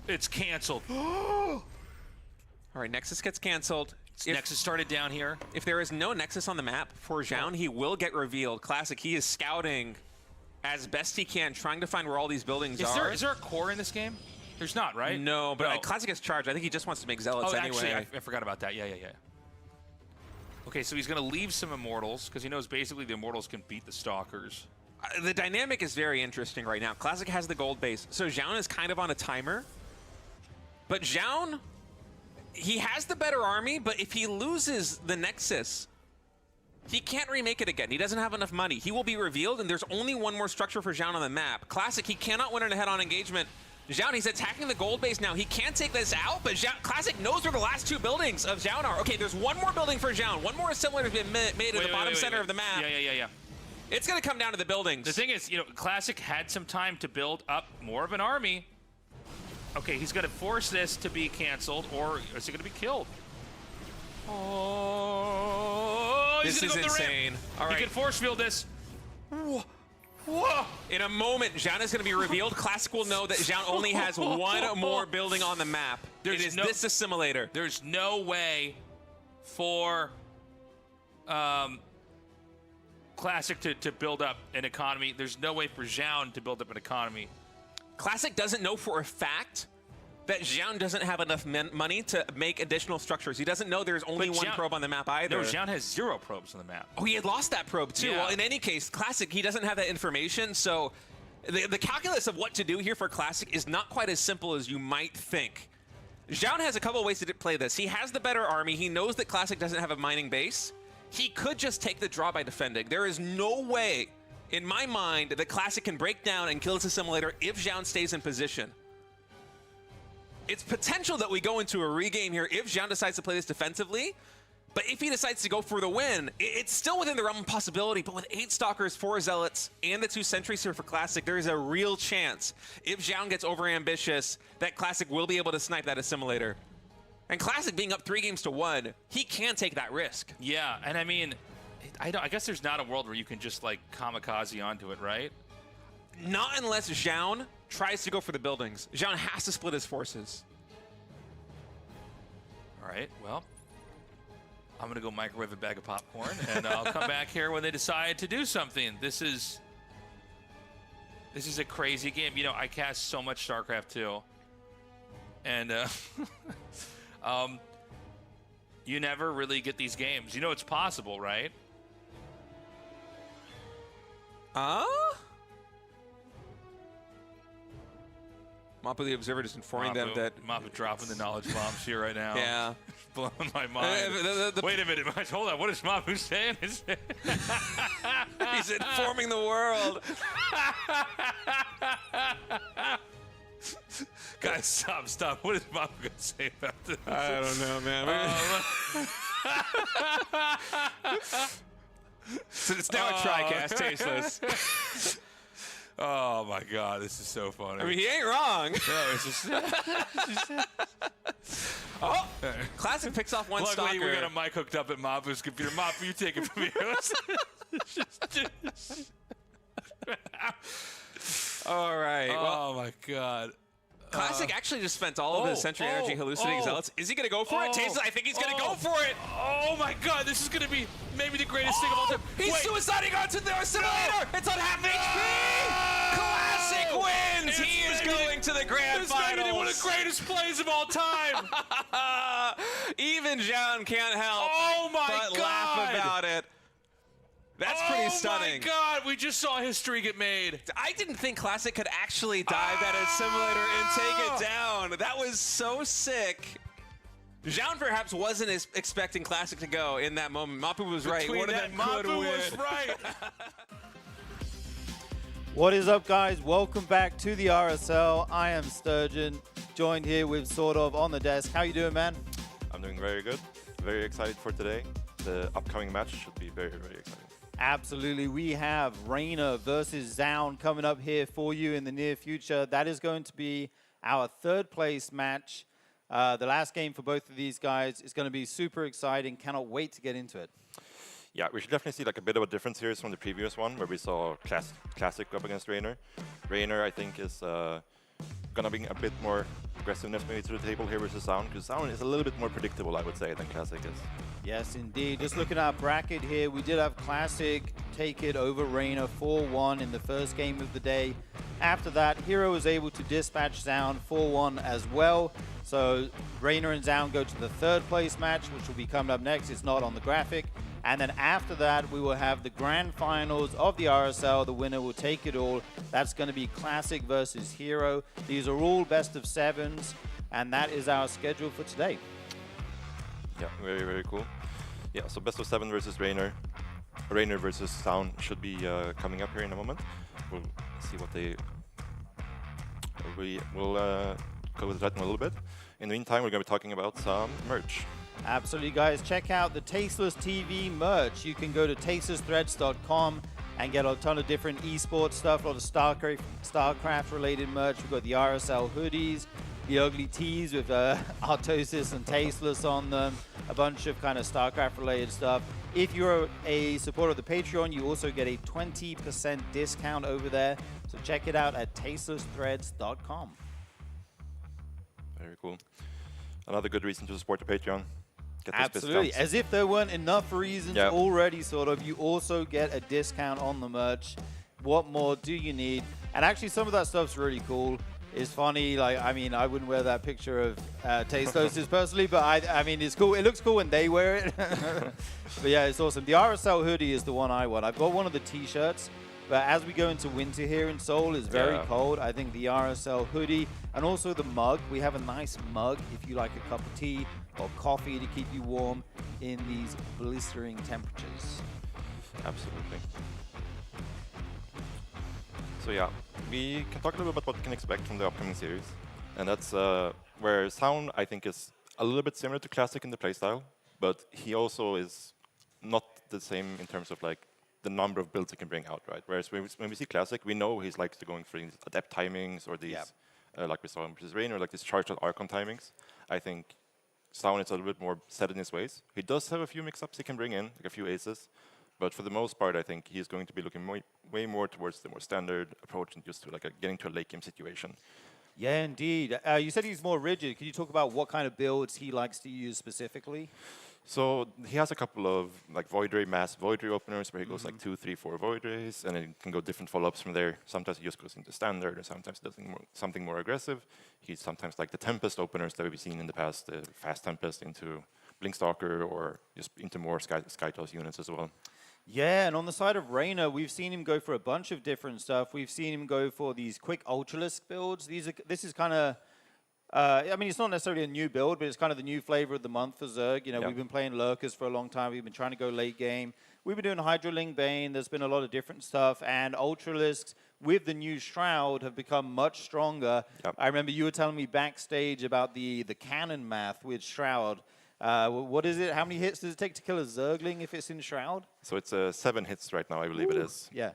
It's canceled. All right, Nexus gets canceled. Nexus started down here. If there is no Nexus on the map for Zhao, he will get revealed. Classic, he is scouting as best he can, trying to find where all these buildings are. Is there a core in this game? There's not, right? No, but Classic is charged. I think he just wants to make Zealots anyway. Actually, I forgot about that. Yeah. Okay, so he's going to leave some Immortals, because he knows basically the Immortals can beat the Stalkers. The dynamic is very interesting right now. Classic has the gold base, so Zhao is kind of on a timer. But Zhao... he has the better army, but if he loses the Nexus, he can't remake it again. He doesn't have enough money. He will be revealed, and there's only one more structure for Zhao on the map. Classic, he cannot win in a head-on engagement. Zhao, he's attacking the gold base now. He can't take this out, but Classic knows where the last 2 buildings of Zhao are. Okay, there's one more building for Zhao. One more assimilator has been made in the bottom center of the map. Yeah. It's going to come down to the buildings. The thing is, Classic had some time to build up more of an army. Okay, he's going to force this to be canceled, or is he going to be killed? Oh, this is insane. All right. He can force field this. Whoa. In a moment, Zhao is going to be revealed. Classic will know that Zhao only has one more building on the map. It is this assimilator. There's no way for Classic to build up an economy. There's no way for Zhao to build up an economy. Classic doesn't know for a fact that Zhao doesn't have enough money to make additional structures. He doesn't know there's only one probe on the map either. No, Zhao has 0 probes on the map. Oh, he had lost that probe too. Yeah. Well, in any case, Classic, he doesn't have that information, so the calculus of what to do here for Classic is not quite as simple as you might think. Zhao has a couple of ways to play this. He has the better army. He knows that Classic doesn't have a mining base. He could just take the draw by defending. There is no way, in my mind, that Classic can break down and kill this assimilator if Zhao stays in position. It's potential that we go into a regame here if Zhao decides to play this defensively, but if he decides to go for the win, it's still within the realm of possibility, but with 8 Stalkers, 4 Zealots, and the 2 Sentries here for Classic, there is a real chance, if Zhao gets overambitious, that Classic will be able to snipe that assimilator. And Classic being up 3 games to 1, he can take that risk. Yeah, and I mean, I guess there's not a world where you can just like kamikaze onto it, right? Not unless Zhao tries to go for the buildings. Zhao has to split his forces. All right, well, I'm going to go microwave a bag of popcorn, and I'll come back here when they decide to do something. This is a crazy game. I cast so much StarCraft 2, and you never really get these games. It's possible, right? Mappa the Observer just informing them that... Mappa dropping the knowledge bombs here right now. Yeah. It's blowing my mind. Wait a minute. Hold on. What is Mappa saying? He's informing the world. Guys, stop. What is Mappa going to say about this? I don't know, man. So it's now a TriCast, tasteless. Oh my God, this is so funny. I mean, he ain't wrong. No, it's just. Oh, Classic picks off one Luckily, stalker. we got a mic hooked up at Mapu's computer. Mapu, you take it from here. All right. Oh my God. Classic actually just spent all of his Century Energy hallucinating zealots. Is he going to go for it? Tastes, I think he's going to go for it. Oh my God, this is going to be maybe the greatest thing of all time. He's suiciding onto the assimilator. It's on half HP. Classic wins. He is going to the grand finals. This may be one of the greatest plays of all time. Even John can't help but laugh about it. That's pretty stunning. Oh my God, we just saw history get made. I didn't think Classic could actually dive that assimilator and take it down. That was so sick. Zhao perhaps wasn't expecting Classic to go in that moment. Mapu was right. One of them could win. was right. What is up, guys? Welcome back to the RSL. I am Sturgeon, joined here with Sort of on the desk. How you doing, man? I'm doing very good. Very excited for today. The upcoming match should be very, very exciting. Absolutely. We have Rainer versus Zaun coming up here for you in the near future. That is going to be our third place match. The last game for both of these guys is going to be super exciting. Cannot wait to get into it. Yeah, we should definitely see like a bit of a difference here from the previous one where we saw Classic up against Rainer. Rainer, I think, is gonna bring a bit more aggressiveness maybe to the table here versus Zaun, because Zaun is a little bit more predictable, I would say, than Classic is. Yes, indeed. Just looking at our bracket here, we did have Classic take it over Rainer 4-1 in the first game of the day. After that, Hero was able to dispatch Zaun 4-1 as well. So Rainer and Zaun go to the third place match, which will be coming up next. It's not on the graphic. And then after that, we will have the grand finals of the RSL. The winner will take it all. That's going to be Classic versus Hero. These are all best of sevens, and that is our schedule for today. Yeah, very, very cool. Yeah, so best of 7 versus Rainer. Rainer versus Zaun should be coming up here in a moment. We'll see what they... We'll go with that in a little bit. In the meantime, we're going to be talking about some merch. Absolutely, guys. Check out the Tasteless TV merch. You can go to tastelessthreads.com and get a ton of different esports stuff, a lot of StarCraft-related merch. We've got the RSL hoodies, the ugly tees with Artosis and Tasteless on them, a bunch of kind of StarCraft-related stuff. If you're a supporter of the Patreon, you also get a 20% discount over there. So check it out at tastelessthreads.com. Very cool. Another good reason to support the Patreon. Get those Absolutely. discounts. As if there weren't enough reasons already, sort of. You also get a discount on the merch. What more do you need? And actually, some of that stuff's really cool. It's funny. Like, I mean, I wouldn't wear that picture of Tastosis personally, but I mean, it's cool. It looks cool when they wear it. But yeah, it's awesome. The RSL hoodie is the one I want. I've got one of the T-shirts. But as we go into winter here in Seoul, it's very cold. I think the RSL hoodie and also the mug. We have a nice mug if you like a cup of tea or coffee to keep you warm in these blistering temperatures. Absolutely. So yeah, we can talk a little bit about what we can expect from the upcoming series. And that's where SEOUL, I think, is a little bit similar to Classic in the playstyle, but he also is not the same in terms of like the number of builds he can bring out, right? Whereas when we see Classic, we know he's likes to going for these adept timings or these, like we saw in versus Rainer, like these charged Archon timings. I think SEOUL is a little bit more set in his ways. He does have a few mix-ups he can bring in, like a few aces, but for the most part, I think he's going to be looking way more towards the more standard approach and just to like getting to a late game situation. Yeah, indeed. You said he's more rigid. Can you talk about what kind of builds he likes to use specifically? So he has a couple of like Void Ray, mass Void Ray openers where he goes like 2, 3, 4 Void Rays, and it can go different follow-ups from there. Sometimes he just goes into standard, or sometimes does something more aggressive. He's sometimes like the Tempest openers that we've seen in the past, the Fast Tempest into Blinkstalker, or just into more Skytoss units as well. Yeah, and on the side of Rainer, we've seen him go for a bunch of different stuff. We've seen him go for these quick Ultralisk builds. This is kind of... I mean, it's not necessarily a new build, but it's kind of the new flavor of the month for Zerg. You know, we've been playing Lurkers for a long time. We've been trying to go late game. We've been doing Hydroling Bane. There's been a lot of different stuff. And Ultralisks, with the new Shroud, have become much stronger. I remember you were telling me backstage about the cannon math with Shroud. What is it? How many hits does it take to kill a Zergling if it's in Shroud? So it's 7 hits right now, I believe it is. Yeah.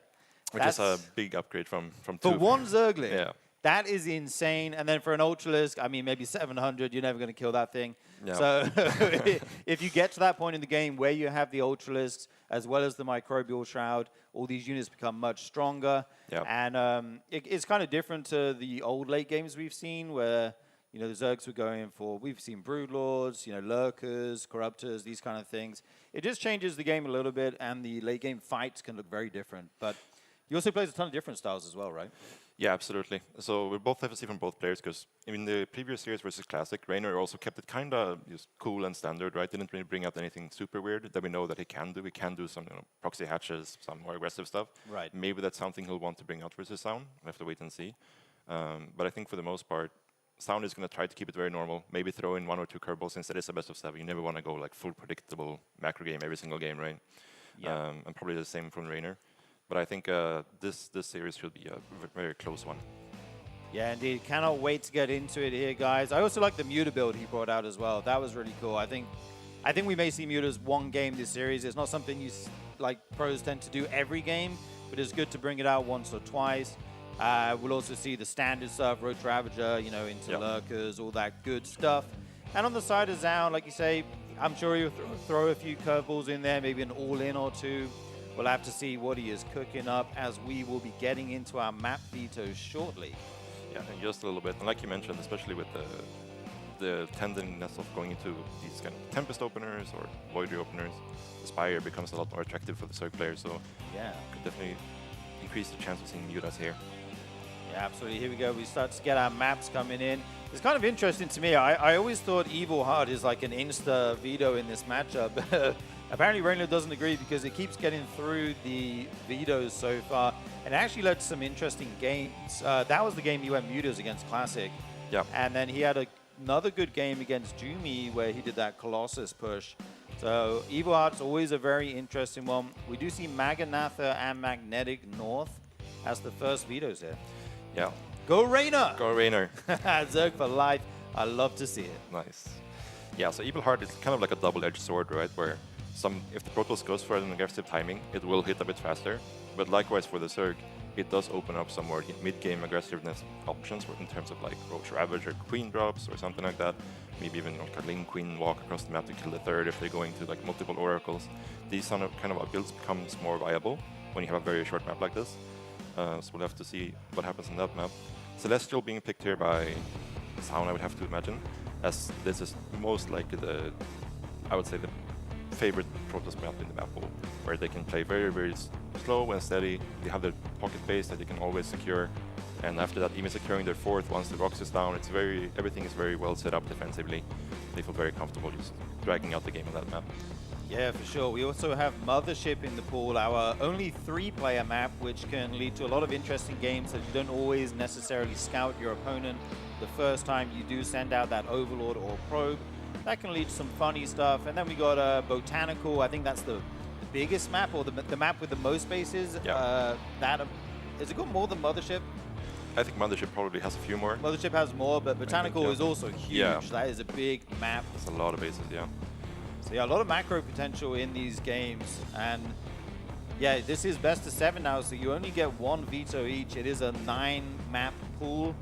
Which is a big upgrade from For 2. one Zergling. Yeah. That is insane. And then for an Ultralisk, I mean, maybe 700, you're never going to kill that thing. Yeah. So if you get to that point in the game where you have the Ultralisks as well as the Microbial Shroud, all these units become much stronger. Yeah. And it's kind of different to the old late games we've seen where, you know, the Zergs were going for, we've seen Broodlords, you know, Lurkers, Corruptors, these kind of things. It just changes the game a little bit, and the late game fights can look very different. But he also plays a ton of different styles as well, right? Yeah, absolutely. So we both have to see from both players, because in the previous series versus Classic, Raynor also kept it kind of just cool and standard, right? Didn't really bring out anything super weird that we know that he can do. He can do some, you know, proxy hatches, some more aggressive stuff. Right. Maybe that's something he'll want to bring out versus SEOUL. We have to wait and see. But I think for the most part, SEOUL is going to try to keep it very normal. Maybe throw in 1 or 2 curveballs since it is a best of 7. You never want to go like full predictable macro game every single game, right? Yeah. And probably the same from Raynor. But I think this series should be a very close one. Yeah, indeed. Cannot wait to get into it here, guys. I also like the Muta build he brought out as well. That was really cool. I think we may see Mutas one game this series. It's not something you like pros tend to do every game, but it's good to bring it out once or twice. We'll also see the standard stuff, Roach Ravager, you know, into Lurkers, all that good stuff. And on the side of SEOUL, like you say, I'm sure he'll throw a few curveballs in there, maybe an all-in or 2. We'll have to see what he is cooking up as we will be getting into our map vetoes shortly. Yeah, and just a little bit. And like you mentioned, especially with the tenderness of going into these kind of Tempest openers or Voidry openers, the Spire becomes a lot more attractive for the Zerg players. So yeah, could definitely increase the chance of seeing Mutas here. Yeah, absolutely. Here we go. We start to get our maps coming in. It's kind of interesting to me. I always thought Evil Heart is like an insta veto in this matchup. Apparently Raynor doesn't agree because it keeps getting through the vetoes so far. And it actually led to some interesting games. That was the game he went Mutas against Classic. Yeah. And then he had another good game against Jumi where he did that Colossus push. So Evil Heart's always a very interesting one. We do see Maganatha and Magnetic North as the first vetoes here. Yeah. Go Raynor! Go Raynor. Zerg for life. I love to see it. Nice. Yeah, so Evil Heart is kind of like a double-edged sword, right? Where if the Protoss goes for an aggressive timing, it will hit a bit faster. But likewise for the Zerg, it does open up some more mid-game aggressiveness options in terms of like Roach Ravager Queen drops or something like that. Maybe even Karlin Queen walk across the map to kill the third if they're going to like multiple oracles. These kind of builds becomes more viable when you have a very short map like this. So we'll have to see what happens in that map. Celestial being picked here by SEOUL, I would have to imagine, as this is most likely I would say the favorite Protoss map in the map pool, where they can play very, very slow and steady. They have their pocket base that they can always secure, and after that, even securing their 4th once the Rox is down, everything is very well set up defensively. They feel very comfortable just dragging out the game on that map. Yeah, for sure. We also have Mothership in the pool, our only 3-player map, which can lead to a lot of interesting games that you don't always necessarily scout your opponent the first time you do send out that Overlord or Probe. That can lead to some funny stuff. And then we got Botanical. I think that's the biggest map, or the map with the most bases. Yeah. Has it got more than Mothership? I think Mothership probably has a few more. Mothership has more, but Botanical is also huge. Yeah. That is a big map. It's a lot of bases, yeah. So yeah, a lot of macro potential in these games. And yeah, this is best of 7 now, so you only get 1 veto each. It is a 9-map pool.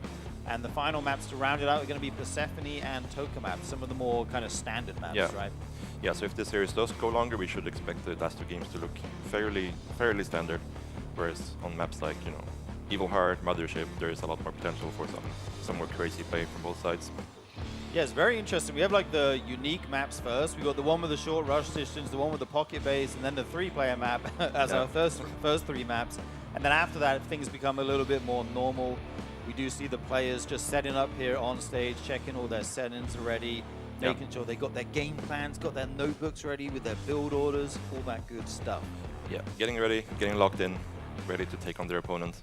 And the final maps to round it out are going to be Persephone and Tokamak, some of the more kind of standard maps, right? Yeah, so if this series does go longer, we should expect the last 2 games to look fairly standard. Whereas on maps like, you know, Evil Heart, Mothership, there is a lot more potential for some more crazy play from both sides. Yeah, it's very interesting. We have like the unique maps first. We got the one with the short rush distance, the one with the pocket base, and then the 3-player map as our first 3 maps. And then after that, things become a little bit more normal. We do see the players just setting up here on stage, checking all their settings already, making sure they got their game plans, got their notebooks ready with their build orders, all that good stuff. Yeah, getting ready, getting locked in, ready to take on their opponent.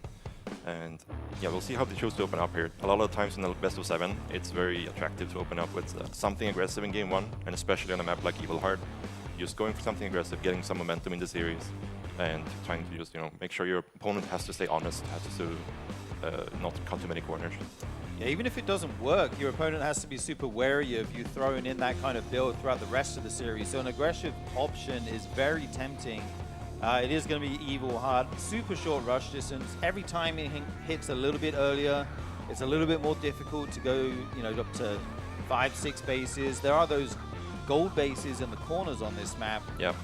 And yeah, we'll see how they choose to open up here. A lot of times in the best of 7, it's very attractive to open up with something aggressive in game 1, and especially on a map like Evil Heart. Just going for something aggressive, getting some momentum in the series, and trying to just, you know, make sure your opponent has to stay honest, has to not cut too many corners. Yeah, even if it doesn't work, your opponent has to be super wary of you throwing in that kind of build throughout the rest of the series. So an aggressive option is very tempting It is going to be Evil Heart. Super short rush distance. Every time it hits a little bit earlier, it's a little bit more difficult to go, you know, up to 5-6 bases. There are those gold bases in the corners on this map. Yeah.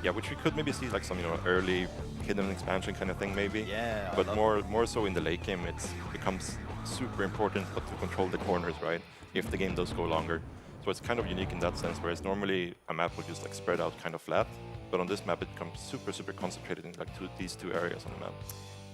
Yeah, which we could maybe see like some, you know, early hidden expansion kind of thing maybe. Yeah. But more so in the late game, it becomes super important to control the corners, right? If the game does go longer. So it's kind of unique in that sense, whereas normally a map would just like spread out kind of flat. But on this map, it becomes super concentrated in like these two areas on the map.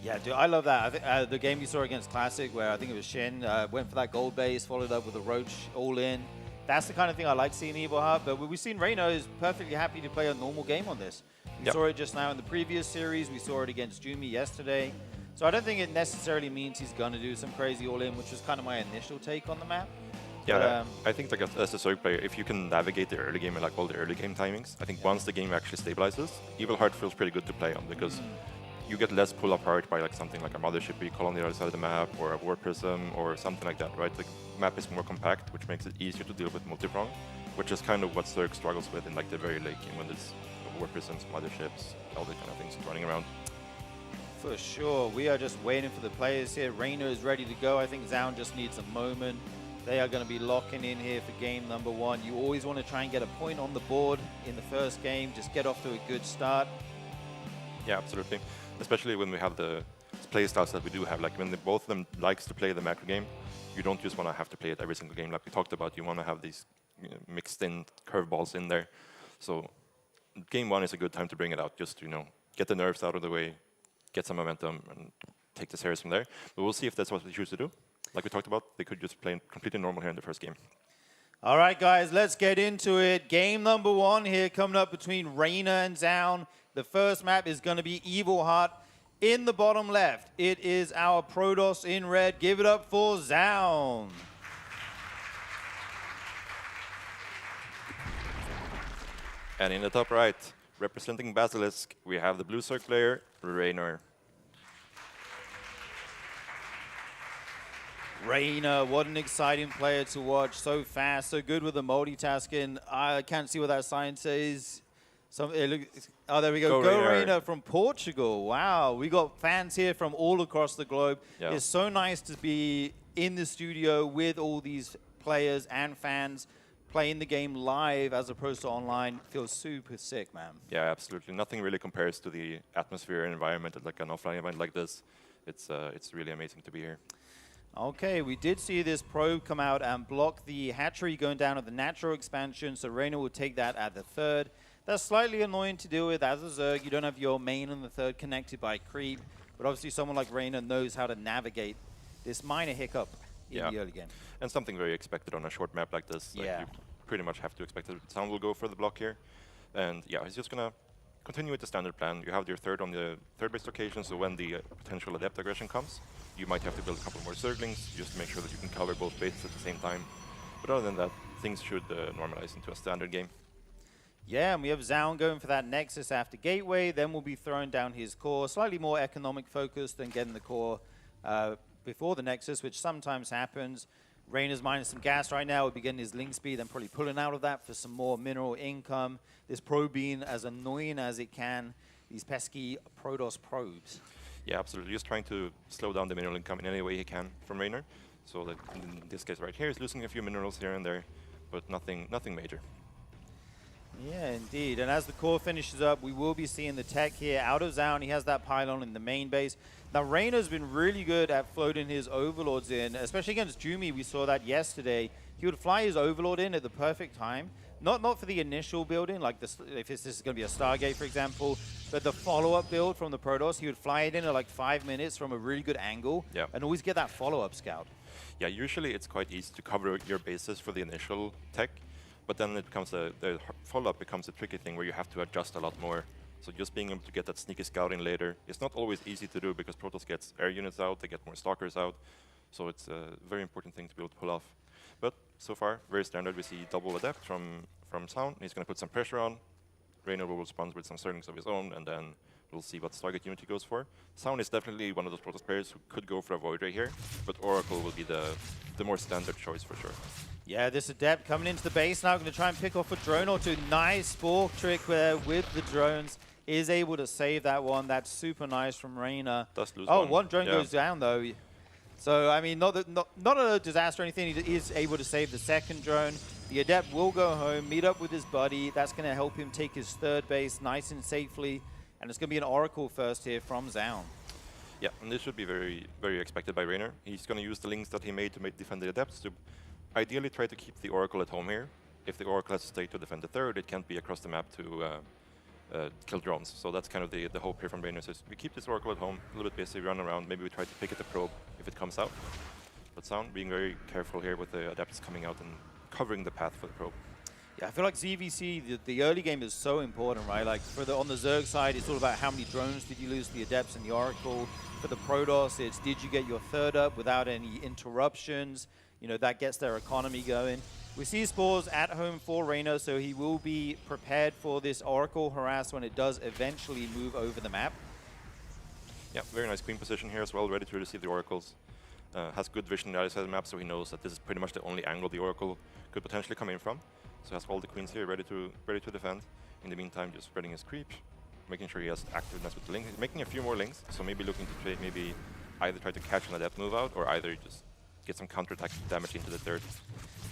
Yeah, dude, I love that. I think, the game you saw against Classic, where I think it was Shin, went for that gold base, followed up with a Roach all in. That's the kind of thing I like seeing Evil Heart. But we've seen Reina is perfectly happy to play a normal game on this. We saw it just now in the previous series. We saw it against Jumi yesterday. So I don't think it necessarily means he's going to do some crazy all in, which was kind of my initial take on the map. Yeah, I think like as a Zerg player, if you can navigate the early game and like all the early game timings, I think once the game actually stabilizes, Evil Heart feels pretty good to play on because you get less pull apart by like something like a mothership you call on the other side of the map or a war prism or something like that, right? The map is more compact, which makes it easier to deal with multi-prong, which is kind of what Zerg struggles with in like the very late game when there's war prisms, motherships, all these kind of things running around. For sure. We are just waiting for the players here. Reina is ready to go. I think Zaun just needs a moment. They are going to be locking in here for game number 1. You always want to try and get a point on the board in the first game. Just get off to a good start. Yeah, absolutely. Especially when we have the play styles that we do have. Like when both of them likes to play the macro game, you don't just want to have to play it every single game like we talked about. You want to have these mixed in curveballs in there. So game 1 is a good time to bring it out. Just to, get the nerves out of the way, get some momentum, and take the series from there. But we'll see if that's what we choose to do. Like we talked about, they could just play completely normal here in the first game. All right, guys, let's get into it. Game number 1 here coming up between Reina and Zaun. The first map is going to be Evil Heart. In the bottom left, it is our Protoss in red. Give it up for Zaun. And in the top right, representing Basilisk, we have the blue Zerg player, Reina. Reina, what an exciting player to watch. So fast, so good with the multitasking. I can't see what that sign says. Oh, there we go. Go Reina from Portugal. Wow, we got fans here from all across the globe. Yeah. It's so nice to be in the studio with all these players and fans playing the game live as opposed to online. Feels super sick, man. Yeah, absolutely. Nothing really compares to the atmosphere and environment at like an offline event like this. It's really amazing to be here. Okay, we did see this probe come out and block the hatchery going down at the natural expansion, so Reina will take that at the 3rd. That's slightly annoying to deal with as a Zerg. You don't have your main and the 3rd connected by creep, but obviously someone like Reina knows how to navigate this minor hiccup in the early game. And something very expected on a short map like this. Like you pretty much have to expect that Zaun will go for the block here. And yeah, he's just going to continue with the standard plan. You have your 3rd on the 3rd base location, so when the potential adept aggression comes, you might have to build a couple more Zerglings just to make sure that you can cover both bases at the same time. But other than that, things should normalize into a standard game. Yeah, and we have Zaun going for that Nexus after Gateway. Then we'll be throwing down his core. Slightly more economic focused than getting the core before the Nexus, which sometimes happens. Reina's minus some gas right now. We'll be getting his link speed and probably pulling out of that for some more mineral income. This probe being as annoying as it can. These pesky Protoss probes. Yeah, absolutely. Just trying to slow down the mineral income in any way he can from Reina. So that in this case right here, he's losing a few minerals here and there, but nothing major. Yeah, indeed. And as the core finishes up, we will be seeing the tech here out of Zaun. He has that pylon in the main base. Now, Reina's been really good at floating his overlords in, especially against Jumi. We saw that yesterday. He would fly his overlord in at the perfect time. Not for the initial building, like this, if this is going to be a Stargate, for example, but the follow-up build from the Protoss, he would fly it in at like 5 minutes from a really good angle and always get that follow-up scout. Yeah, usually it's quite easy to cover your bases for the initial tech, but then it becomes the follow-up becomes a tricky thing where you have to adjust a lot more. So just being able to get that sneaky scouting later, it's not always easy to do because Protoss gets air units out, they get more stalkers out, so it's a very important thing to be able to pull off. But so far, very standard. We see double adept from Zaun. He's going to put some pressure on. Reina will respond with some Zerglings of his own, and then we'll see what target unit he goes for. Zaun is definitely one of those Protoss players who could go for a Void Ray here, but Oracle will be the more standard choice for sure. Yeah, this adept coming into the base now, going to try and pick off a drone or two. Nice Spork trick there with the drones. is able to save that one. That's super nice from Reina. Does lose one drone goes down though. So I mean, not a disaster or anything. He is able to save the second drone. The Adept will go home, meet up with his buddy. That's going to help him take his third base nice and safely. And it's going to be an Oracle first here from SEOUL. Yeah, and this should be very, very expected by Reiner. He's going to use the links that he made to defend the Adepts to ideally try to keep the Oracle at home here. If the Oracle has to stay to defend the third, it can't be across the map to kill drones. So that's kind of the hope here from Reiner. So we keep this Oracle at home, a little bit busy, run around. Maybe we try to pick at the probe if it comes out. But SEOUL being very careful here with the Adepts coming out and covering the path for the probe. Yeah, I feel like ZVC, the early game is so important, right? Like on the Zerg side, it's all about how many drones did you lose to the Adepts and the Oracle. For the Protoss, it's did you get your third up without any interruptions? You know, that gets their economy going. We see Spores at home for Reina, so he will be prepared for this Oracle harass when it does eventually move over the map. Yeah, very nice queen position here as well, ready to receive the Oracles. Has good vision on the other side of the map, so he knows that this is pretty much the only angle the Oracle could potentially come in from. So has all the queens here ready to defend. In the meantime, just spreading his creep, making sure he has activeness with the link. He's making a few more links, so maybe looking to maybe either try to catch an Adept move out or either just get some counterattack damage into the third.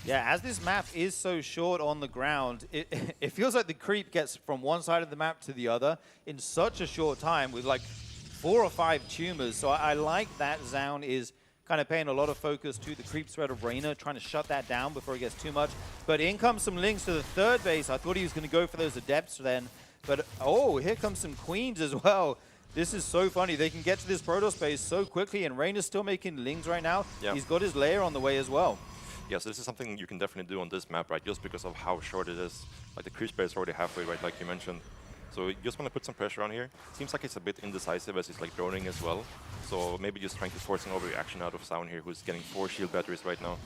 Yeah, as this map is so short on the ground, it feels like the creep gets from one side of the map to the other in such a short time with like 4 or 5 tumors. So I like that SEOUL is kind of paying a lot of focus to the creep spread of Reina, trying to shut that down before it gets too much. But in comes some links to the third base. I thought he was going to go for those Adepts then. But, oh, here comes some Queens as well. This is so funny. They can get to this Protoss base so quickly, and Reina's still making lings right now. Yeah. He's got his lair on the way as well. Yeah, so this is something you can definitely do on this map, right? Just because of how short it is. Like the creep spread is already halfway, right? Like you mentioned. So you just want to put some pressure on here. Seems like it's a bit indecisive as he's like droning as well. So maybe just trying to force an overreaction out of SEOUL here, who's getting 4 shield batteries right now.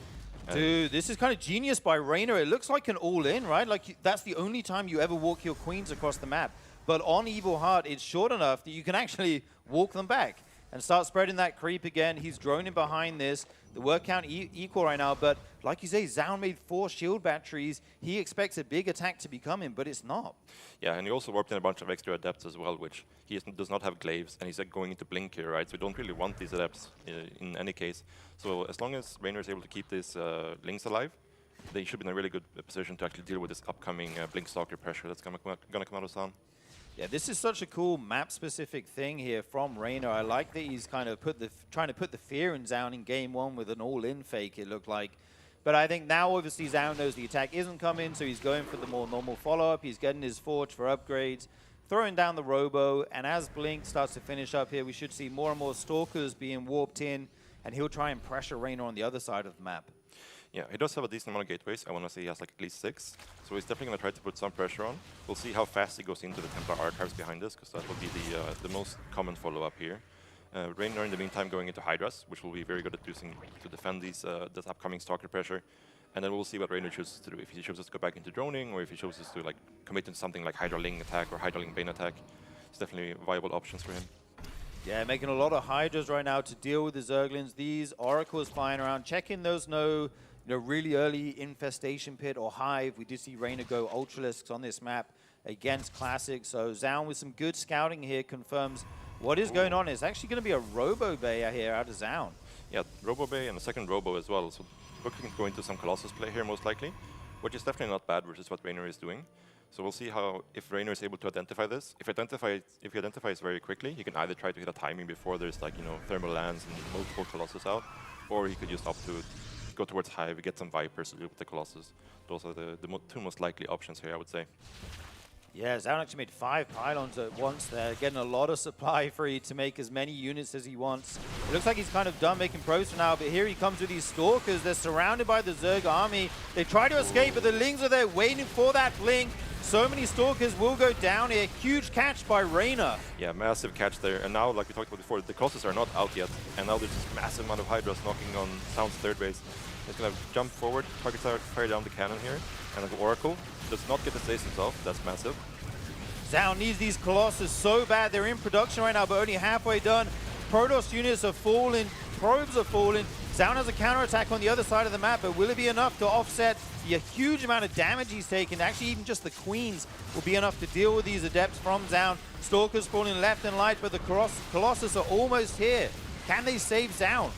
Dude, this is kind of genius by Reina. It looks like an all-in, right? Like that's the only time you ever walk your queens across the map. But on Evil Heart, it's short enough that you can actually walk them back and start spreading that creep again. He's droning behind this. The word count equal right now, but like you say, SEOUL made 4 shield batteries. He expects a big attack to be coming, but it's not. Yeah, and he also warped in a bunch of extra Adepts as well, which he does not have glaives, and he's like going into Blink here, right? So we don't really want these Adepts in any case. So as long as Reiner is able to keep these links alive, they should be in a really good position to actually deal with this upcoming Blink Stalker pressure that's gonna come out of SEOUL. Yeah, this is such a cool map-specific thing here from Reina. I like that he's kind of trying to put the fear in SEOUL in game 1 with an all-in fake, it looked like. But I think now, obviously, SEOUL knows the attack isn't coming, so he's going for the more normal follow-up. He's getting his Forge for upgrades, throwing down the Robo, and as Blink starts to finish up here, we should see more and more Stalkers being warped in, and he'll try and pressure Reina on the other side of the map. Yeah, he does have a decent amount of gateways. I want to say he has like at least 6. So he's definitely going to try to put some pressure on. We'll see how fast he goes into the Templar Archives behind this, because that will be the most common follow-up here. Reiner, in the meantime, going into Hydras, which will be very good at using to defend this upcoming Stalker pressure. And then we'll see what Reiner chooses to do. If he chooses to go back into droning, or if he chooses to like commit to something like Hydra Ling attack or Hydra Ling Bane attack. It's definitely viable options for him. Yeah, making a lot of Hydras right now to deal with the Zerglings. These Oracles flying around, checking those really early Infestation Pit or Hive. We did see Reina go Ultralisks on this map against Classic. So SEOUL with some good scouting here confirms what is going on. It's actually going to be a Robo Bay here out of SEOUL. Yeah, Robo Bay and a second Robo as well. So looking to go into some Colossus play here most likely, which is definitely not bad versus what Reiner is doing. So we'll see if Reiner is able to identify this. If he identifies very quickly, he can either try to hit a timing before there's like, thermal lands and multiple Colossus out, or he could just opt to go towards Hive, get some Vipers to deal with the Colossus. Those are the 2 most likely options here, I would say. Yeah, SEOUL actually made 5 pylons at once there, getting a lot of supply free to make as many units as he wants. It looks like he's kind of done making probes for now, but here he comes with these Stalkers. They're surrounded by the Zerg army. They try to escape, but the Lings are there waiting for that blink. So many Stalkers will go down here. Huge catch by Reina. Yeah, massive catch there. And now, like we talked about before, the Colossus are not out yet. And now there's this massive amount of Hydras knocking on SEOUL's third base. He's going to jump forward, fire down the cannon here. And the Oracle does not get the stays himself. That's massive. SEOUL needs these Colossus so bad. They're in production right now, but only halfway done. Protoss units are falling. Probes are falling. SEOUL has a counterattack on the other side of the map, but will it be enough to offset the huge amount of damage he's taken, actually even just the queens will be enough to deal with these adepts from Zaun. Stalkers falling left and right, but the Colossus are almost here. Can they save Zaun?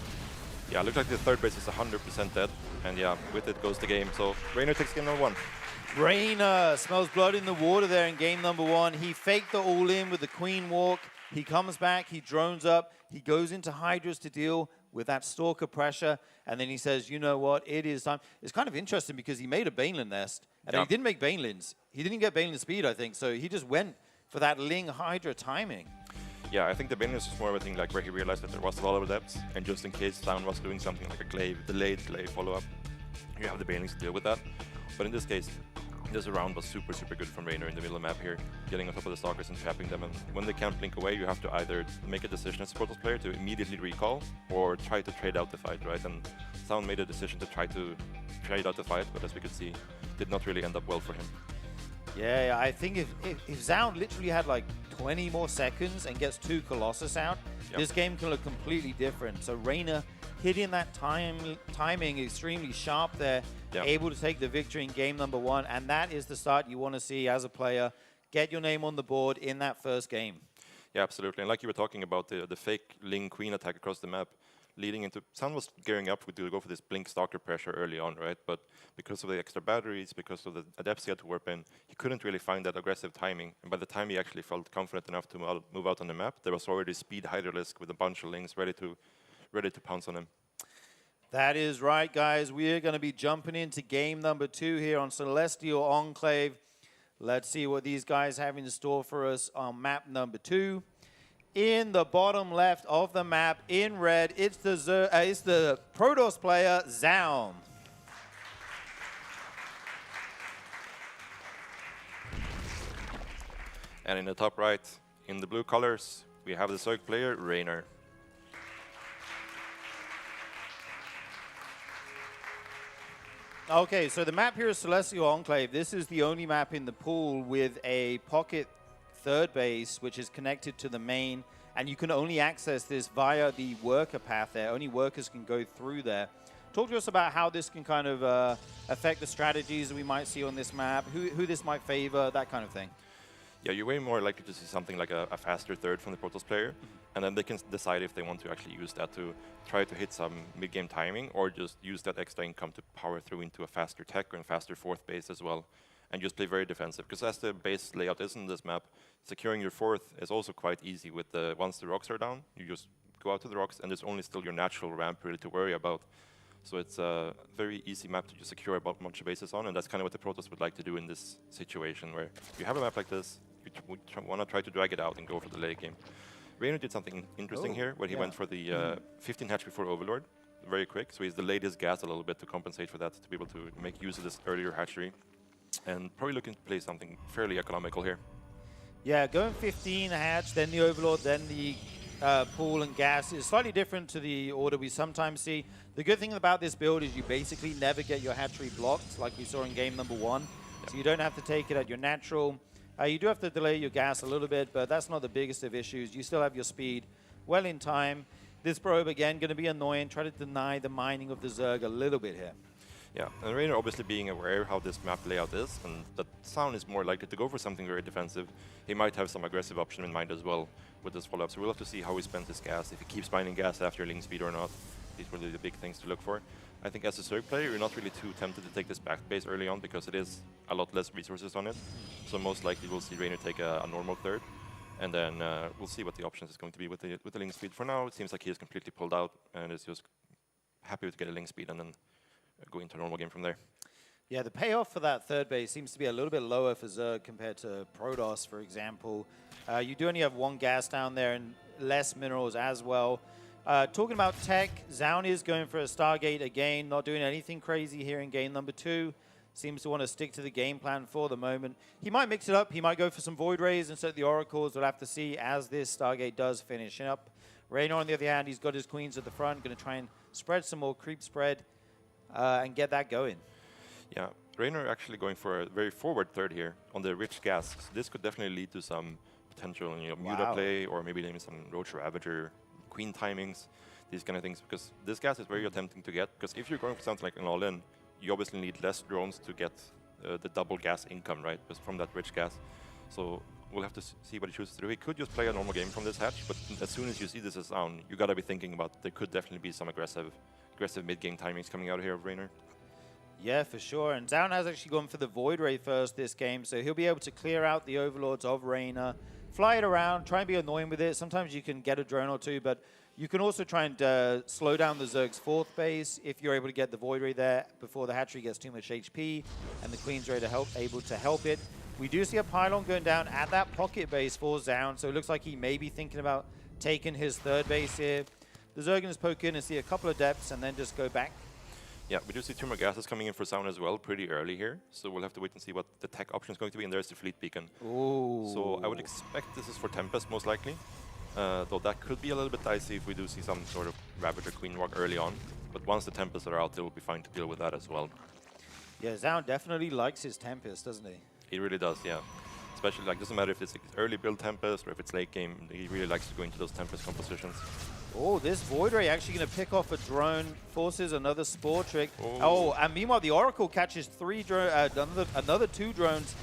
Yeah, looks like the third base is 100% dead. And yeah, with it goes the game. So Reynor takes game number 1. Reynor smells blood in the water there in game number 1. He faked the all-in with the queen walk. He comes back, he drones up, he goes into Hydras to deal with that Stalker pressure, and then he says, you know what, it is time. It's kind of interesting because he made a Baneland nest, and then he didn't make Banelins. He didn't get Baneland speed, I think, so he just went for that Ling Hydra timing. Yeah, I think the Baneland was more of a thing like where he realized that there was a lot of adepts, and just in case Zaun was doing something like a glaive, delayed glaive follow-up, you have the Banelings to deal with that. But in this case, this round was super, super good from Reynor in the middle of the map here, getting on top of the Stalkers and trapping them. And when they can't blink away, you have to either make a decision as a Protoss player to immediately recall or try to trade out the fight, right? And Zaun made a decision to try to trade out the fight, but as we could see, did not really end up well for him. Yeah, I think if Zaun literally had like 20 more seconds and gets 2 Colossus out, this game can look completely different. So Reynor hitting that timing extremely sharp there, able to take the victory in game number 1, and that is the start you want to see as a player. Get your name on the board in that first game. Yeah, absolutely. And like you were talking about the fake Ling Queen attack across the map, leading into... Zaun was gearing up to go for this Blink Stalker pressure early on, right? But because of the extra batteries, because of the adepts he had to warp in, he couldn't really find that aggressive timing. And by the time he actually felt confident enough to move out on the map, there was already Speed Hydralisk with a bunch of Lings ready to pounce on him. That is right, guys. We are going to be jumping into game number 2 here on Celestial Enclave. Let's see what these guys have in store for us on map number 2. In the bottom left of the map, in red, it's the Protoss player, Zaun. And in the top right, in the blue colors, we have the Zerg player, Reynor. Okay, so the map here is Celestial Enclave. This is the only map in the pool with a pocket third base, which is connected to the main, and you can only access this via the worker path there. Only workers can go through there. Talk to us about how this can kind of affect the strategies we might see on this map, who this might favor, that kind of thing. Yeah, you're way more likely to see something like a faster third from the Protoss player, and then they can decide if they want to actually use that to try to hit some mid-game timing, or just use that extra income to power through into a faster tech and faster fourth base as well, and just play very defensive. Because as the base layout is in this map, securing your fourth is also quite easy with once the rocks are down, you just go out to the rocks, and there's only still your natural ramp really to worry about. So it's a very easy map to just secure a bunch of bases on, and that's kind of what the Protoss would like to do in this situation, where you have a map like this, you want to try to drag it out and go for the late game. Reynor did something interesting here, where he went for the 15 hatch before Overlord, very quick, so he's delayed his gas a little bit to compensate for that, to be able to make use of this earlier hatchery, and probably looking to play something fairly economical here. Yeah, going 15 hatch, then the Overlord, then the pool and gas is slightly different to the order we sometimes see. The good thing about this build is you basically never get your hatchery blocked, like we saw in game number 1, so you don't have to take it at your natural. You do have to delay your gas a little bit, but that's not the biggest of issues. You still have your speed well in time. This probe, again, going to be annoying. Try to deny the mining of the Zerg a little bit here. Yeah, and Reynor obviously being aware how this map layout is, and that Zaun is more likely to go for something very defensive. He might have some aggressive option in mind as well with this follow-up, so we'll have to see how he spends his gas, if he keeps mining gas after Ling speed or not. These were the big things to look for. I think as a Zerg player, you're not really too tempted to take this back base early on, because it is a lot less resources on it. So most likely we'll see Reynor take a normal third, and then we'll see what the options is going to be with the Ling speed. For now, it seems like he is completely pulled out and is just happy to get a Ling speed and then go into a normal game from there. Yeah, the payoff for that third base seems to be a little bit lower for Zerg compared to Protoss, for example. You do only have 1 gas down there and less minerals as well. Talking about tech, Zaun is going for a Stargate again, not doing anything crazy here in game number 2. Seems to want to stick to the game plan for the moment. He might mix it up. He might go for some Void Rays instead of the Oracles. We'll have to see as this Stargate does finish up. Reynor, on the other hand, he's got his Queens at the front, going to try and spread some more creep spread and get that going. Yeah, Reynor actually going for a very forward third here on the rich gas. So this could definitely lead to some potential, Muta play, or maybe even some Roach Ravager, Queen timings, these kind of things, because this gas is very tempting to get, because if you're going for something like an all-in, you obviously need less drones to get the double gas income, right? Just from that rich gas. So we'll have to see what he chooses to do. He could just play a normal game from this hatch, but as soon as you see this as down, you gotta be thinking about there could definitely be some aggressive mid-game timings coming out here of Raynor. Yeah, for sure. And Down has actually gone for the Void Ray first this game, so he'll be able to clear out the Overlords of Raynor, fly it around, try and be annoying with it. Sometimes you can get a drone or two, but you can also try and slow down the Zerg's 4th base if you're able to get the Void Ray there before the hatchery gets too much HP, and the Queen's Ray able to help it. We do see a pylon going down at that pocket base for Zaun, so it looks like he may be thinking about taking his 3rd base here. The Zergans poke in and see a couple of depths and then just go back. Yeah, we do see 2 more gases coming in for Zaun as well pretty early here, so we'll have to wait and see what the tech option is going to be, and there's the fleet beacon. Ooh. So I would expect this is for Tempest most likely, though that could be a little bit dicey if we do see some sort of Ravager Queen Walk early on, but once the Tempests are out, they will be fine to deal with that as well. Yeah, Zaun definitely likes his Tempest, doesn't he? He really does, yeah. Especially, like, doesn't matter if it's early build Tempest or if it's late game, he really likes to go into those Tempest compositions. Oh, this Void Ray actually going to pick off a drone, forces another Spore Trick. Oh, and meanwhile, the Oracle catches another 2 drones,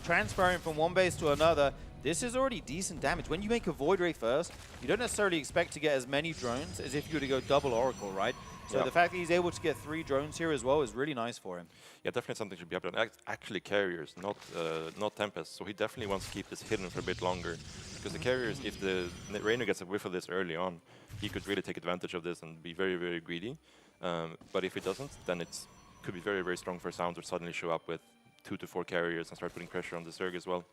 transferring from one base to another. This is already decent damage. When you make a Void Ray first, you don't necessarily expect to get as many drones as if you were to go double Oracle, right? So the fact that he's able to get 3 drones here as well is really nice for him. Yeah, definitely something should be up done. Actually, carriers, not Tempest. So he definitely wants to keep this hidden for a bit longer. Because the carriers, if the Raynor gets a whiff of this early on, he could really take advantage of this and be very, very greedy. But if he doesn't, then it could be very, very strong for Sound to suddenly show up with 2 to 4 carriers and start putting pressure on the Zerg as well.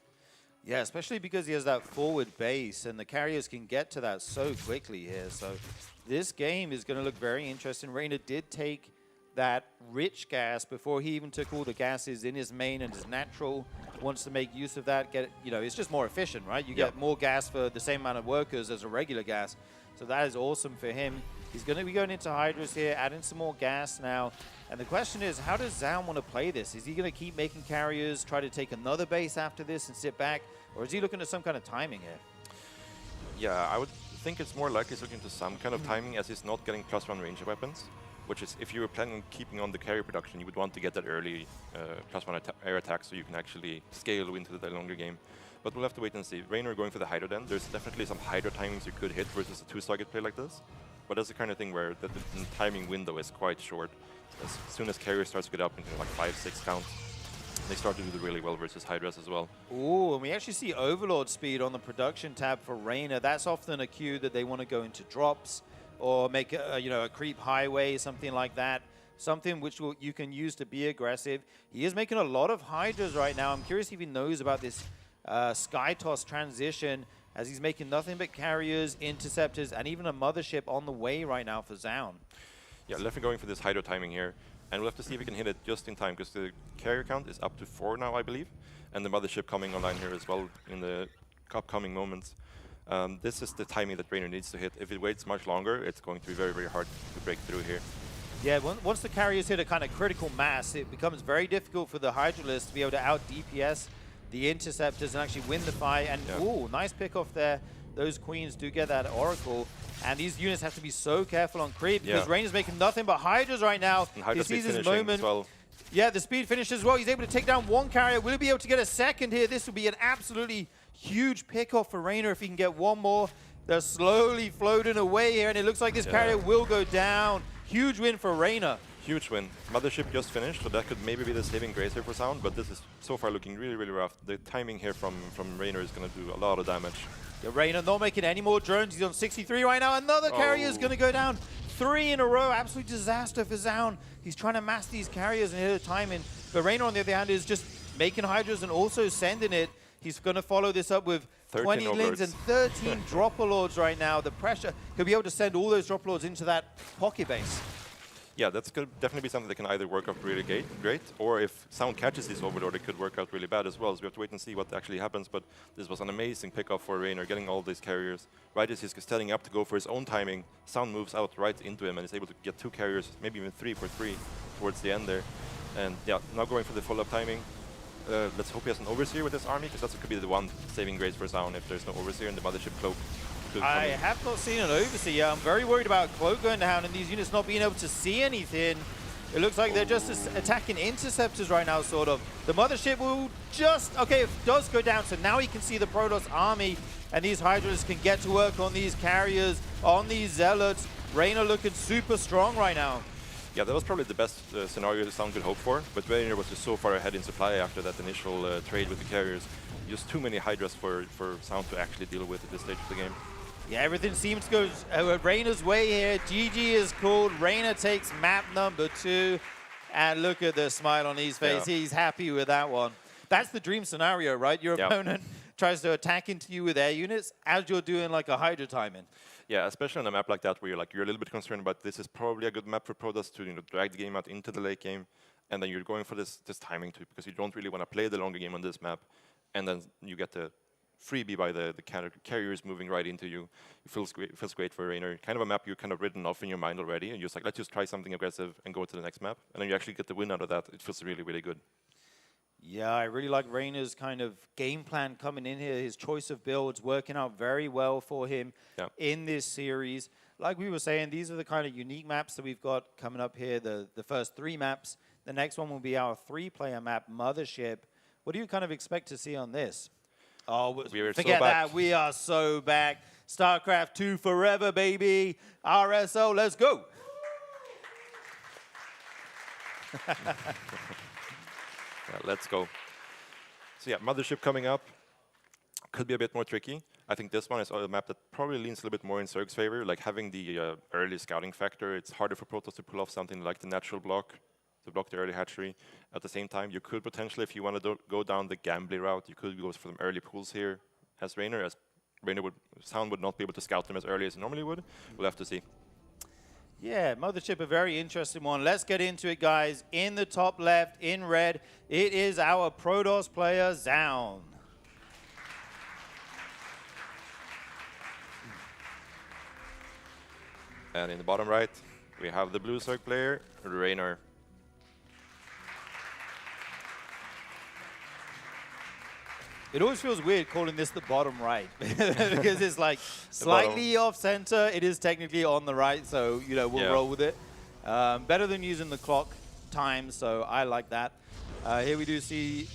Yeah, especially because he has that forward base, and the carriers can get to that so quickly here. So this game is going to look very interesting. Raynor did take that rich gas before he even took all the gases in his main and his natural. Wants to make use of that. It's just more efficient, right? You get more gas for the same amount of workers as a regular gas. So that is awesome for him. He's going to be going into Hydras here, adding some more gas now. And the question is, how does Zaun want to play this? Is he going to keep making carriers, try to take another base after this and sit back? Or is he looking at some kind of timing here? Yeah, I would think it's more likely he's looking to some kind of timing, as he's not getting +1 range weapons. Which is, if you were planning on keeping on the carry production, you would want to get that early +1 air attack so you can actually scale into the longer game. But we'll have to wait and see. Raynor going for the Hydra then. There's definitely some Hydra timings you could hit versus a 2-target play like this. But that's the kind of thing where the timing window is quite short. As soon as carrier starts to get up into like 5-6 counts, they start to do really well versus Hydras as well. Ooh, and we actually see Overlord speed on the production tab for Raynor. That's often a cue that they want to go into drops or make a creep highway, something like that. Something which you can use to be aggressive. He is making a lot of Hydras right now. I'm curious if he knows about this Sky Toss transition, as he's making nothing but carriers, interceptors, and even a mothership on the way right now for Zaun. Yeah, definitely going for this Hydra timing here. And we'll have to see if we can hit it just in time, because the carrier count is up to 4 now, I believe. And the mothership coming online here as well in the upcoming moments. This is the timing that Raynor needs to hit. If it waits much longer, it's going to be very, very hard to break through here. Yeah, once the carriers hit a kind of critical mass, it becomes very difficult for the Hydralists to be able to out-DPS the interceptors and actually win the fight. And ooh, nice pick off there. Those queens do get that Oracle. And these units have to be so careful on creep because Raynor's making nothing but Hydras right now. He sees his moment. Well. Yeah, the speed finish as well. He's able to take down 1 carrier. Will he be able to get a second here? This will be an absolutely huge pick-off for Raynor if he can get 1 more. They're slowly floating away here, and it looks like this carrier will go down. Huge win for Raynor. Huge win. Mothership just finished, so that could maybe be the saving grace here for Sound, but this is so far looking really, really rough. The timing here from Raynor is going to do a lot of damage. Yeah, Raynor not making any more drones. He's on 63 right now. Another carrier is going to go down. 3 in a row. Absolute disaster for Zaun. He's trying to mass these carriers and hit a timing. But Raynor, on the other hand, is just making Hydras and also sending it. He's going to follow this up with 20 lings and 13 Dropper-Lords right now. The pressure, he'll be able to send all those Dropper-Lords into that pocket base. Yeah, that's going to definitely be something that can either work out really great, or if Sound catches this Overlord, it could work out really bad as well. So we have to wait and see what actually happens, but this was an amazing pickup for Raynor, getting all these carriers. Right as he's standing up to go for his own timing, Sound moves out right into him and is able to get 2 carriers, maybe even 3 for 3 towards the end there. And yeah, now going for the follow-up timing. Let's hope he has an Overseer with his army, because that could be the one saving grace for Sound if there's no Overseer in the Mothership Cloak. I have not seen an Overseer. I'm very worried about Cloak going down and these units not being able to see anything. It looks like they're just attacking interceptors right now, sort of. The Mothership will just... Okay, it does go down, so now he can see the Protoss army, and these Hydras can get to work on these carriers, on these Zealots. Reina looking super strong right now. Yeah, that was probably the best scenario Sound could hope for, but Reina was just so far ahead in supply after that initial trade with the carriers. Just too many Hydras for Sound to actually deal with at this stage of the game. Yeah, everything seems to go Reina's way here. GG is called. Reina takes map number 2. And look at the smile on his face. Yeah. He's happy with that one. That's the dream scenario, right? Your opponent tries to attack into you with air units as you're doing like a Hydra timing. Yeah, especially on a map like that where you're a little bit concerned about this is probably a good map for Protoss to drag the game out into the late game. And then you're going for this timing too, because you don't really want to play the longer game on this map. And then you get the freebie by the carriers moving right into you. It feels great for Reina. Kind of a map you've kind of written off in your mind already, and you're just like, let's just try something aggressive and go to the next map. And then you actually get the win out of that. It feels really, really good. Yeah, I really like Reina's kind of game plan coming in here. His choice of builds working out very well for him in this series. Like we were saying, these are the kind of unique maps that we've got coming up here. The first 3 maps. The next one will be our 3-player map, Mothership. What do you kind of expect to see on this? Oh, forget that. We are so back. StarCraft 2 forever, baby. RSL, let's go. Yeah, let's go. So yeah, Mothership coming up. Could be a bit more tricky. I think this one is a map that probably leans a little bit more in Zerg's favor. Like having the early scouting factor, it's harder for Protoss to pull off something like the natural block, to block the early hatchery. At the same time, you could potentially, if you want to go down the gambly route, you could go for some early pools here as Reina Sound would not be able to scout them as early as it normally would. We'll have to see. Yeah, Mothership, a very interesting one. Let's get into it, guys. In the top left, in red, it is our Protoss player, SEOUL. And in the bottom right, we have the blue Zerg player, Reina. It always feels weird calling this the bottom right because it's like slightly off center. It is technically on the right, so we'll roll with it. Better than using the clock time, so I like that. Here we do see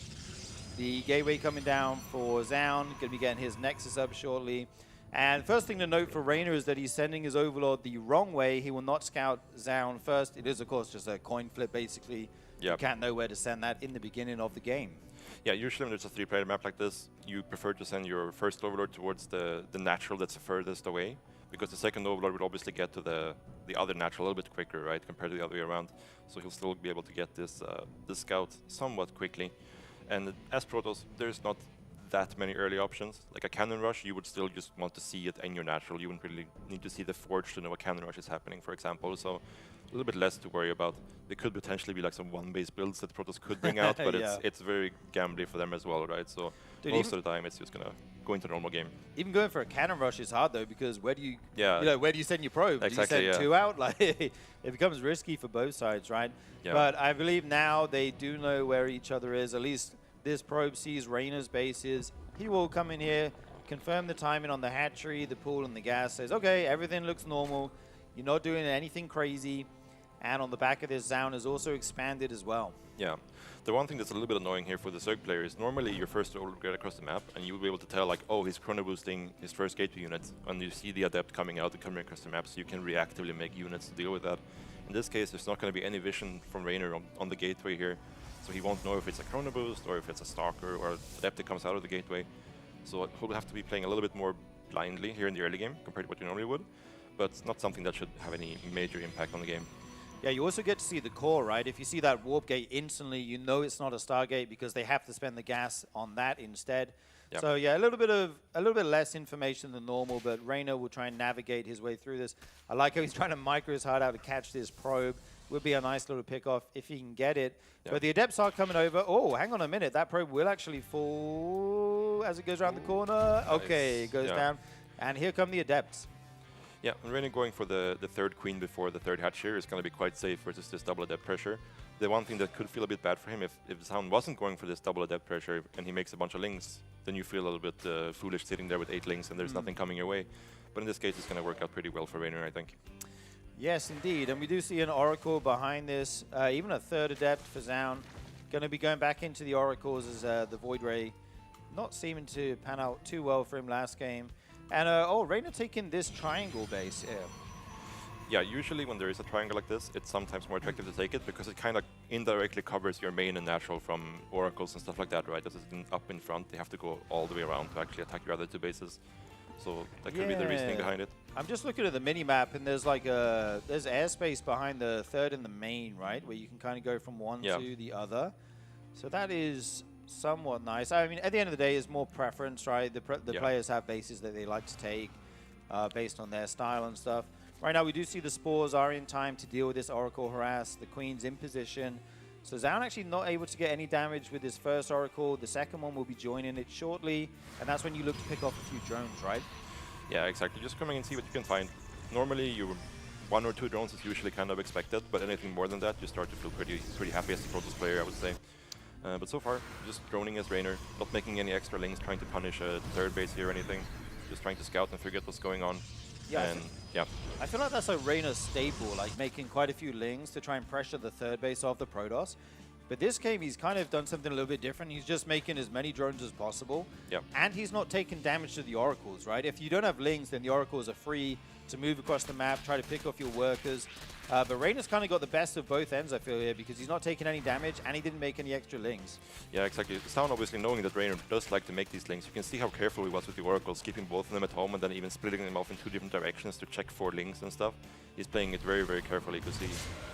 the gateway coming down for SEOUL. Going to be getting his Nexus up shortly. And first thing to note for Reina is that he's sending his Overlord the wrong way. He will not scout SEOUL first. It is, of course, just a coin flip, basically. You can't know where to send that in the beginning of the game. Yeah, usually when there's a 3-player map like this, you prefer to send your first Overlord towards the natural that's the furthest away, because the second Overlord will obviously get to the other natural a little bit quicker, right, compared to the other way around. So he'll still be able to get this scout somewhat quickly. And as Protoss, there's not that many early options. Like a cannon rush, you would still just want to see it in your natural. You wouldn't really need to see the forge to know a cannon rush is happening, for example. So a little bit less to worry about. There could potentially be like some one-base builds that Protoss could bring out, but it's very gambly for them as well, right? So most of the time, it's just gonna go into a normal game. Even going for a cannon rush is hard though, because where do you, where do you send your probe? Exactly, do you send 2 out? Like it becomes risky for both sides, right? Yeah. But I believe now they do know where each other is. At least this probe sees Reina's bases. He will come in here, confirm the timing on the hatchery, the pool, and the gas. Says, okay, everything looks normal. You're not doing anything crazy. And on the back of this, SEOUL is also expanded as well. Yeah. The one thing that's a little bit annoying here for the Zerg player is normally your first will get across the map, and you will be able to tell, like, oh, he's chrono boosting his first gateway unit. And you see the Adept coming out and coming across the map, so you can reactively make units to deal with that. In this case, there's not going to be any vision from Reina on the gateway here, so he won't know if it's a chrono boost or if it's a Stalker or Adept that comes out of the gateway. So he'll have to be playing a little bit more blindly here in the early game compared to what you normally would, but it's not something that should have any major impact on the game. Yeah, you also get to see the core, right? If you see that warp gate instantly, you know it's not a Stargate because they have to spend the gas on that instead. Yep. So yeah, a little bit less information than normal, but Reina will try and navigate his way through this. I like how he's trying to micro his heart out to catch this probe. Would be a nice little pickoff if he can get it. Yep. But the Adepts are coming over. Oh, hang on a minute. That probe will actually fall as it goes around the corner. Nice. Okay, it goes down. And here come the Adepts. Yeah, and Reina going for the third queen before the third hatch here is going to be quite safe versus this double Adept pressure. The one thing that could feel a bit bad for him, if SEOUL wasn't going for this double Adept pressure and he makes a bunch of lings, then you feel a little bit foolish sitting there with 8 lings and there's nothing coming your way. But in this case, it's going to work out pretty well for Reina, I think. Yes, indeed. And we do see an Oracle behind this. Even a third Adept for Zaun. Going to be going back into the Oracles as the Void Ray not seeming to pan out too well for him last game. And, Reina taking this triangle base here. Yeah, usually when there is a triangle like this, it's sometimes more effective to take it because it kind of indirectly covers your main and natural from Oracles and stuff like that, right? As it's up in front, they have to go all the way around to actually attack your other two bases. So that could be the reasoning behind it. I'm just looking at the mini-map, and there's like there's airspace behind the third and the main, right? Where you can kind of go from one to the other. So that is somewhat nice. I mean, at the end of the day, it's more preference, right? The players have bases that they like to take based on their style and stuff. Right now, we do see the Spores are in time to deal with this Oracle harass. The Queen's in position. So Zaun actually not able to get any damage with his first Oracle. The second one will be joining it shortly. And that's when you look to pick off a few drones, right? Yeah, exactly. Just coming and see what you can find. Normally, one or two drones is usually kind of expected, but anything more than that, you start to feel pretty happy as a Protoss player, I would say. But so far, just droning as Raynor, not making any extra links, trying to punish a third base here or anything. Just trying to scout and figure out what's going on. Yeah, I feel like that's a Raynor staple, like making quite a few lings to try and pressure the third base of the Protoss. But this game, he's kind of done something a little bit different. He's just making as many drones as possible. And he's not taking damage to the Oracles, right? If you don't have lings, then the Oracles are free to move across the map, try to pick off your workers. But Raynor's kind of got the best of both ends, I feel, here, because he's not taking any damage and he didn't make any extra lings. Yeah, exactly. SEOUL obviously knowing that Raynor does like to make these links. You can see how careful he was with the Oracles, keeping both of them at home and then even splitting them off in two different directions to check for links and stuff. He's playing it very, very carefully because he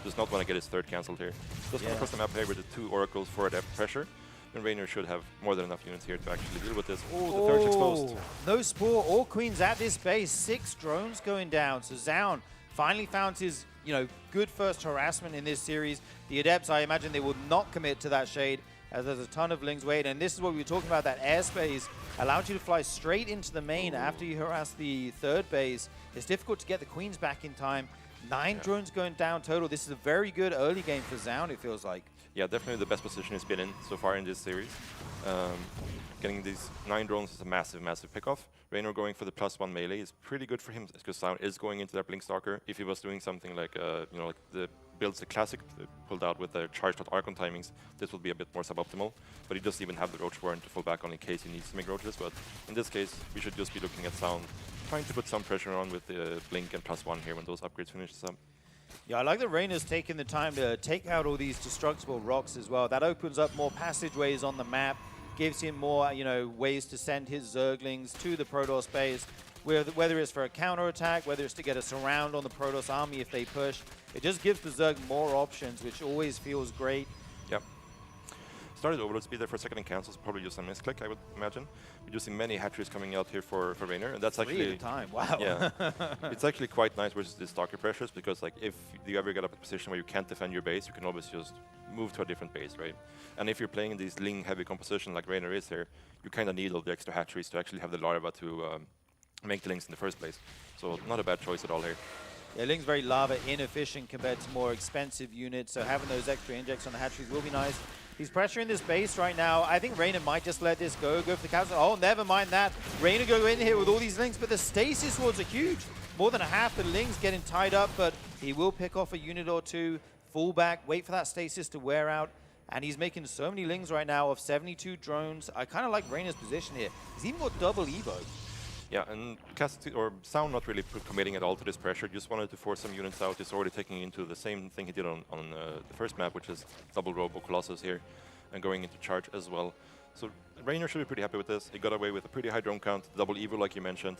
does not want to get his third cancelled here. Just come across the map here with the two Oracles for Adept pressure. And Raynor should have more than enough units here to actually deal with this. Oh, the third's exposed. No Spore or Queens at this base. 6 drones going down. So Zaun finally found his, good first harassment in this series. The Adepts, I imagine they will not commit to that shade as there's a ton of lings waiting. And this is what we were talking about, that airspace allowed you to fly straight into the main after you harass the third base. It's difficult to get the Queens back in time. 9 drones going down total. This is a very good early game for Zaun, it feels like. Yeah, definitely the best position he's been in so far in this series. Getting these 9 drones is a massive, massive pickoff. Raynor going for the +1 melee is pretty good for him because SEOUL is going into that Blink Stalker. If he was doing something like, like the builds the classic pulled out with the charged out Archon timings, this would be a bit more suboptimal. But he doesn't even have the Roach Warren to fall back on in case he needs to make Roaches. But in this case, we should just be looking at SEOUL trying to put some pressure on with the Blink and +1 here when those upgrades finish up. Yeah, I like that Raynor's taking the time to take out all these destructible rocks as well. That opens up more passageways on the map, gives him more, ways to send his Zerglings to the Protoss base, whether it's for a counterattack, whether it's to get a surround on the Protoss army if they push. It just gives the Zerg more options, which always feels great. Yep. Started Overload Speed there for a second and cancels, probably just a misclick, I would imagine. We do see many hatcheries coming out here for Raynor, and that's actually... 3 at a time, wow. Yeah. It's actually quite nice versus the Stalker pressures, because like if you ever get up a position where you can't defend your base, you can always just move to a different base, right? And if you're playing in this Ling-heavy composition like Raynor is here, you kind of need all the extra hatcheries to actually have the larva to make the Lings in the first place. So not a bad choice at all here. Yeah, Ling's very larva inefficient compared to more expensive units, so having those extra injects on the hatcheries will be nice. He's pressuring this base right now. I think Raynor might just let this go for the council. Oh, never mind that. Raynor go in here with all these Lings, but the stasis wards are huge. More than a half the Lings getting tied up, but he will pick off a unit or two, fall back, wait for that stasis to wear out. And he's making so many Lings right now of 72 drones. I kind of like Raynor's position here. He's even got double Evo. Yeah, and SEOUL not really committing at all to this pressure, just wanted to force some units out. He's already taking into the same thing he did on the first map, which is double Robo Colossus here, and going into charge as well. So Raynor should be pretty happy with this. He got away with a pretty high drone count, double Evo like you mentioned,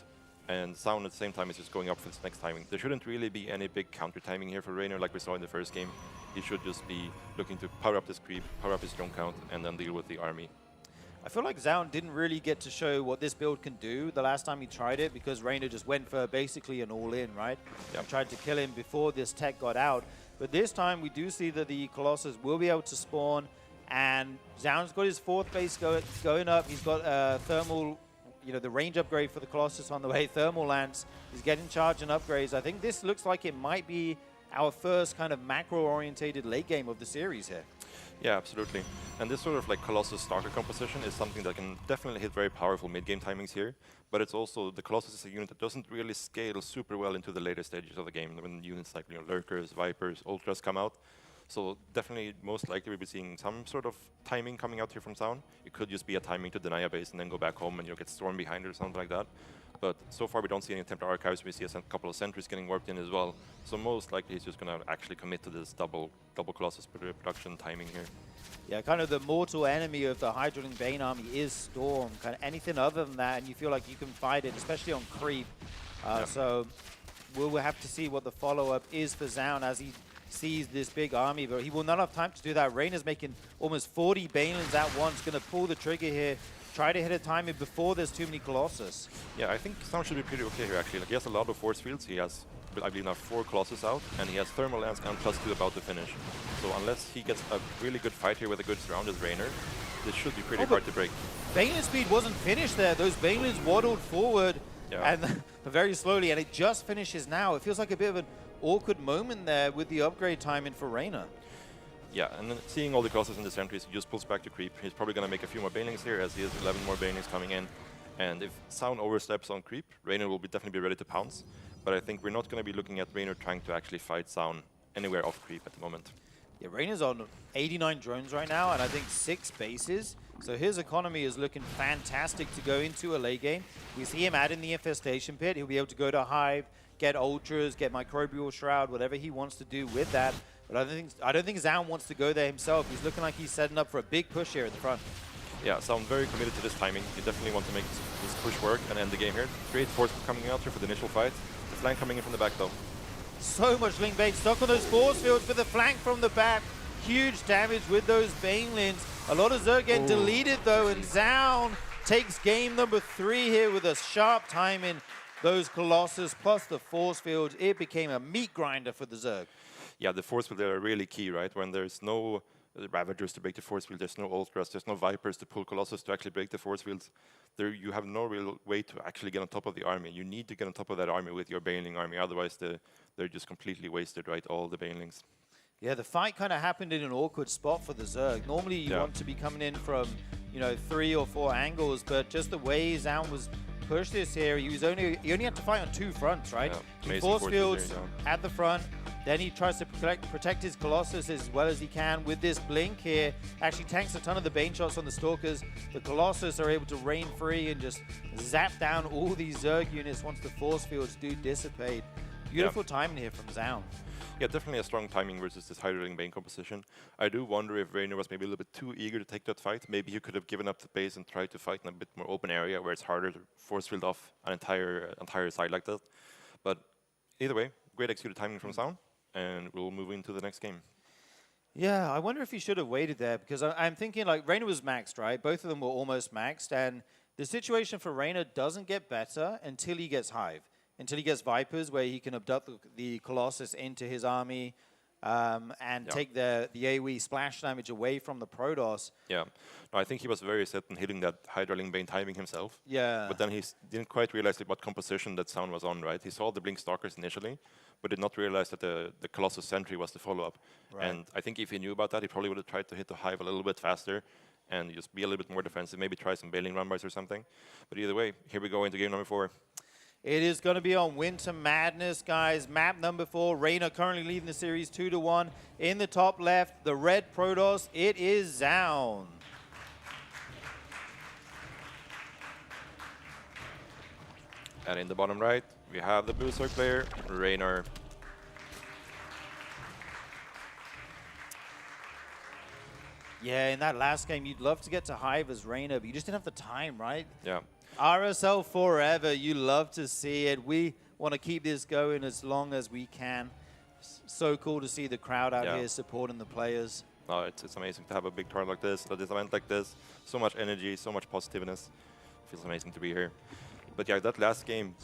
and SEOUL at the same time is just going up for this next timing. There shouldn't really be any big counter timing here for Raynor like we saw in the first game. He should just be looking to power up this creep, power up his drone count, and then deal with the army. I feel like Zaun didn't really get to show what this build can do the last time he tried it, because Raynor just went for basically an all-in, right? Yep. Tried to kill him before this tech got out. But this time we do see that the Colossus will be able to spawn, and Zaun's got his 4th base going up. He's got thermal, the range upgrade for the Colossus on the way, thermal lance. He's getting charge and upgrades. I think this looks like it might be our first kind of macro-orientated late game of the series here. Yeah, absolutely. And this sort of like Colossus Stalker composition is something that can definitely hit very powerful mid-game timings here, but it's also, the Colossus is a unit that doesn't really scale super well into the later stages of the game when units like Lurkers, Vipers, Ultras come out. So definitely, most likely we'll be seeing some sort of timing coming out here from SEOUL. It could just be a timing to deny a base and then go back home and get Storm behind it or something like that. But so far we don't see any Templar Archives. We see a couple of sentries getting warped in as well. So most likely he's just going to actually commit to this double Colossus production timing here. Yeah, kind of the mortal enemy of the Hydraling Bane army is Storm. Kind of anything other than that, and you feel like you can fight it, especially on creep. So we'll have to see what the follow-up is for SEOUL as he sees this big army, but he will not have time to do that. Reyna's making almost 40 Banelings at once, going to pull the trigger here, try to hit a timing before there's too many Colossus. Yeah, I think SEOUL should be pretty okay here actually. Like, he has a lot of force fields. He has, I believe, now 4 Colossus out, and he has Thermal Lance and +2 about to finish. So unless he gets a really good fight here with a good surrounded Rainer, this should be pretty hard to break. Baneling speed wasn't finished there. Those Banelings waddled forward and very slowly, and it just finishes now. It feels like a bit of an awkward moment there with the upgrade timing for Reina. Yeah, and then seeing all the Colossus in the sentries, he just pulls back to creep. He's probably going to make a few more Banelings here, as he has 11 more Banelings coming in. And if SEOUL oversteps on creep, Reina will definitely be ready to pounce. But I think we're not going to be looking at Reina trying to actually fight SEOUL anywhere off creep at the moment. Yeah, Reina's on 89 drones right now, and I think 6 bases. So his economy is looking fantastic to go into a late game. We see him add in the Infestation Pit. He'll be able to go to Hive, get Ultras, get Microbial Shroud, whatever he wants to do with that. But I don't think SEOUL wants to go there himself. He's looking like he's setting up for a big push here at the front. Yeah, SEOUL very committed to this timing. He definitely wants to make this push work and end the game here. Great force coming out here for the initial fight. The flank coming in from the back though. So much Link Bane stuck on those force fields with the flank from the back. Huge damage with those Banelings. A lot of Zerg get deleted though, and SEOUL takes game number 3 here with a sharp timing. Those Colossus plus the force fields, it became a meat grinder for the Zerg. Yeah, the force field are really key, right? When there's no Ravagers to break the force field, there's no Ultras, there's no Vipers to pull Colossus to actually break the force fields. There, you have no real way to actually get on top of the army. You need to get on top of that army with your Baneling army, otherwise they're just completely wasted, right? All the Banelings. Yeah, the fight kind of happened in an awkward spot for the Zerg. Normally you want to be coming in from, 3 or 4 angles, but just the way SEOUL was pushed this here, he only had to fight on 2 fronts, right? He force fields at the front, then he tries to protect his Colossus as well as he can with this blink here. Actually tanks a ton of the Bane shots on the Stalkers. The Colossus are able to reign free and just zap down all these Zerg units once the force fields do dissipate. Beautiful timing here from SEOUL. Yeah, definitely a strong timing versus this Hydraling Bane composition. I do wonder if Reina was maybe a little bit too eager to take that fight. Maybe he could have given up the base and tried to fight in a bit more open area where it's harder to force field off an entire side like that. But either way, great executed timing from SEOUL, and we'll move into the next game. Yeah, I wonder if he should have waited there, because I'm thinking like Reina was maxed, right? Both of them were almost maxed, and the situation for Reina doesn't get better until he gets Hive. Until he gets Vipers, where he can abduct the Colossus into his army and take the AoE splash damage away from the Protoss. Yeah, no, I think he was very set on hitting that Hydraling Bane timing himself. Yeah. But then he didn't quite realize what composition that SEOUL was on, right? He saw the Blink Stalkers initially, but did not realize that the Colossus Sentry was the follow-up. Right. And I think if he knew about that, he probably would have tried to hit the Hive a little bit faster and just be a little bit more defensive, maybe try some Baneling Runbars or something. But either way, here we go into game number 4. It is going to be on Winter Madness, guys. Map number 4. Reina currently leading the series 2-1. In the top left, the red Protoss. It is SEOUL. And in the bottom right, we have the blue Zerg player, Reina. Yeah, in that last game, you'd love to get to Hive as Reina, but you just didn't have the time, right? Yeah. RSL forever. You love to see it. We want to keep this going as long as we can. So cool to see the crowd out here supporting the players. No, it's amazing to have a big tournament like this, this event like this. So much energy, so much positiveness. Feels amazing to be here. But yeah, that last game,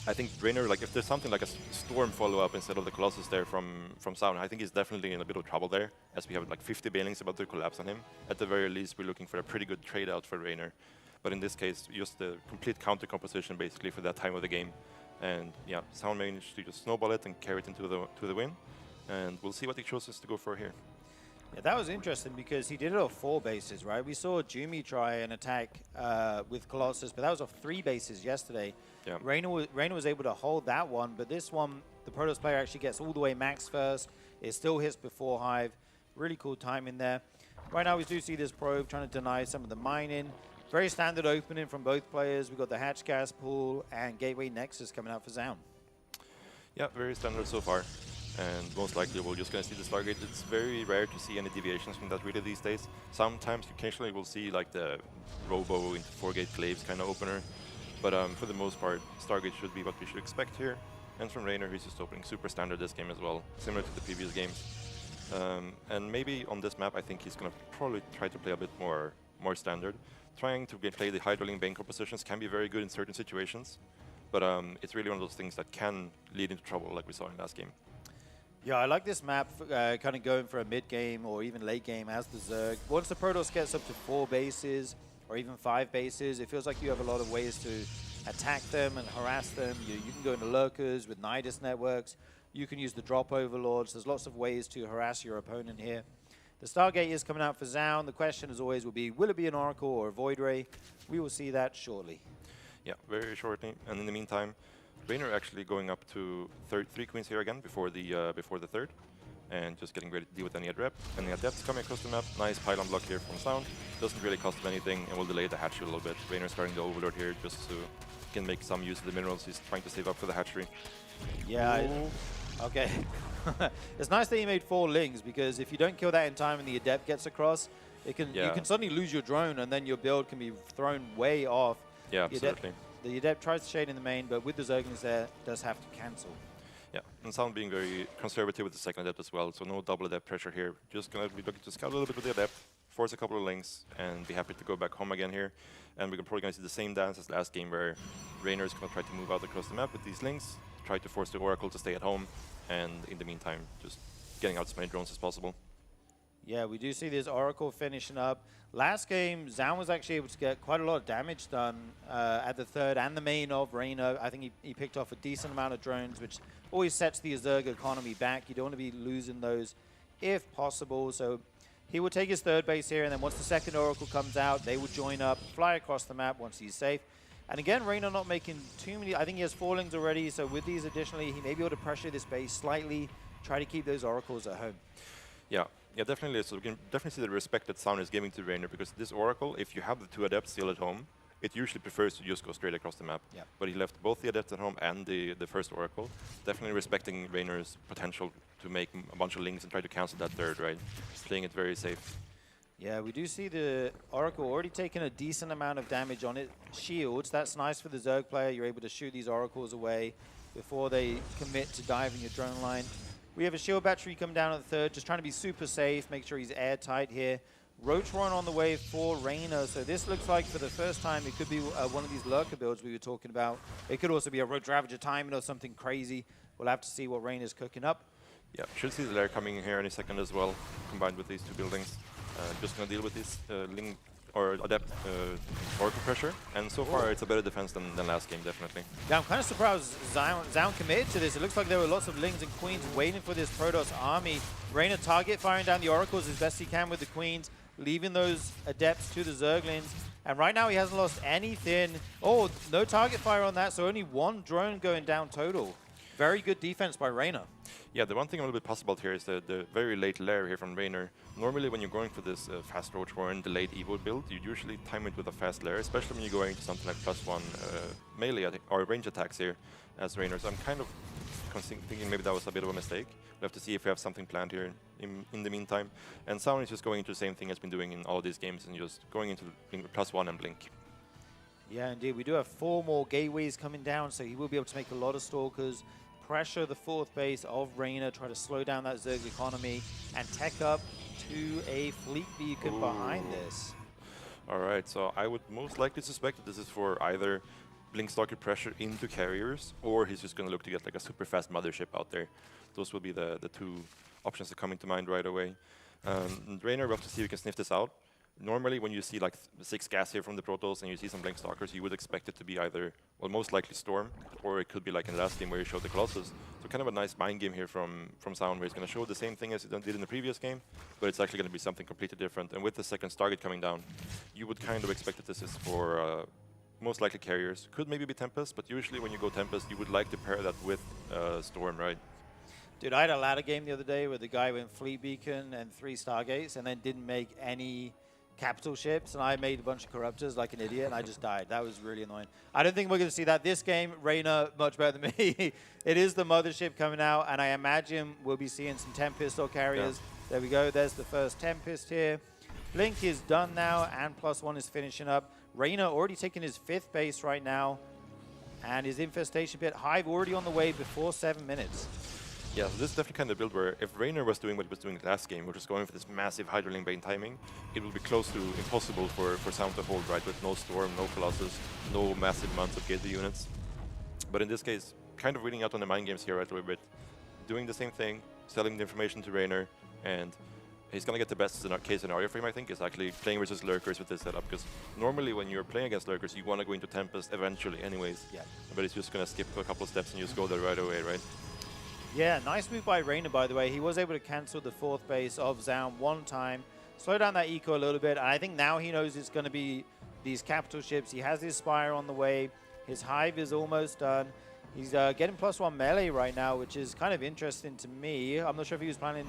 I think Reina, like if there's something like a Storm follow-up instead of the Colossus there from SEOUL, I think he's definitely in a bit of trouble there, as we have like 50 Banelings about to collapse on him. At the very least, we're looking for a pretty good trade-out for Reina. But in this case, just the complete counter composition basically for that time of the game. And yeah, SEOUL managed to just snowball it and carry it into the win. And we'll see what he chooses to go for here. Yeah, that was interesting because he did it off 4 bases, right? We saw Jumi try an attack with Colossus, but that was off 3 bases yesterday. Yeah. Reina was able to hold that one, but this one, the Protoss player actually gets all the way max first. It still hits before Hive. Really cool timing there. Right now we do see this probe trying to deny some of the mining. Very standard opening from both players. We've got the hatch gas pool and Gateway Nexus coming out for Zaun. Yeah, very standard so far. And most likely we're just going to see the Stargate. It's very rare to see any deviations from that really these days. Sometimes occasionally we'll see like the Robo into 4-gate Glaives kind of opener. But for the most part, Stargate should be what we should expect here. And from Raynor, he's just opening super standard this game as well, similar to the previous games. And maybe on this map, I think he's going to probably try to play a bit more standard. Trying to play the Hydroling Bane compositions can be very good in certain situations. But it's really one of those things that can lead into trouble like we saw in last game. Yeah, I like this map kind of going for a mid-game or even late game as the Zerg. Once the Protoss gets up to 4 bases or even 5 bases, it feels like you have a lot of ways to attack them and harass them. You can go into lurkers with Nidus networks. You can use the drop overlords. There's lots of ways to harass your opponent here. The Stargate is coming out for Zaun. The question as always will be, will it be an Oracle or a Void Ray? We will see that shortly. Yeah, very shortly. And in the meantime, Raynor actually going up to 3 queens here again before the third, and just getting ready to deal with any adept. And the adepts coming across the map. Nice pylon block here from Sound. Doesn't really cost him anything, and will delay the hatchery a little bit. Raynor starting the overlord here just so he can make some use of the minerals he's trying to save up for the hatchery. Yeah. Okay. It's nice that he made 4 lings, because if you don't kill that in time and the adept gets across, you can suddenly lose your drone, and then your build can be thrown way off. Yeah, absolutely. The adept tries to shade in the main, but with the Zerglings there, does have to cancel. Yeah, and Sound being very conservative with the second adept as well, so no double adept pressure here. Just gonna be looking to scout a little bit with the adept, force a couple of links, and be happy to go back home again here. And we're probably gonna see the same dance as last game, where Raynor is gonna try to move out across the map with these links, try to force the Oracle to stay at home, and in the meantime, just getting out as many drones as possible. Yeah, we do see this Oracle finishing up. Last game, Zaun was actually able to get quite a lot of damage done at the third and the main of Raynor. I think he picked off a decent amount of drones, which always sets the Zerg economy back. You don't want to be losing those if possible. So he will take his third base here, and then once the second Oracle comes out, they will join up, fly across the map once he's safe. And again, Raynor not making too many. I think he has 4 lings already, so with these additionally, he may be able to pressure this base slightly, try to keep those Oracles at home. Yeah, definitely. So we can definitely see the respect that Sound is giving to Raynor, because this Oracle, if you have the 2 adepts still at home, it usually prefers to just go straight across the map. Yeah. But he left both the adepts at home and the first Oracle, definitely respecting Raynor's potential to make a bunch of links and try to cancel that third, right? Playing it very safe. Yeah, we do see the Oracle already taking a decent amount of damage on it. Shields, that's nice for the Zerg player. You're able to shoot these Oracles away before they commit to diving your drone line. We have a shield battery coming down at the third, just trying to be super safe, make sure he's airtight here. Roach Run on the way for Raynor, so this looks like for the first time it could be one of these lurker builds we were talking about. It could also be a Roach Ravager timing or something crazy. We'll have to see what Raynor's cooking up. Yeah, should see the lair coming in here any second as well, combined with these 2 buildings. Just gonna deal with this Ling or Adept Oracle pressure, and so far it's a better defense than last game, definitely. Yeah, I'm kind of surprised Zaun committed to this. It looks like there were lots of Lings and Queens waiting for this Protoss army. Raynor target firing down the Oracles as best he can with the Queens, leaving those Adepts to the Zerglings. And right now he hasn't lost anything. Oh, no target fire on that, so only 1 drone going down total. Very good defense by Raynor. Yeah, the one thing I'm a little bit puzzled about here is the very late lair here from Raynor. Normally when you're going for this fast Roach Warren delayed Evo build, you usually time it with a fast lair, especially when you're going to something like +1 melee or range attacks here as Raynor. So I'm kind of thinking maybe that was a bit of a mistake. We'll have to see if we have something planned here in the meantime. And Sound is just going into the same thing as been doing in all these games and just going into +1 and blink. Yeah, indeed. We do have 4 more gateways coming down, so he will be able to make a lot of Stalkers, pressure the 4th base of Raynor, try to slow down that Zerg economy, and tech up to a fleet beacon behind this. Alright, so I would most likely suspect that this is for either blink stalker pressure into carriers, or he's just going to look to get like a super fast mothership out there. Those will be the 2 options that come into mind right away. Raynor, we'll have to see if we can sniff this out. Normally, when you see like 6 gas here from the Protoss and you see some Blink Stalkers, you would expect it to be either, well, most likely Storm, or it could be like in the last game where you showed the Colossus. So kind of a nice mind game here from SEOUL, where it's going to show the same thing as it did in the previous game, but it's actually going to be something completely different. And with the second Stargate coming down, you would kind of expect that this is for most likely carriers. Could maybe be Tempest, but usually when you go Tempest, you would like to pair that with Storm, right? Dude, I had a ladder game the other day where the guy went Fleet Beacon and 3 Stargates and then didn't make any capital ships, and I made a bunch of Corruptors like an idiot, and I just died. That was really annoying. I don't think we're going to see that this game. Reyna, much better than me. It is the Mothership coming out, and I imagine we'll be seeing some Tempest or carriers. Yeah. There we go. There's the first Tempest here. Blink is done now, and +1 is finishing up. Reyna already taking his 5th base right now, and his Infestation Pit. Hive already on the way before 7 minutes. Yeah, so this is definitely kind of build where if Raynor was doing what he was doing last game, which is going for this massive Hydroling Bane timing, it would be close to impossible for SEOUL to hold, right? With no Storm, no Colossus, no massive amounts of gateway units. But in this case, kind of reading out on the mind games here right a little bit, doing the same thing, selling the information to Raynor, and he's going to get the best case scenario for him, I think, is actually playing versus Lurkers with this setup, because normally when you're playing against Lurkers, you want to go into Tempest eventually anyways. Yeah. But he's just going to skip a couple of steps and just go there right away, right? Yeah, nice move by Raynor, by the way. He was able to cancel the 4th base of SEOUL one time, slow down that eco a little bit, and I think now he knows it's going to be these capital ships. He has his Spire on the way. His Hive is almost done. He's getting +1 melee right now, which is kind of interesting to me. I'm not sure if he was planning...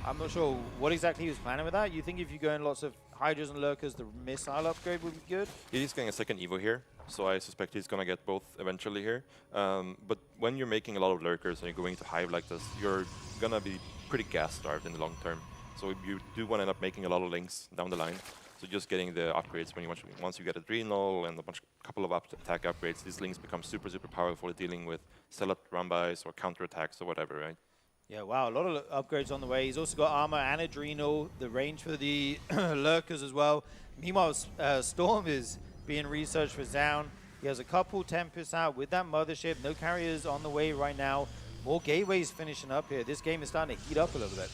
I'm not sure what exactly he was planning with that. You think if you go in lots of Hydras and Lurkers, the missile upgrade would be good? He's getting a second Evo here, so I suspect he's going to get both eventually here. But when you're making a lot of Lurkers and you're going to Hive like this, you're going to be pretty gas-starved in the long term. So you do want to end up making a lot of links down the line. So just getting the upgrades, when once you get Adrenal and couple of attack upgrades, these links become super, super powerful at dealing with Zealot run-bys or counterattacks or whatever, right? Yeah, wow, a lot of upgrades on the way. He's also got armor and Adrenal, the range for the Lurkers as well. Meanwhile, Storm is being researched for SEOUL. He has a couple Tempests out with that Mothership. No carriers on the way right now. More gateways finishing up here. This game is starting to heat up a little bit.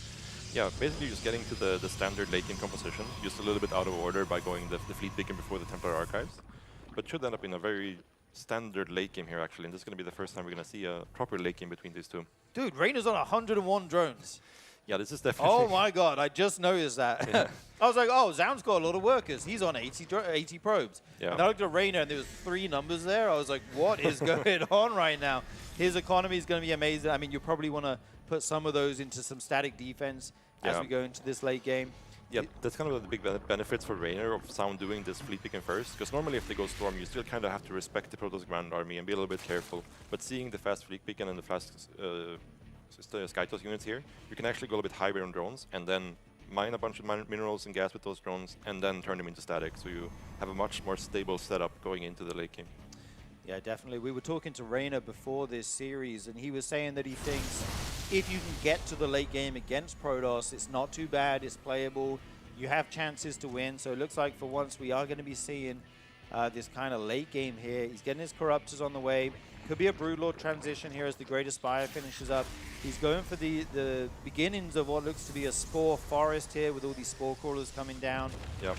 Yeah, basically just getting to the standard late game composition, just a little bit out of order by going the Fleet Beacon before the Templar Archives. But should end up in a very standard late game here, actually. And this is going to be the first time we're going to see a proper late game between these two. Dude, Reynor's on 101 drones. Yeah, this is definitely... Oh my god, I just noticed that. Yeah. I was like, oh, SEOUL's got a lot of workers. He's on 80 probes. Yeah. And I looked at Raynor and there was 3 numbers there. I was like, what is going on right now? His economy is going to be amazing. I mean, you probably want to put some of those into some static defense as we go into this late game. Yeah, that's kind of the big benefits for Raynor of SEOUL doing this Fleet Beacon first, because normally if they go Storm, you still kind of have to respect the Protoss Grand Army and be a little bit careful. But seeing the fast Fleet Beacon and the fast Skytoss units here, you can actually go a little bit higher on drones and then mine a bunch of minerals and gas with those drones and then turn them into static, so you have a much more stable setup going into the late game. Yeah, definitely. We were talking to Raynor before this series, and he was saying that he thinks if you can get to the late game against Protoss, it's not too bad, it's playable, you have chances to win. So it looks like for once we are going to be seeing this kind of late game here. He's getting his Corruptors on the way. Could be a Broodlord transition here as the Greatest Spire finishes up. He's going for the beginnings of what looks to be a Spore Forest here with all these Spore Crawlers coming down. Yeah.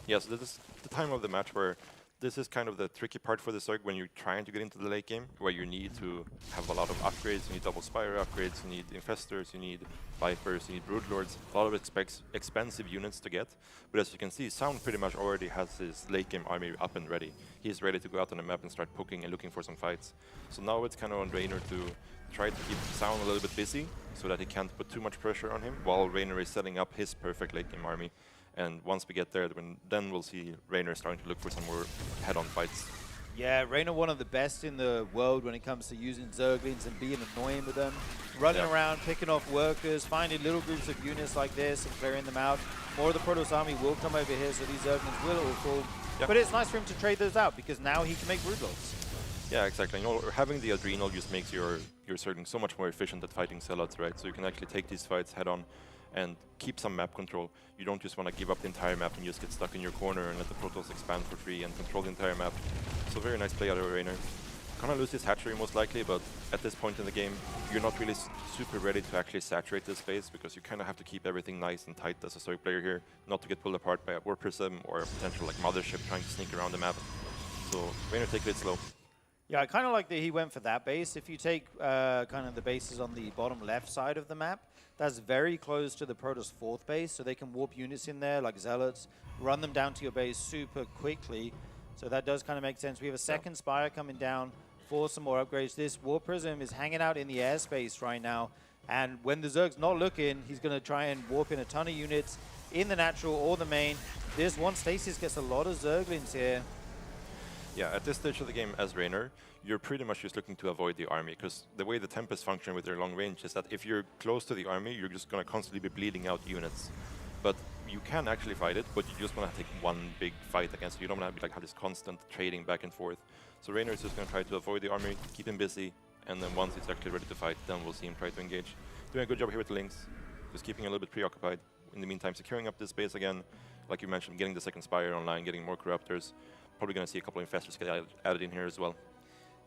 Yeah, so this is the time of the match where this is kind of the tricky part for the Zerg when you're trying to get into the late game, where you need to have a lot of upgrades. You need double Spire upgrades, you need Infestors, you need Vipers, you need Broodlords, a lot of expensive units to get. But as you can see, SEOUL pretty much already has his late game army up and ready. He's ready to go out on the map and start poking and looking for some fights. So now it's kind of on Raynor to try to keep SEOUL a little bit busy so that he can't put too much pressure on him, while Raynor is setting up his perfect late game army. And once we get there, then we'll see Raynor starting to look for some more head-on fights. Yeah, Raynor one of the best in the world when it comes to using Zerglings and being annoying with them. Running around, picking off workers, finding little groups of units like this and clearing them out. More of the Protoss army will come over here, so these Zerglings will all fall. But it's nice for him to trade those out, because now he can make Broodlords. Yeah, exactly. You know, having the Adrenal just makes your Zerglings so much more efficient at fighting Zealots, right? So you can actually take these fights head-on and keep some map control. You don't just want to give up the entire map and just get stuck in your corner and let the Protoss expand for free and control the entire map. So very nice play out of Raynor. gonna lose this hatchery most likely, but at this point in the game, you're not really super ready to actually saturate this space because you kind of have to keep everything nice and tight as a Stoic player here, not to get pulled apart by a War Prism or a potential like Mothership trying to sneak around the map. So Rainer, take it slow. Yeah, I kind of like that he went for that base. If you take kind of the bases on the bottom left side of the map, that's very close to the Protoss 4th base, so they can warp units in there like Zealots, run them down to your base super quickly. So that does kind of make sense. We have a second Spire coming down for some more upgrades. This War Prism is hanging out in the airspace right now, and when the Zerg's not looking, he's going to try and warp in a ton of units in the natural or the main. This one Stasis gets a lot of Zerglings here. Yeah, at this stage of the game as Rainer, you're pretty much just looking to avoid the army, because the way the Tempest function with their long range is that if you're close to the army, you're just going to constantly be bleeding out units. But you can actually fight it, but you just want to take one big fight against it. You don't want to have this constant trading back and forth. So Rainer is just going to try to avoid the army, keep him busy, and then once he's actually ready to fight, then we'll see him try to engage. Doing a good job here with the Lynx, just keeping a little bit preoccupied. In the meantime, securing up this base again, like you mentioned, getting the second Spire online, getting more Corruptors. Probably going to see a couple of Infestors get added in here as well.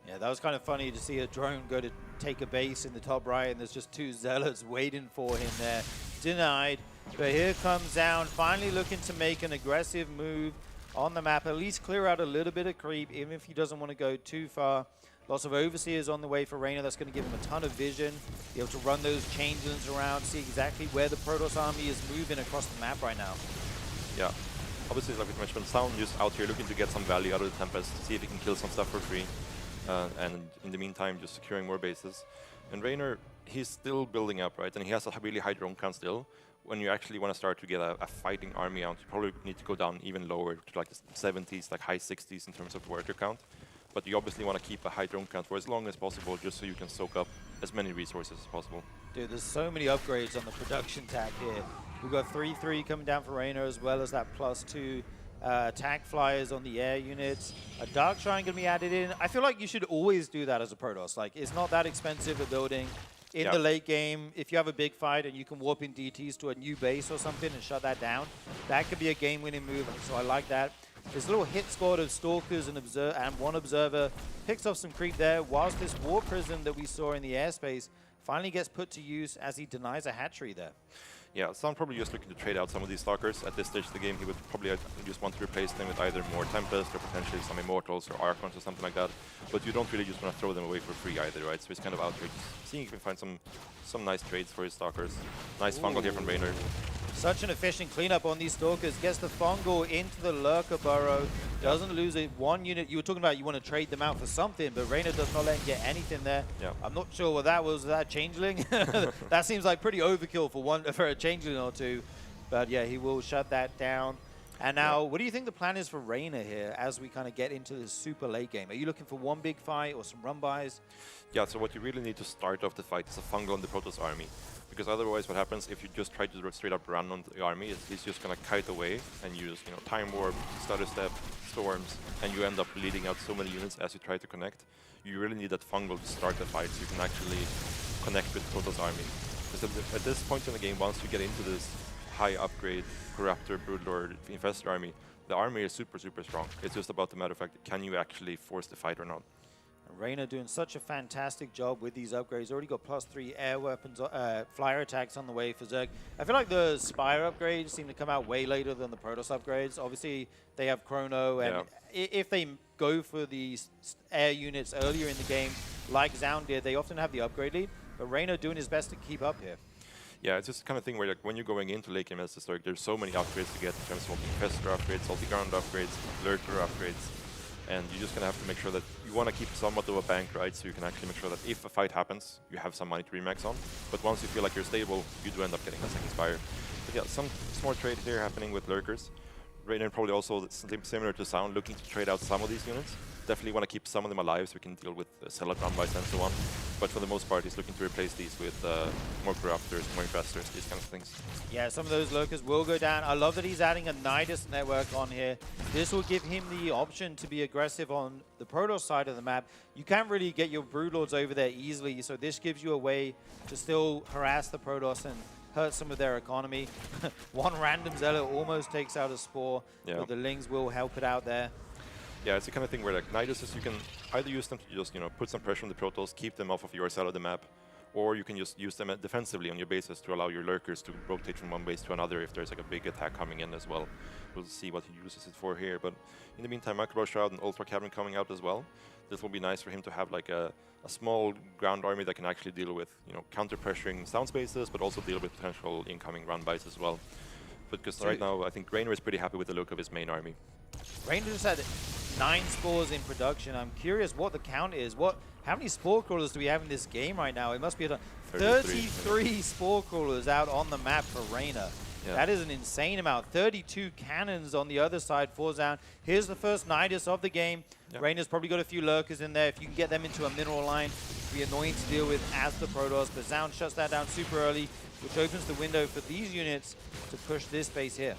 Yeah, that was kind of funny to see a drone go to take a base in the top right, and there's just two Zealots waiting for him there. Denied. But here comes Down, finally looking to make an aggressive move on the map, at least clear out a little bit of creep, even if he doesn't want to go too far. Lots of Overseers on the way for Rainer. That's going to give him a ton of vision, be able to run those changelings around, see exactly where the Protoss army is moving across the map right now. Yeah. Obviously, like we mentioned, Sound just out here looking to get some value out of the Tempest, see if he can kill some stuff for free. And in the meantime, just securing more bases. And Rainer, he's still building up, right? And he has a really high drone count still. When you actually want to start to get a fighting army out, you probably need to go down even lower to like the 70s, like high 60s in terms of warrior count. But you obviously want to keep a high drone count for as long as possible, just so you can soak up as many resources as possible. Dude, there's so many upgrades on the production tag here. We've got 3-3 coming down for Rainer, as well as that +2 attack flyers on the air units. A Dark Shrine going to be added in. I feel like you should always do that as a Protoss. Like, it's not that expensive a building. In the late game, if you have a big fight and you can warp in DTs to a new base or something and shut that down, that could be a game-winning move, so I like that. This little hit squad of Stalkers and one Observer picks off some creep there, whilst this War Prism that we saw in the airspace finally gets put to use as he denies a hatchery there. Yeah, Sound probably just looking to trade out some of these Stalkers. At this stage of the game, he would probably just want to replace them with either more Tempest or potentially some Immortals or Archons or something like that. But you don't really just want to throw them away for free either, right? So he's kind of out here just seeing if he can find some nice trades for his Stalkers. Nice fungal here from Rainer. Such an efficient cleanup on these Stalkers. Gets the fungal into the Lurker burrow. Doesn't lose it. One unit. You were talking about you want to trade them out for something, but Rainer does not let him get anything there. Yeah. I'm not sure what that was. That Changeling? That seems like pretty overkill for a Changeling or two. But yeah, he will shut that down. And now, what do you think the plan is for Rainer here as we kind of get into this super late game? Are you looking for one big fight or some run-bys? Yeah, so what you really need to start off the fight is a fungal on the Protoss army. Because otherwise what happens if you just try to straight up run on the army is he's just going to kite away and use, you know, Time Warp, Stutter Step, Storms, and you end up bleeding out so many units as you try to connect. You really need that fungal to start the fight so you can actually connect with Protoss army. Because at this point in the game, once you get into this high upgrade Corruptor, Broodlord, Infestor army, the army is super, super strong. It's just about the matter of fact, can you actually force the fight or not? Rainer doing such a fantastic job with these upgrades. Already got +3 air weapons, flyer attacks on the way for Zerg. I feel like the Spire upgrades seem to come out way later than the Protoss upgrades. Obviously, they have Chrono, and if they go for these air units earlier in the game, like Zaun did, they often have the upgrade lead. But Rainer doing his best to keep up here. Yeah, it's just the kind of thing where like, when you're going into late game as a Zerg, there's so many upgrades to get in terms of Infestor upgrades, Salty Ground upgrades, Lurker upgrades. And you're just going to have to make sure that you want to keep somewhat of a bank, right? So you can actually make sure that if a fight happens, you have some money to remax on. But once you feel like you're stable, you do end up getting a second Spire. But yeah, some smart trade here happening with Lurkers. Rainer probably also similar to Sound, looking to trade out some of these units. Definitely want to keep some of them alive so we can deal with Zealot run-bys and so on. But for the most part, he's looking to replace these with more Corruptors, more Infestors, these kind of things. Yeah, some of those Lurkers will go down. I love that he's adding a Nidus network on here. This will give him the option to be aggressive on the Protoss side of the map. You can't really get your Broodlords over there easily, so this gives you a way to still harass the Protoss and hurt some of their economy. One random Zealot almost takes out a Spore, but the Lings will help it out there. Yeah, it's the kind of thing where like Niduses, you can either use them to just put some pressure on the Protoss, keep them off of your side of the map, or you can just use them defensively on your bases to allow your lurkers to rotate from one base to another if there's like a big attack coming in as well. We'll see what he uses it for here, but in the meantime, Microball Shroud and Ultra Cavern coming out as well. This will be nice for him to have like a small ground army that can actually deal with counter-pressuring sound spaces, but also deal with potential incoming run-bys as well. Because right now, I think Raynor is pretty happy with the look of his main army. Raynor just had 9 spores in production. I'm curious what the count is. How many spore crawlers do we have in this game right now? It must be 33 spore crawlers out on the map for Raynor. Yeah. That is an insane amount. 32 cannons on the other side for Zaun. Here's the first Nidus of the game. Yep. Raynor's probably got a few lurkers in there. If you can get them into a mineral line, it'll be annoying to deal with as the Protoss. But Zaun shuts that down super early, which opens the window for these units to push this base here.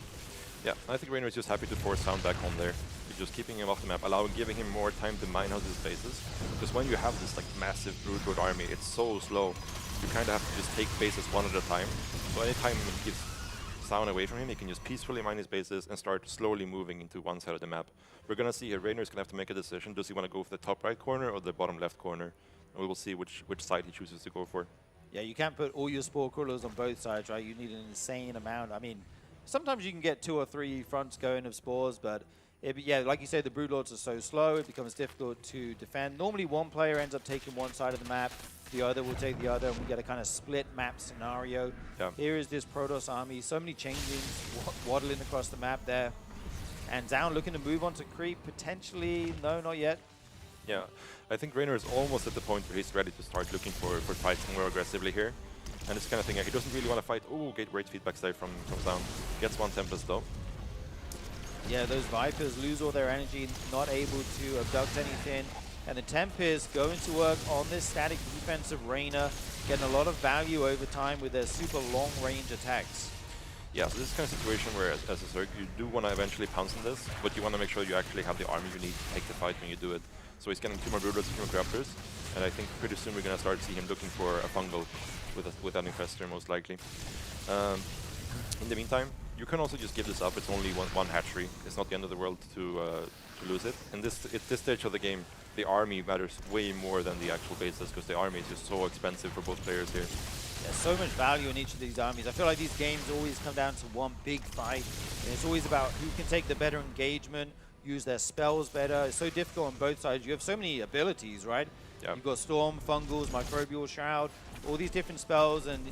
Yeah, I think Raynor is just happy to force Zaun back home there. Just keeping him off the map, giving him more time to mine out his bases. Because when you have this like massive Broodlord army, it's so slow. You kind of have to just take bases one at a time. So anytime he gives Zaun away from him, he can just peacefully mine his bases and start slowly moving into one side of the map. We're gonna see here, Raynor is gonna have to make a decision. Does he want to go for the top right corner or the bottom left corner? And we will see which side he chooses to go for. Yeah, you can't put all your spore crawlers on both sides, right? You need an insane amount. I mean, sometimes you can get 2 or 3 fronts going of spores, but yeah, like you said, the Broodlords are so slow, it becomes difficult to defend. Normally one player ends up taking one side of the map, the other will take the other, and we get a kind of split map scenario. Yeah. Here is this Protoss army, so many changes, waddling across the map there. And Zaun looking to move on to creep, potentially, no, not yet. Yeah, I think Raynor is almost at the point where he's ready to start looking for fights more aggressively here. And it's kind of thing, he doesn't really want to fight. Oh, great feedback save from Zaun. Gets one Tempest though. Yeah, those Vipers lose all their energy, not able to abduct anything. And the Tempest going to work on this static defense of Raynor, getting a lot of value over time with their super long-range attacks. Yeah, so this is kind of situation where, as a Zerg, you do want to eventually pounce on this, but you want to make sure you actually have the army you need to take the fight when you do it. So he's getting 2 more Broodlords, 2 more Corruptors, and I think pretty soon we're going to start to see him looking for a fungal with an Infestor, most likely. In the meantime, you can also just give this up. It's only one hatchery. It's not the end of the world to lose it. And at this stage of the game, the army matters way more than the actual bases, because the army is just so expensive for both players here. There's so much value in each of these armies. I feel like these games always come down to one big fight. And it's always about who can take the better engagement, use their spells better. It's so difficult on both sides. You have so many abilities, right? Yep. You've got Storm, Fungals, Microbial Shroud, all these different spells and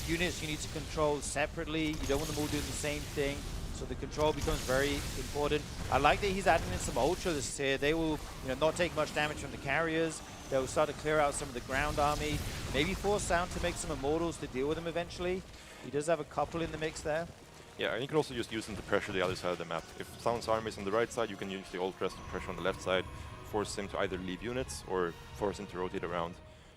units you need to control separately. You don't want them all doing the same thing. So the control becomes very important. I like that he's adding in some Ultralists here. They will not take much damage from the carriers. They'll start to clear out some of the ground army. Maybe force Zaun to make some Immortals to deal with them eventually. He does have a couple in the mix there. Yeah, and you can also just use them to pressure the other side of the map. If Zaun's army is on the right side, you can use the Ultras to pressure on the left side, force him to either leave units or force him to rotate around,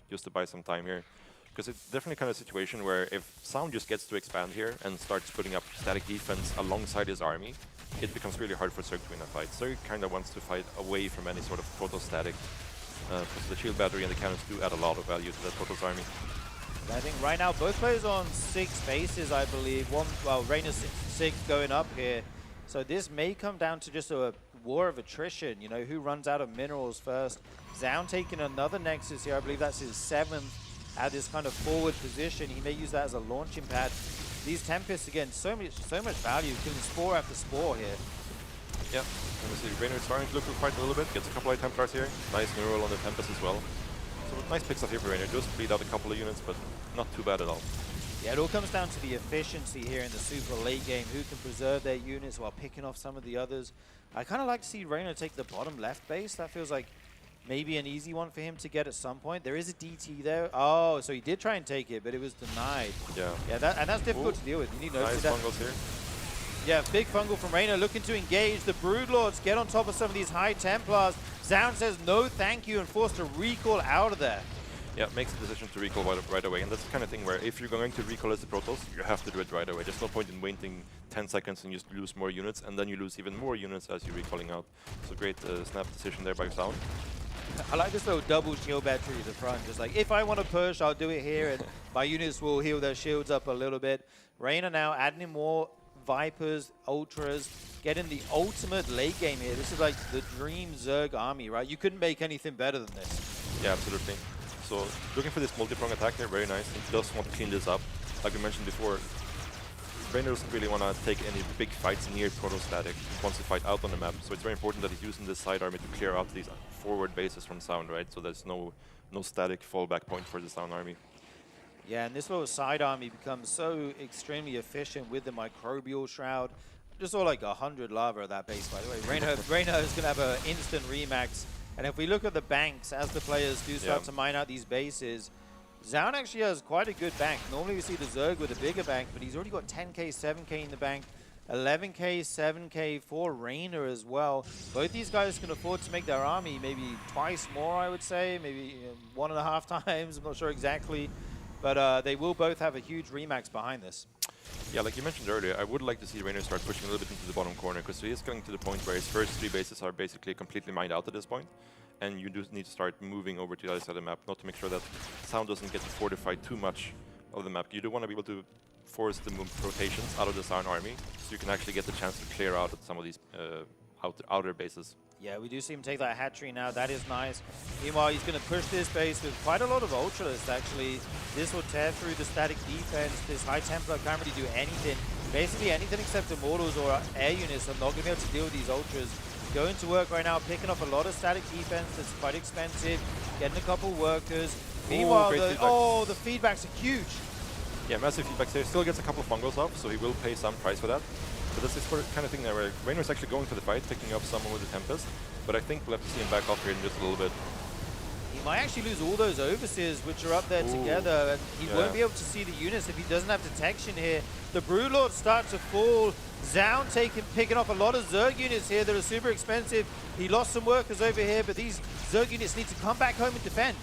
just to buy some time here. Because it's definitely kind of a situation where if Zaun just gets to expand here and starts putting up static defense alongside his army, it becomes really hard for Zerg to win a fight. Zerg kind of wants to fight away from any sort of Protoss static, because the shield battery and the cannons do add a lot of value to that Protoss army. I think right now both players on 6 bases, I believe. Raynor's 6 going up here. So this may come down to just a war of attrition, who runs out of minerals first. Zaun taking another Nexus here. I believe that's his 7th at this kind of forward position. He may use that as a launching pad. These Tempests, again, so much value, killing spore after spore here. Yeah, let me see. Raynor is starting to look for fight a little bit. Gets a couple of Templars here. Nice neural on the Tempest as well. So nice picks up here for Raynor. Just bleed out a couple of units, but not too bad at all. Yeah, it all comes down to the efficiency here in the super late game. Who can preserve their units while picking off some of the others. I kind of like to see Raynor take the bottom left base. That feels like maybe an easy one for him to get at some point. There is a DT there. Oh, so he did try and take it, but it was denied. Yeah. Yeah, that's difficult to deal with. You need nice fungals here. Yeah, big fungal from Raynor looking to engage. The Broodlords get on top of some of these high Templars. Zaun says no thank you and forced to recall out of there. Yeah, makes the decision to recall right away. And that's the kind of thing where if you're going to recall as the Protoss, you have to do it right away. There's no point in waiting 10 seconds and you just lose more units, and then you lose even more units as you're recalling out. So great snap decision there by Zaun. I like this little double shield battery at the front. Just like, if I want to push, I'll do it here, and my units will heal their shields up a little bit. Raynor now adding in more Vipers, Ultras, getting the ultimate late game here. This is like the dream Zerg army, right? You couldn't make anything better than this. Yeah, absolutely. So looking for this multi-prong attack here, very nice. He does want to clean this up. Like we mentioned before, Rainer doesn't really want to take any big fights near proto-static once the fight out on the map. So it's very important that he's using this side army to clear out these forward bases from Sound, right? So there's no static fallback point for the Sound army. Yeah, and this little side army becomes so extremely efficient with the Microbial Shroud. Just saw like 100 lava at that base, by the way. Rainer is going to have an instant remax. And if we look at the banks, as the players do start to mine out these bases, Zaun actually has quite a good bank. Normally we see the Zerg with a bigger bank, but he's already got 10k, 7k in the bank, 11k, 7k for Rainer as well. Both these guys can afford to make their army maybe twice more, I would say, maybe 1.5 times, I'm not sure exactly. But they will both have a huge remax behind this. Yeah, like you mentioned earlier, I would like to see Rainer start pushing a little bit into the bottom corner, because he is getting to the point where his first 3 bases are basically completely mined out at this point. And you do need to start moving over to the other side of the map, not to make sure that Sound doesn't get to fortify too much of the map. You do want to be able to force the rotations out of the Sound army, so you can actually get the chance to clear out some of these outer bases. Yeah, we do see him take that hat tree now. That is nice. Meanwhile, he's going to push this base with quite a lot of Ultralists, actually. This will tear through the static defense. This High Templar can't really do anything. Basically, anything except Immortals or air units are not going to be able to deal with these Ultras. Going to work right now, picking up a lot of static defense that's quite expensive, getting a couple workers. Meanwhile, the feedbacks are huge. Yeah, massive feedbacks here. Still gets a couple of fungos off, so he will pay some price for that. But this is the kind of thing there where Rainer's actually going for the fight, picking up someone with the Tempest. But I think we'll have to see him back off here in just a little bit. He might actually lose all those Overseers, which are up there together, and he won't be able to see the units if he doesn't have detection here. The Broodlords start to fall. Zaun picking up a lot of Zerg units here that are super expensive. He lost some workers over here, but these Zerg units need to come back home and defend.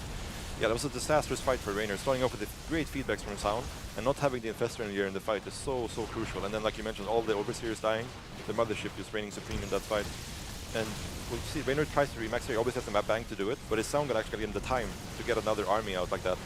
Yeah, that was a disastrous fight for Rainer, starting off with the great feedbacks from Sound, and not having the Infestor in the fight is so crucial. And then, like you mentioned, all the Overseers dying, the Mothership just reigning supreme in that fight. And we'll see, Rainer tries to remax here, he always has the map bank to do it, but his Sound got actually in the time to get another army out like that.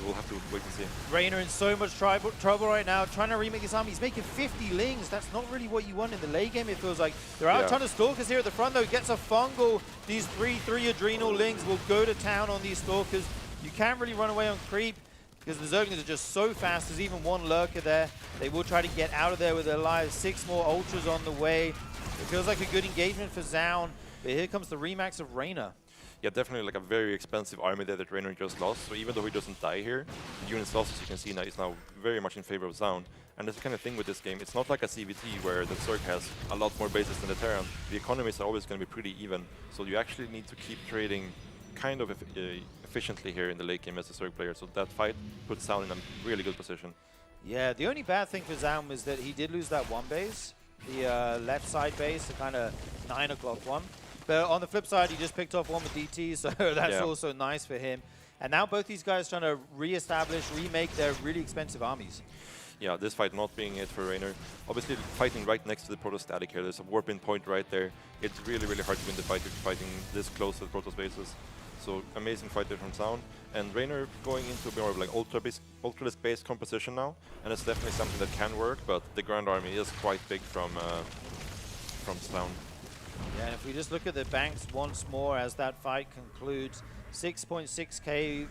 We'll have to wait and see. Rainer in so much trouble right now, trying to remake his army. He's making 50 lings. That's not really what you want in the late game, it feels like. There are a ton of Stalkers here at the front, though. Gets a fungal. These three Adrenal lings will go to town on these Stalkers. You can't really run away on creep, because the Zerglings are just so fast. There's even one lurker there. They will try to get out of there with their lives. 6 more Ultras on the way. It feels like a good engagement for Zaun, but here comes the remax of Rainer. Yeah, definitely like a very expensive army there that Rainer just lost. So even though he doesn't die here, the units lost, as you can see now, is now very much in favor of Zaun. And that's the kind of thing with this game. It's not like a CVT where the Zerg has a lot more bases than the Terran. The economies are always going to be pretty even. So you actually need to keep trading kind of efficiently here in the late game as a Zerg player. So that fight puts Zaun in a really good position. Yeah, the only bad thing for Zaun was that he did lose that one base, the left side base, the kind of 9 o'clock one. But on the flip side, he just picked up one with DT, so that's also nice for him. And now both these guys trying to re-establish, remake their really expensive armies. Yeah, this fight not being it for Rainer. Obviously, fighting right next to the Proto-Static here. There's a warp-in point right there. It's really hard to win the fight if you're fighting this close to the Proto-Spaces. So, amazing fight there from Zaun. And Rainer going into more of like Ultralist-based composition now. And it's definitely something that can work, but the Grand Army is quite big from Zaun. Yeah, and if we just look at the banks once more as that fight concludes, 6.6k,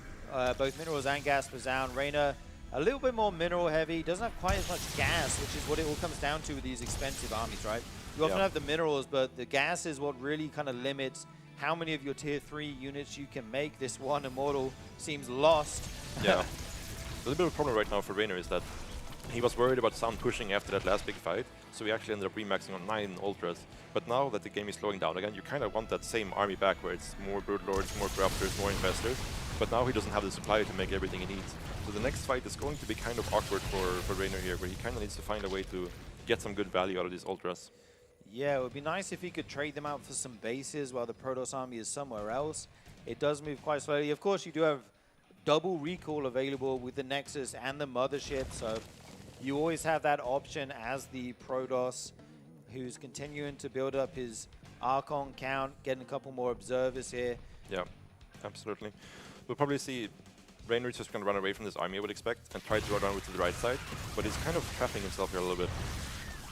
both minerals and gas for Zaun. Rainer, a little bit more mineral heavy, doesn't have quite as much gas, which is what it all comes down to with these expensive armies, right? You often have the minerals, but the gas is what really kind of limits how many of your tier 3 units you can make. This one Immortal seems lost. Yeah. A little bit of a problem right now for Rainer is that he was worried about Zaun pushing after that last big fight, so he actually ended up remaxing on 9 Ultras. But now that the game is slowing down again, you kind of want that same army back where it's more Broodlords, more Corruptors, more Infestors. But now he doesn't have the supply to make everything he needs. So the next fight is going to be kind of awkward for Rainer here, where he kind of needs to find a way to get some good value out of these Ultras. Yeah, it would be nice if he could trade them out for some bases while the Protoss army is somewhere else. It does move quite slowly. Of course, you do have double recall available with the Nexus and the Mothership, so you always have that option as the Protoss, who's continuing to build up his Archon count, getting a couple more observers here. Yeah, absolutely. We'll probably see Rainer is just going to run away from this army, I would expect, and try to run over to the right side, but he's kind of trapping himself here a little bit.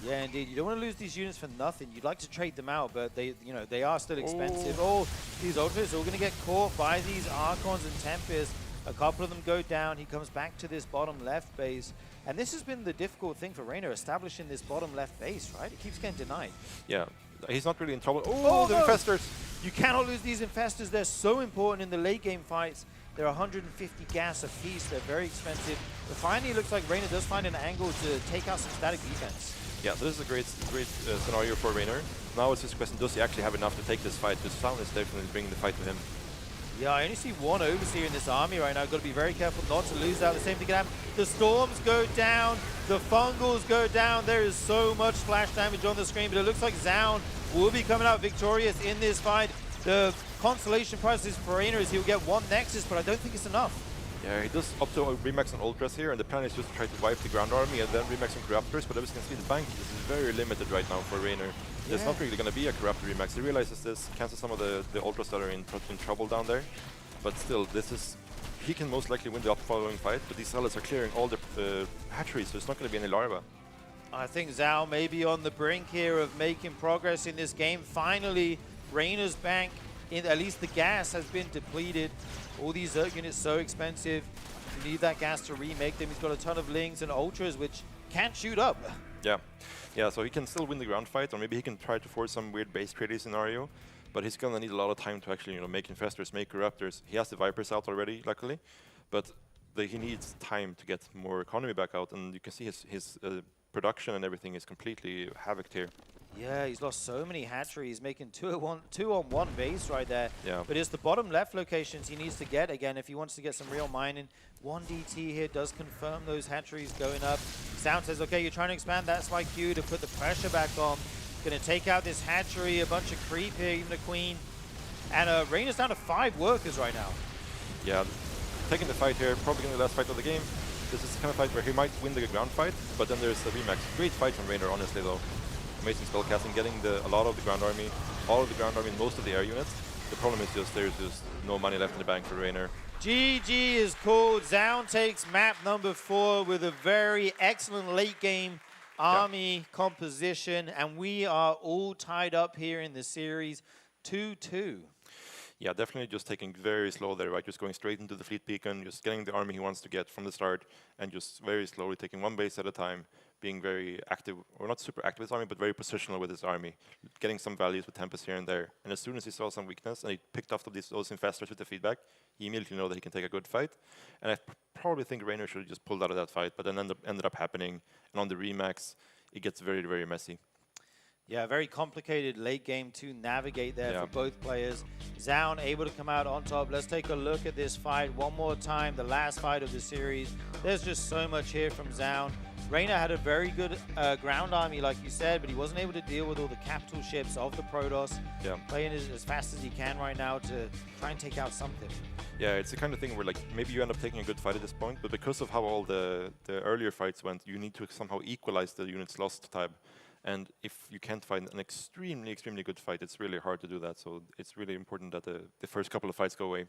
Yeah, indeed. You don't want to lose these units for nothing. You'd like to trade them out, but they are still expensive. Oh, these Ultras are all going to get caught by these Archons and Tempest. A couple of them go down. He comes back to this bottom left base. And this has been the difficult thing for Reynor, establishing this bottom left base, right? It keeps getting denied. Yeah, he's not really in trouble. Oh, the Infestors! You cannot lose these Infestors. They're so important in the late game fights. They're 150 gas a piece. They're very expensive. But finally, it looks like Reynor does find an angle to take out some static defense. Yeah, so this is a great scenario for Reynor. Now it's just a question, does he actually have enough to take this fight? Because SEOUL is definitely bringing the fight to him. Yeah, I only see one Overseer in this army right now. Got to be very careful not to lose out. The same thing can happen. The Storms go down. The Fungals go down. There is so much splash damage on the screen, but it looks like Zaun will be coming out victorious in this fight. The consolation prize for Reynor is he'll get one Nexus, but I don't think it's enough. Yeah, he does up to remax on Ultras here, and the plan is just to try to wipe the ground army and then remax on Corruptors, but as you can see, the bank is very limited right now for Reynor. There's not really going to be a Corruptor remax. He realizes this, cancels some of the Ultras that are in trouble down there, but still, he can most likely win the following fight, but these Zealots are clearing all the hatcheries, so there's not going to be any larva. I think Zao may be on the brink here of making progress in this game. Finally, Reynor's bank, at least the gas has been depleted. All these Zerg units so expensive. You need that gas to remake them. He's got a ton of Lings and Ultras, which can't shoot up. Yeah, so he can still win the ground fight, or maybe he can try to force some weird base trading scenario, but he's gonna need a lot of time to actually, make Infestors, make Corruptors. He has the Vipers out already, luckily, but he needs time to get more economy back out, and you can see his production and everything is completely havocked here. Yeah, he's lost so many hatcheries, making two on one base right there. Yeah. But it's the bottom left locations he needs to get again if he wants to get some real mining. 1DT here does confirm those hatcheries going up. Sound says, okay, you're trying to expand, that's my cue to put the pressure back on. Gonna take out this hatchery, a bunch of creep here, even the Queen. And Reynor's down to 5 workers right now. Yeah, taking the fight here, probably gonna be the last fight of the game. This is the kind of fight where he might win the ground fight, but then there's the remax. Great fight from Reynor, honestly, though. Amazing spellcasting, getting a lot of the ground army, all of the ground army, and most of the air units. The problem is there's just no money left in the bank for Reynor. GG is called. Zaun takes map number 4 with a very excellent late game army composition, and we are all tied up here in the series 2-2. Yeah, definitely just taking very slow there, right? Just going straight into the fleet beacon, just getting the army he wants to get from the start, and just very slowly taking one base at a time, being very active, or not super active with his army, but very positional with his army, getting some values with Tempest here and there. And as soon as he saw some weakness, and he picked off those Infestors with the feedback, he immediately knew that he can take a good fight. And I probably think Reynor should have just pulled out of that fight, but then ended up happening. And on the remax, it gets very, very messy. Yeah, very complicated late game to navigate there for both players. Zaun able to come out on top. Let's take a look at this fight one more time, the last fight of the series. There's just so much here from Zaun. Reynor had a very good ground army, like you said, but he wasn't able to deal with all the capital ships of the Protoss. Yeah. Playing as fast as he can right now to try and take out something. Yeah, it's the kind of thing where maybe you end up taking a good fight at this point, but because of how all the earlier fights went, you need to somehow equalize the units lost time. And if you can't find an extremely, extremely good fight, it's really hard to do that. So it's really important that the first couple of fights go away.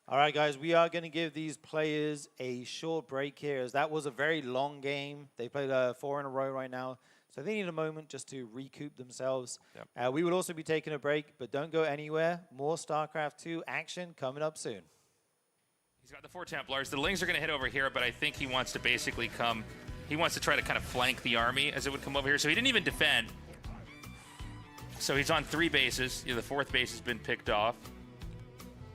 All right, guys, we are going to give these players a short break here, as that was a very long game. They played 4 in a row right now, so they need a moment just to recoup themselves. Yep. We will also be taking a break, but don't go anywhere. More StarCraft 2 action coming up soon. He's got the 4 Templars. The Lings are going to hit over here, but I think he wants to basically come... He wants to try to kind of flank the army as it would come over here. So he didn't even defend. So he's on 3 bases. The 4th base has been picked off.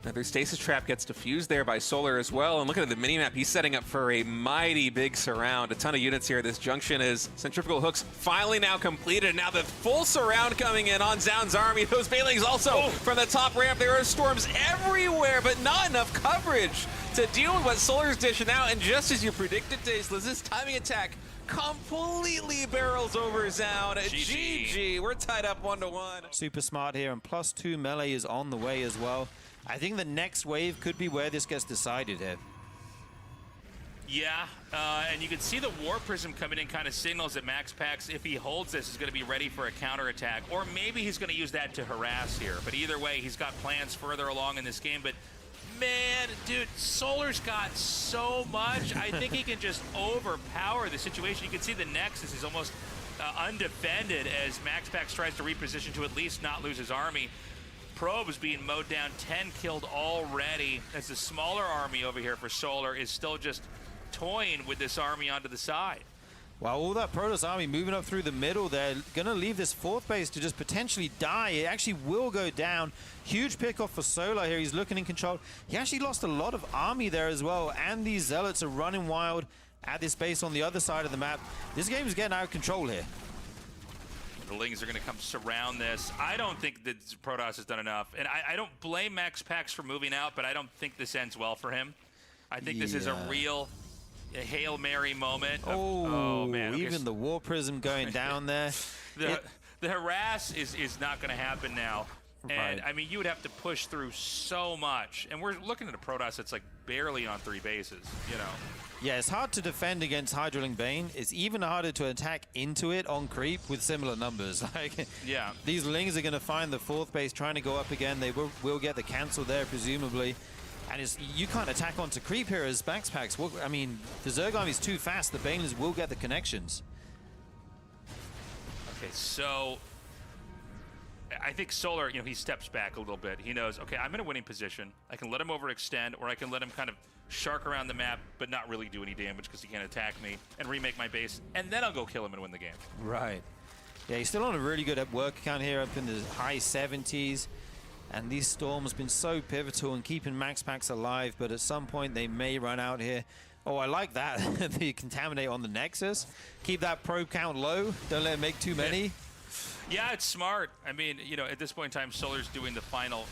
Another stasis trap gets defused there by Solar as well. And looking at the minimap, he's setting up for a mighty big surround. A ton of units here. This junction is centrifugal hooks finally now completed. Now the full surround coming in on Zaun's army. Those Bailings also from the top ramp. There are storms everywhere, but not enough coverage to deal with what Solar's dishing out. And just as you predicted, Tasteless, this timing attack completely barrels over Zaun. GG. We're tied up 1-1. Super smart here, and +2 melee is on the way as well. I think the next wave could be where this gets decided here. Yeah, and you can see the War Prism coming in kind of signals that Max Pax, if he holds this, is going to be ready for a counterattack. Or maybe he's going to use that to harass here. But either way, he's got plans further along in this game. But man, dude, Solar's got so much. I think he can just overpower the situation. You can see the Nexus is almost undefended as MaxPax tries to reposition to at least not lose his army. Probe is being mowed down, 10 killed already, as the smaller army over here for Solar is still just toying with this army onto the side. Wow, all that Protoss army moving up through the middle, they're going to leave this fourth base to just potentially die. It actually will go down. Huge pickoff for Solar here. He's looking in control. He actually lost a lot of army there as well, and these Zealots are running wild at this base on the other side of the map. This game is getting out of control here. The Lings are going to come surround this. I don't think that Protoss has done enough, and I don't blame MaxPax for moving out, but I don't think this ends well for him. I think this is a real Hail Mary moment. Oh man! Okay, Even the War Prism going down there. The harass is not going to happen now. And Right. I mean, you would have to push through so much. And we're looking at a Protoss that's like barely on 3 bases, you know. Yeah, it's hard to defend against Hydraling Bane. It's even harder to attack into it on creep with similar numbers. Like, yeah. These Lings are going to find the fourth base trying to go up again. They will get the cancel there, presumably. And you can't attack onto creep here as MaxPax. Well, I mean, the Zerg army is too fast. The Banelings will get the connections. Okay, so I think Solar, you know, he steps back a little bit. He knows, okay, I'm in a winning position. I can let him overextend, or I can let him kind of shark around the map, but not really do any damage because he can't attack me, and remake my base, and then I'll go kill him and win the game. Right. Yeah, he's still on a really good work count here, up in the high 70s. And these storms have been so pivotal in keeping MaxPax alive, but at some point they may run out here. Oh, I like that. The Contaminate on the Nexus. Keep that probe count low. Don't let it make too many. Yeah, it's smart. I mean, you know, at this point in time, Solar's doing the final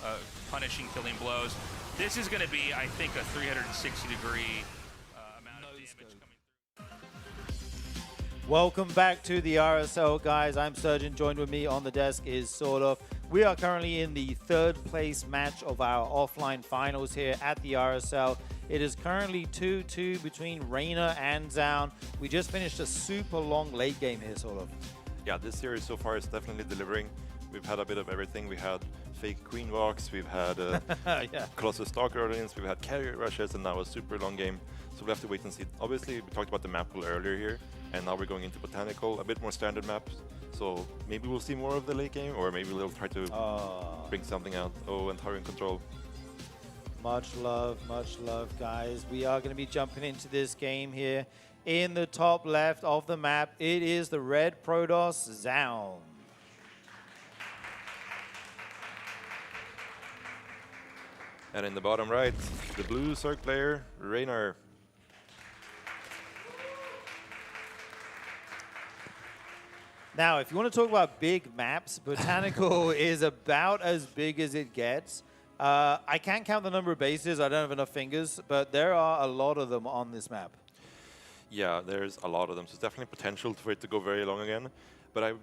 punishing, killing blows. This is going to be, I think, a 360-degree amount of damage coming through. Welcome back to the RSL, guys. I'm Surgeon. Joined with me on the desk is Sort of. We are currently in the 3rd place match of our offline finals here at the RSL. It is currently 2-2 between Reina and Zaun. We just finished a super long late game here, Sort of. Yeah, this series so far is definitely delivering. We've had a bit of everything. We had fake Queen Walks, we've had Colossus Stalker Audience, we've had carrier rushes, and now a super long game. So we'll have to wait and see. Obviously, we talked about the map pool earlier here, and now we're going into Botanical, a bit more standard maps. So maybe we'll see more of the late game, or maybe they'll try to bring something out. Oh, and Tyrant Control. Much love, guys. We are going to be jumping into this game here. In the top left of the map, it is the red Protoss Zaun. And in the bottom right, the blue Zerg player, Raynor. Now, if you want to talk about big maps, Botanical is about as big as it gets. I can't count the number of bases. I don't have enough fingers, but there are a lot of them on this map. Yeah, there's a lot of them. So it's definitely potential for it to go very long again. But I'm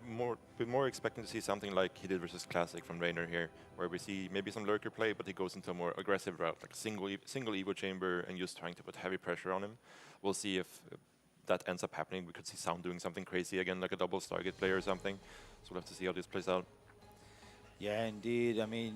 been more expecting to see something like he did versus Classic from Raynor here, where we see maybe some lurker play, but he goes into a more aggressive route, like single Evo chamber and just trying to put heavy pressure on him. We'll see if that ends up happening. We could see Sound doing something crazy again, like a double Stargate play or something. So we'll have to see how this plays out. Yeah, indeed. I mean,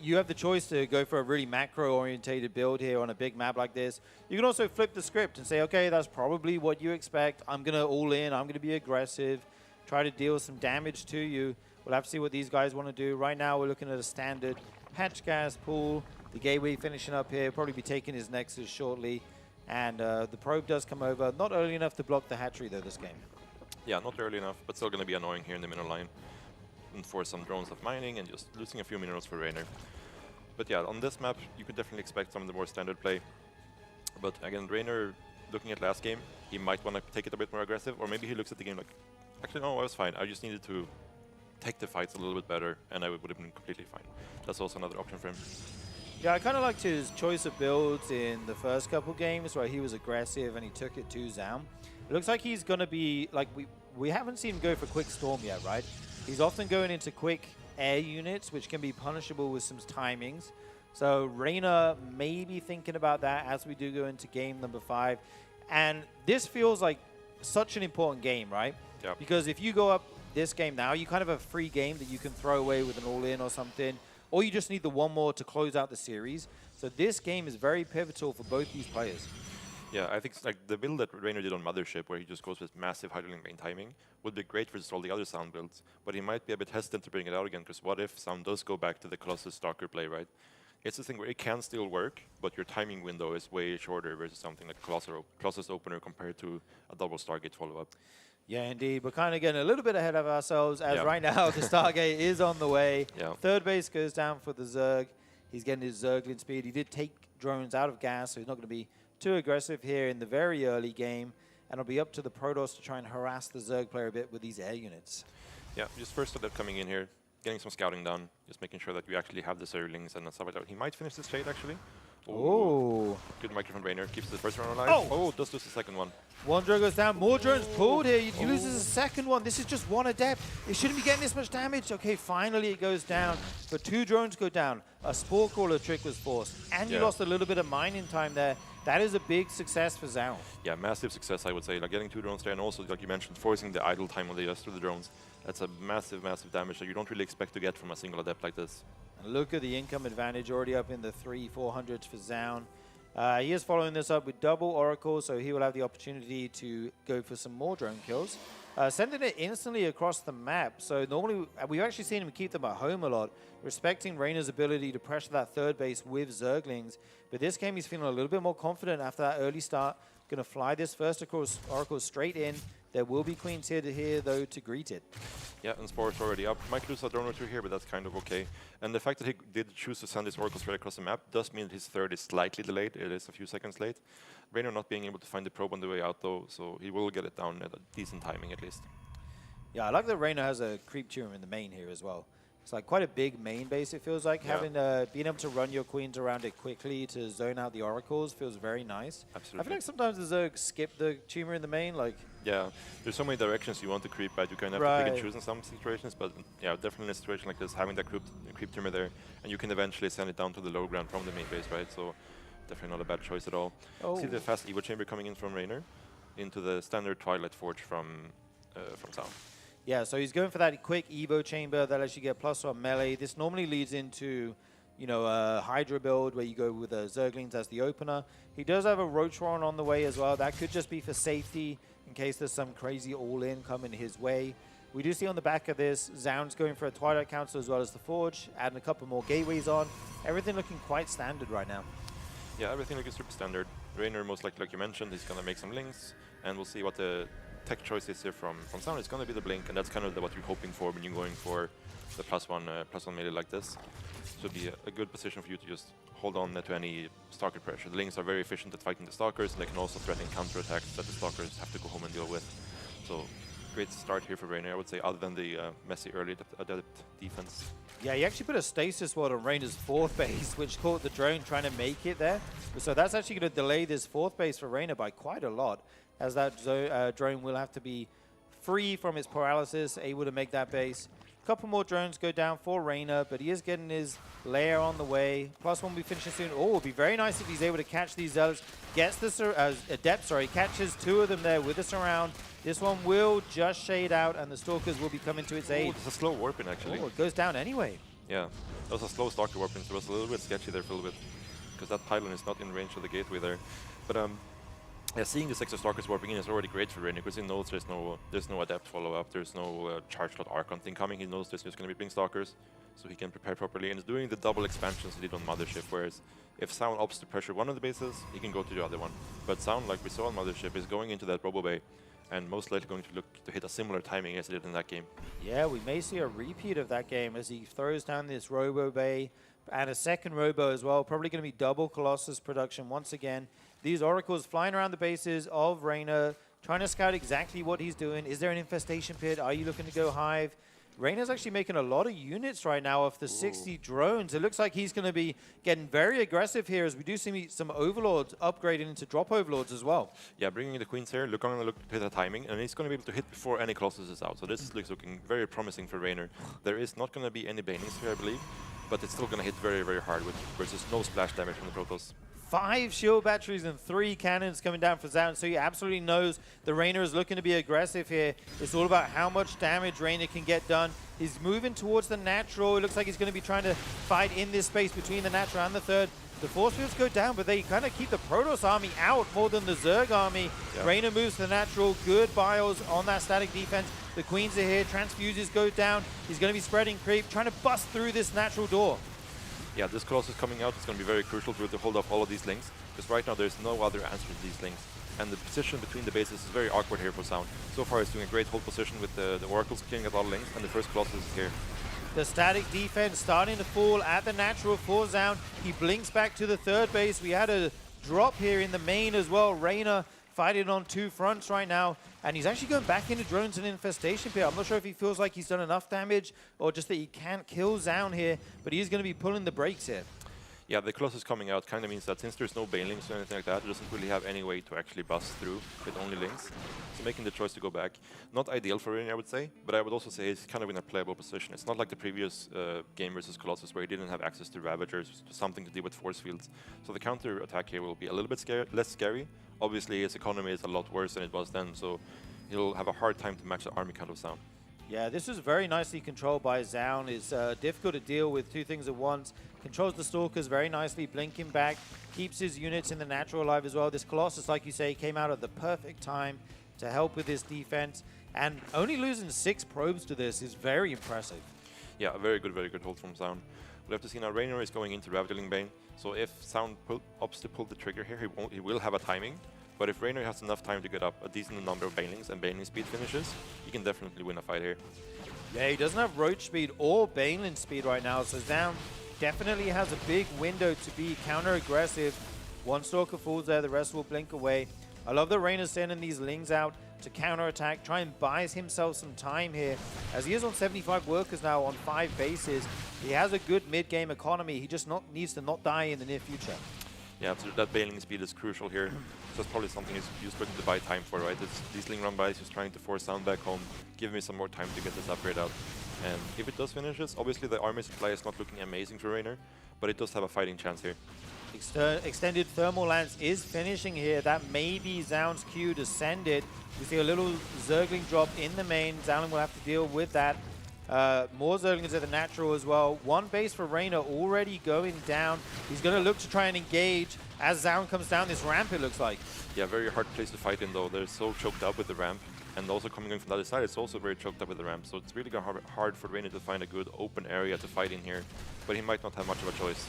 you have the choice to go for a really macro-orientated build here on a big map like this. You can also flip the script and say, okay, that's probably what you expect. I'm going to all in. I'm going to be aggressive. Try to deal some damage to you. We'll have to see what these guys want to do. Right now, we're looking at a standard hatch gas pool. The Gateway finishing up here. Probably be taking his Nexus shortly. And the probe does come over. Not early enough to block the hatchery, though, this game. Yeah, not early enough, but still going to be annoying here in the middle line. And force some drones of mining and just losing a few minerals for Raynor. But yeah, on this map, you could definitely expect some of the more standard play. But again, Raynor, looking at last game, he might want to take it a bit more aggressive, or maybe he looks at the game like, actually, no, I was fine. I just needed to take the fights a little bit better, and I would have been completely fine. That's also another option for him. Yeah, I kind of liked his choice of builds in the first couple games where he was aggressive and he took it to Zaun. It looks like he's going to be, like, we haven't seen him go for Quick Storm yet, right? He's often going into quick air units, which can be punishable with some timings. So Raynor may be thinking about that as we do go into game number 5. And this feels like such an important game, right? Yep. Because if you go up this game now, you kind of have a free game that you can throw away with an all-in or something, or you just need the one more to close out the series. So this game is very pivotal for both these players. Yeah, I think like the build that Rainer did on Mothership, where he just goes with massive idling main timing, would be great versus all the other Sound builds. But he might be a bit hesitant to bring it out again, because what if Sound does go back to the Colossus Stalker play, right? It's the thing where it can still work, but your timing window is way shorter versus something like Colossus Opener compared to a double Stargate follow-up. Yeah, indeed. We're kind of getting a little bit ahead of ourselves, as Yeah. right now the Stargate is on the way. Yeah. Third base goes down for the Zerg. He's getting his Zergling speed. He did take drones out of gas, so he's not going to be too aggressive here in the very early game, and it'll be up to the Protoss to try and harass the Zerg player a bit with these air units. Yeah, just first step coming in here, getting some scouting done, just making sure that we actually have the Zerglings and stuff like that. He might finish this trade, actually. Oh. Good microphone Rainer, keeps the first round alive. Oh. Does lose the second one. One drone goes down, more drones pulled here. He loses a second one. This is just one Adept. It shouldn't be getting this much damage. Okay, finally it goes down, but 2 drones go down. A Spore Crawler trick was forced, and you lost a little bit of mining time there. That is a big success for SEOUL. Yeah, massive success, I would say. Like getting 2 drones there, and also, like you mentioned, forcing the idle time on the rest of the drones. That's a massive, massive damage that you don't really expect to get from a single Adept like this. And look at the income advantage already up in the 300-400s for SEOUL. He is following this up with double Oracle, so he will have the opportunity to go for some more drone kills. Sending it instantly across the map. So normally, we've actually seen him keep them at home a lot, respecting Rainer's ability to pressure that third base with Zerglings. But this game, he's feeling a little bit more confident after that early start. Going to fly this first across Oracle straight in. There will be Queens here, though, to greet it. Yeah, and Spore's already up. Might lose a drone or 2 here, but that's kind of okay. And the fact that he did choose to send his Oracle straight across the map does mean that his third is slightly delayed. It is a few seconds late. Rainer not being able to find the probe on the way out, though, so he will get it down at a decent timing, at least. Yeah, I like that Rainer has a creep tumor in the main here as well. It's like quite a big main base, it feels like. Yeah. Having being able to run your queens around it quickly to zone out the oracles feels very nice. Absolutely. I feel like sometimes the Zerg skip the tumor in the main, like... Yeah, there's so many directions you want to creep, but you kind of have to pick and choose in some situations. But yeah, definitely in a situation like this, having that creep tumor there, and you can eventually send it down to the low ground from the main base, right? So definitely not a bad choice at all. Oh. See the fast Evo chamber coming in from Rainer into the standard Twilight Forge from SEOUL. Yeah, so he's going for that quick Evo chamber that lets you get +1 melee. This normally leads into, you know, a Hydra build where you go with Zerglings as the opener. He does have a Roach Warren on the way as well. That could just be for safety in case there's some crazy all-in coming his way. We do see on the back of this, Zound's going for a Twilight Council as well as the Forge, adding a couple more gateways on. Everything looking quite standard right now. Yeah, everything looking super standard. Rainer, most likely, like you mentioned, he's going to make some links, and we'll see what the tech choice is here from SEOUL. It's going to be the Blink, and that's kind of what you're hoping for when you're going for the +1 melee like this. It should be a good position for you to just hold on to any Stalker pressure. The Links are very efficient at fighting the Stalkers, and they can also threaten counterattacks that the Stalkers have to go home and deal with. So, great start here for Rainer, I would say, other than the messy early Adept defense. Yeah, he actually put a stasis ward on Rainer's 4th base, which caught the drone trying to make it there. So that's actually going to delay this 4th base for Rainer by quite a lot, as that drone will have to be free from its paralysis, able to make that base. A couple more drones go down for Rainer, but he is getting his lair on the way. +1 will be finishing soon. Oh, it would be very nice if he's able to catch these Zealots. Gets the Adept, catches 2 of them there with the surround. This one will just shade out, and the Stalkers will be coming to its aid. It's a slow warping, actually. Oh, it goes down anyway. Yeah, that was a slow Stalker warping, so it was a little bit sketchy there for a little bit, because that pylon is not in range of the gateway there. But yeah, seeing the 6 Stalkers warping in is already great for Rainer, because he knows there's no Adept follow-up, there's no charge slot Archon thing coming. He knows there's just going to be Blink Stalkers, so he can prepare properly. And he's doing the double expansions he did on Mothership, whereas if SEOUL opts to pressure one of the bases, he can go to the other one. But SEOUL, like we saw on Mothership, is going into that Robo Bay, and most likely going to look to hit a similar timing as he did in that game. Yeah, we may see a repeat of that game as he throws down this Robo Bay and a second Robo as well. Probably going to be double Colossus production once again. These Oracles flying around the bases of Rainer, trying to scout exactly what he's doing. Is there an infestation pit? Are you looking to go Hive? Rainer's actually making a lot of units right now off the 60 drones. It looks like he's going to be getting very aggressive here as we do see some Overlords upgrading into Drop Overlords as well. Yeah, bringing the Queens here, look to hit the timing, and he's going to be able to hit before any Colossus is out. So this is looking very promising for Rainer. There is not going to be any banings here, I believe, but it's still going to hit very, very hard versus no splash damage from the Protoss. 5 shield batteries and 3 cannons coming down for Zaun, so he absolutely knows the Reina is looking to be aggressive here. It's all about how much damage Reina can get done. He's moving towards the natural. It looks like he's going to be trying to fight in this space between the natural and the third. The force fields go down, but they kind of keep the Protoss army out more than the Zerg army. Yeah. Reina moves to the natural. Good bios on that static defense. The Queens are here. Transfuses go down. He's going to be spreading creep, trying to bust through this natural door. Yeah, this Colossus coming out is going to be very crucial to hold off all of these links, because right now there's no other answer to these links. And the position between the bases is very awkward here for SEOUL. So far, he's doing a great hold position with the Oracles killing at all links, and the first Colossus is here. The static defense starting to fall at the natural for Zaun. He blinks back to the third base. We had a drop here in the main as well. Reina fighting on 2 fronts right now. And he's actually going back into drones and infestation pit. I'm not sure if he feels like he's done enough damage or just that he can't kill Zaun here, but he's going to be pulling the brakes here. Yeah, the Colossus coming out kind of means that since there's no banelings or anything like that, it doesn't really have any way to actually bust through with only links. So making the choice to go back, not ideal for Reina, I would say, but I would also say he's kind of in a playable position. It's not like the previous game versus Colossus where he didn't have access to Ravagers, something to deal with force fields. So the counter attack here will be a little bit less scary. Obviously, his economy is a lot worse than it was then, so he'll have a hard time to match the army count of SEOUL. Yeah, this is very nicely controlled by Zaun. It's difficult to deal with 2 things at once. Controls the Stalkers very nicely, blinking back, keeps his units in the natural alive as well. This Colossus, like you say, came out at the perfect time to help with his defense. And only losing 6 probes to this is very impressive. Yeah, very good hold from SEOUL. We'll have to see now. Reina is going into Ravaging Bane, so if SEOUL opts to pull the trigger here, he will have a timing. But if Reina has enough time to get up a decent number of banelings and baneling speed finishes, he can definitely win a fight here. Yeah, he doesn't have roach speed or baneling speed right now, so Zaun definitely has a big window to be counter-aggressive. 1 Stalker falls there, the rest will blink away. I love that Reina's sending these lings out to counter-attack, try and buys himself some time here. As he is on 75 workers now on 5 bases, he has a good mid-game economy. He just needs to not die in the near future. Yeah, so that baneling speed is crucial here. So that's probably something he's looking to buy time for, right? These ling run bys, he's trying to force SEOUL back home, give me some more time to get this upgrade out. And if it does finishes, obviously the army supply is not looking amazing for Reina, but it does have a fighting chance here. Extended Thermal Lance is finishing here. That may be Zaun's Q to send it. We see a little Zergling drop in the main. Zaun will have to deal with that. More Zerglings at the natural as well. 1 base for Reina already going down. He's going to look to try and engage as Zaun comes down this ramp, it looks like. Yeah, very hard place to fight in though. They're so choked up with the ramp. And also coming in from the other side, it's also very choked up with the ramp. So it's really hard for Reina to find a good open area to fight in here. But he might not have much of a choice.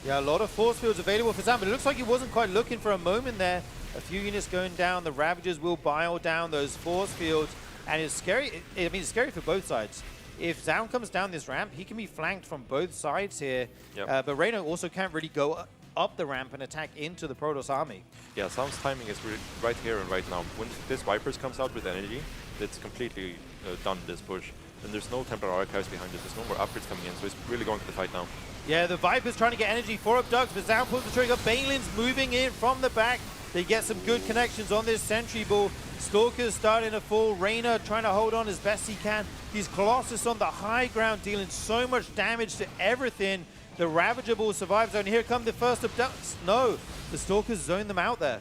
Yeah, a lot of force fields available for Zaun, but it looks like he wasn't quite looking for a moment there. A few units going down. The Ravagers will bio down those force fields. And it's scary. I mean, it's scary for both sides. If Zaun comes down this ramp, he can be flanked from both sides here. Yep. But Reina also can't really go up the ramp and attack into the Protoss army. Yeah, SEOUL's timing is right here and right now. When this Vipers comes out with energy, it's completely done, this push. And there's no Templar Archives behind this. There's no more upgrades coming in, so it's really going to the fight now. Yeah, the Vipers trying to get energy for Abducts, but Zaun pulls the trigger. Baneling's moving in from the back. They get some good connections on this Sentry Ball. Stalker's starting to fall. Reina trying to hold on as best he can. These Colossus on the high ground dealing so much damage to everything. The Ravager Ball survives, and here come the first Abducts. No, the Stalkers zone them out there.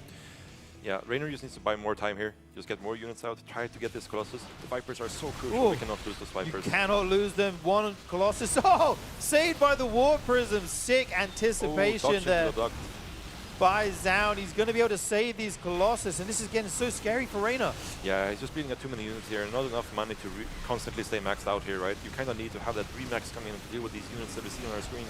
Yeah, Reina just needs to buy more time here. Just get more units out, try to get this Colossus. The Vipers are so crucial, we cannot lose those Vipers. You cannot lose them. 1 Colossus. Oh, saved by the Warp Prism. Sick anticipation there by Zaun. He's going to be able to save these Colossus, and this is getting so scary for Reina. Yeah, he's just bleeding at too many units here, not enough money to constantly stay maxed out here, right? You kind of need to have that remax coming in to deal with these units that we see on our screen.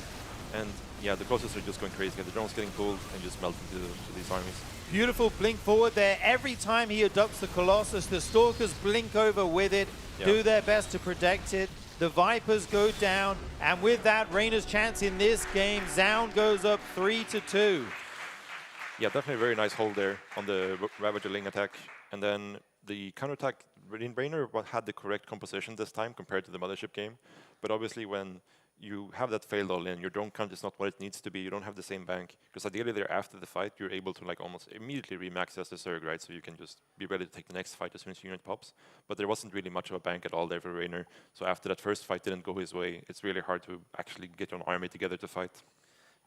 And yeah, the Colossus are just going crazy. The drones getting pulled and just melting to these armies. Beautiful blink forward there. Every time he adopts the Colossus, the Stalkers blink over with it, do their best to protect it. The Vipers go down, and with that, Reina's chance in this game, Zaun goes up 3-2. Yeah, definitely a very nice hold there on the Ravager Ling attack. And then the counterattack, Reina had the correct composition this time compared to the Mothership game. But obviously when you have that failed all in, your drone count is not what it needs to be, you don't have the same bank. Because ideally there after the fight, you're able to like almost immediately remax as the Zerg, right? So you can just be ready to take the next fight as soon as your unit pops. But there wasn't really much of a bank at all there for Reina. So after that first fight didn't go his way, it's really hard to actually get your army together to fight.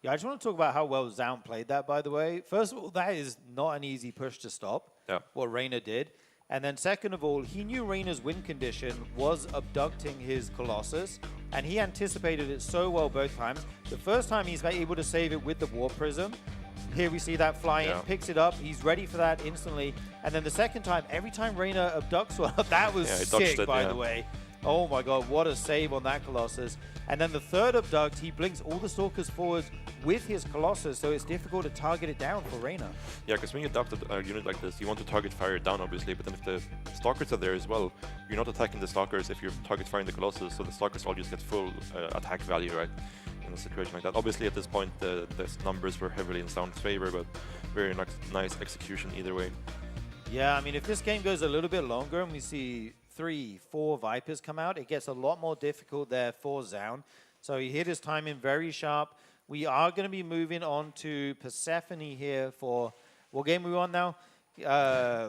Yeah, I just want to talk about how well Zaun played that, by the way. First of all, that is not an easy push to stop, what Reina did. And then second of all, he knew Reina's win condition was abducting his Colossus, and he anticipated it so well both times. The first time he's able to save it with the Warp Prism. Here we see that fly in, picks it up, he's ready for that instantly. And then the second time, every time Reina abducts one, that was sick, by the way. Oh my god, what a save on that Colossus. And then the third abduct, he blinks all the Stalkers forward with his Colossus, so it's difficult to target it down for Reina. Yeah, because when you adopt a unit like this, you want to target fire down, obviously, but then if the Stalkers are there as well, you're not attacking the Stalkers if you're target firing the Colossus, so the Stalkers all just get full attack value, right? In a situation like that. Obviously, at this point, the numbers were heavily in Sound's favor, but very nice execution either way. Yeah, I mean, if this game goes a little bit longer and we see 3, 4 Vipers come out, it gets a lot more difficult there for Zaun. So he hit his timing very sharp. We are going to be moving on to Persephone here for, what game are we on now?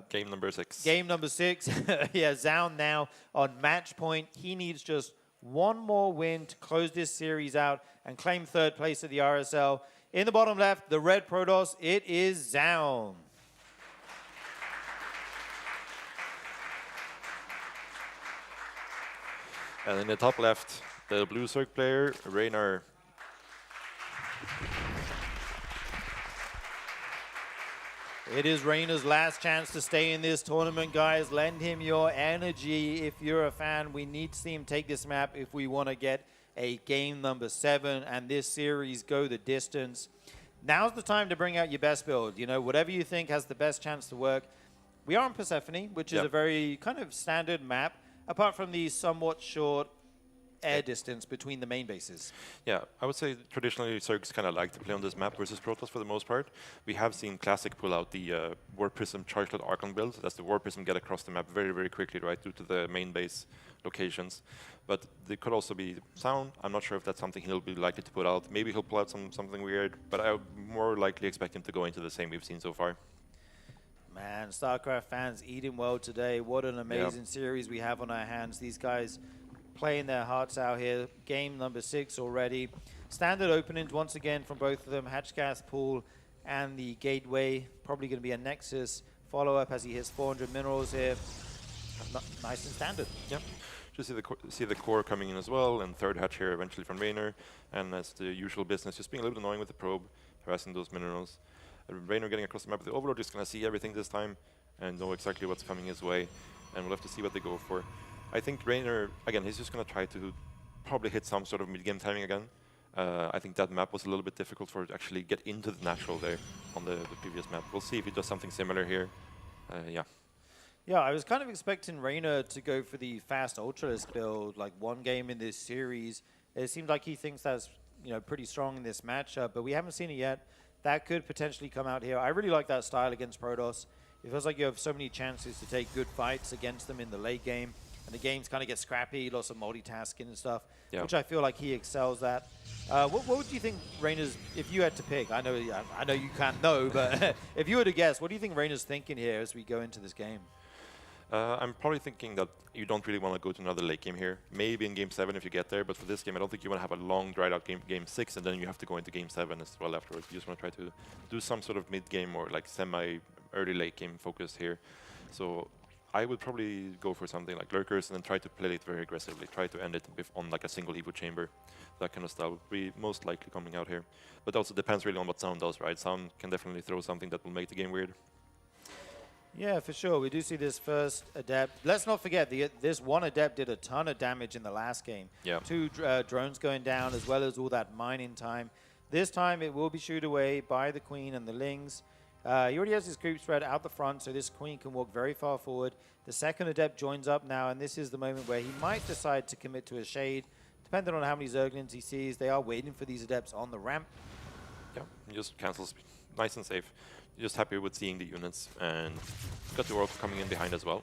Game number 6. Game number 6. Yeah, Zaun now on match point. He needs just one more win to close this series out and claim third place at the RSL. In the bottom left, the red Protoss, it is Zaun. And in the top left, the blue Zerg player, Reina. It is Reina's last chance to stay in this tournament, guys. Lend him your energy if you're a fan. We need to see him take this map if we want to get a game number 7 and this series go the distance. Now's the time to bring out your best build. You know, whatever you think has the best chance to work. We are on Persephone, which is a very kind of standard map, apart from the somewhat short air distance between the main bases. Yeah, I would say traditionally Zergs kind of like to play on this map versus Protoss for the most part. We have seen Classic pull out the Warp Prism Chargelet Archon build. That's the Warp Prism get across the map very, very quickly, right, due to the main base locations. But there could also be Sound. I'm not sure if that's something he'll be likely to put out. Maybe he'll pull out something weird, but I would more likely expect him to go into the same we've seen so far. Man, StarCraft fans eating well today. What an amazing series we have on our hands. These guys playing their hearts out here. Game number 6 already. Standard openings once again from both of them. Hatchgas Pool and the Gateway. Probably going to be a Nexus follow-up as he hits 400 minerals here. Nice and standard. Yep. Just see the core coming in as well, and third hatch here eventually from Reina. And that's the usual business, just being a little bit annoying with the probe, harassing those minerals. Reina getting across the map with the Overlord, just going to see everything this time and know exactly what's coming his way. And we'll have to see what they go for. I think Reina, again, he's just going to try to probably hit some sort of mid-game timing again. I think that map was a little bit difficult for it to actually get into the natural there on the previous map. We'll see if he does something similar here. Yeah, I was kind of expecting Reina to go for the fast Ultralisk build, like one game in this series. It seems like he thinks that's pretty strong in this matchup, but we haven't seen it yet. That could potentially come out here. I really like that style against Protoss. It feels like you have so many chances to take good fights against them in the late game. And the games kind of get scrappy, lots of multitasking and stuff, which I feel like he excels at. What would you think Reina's, if you had to pick, I know you can't know, but if you were to guess, what do you think Reina's thinking here as we go into this game? I'm probably thinking that you don't really want to go to another late game here. Maybe in Game 7 if you get there, but for this game, I don't think you want to have a long, dried-out Game 6, and then you have to go into Game 7 as well afterwards. You just want to try to do some sort of mid-game or like semi-early late game focus here. So I would probably go for something like Lurkers and then try to play it very aggressively. Try to end it on like a single Evo chamber. That kind of style would be most likely coming out here. But also depends really on what Sound does, right? Sound can definitely throw something that will make the game weird. Yeah, for sure. We do see this first Adept. Let's not forget, this one Adept did a ton of damage in the last game. Yeah. 2 drones going down, as well as all that mining time. This time, it will be shooed away by the Queen and the Lings. He already has his creep spread out the front, so this Queen can walk very far forward. The second Adept joins up now, and this is the moment where he might decide to commit to a Shade. Depending on how many Zerglings he sees, they are waiting for these Adepts on the ramp. Yeah, he just cancels nice and safe. Just happy with seeing the units, and got the Oracle coming in behind as well.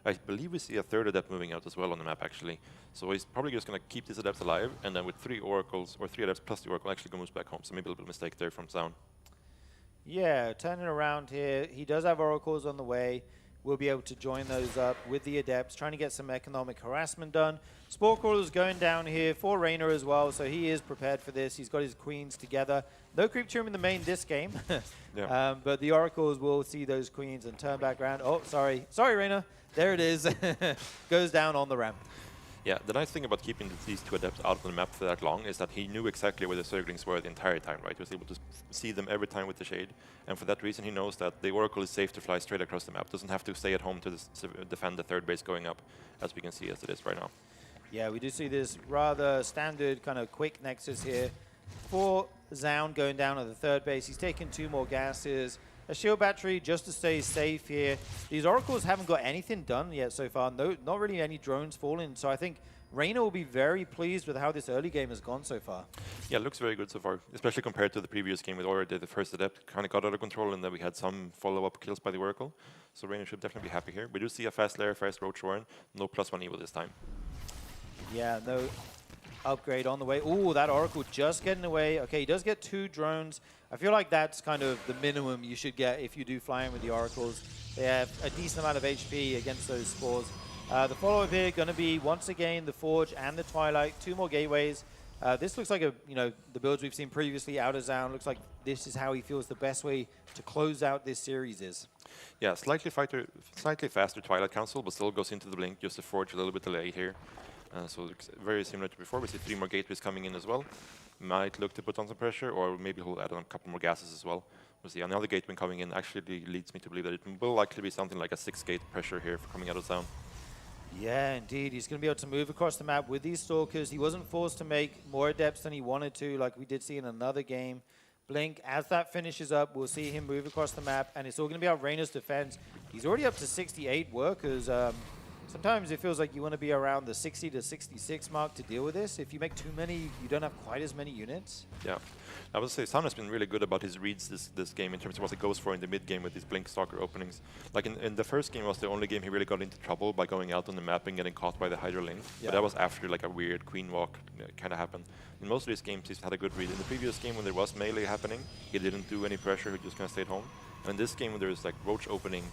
I believe we see a third Adept moving out as well on the map, actually. So he's probably just going to keep these Adepts alive, and then with 3 Oracles, or 3 Adepts plus the Oracle, actually moves back home. So maybe a little mistake there from Sound. Yeah, turning around here. He does have Oracles on the way. will be able to join those up with the Adepts, trying to get some economic harassment done. Spore Crawler's going down here for Reina as well, so he is prepared for this. He's got his queens together. No creep to him in the main this game, but the Oracles will see those queens and turn back around. Oh, sorry, Reina. There it is. Goes down on the ramp. Yeah, the nice thing about keeping these two Adepts out of the map for that long is that he knew exactly where the Zerglings were the entire time, right? He was able to see them every time with the Shade, and for that reason he knows that the Oracle is safe to fly straight across the map. Doesn't have to stay at home to defend the third base going up, as we can see as it is right now. Yeah, we do see this rather standard kind of quick Nexus here for Zaun going down at the third base. He's taken 2 more gases. A shield battery just to stay safe here. These Oracles haven't got anything done yet so far. No, not really any drones falling. So I think Reina will be very pleased with how this early game has gone so far. Yeah, it looks very good so far, especially compared to the previous game with already the first Adept kind of got out of control, and then we had some follow-up kills by the Oracle. So Reina should definitely be happy here. We do see a fast lair, fast Roach Warren, no +1 evil this time. Yeah, no upgrade on the way. Ooh, that Oracle just getting away. Okay, he does get 2 drones. I feel like that's kind of the minimum you should get if you do fly in with the Oracles. They have a decent amount of HP against those spores. The follow-up here going to be, once again, the Forge and the Twilight. 2 more gateways. This looks like the builds we've seen previously out of Zaun. Looks like this is how he feels the best way to close out this series is. Yeah, slightly faster Twilight Council, but still goes into the blink, just the Forge a little bit delayed here. So it's very similar to before. We see 3 more gateways coming in as well. Might look to put on some pressure, or maybe he'll add on a couple more gases as well. We'll see. Another gateway coming in actually leads me to believe that it will likely be something like a 6-gate pressure here for coming out of Zaun. Yeah, indeed. He's going to be able to move across the map with these Stalkers. He wasn't forced to make more Adepts than he wanted to, like we did see in another game. Blink, as that finishes up, we'll see him move across the map, and it's all going to be about Reina's defense. He's already up to 68 workers. Sometimes it feels like you want to be around the 60 to 66 mark to deal with this. If you make too many, you don't have quite as many units. Yeah. I would say Sam has been really good about his reads this game in terms of what he goes for in the mid-game with these Blink Stalker openings. Like in the first game was the only game he really got into trouble by going out on the map and getting caught by the Hydra Link. Yeah. But that was after like a weird Queen Walk kind of happened. In most of these games he's had a good read. In the previous game when there was melee happening, he didn't do any pressure, he just kind of stayed home. And in this game when there's like Roach opening,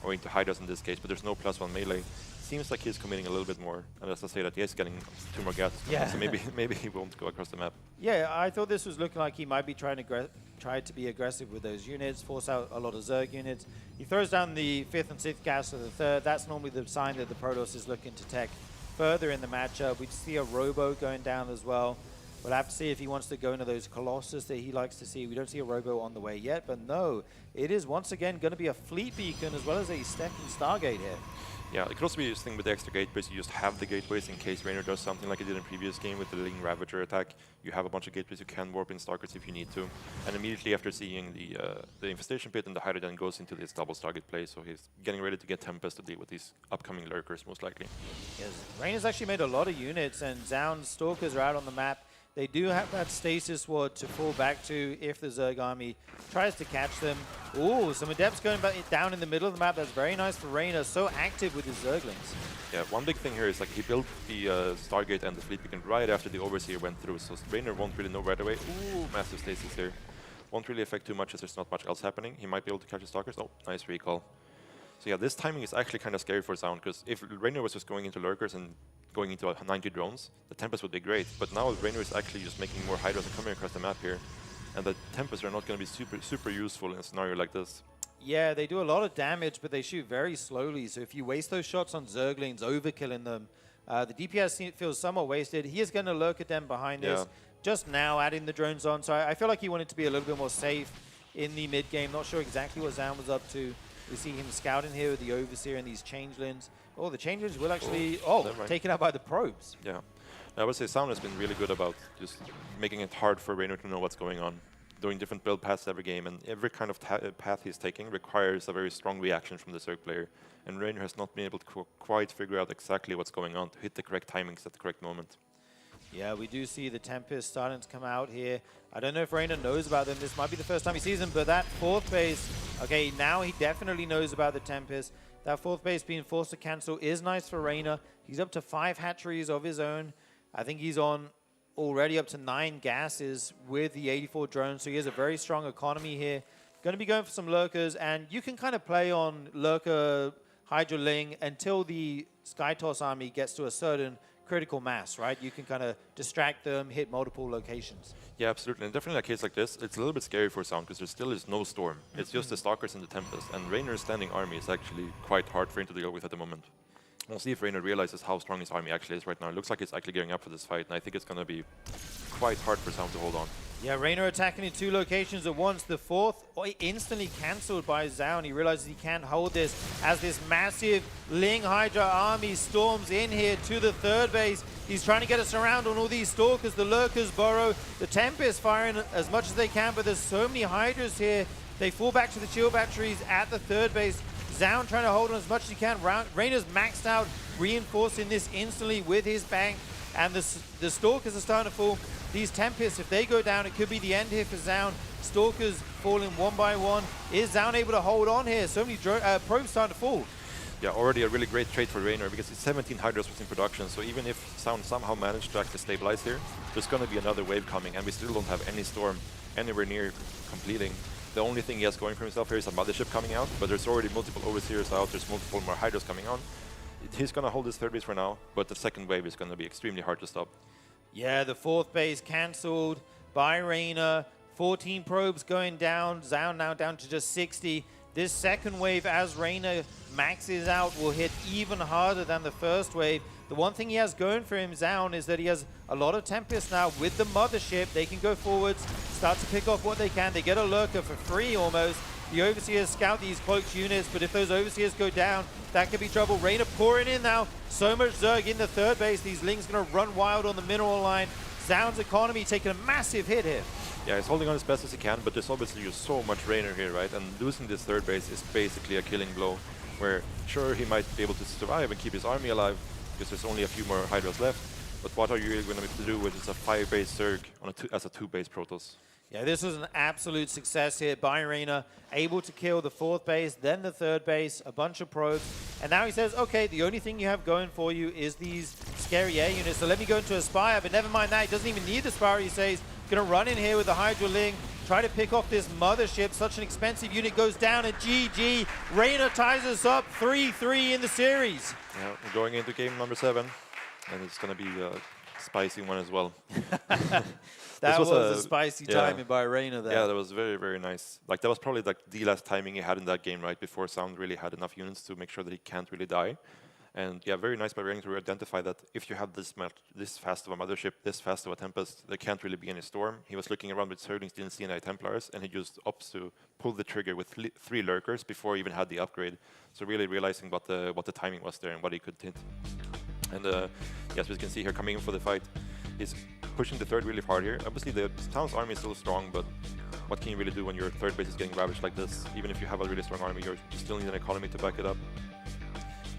or into Hydras in this case, but there's no +1 melee, seems like he's committing a little bit more. And as I say that, he is getting 2 more gases. Yeah. So maybe he won't go across the map. Yeah, I thought this was looking like he might be trying to be aggressive with those units, force out a lot of Zerg units. He throws down the 5th and 6th gas to the 3rd. That's normally the sign that the Protoss is looking to tech further in the matchup. We see a Robo going down as well. We'll have to see if he wants to go into those Colossus that he likes to see. We don't see a Robo on the way yet, but no, it is once again going to be a Fleet Beacon as well as a second Stargate here. Yeah, it could also be this thing with the extra gateways. You just have the gateways in case Reina does something like he did in previous game with the Ling Ravager attack. You have a bunch of gateways you can warp in Stalkers if you need to. And immediately after seeing the Infestation Pit and the Hydra then goes into this double Stargate play, so he's getting ready to get Tempest to deal with these upcoming Lurkers most likely. Yes, Reina's actually made a lot of units and Zaun's Stalkers are out on the map. They do have that stasis ward to fall back to if the Zerg army tries to catch them. Ooh, some Adepts going back down in the middle of the map. That's very nice for Reina. So active with his Zerglings. Yeah, one big thing here is like he built the Stargate and the Fleet Beacon right after the Overseer went through, so Reina won't really know right away. Ooh, massive stasis here. Won't really affect too much as there's not much else happening. He might be able to catch the Stalkers. Oh, nice recall. So yeah, this timing is actually kind of scary for Zaun, because if Reina was just going into Lurkers and going into 90 drones, the Tempest would be great. But now Reina is actually just making more Hydras and coming across the map here. And the Tempests are not going to be super useful in a scenario like this. Yeah, they do a lot of damage, but they shoot very slowly. So if you waste those shots on Zerglings, overkilling them, the DPS feels somewhat wasted. He is going to lurk at them behind this. Just now adding the drones on. So I feel like he wanted to be a little bit more safe in the mid-game. Not sure exactly what Zaun was up to. We see him scouting here with the Overseer and these Changelings. Oh, the Changelings will actually, taken out by the probes. Yeah. I would say Zaun has been really good about just making it hard for Reina to know what's going on. Doing different build paths every game, and every kind of path he's taking requires a very strong reaction from the Zerg player. And Reina has not been able to quite figure out exactly what's going on to hit the correct timings at the correct moment. Yeah, we do see the Tempest starting to come out here. I don't know if Reina knows about them. This might be the first time he sees them, but that 4th base, okay, now he definitely knows about the Tempest. That 4th base being forced to cancel is nice for Reina. He's up to 5 hatcheries of his own. I think he's on already up to 9 gases with the 84 drones, so he has a very strong economy here. Going to be going for some Lurkers, and you can kind of play on Lurker Hydra Ling until the Skytoss army gets to a certain critical mass, right? You can kind of distract them, hit multiple locations. Yeah, absolutely. And definitely in a case like this, it's a little bit scary for Sound because there still is no Storm. It's just the Stalkers and the Tempest. And Raynor's standing army is actually quite hard for him to deal with at the moment. We'll see if Raynor realizes how strong his army actually is right now. It looks like he's actually gearing up for this fight, and I think it's going to be quite hard for Sound to hold on. Yeah, Raynor attacking in 2 locations at once. The 4th instantly cancelled by Zaun. He realizes he can't hold this as this massive Ling Hydra army storms in here to the 3rd base. He's trying to get us around on all these Stalkers. The Lurkers burrow. The Tempest firing as much as they can, but there's so many Hydras here. They fall back to the shield batteries at the 3rd base. Zaun trying to hold on as much as he can. Raynor's maxed out, reinforcing this instantly with his bank. And the Stalkers are starting to fall. These Tempests, if they go down, it could be the end here for Zaun. Stalkers falling one by one. Is Zaun able to hold on here? So many probes starting to fall. Yeah, already a really great trade for Raynor because it's 17 Hydras was in production. So even if Sound somehow managed to actually stabilize here, there's going to be another wave coming. And we still don't have any Storm anywhere near completing. The only thing he has going for himself here is a Mothership coming out, but there's already multiple Overseers out, there's multiple more Hydras coming on. He's going to hold his 3rd base for now, but the 2nd wave is going to be extremely hard to stop. Yeah, the 4th base cancelled by Raynor. 14 probes going down. Zaun now down to just 60. This 2nd wave, as Raynor maxes out, will hit even harder than the 1st wave. The one thing he has going for him, Zaun, is that he has a lot of Tempest now with the Mothership. They can go forwards, start to pick off what they can. They get a Lurker for free almost. The Overseers scout these cloaked units, but if those Overseers go down, that could be trouble. Raynor pouring in now. So much Zerg in the 3rd base. These Lings going to run wild on the mineral line. Zaun's economy taking a massive hit here. Yeah, he's holding on as best as he can, but there's obviously just so much Raynor here, right? And losing this 3rd base is basically a killing blow, where sure, he might be able to survive and keep his army alive, because there's only a few more Hydras left. But what are you really going to be able to do with just a 5-base Zerg on as a 2-base Protoss? Yeah, this was an absolute success here by Raynor, able to kill the 4th base, then the 3rd base, a bunch of probes, and now he says, okay, the only thing you have going for you is these scary air units, so let me go into Aspire, but never mind that, he doesn't even need Aspire, he says. Gonna run in here with the Hydra Ling, try to pick off this Mothership, such an expensive unit goes down, and GG, Raynor ties us up 3-3 in the series. Yeah, we're going into game number 7, and it's gonna be a spicy one as well. That was a spicy timing by Raynor there. Yeah, that was very, very nice. Like, that was probably like the last timing he had in that game, right? Before Sound really had enough units to make sure that he can't really die. And yeah, very nice by Raynor to identify that if you have this fast of a Mothership, this fast of a Tempest, there can't really be any Storm. He was looking around with Zerglings, didn't see any Templars, and he just opts to pull the trigger with 3 Lurkers before he even had the upgrade. So really realizing what the timing was there and what he could hit. And yes, we can see here coming in for the fight. He's pushing the 3rd really hard here. Obviously, the Sound's army is still strong, but what can you really do when your 3rd base is getting ravaged like this? Even if you have a really strong army, you still need an economy to back it up.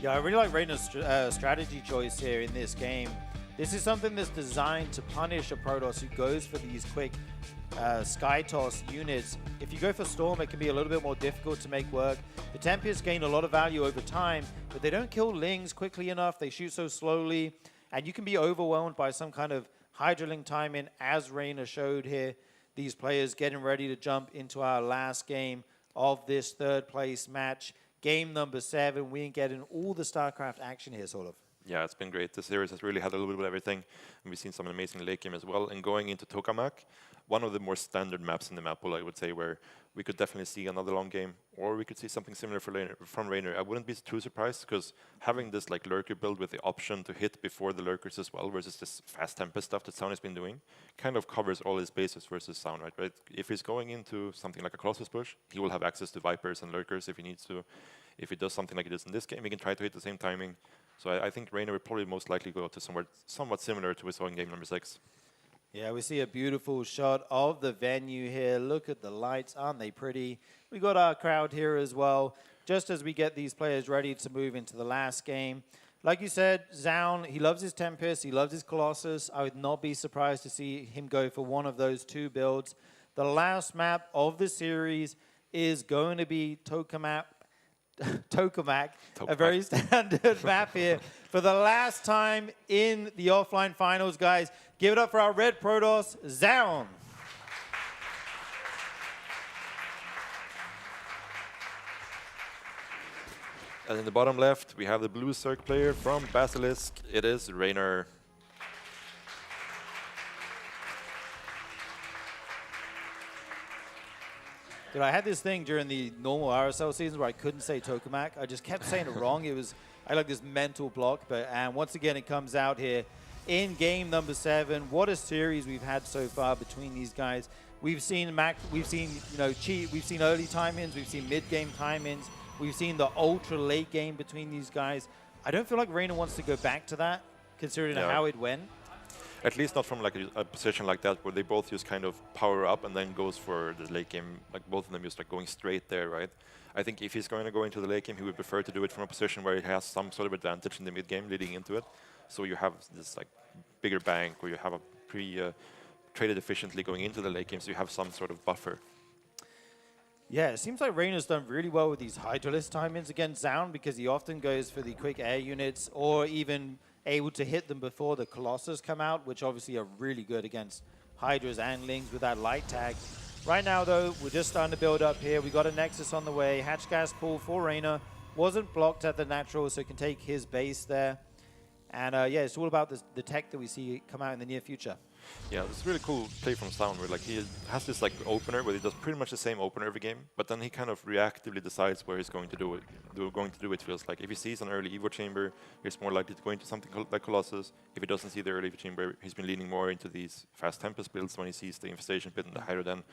Yeah, I really like Raynor's strategy choice here in this game. This is something that's designed to punish a Protoss who goes for these quick Skytoss units. If you go for Storm, it can be a little bit more difficult to make work. The Tempests gain a lot of value over time, but they don't kill Lings quickly enough. They shoot so slowly, and you can be overwhelmed by some kind of Hydra Ling timing, as Raynor showed here. These players getting ready to jump into our last game of this 3rd place match. Game number 7, we're getting all the StarCraft action here, sort of. Yeah, it's been great. The series has really had a little bit of everything. And we've seen some amazing late game as well. And going into Tokamak, one of the more standard maps in the map pool, I would say, where we could definitely see another long game, or we could see something similar from Raynor. I wouldn't be too surprised, because having this like Lurker build with the option to hit before the Lurkers as well, versus this fast Tempest stuff that Sound has been doing, kind of covers all his bases versus Sound, right? If he's going into something like a Colossus push, he will have access to Vipers and Lurkers if he needs to. If he does something like he does in this game, he can try to hit the same timing. So I think Raynor will probably most likely go to somewhat similar to what we saw in game number 6. Yeah, we see a beautiful shot of the venue here. Look at the lights, aren't they pretty? We got our crowd here as well, just as we get these players ready to move into the last game. Like you said, Zaun, he loves his Tempest, he loves his Colossus. I would not be surprised to see him go for one of those 2 builds. The last map of the series is going to be Tokamak, a very standard map here. For the last time in the offline finals, guys, give it up for our Red Protoss, Zaun. And in the bottom left, we have the blue Zerg player from Basilisk. It is Rainer. Dude, I had this thing during the normal RSL seasons where I couldn't say Tokamak. I just kept saying it wrong. I had like this mental block. And once again, it comes out here in game number 7. What a series we've had so far between these guys. We've seen we've seen early time-ins, we've seen mid-game time-ins, we've seen the ultra late game between these guys. I don't feel like Rainer wants to go back to that, considering how it went. At least not from like a position like that where they both just kind of power up and then goes for the late game. Like both of them just like going straight there, right? I think if he's going to go into the late game, he would prefer to do it from a position where he has some sort of advantage in the mid game leading into it. So you have this like bigger bank where you have a traded efficiently going into the late game, so you have some sort of buffer. Yeah, it seems like Rainer's done really well with these Hydralisk time-ins against Zaun because he often goes for the quick air units or even able to hit them before the Colossus come out, which obviously are really good against Hydras and Lings with that light tag. Right now, though, we're just starting to build up here. We got a Nexus on the way. Hatch gas pull for Rainer. Wasn't blocked at the natural, so can take his base there. And yeah, it's all about the tech that we see come out in the near future. Yeah, it's a really cool play from Sound where like he has this like opener where he does pretty much the same opener every game, but then he kind of reactively decides where he's going to do it. It feels like if he sees an early Evo chamber, he's more likely to go into something like Colossus. If he doesn't see the early Evo chamber, he's been leaning more into these fast Tempest builds when he sees the Infestation Pit and the Hydra Den.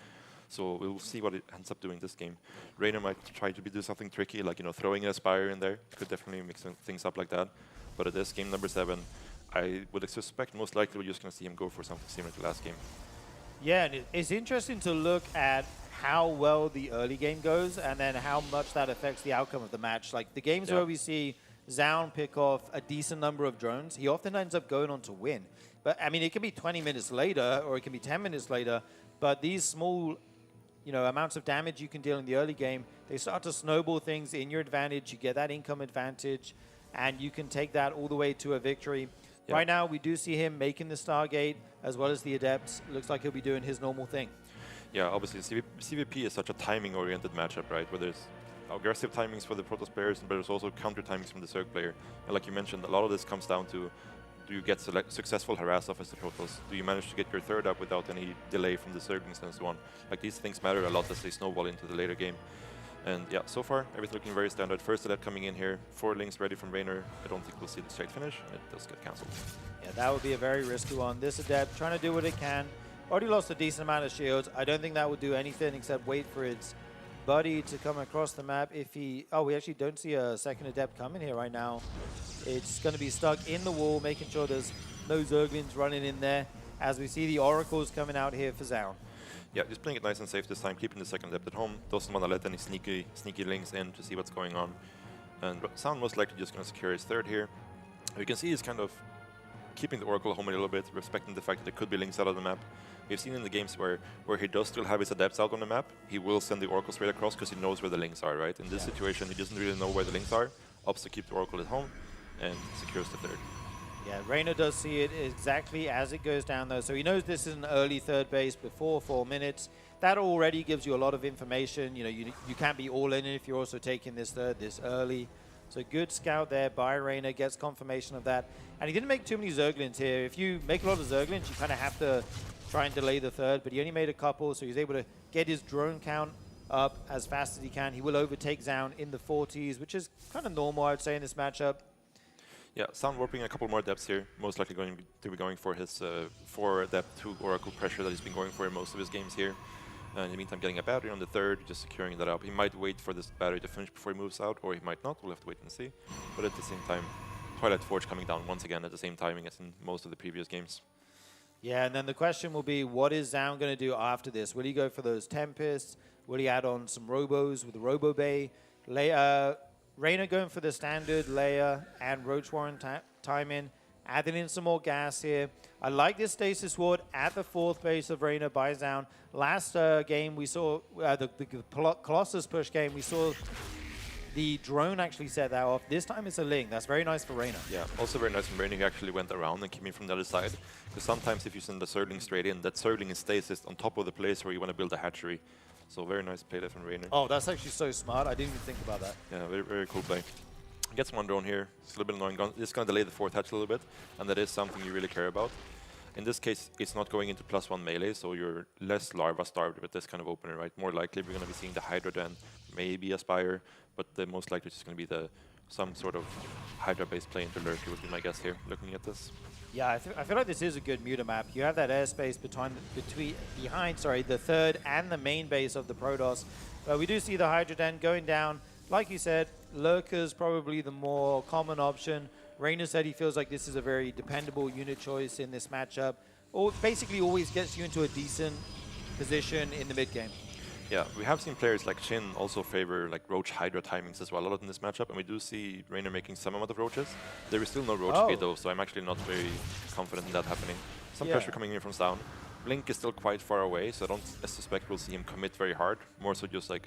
So we'll see what it ends up doing this game. Rainer might try to do something tricky, like throwing an Aspire in there. Could definitely mix things up like that. But it is game number 7. I would suspect most likely we're just going to see him go for something similar to last game. Yeah, and it's interesting to look at how well the early game goes and then how much that affects the outcome of the match. Like the games where we see Zaun pick off a decent number of drones, he often ends up going on to win. But I mean, it can be 20 minutes later or it can be 10 minutes later, but these small amounts of damage you can deal in the early game, they start to snowball things in your advantage. You get that income advantage and you can take that all the way to a victory. Right now, we do see him making the Stargate as well as the Adepts. Looks like he'll be doing his normal thing. Yeah, obviously, CVP is such a timing-oriented matchup, right? Where there's aggressive timings for the Protoss players, but there's also counter timings from the Zerg player. And like you mentioned, a lot of this comes down to, do you get successful harass off as the Protoss? Do you manage to get your third up without any delay from the Zerglings and so on? Like these things matter a lot as they snowball into the later game. And yeah, so far, everything looking very standard. First Adept coming in here, 4 Lings ready from Rainer. I don't think we'll see the straight finish. It does get cancelled. Yeah, that would be a very risky one. This Adept trying to do what it can. Already lost a decent amount of shields. I don't think that would do anything except wait for its buddy to come across the map. If he... Oh, we actually don't see a second Adept coming here right now. It's going to be stuck in the wall, making sure there's no Zerglings running in there. As we see the Oracles coming out here for Zaun. Yeah, just playing it nice and safe this time, keeping the second Adept at home. Doesn't want to let any sneaky Lings in to see what's going on. And Sound most likely just going to secure his third here. We can see he's kind of keeping the Oracle home a little bit, respecting the fact that there could be Lings out of the map. We've seen in the games where he does still have his Adepts out on the map, he will send the Oracle straight across because he knows where the Lings are, right? In this situation, he doesn't really know where the Lings are, opts to keep the Oracle at home, and secures the third. Yeah, Rainer does see it exactly as it goes down though, so he knows this is an early third base before 4 minutes. That already gives you a lot of information. You can't be all in it if you're also taking this third this early. So good scout there by Rainer, gets confirmation of that. And he didn't make too many Zerglings here. If you make a lot of Zerglings, you kind of have to try and delay the third, but he only made a couple, so he's able to get his drone count up as fast as he can. He will overtake Zaun in the 40s, which is kind of normal, I would say, in this matchup. Yeah, Sound warping a couple more Adepts here. Most likely going to be going for his 4 Adept 2 Oracle pressure that he's been going for in most of his games here. In the meantime, getting a battery on the third, just securing that up. He might wait for this battery to finish before he moves out, or he might not. We'll have to wait and see. But at the same time, Twilight Forge coming down once again at the same timing as in most of the previous games. Yeah, and then the question will be, what is Zaun going to do after this? Will he go for those Tempests? Will he add on some Robos with the Robo Bay? Rainer going for the standard Leia and Roach Warren time in, adding in some more gas here. I like this Stasis Ward at the 4th base of Rainer by Zaun. Last game we saw, the Colossus push game, we saw the drone actually set that off. This time it's a Ling. That's very nice for Rainer. Yeah, also very nice from Rainer. He actually went around and came in from the other side. Because sometimes if you send the Zergling straight in, that Zergling is stasis on top of the place where you want to build a hatchery. So very nice play there from Rainer. Oh, that's actually so smart. I didn't even think about that. Yeah, very, very cool play. Gets one drone here. It's a little bit annoying. It's going to delay the fourth hatch a little bit, and that is something you really care about. In this case, it's not going into +1 melee, so you're less larva starved with this kind of opener, right? More likely we're going to be seeing the Hydra then, maybe a Spire, but the most likely it's just going to be some sort of Hydra-based play into Lurker would be my guess here, looking at this. Yeah, I feel like this is a good Muta map. You have that airspace behind the third and the main base of the Protoss. We do see the Hydra Den going down. Like you said, Lurker's probably the more common option. Reina said he feels like this is a very dependable unit choice in this matchup. Or basically always gets you into a decent position in the mid game. Yeah, we have seen players like Shin also favor like Roach Hydra timings as well a lot in this matchup, and we do see Reina making some amount of Roaches. There is still no Roach speed though, so I'm actually not very confident in that happening. Some pressure coming in from Sound. Blink is still quite far away, so I don't suspect we'll see him commit very hard. More so just like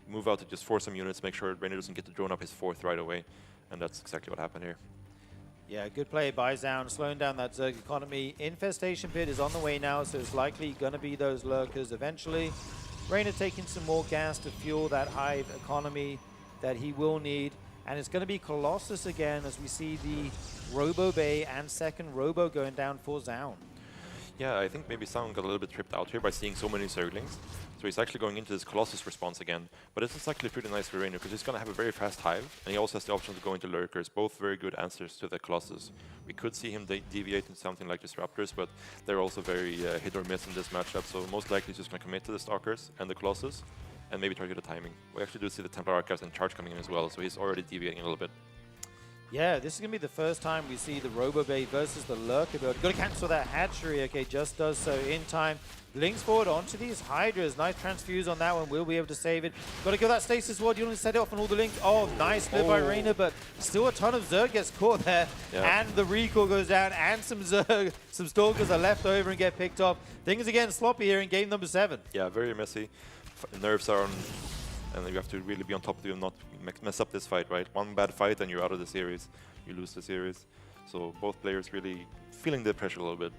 move out to just force some units, make sure Reina doesn't get the drone up his fourth right away, and that's exactly what happened here. Yeah, good play by Zound, slowing down that Zerg economy. Infestation Pit is on the way now, so it's likely going to be those Lurkers eventually. Reina taking some more gas to fuel that Hive economy that he will need. And it's going to be Colossus again as we see the Robo Bay and second Robo going down for Zound. Yeah, I think maybe Sound got a little bit tripped out here by seeing so many Zerglings. So he's actually going into this Colossus response again. But this is actually pretty nice for Reina because he's going to have a very fast Hive, and he also has the option to go into Lurkers, both very good answers to the Colossus. We could see him deviate into something like Disruptors, but they're also very hit or miss in this matchup, so most likely he's just going to commit to the Stalkers and the Colossus, and maybe try to get the timing. We actually do see the Templar Archives and Charge coming in as well, so he's already deviating a little bit. Yeah, this is going to be the first time we see the Robo Bay versus the Lurker build. Got to cancel that hatchery. Okay, just does so in time. Links forward onto these Hydras. Nice transfuse on that one. We'll be able to save it. Got to kill that Stasis Ward. You want to set it off on all the links. Oh, nice flip by Reina, but still a ton of Zerg gets caught there. Yeah. And the recall goes down, and some Zerg, some Stalkers are left over and get picked off. Things are getting sloppy here in game number 7. Yeah, very messy. Nerves are on, and you have to really be on top of you, not mess up this fight, right? One bad fight and you're out of the series. You lose the series. So both players really feeling the pressure a little bit.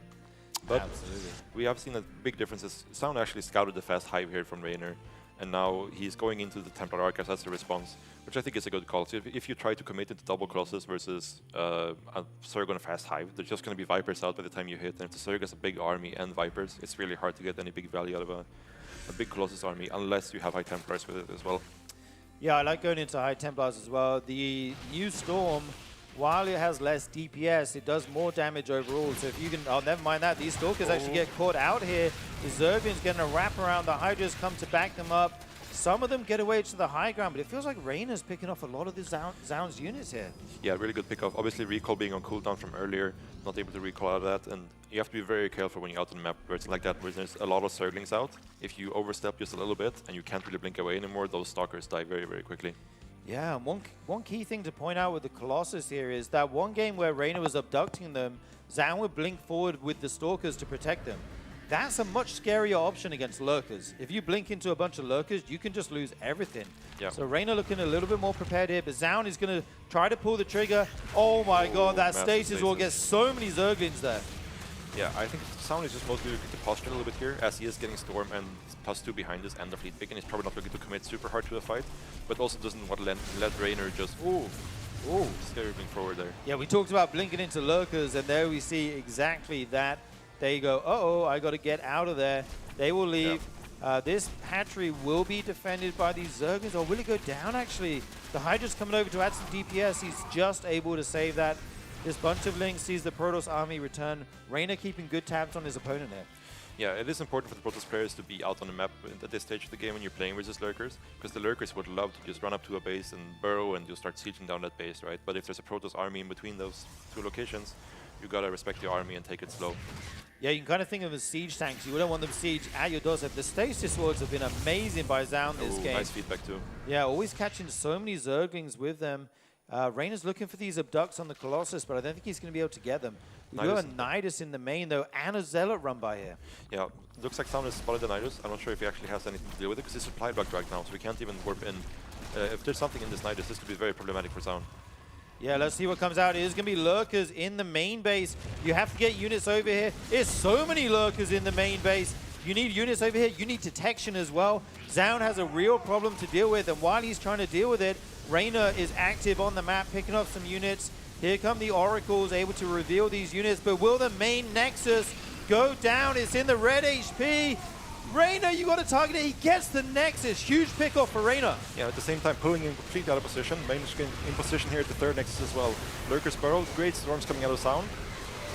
But absolutely, we have seen a big difference. Sound actually scouted the fast Hive here from Reina, and now he's going into the Templar Archives as a response, which I think is a good call. So if you try to commit into double Colossus versus a Zerg on a fast Hive, there's just going to be Vipers out by the time you hit, and if the Zerg has a big army and Vipers, it's really hard to get any big value out of a big Colossus army, unless you have High Templars with it as well. Yeah, I like going into High Templars as well. The new Storm, while it has less DPS, it does more damage overall. So if you can, oh, never mind that. These Stalkers actually get caught out here. The Zerglings getting a wrap around. The Hydras come to back them up. Some of them get away to the high ground, but it feels like Reina's picking off a lot of the Zound's units here. Yeah, really good pick off. Obviously, recall being on cooldown from earlier, not able to recall out of that, and you have to be very careful when you're out on the map where it's like that, where there's a lot of Zerglings out. If you overstep just a little bit and you can't really blink away anymore, those Stalkers die very, very quickly. Yeah, one key thing to point out with the Colossus here is that one game where Reina was abducting them, Zound would blink forward with the Stalkers to protect them. That's a much scarier option against Lurkers. If you blink into a bunch of Lurkers, you can just lose everything. Yeah. So Reina looking a little bit more prepared here, but Zound is going to try to pull the trigger. Oh my god, that Stasis will get so many Zerglings there. Yeah, I think Sound is just mostly looking to posture a little bit here, as he is getting Storm and +2 behind us and the fleet pick, and he's probably not looking to commit super hard to the fight, but also doesn't want to let Reina just scary blink forward there. Yeah, we talked about blinking into Lurkers, and there we see exactly that. There you go. Uh-oh, I got to get out of there. They will leave. Yep. This hatchery will be defended by these Zerglings, or will it go down, actually? The Hydra's coming over to add some DPS. He's just able to save that. This bunch of links sees the Protoss army return. Reina keeping good tabs on his opponent there. Yeah, it is important for the Protoss players to be out on the map at this stage of the game when you're playing versus Lurkers, because the Lurkers would love to just run up to a base and burrow and just start sieging down that base, right? But if there's a Protoss army in between those two locations, you gotta respect the army and take it slow. Yeah, you can kind of think of them as siege tanks. You wouldn't want them siege at your doorstep. The Stasis Wards have been amazing by Zound this game. Nice feedback too. Yeah, always catching so many Zerglings with them. Reina's looking for these abducts on the Colossus, but I don't think he's going to be able to get them. You got a Nidus in the main, though, and a Zealot run by here. Yeah, looks like Sound has spotted the Nidus. I'm not sure if he actually has anything to deal with it, because he's supply blocked right now, so we can't even warp in. If there's something in this Nidus, this could be very problematic for Sound. Yeah, let's see what comes out. It is going to be Lurkers in the main base. You have to get units over here. There's so many Lurkers in the main base. You need units over here. You need detection as well. Zaun has a real problem to deal with, and while he's trying to deal with it, Reina is active on the map, picking up some units. Here come the Oracles, able to reveal these units, but will the main Nexus go down? It's in the red HP. Reina, you got to target it. He gets the Nexus. Huge pickoff for Reina. Yeah, at the same time, pulling in completely out of position. Main is in position here at the third Nexus as well. Lurker's Burrow, great storms coming out of Sound,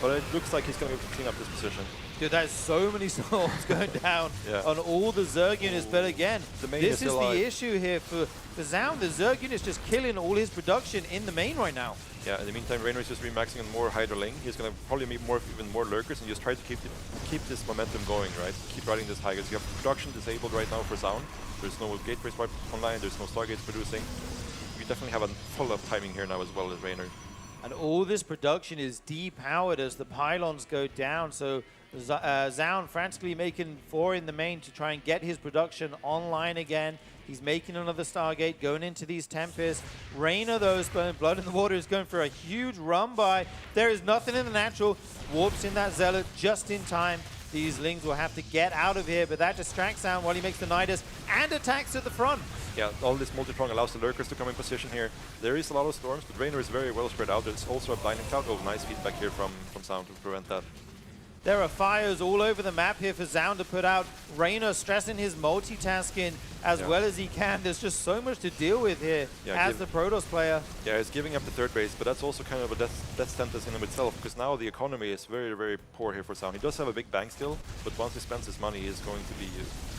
but it looks like he's going to clean up this position. Dude, there's so many storms going down on all the Zerg units, but again, this is the issue here for Zaun. The Zerg unit's just killing all his production in the main right now. Yeah, in the meantime, Reina is just remaxing on more Hydra Link. He's going to probably make even more Lurkers and just try to keep this momentum going, right? Keep riding this high, because you have production disabled right now for Zaun. There's no gateway swipe online, there's no Stargates producing. We definitely have a full of timing here now as well as Reina. And all this production is depowered as the pylons go down, so Zaun frantically making 4 in the main to try and get his production online again. He's making another Stargate, going into these Tempests. Reina, though, spilling blood in the water, is going for a huge run by. There is nothing in the natural. Warps in that Zealot just in time. These Lings will have to get out of here, but that distracts Zaun while he makes the Nidus and attacks at the front. Yeah, all this multi-prong allows the Lurkers to come in position here. There is a lot of storms, but Reina is very well spread out. There's also a blinding cloud. Oh, nice feedback here from Zaun to prevent that. There are fires all over the map here for Zaun to put out. Reina stressing his multitasking as well as he can. There's just so much to deal with here as the Protoss player. Yeah, he's giving up the third base, but that's also kind of a death sentence in itself, because now the economy is very, very poor here for Zaun. He does have a big bank still, but once he spends his money, he's going to be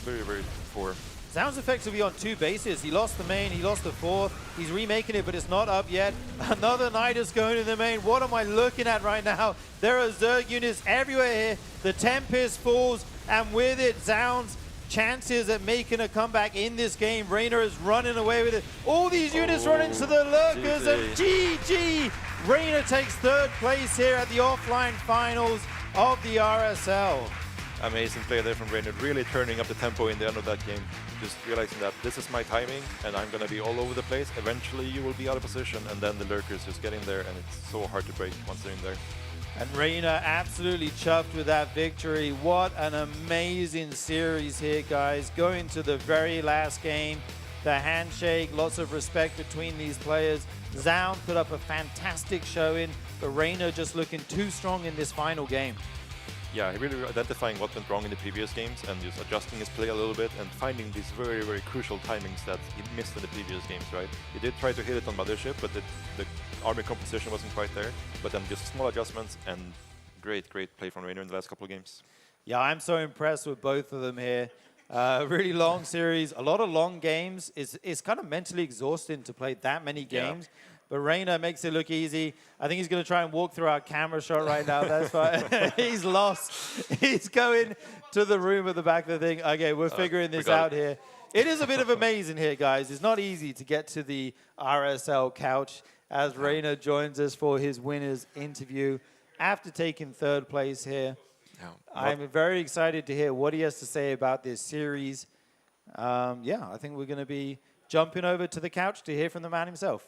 very, very poor. Zaun's effectively on 2 bases. He lost the main, he lost the fourth. He's remaking it, but it's not up yet. Another Nidus going to the main. What am I looking at right now? There are Zerg units everywhere here. The Tempest falls, and with it, Zaun's chances at making a comeback in this game. Reina is running away with it. All these units run into the Lurkers, and GG! Reina takes 3rd place here at the offline finals of the RSL. Amazing play there from Reina, really turning up the tempo in the end of that game. Just realizing that this is my timing and I'm going to be all over the place. Eventually you will be out of position, and then the Lurkers just get in there, and it's so hard to break once they're in there. And Reina absolutely chuffed with that victory. What an amazing series here, guys. Going to the very last game. The handshake, lots of respect between these players. Zaun put up a fantastic showing, but Reina just looking too strong in this final game. Yeah, he really identifying what went wrong in the previous games and just adjusting his play a little bit and finding these very, very crucial timings that he missed in the previous games, right? He did try to hit it on Mothership, but the army composition wasn't quite there. But then just small adjustments and great play from Reina in the last couple of games. Yeah, I'm so impressed with both of them here. Really long series, a lot of long games. It's kind of mentally exhausting to play that many games. Yeah. But Reina makes it look easy. I think he's going to try and walk through our camera shot right now. That's fine. He's lost. He's going to the room at the back of the thing. Okay, we're figuring this out here. It is a bit of a maze in here, guys. It's not easy to get to the RSL couch as Reina joins us for his winner's interview after taking 3rd place here. I'm very excited to hear what he has to say about this series. Yeah, I think we're going to be jumping over to the couch to hear from the man himself.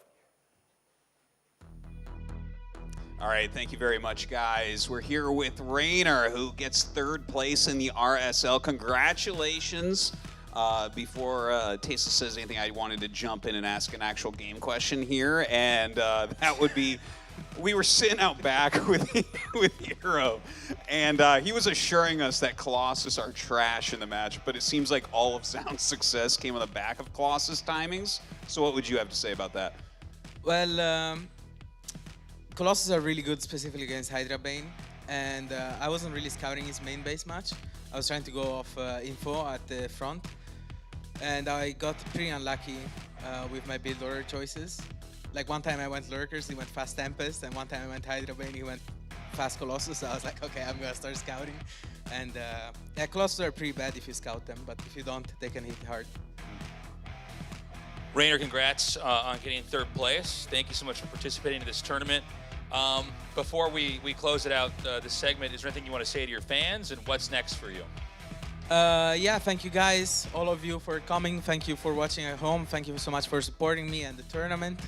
All right, thank you very much, guys. We're here with Reina, who gets 3rd place in the RSL. Congratulations. Before Tesa says anything, I wanted to jump in and ask an actual game question here, and that would be, we were sitting out back with Hero, and he was assuring us that Colossus are trash in the match, but it seems like all of Zaun's success came on the back of Colossus timings. So what would you have to say about that? Well, Colossus are really good, specifically against Hydra Bane, and I wasn't really scouting his main base much. I was trying to go off info at the front, and I got pretty unlucky with my build order choices. Like one time I went Lurkers, he went fast Tempest, and one time I went Hydra Bane, he went fast Colossus. So I was like, okay, I'm gonna start scouting. And yeah, Colossus are pretty bad if you scout them, but if you don't, they can hit hard. Reina, congrats on getting 3rd place. Thank you so much for participating in this tournament. Before we close it out, this segment, is there anything you want to say to your fans, and what's next for you? Yeah, thank you guys, all of you, for coming. Thank you for watching at home. Thank you so much for supporting me and the tournament.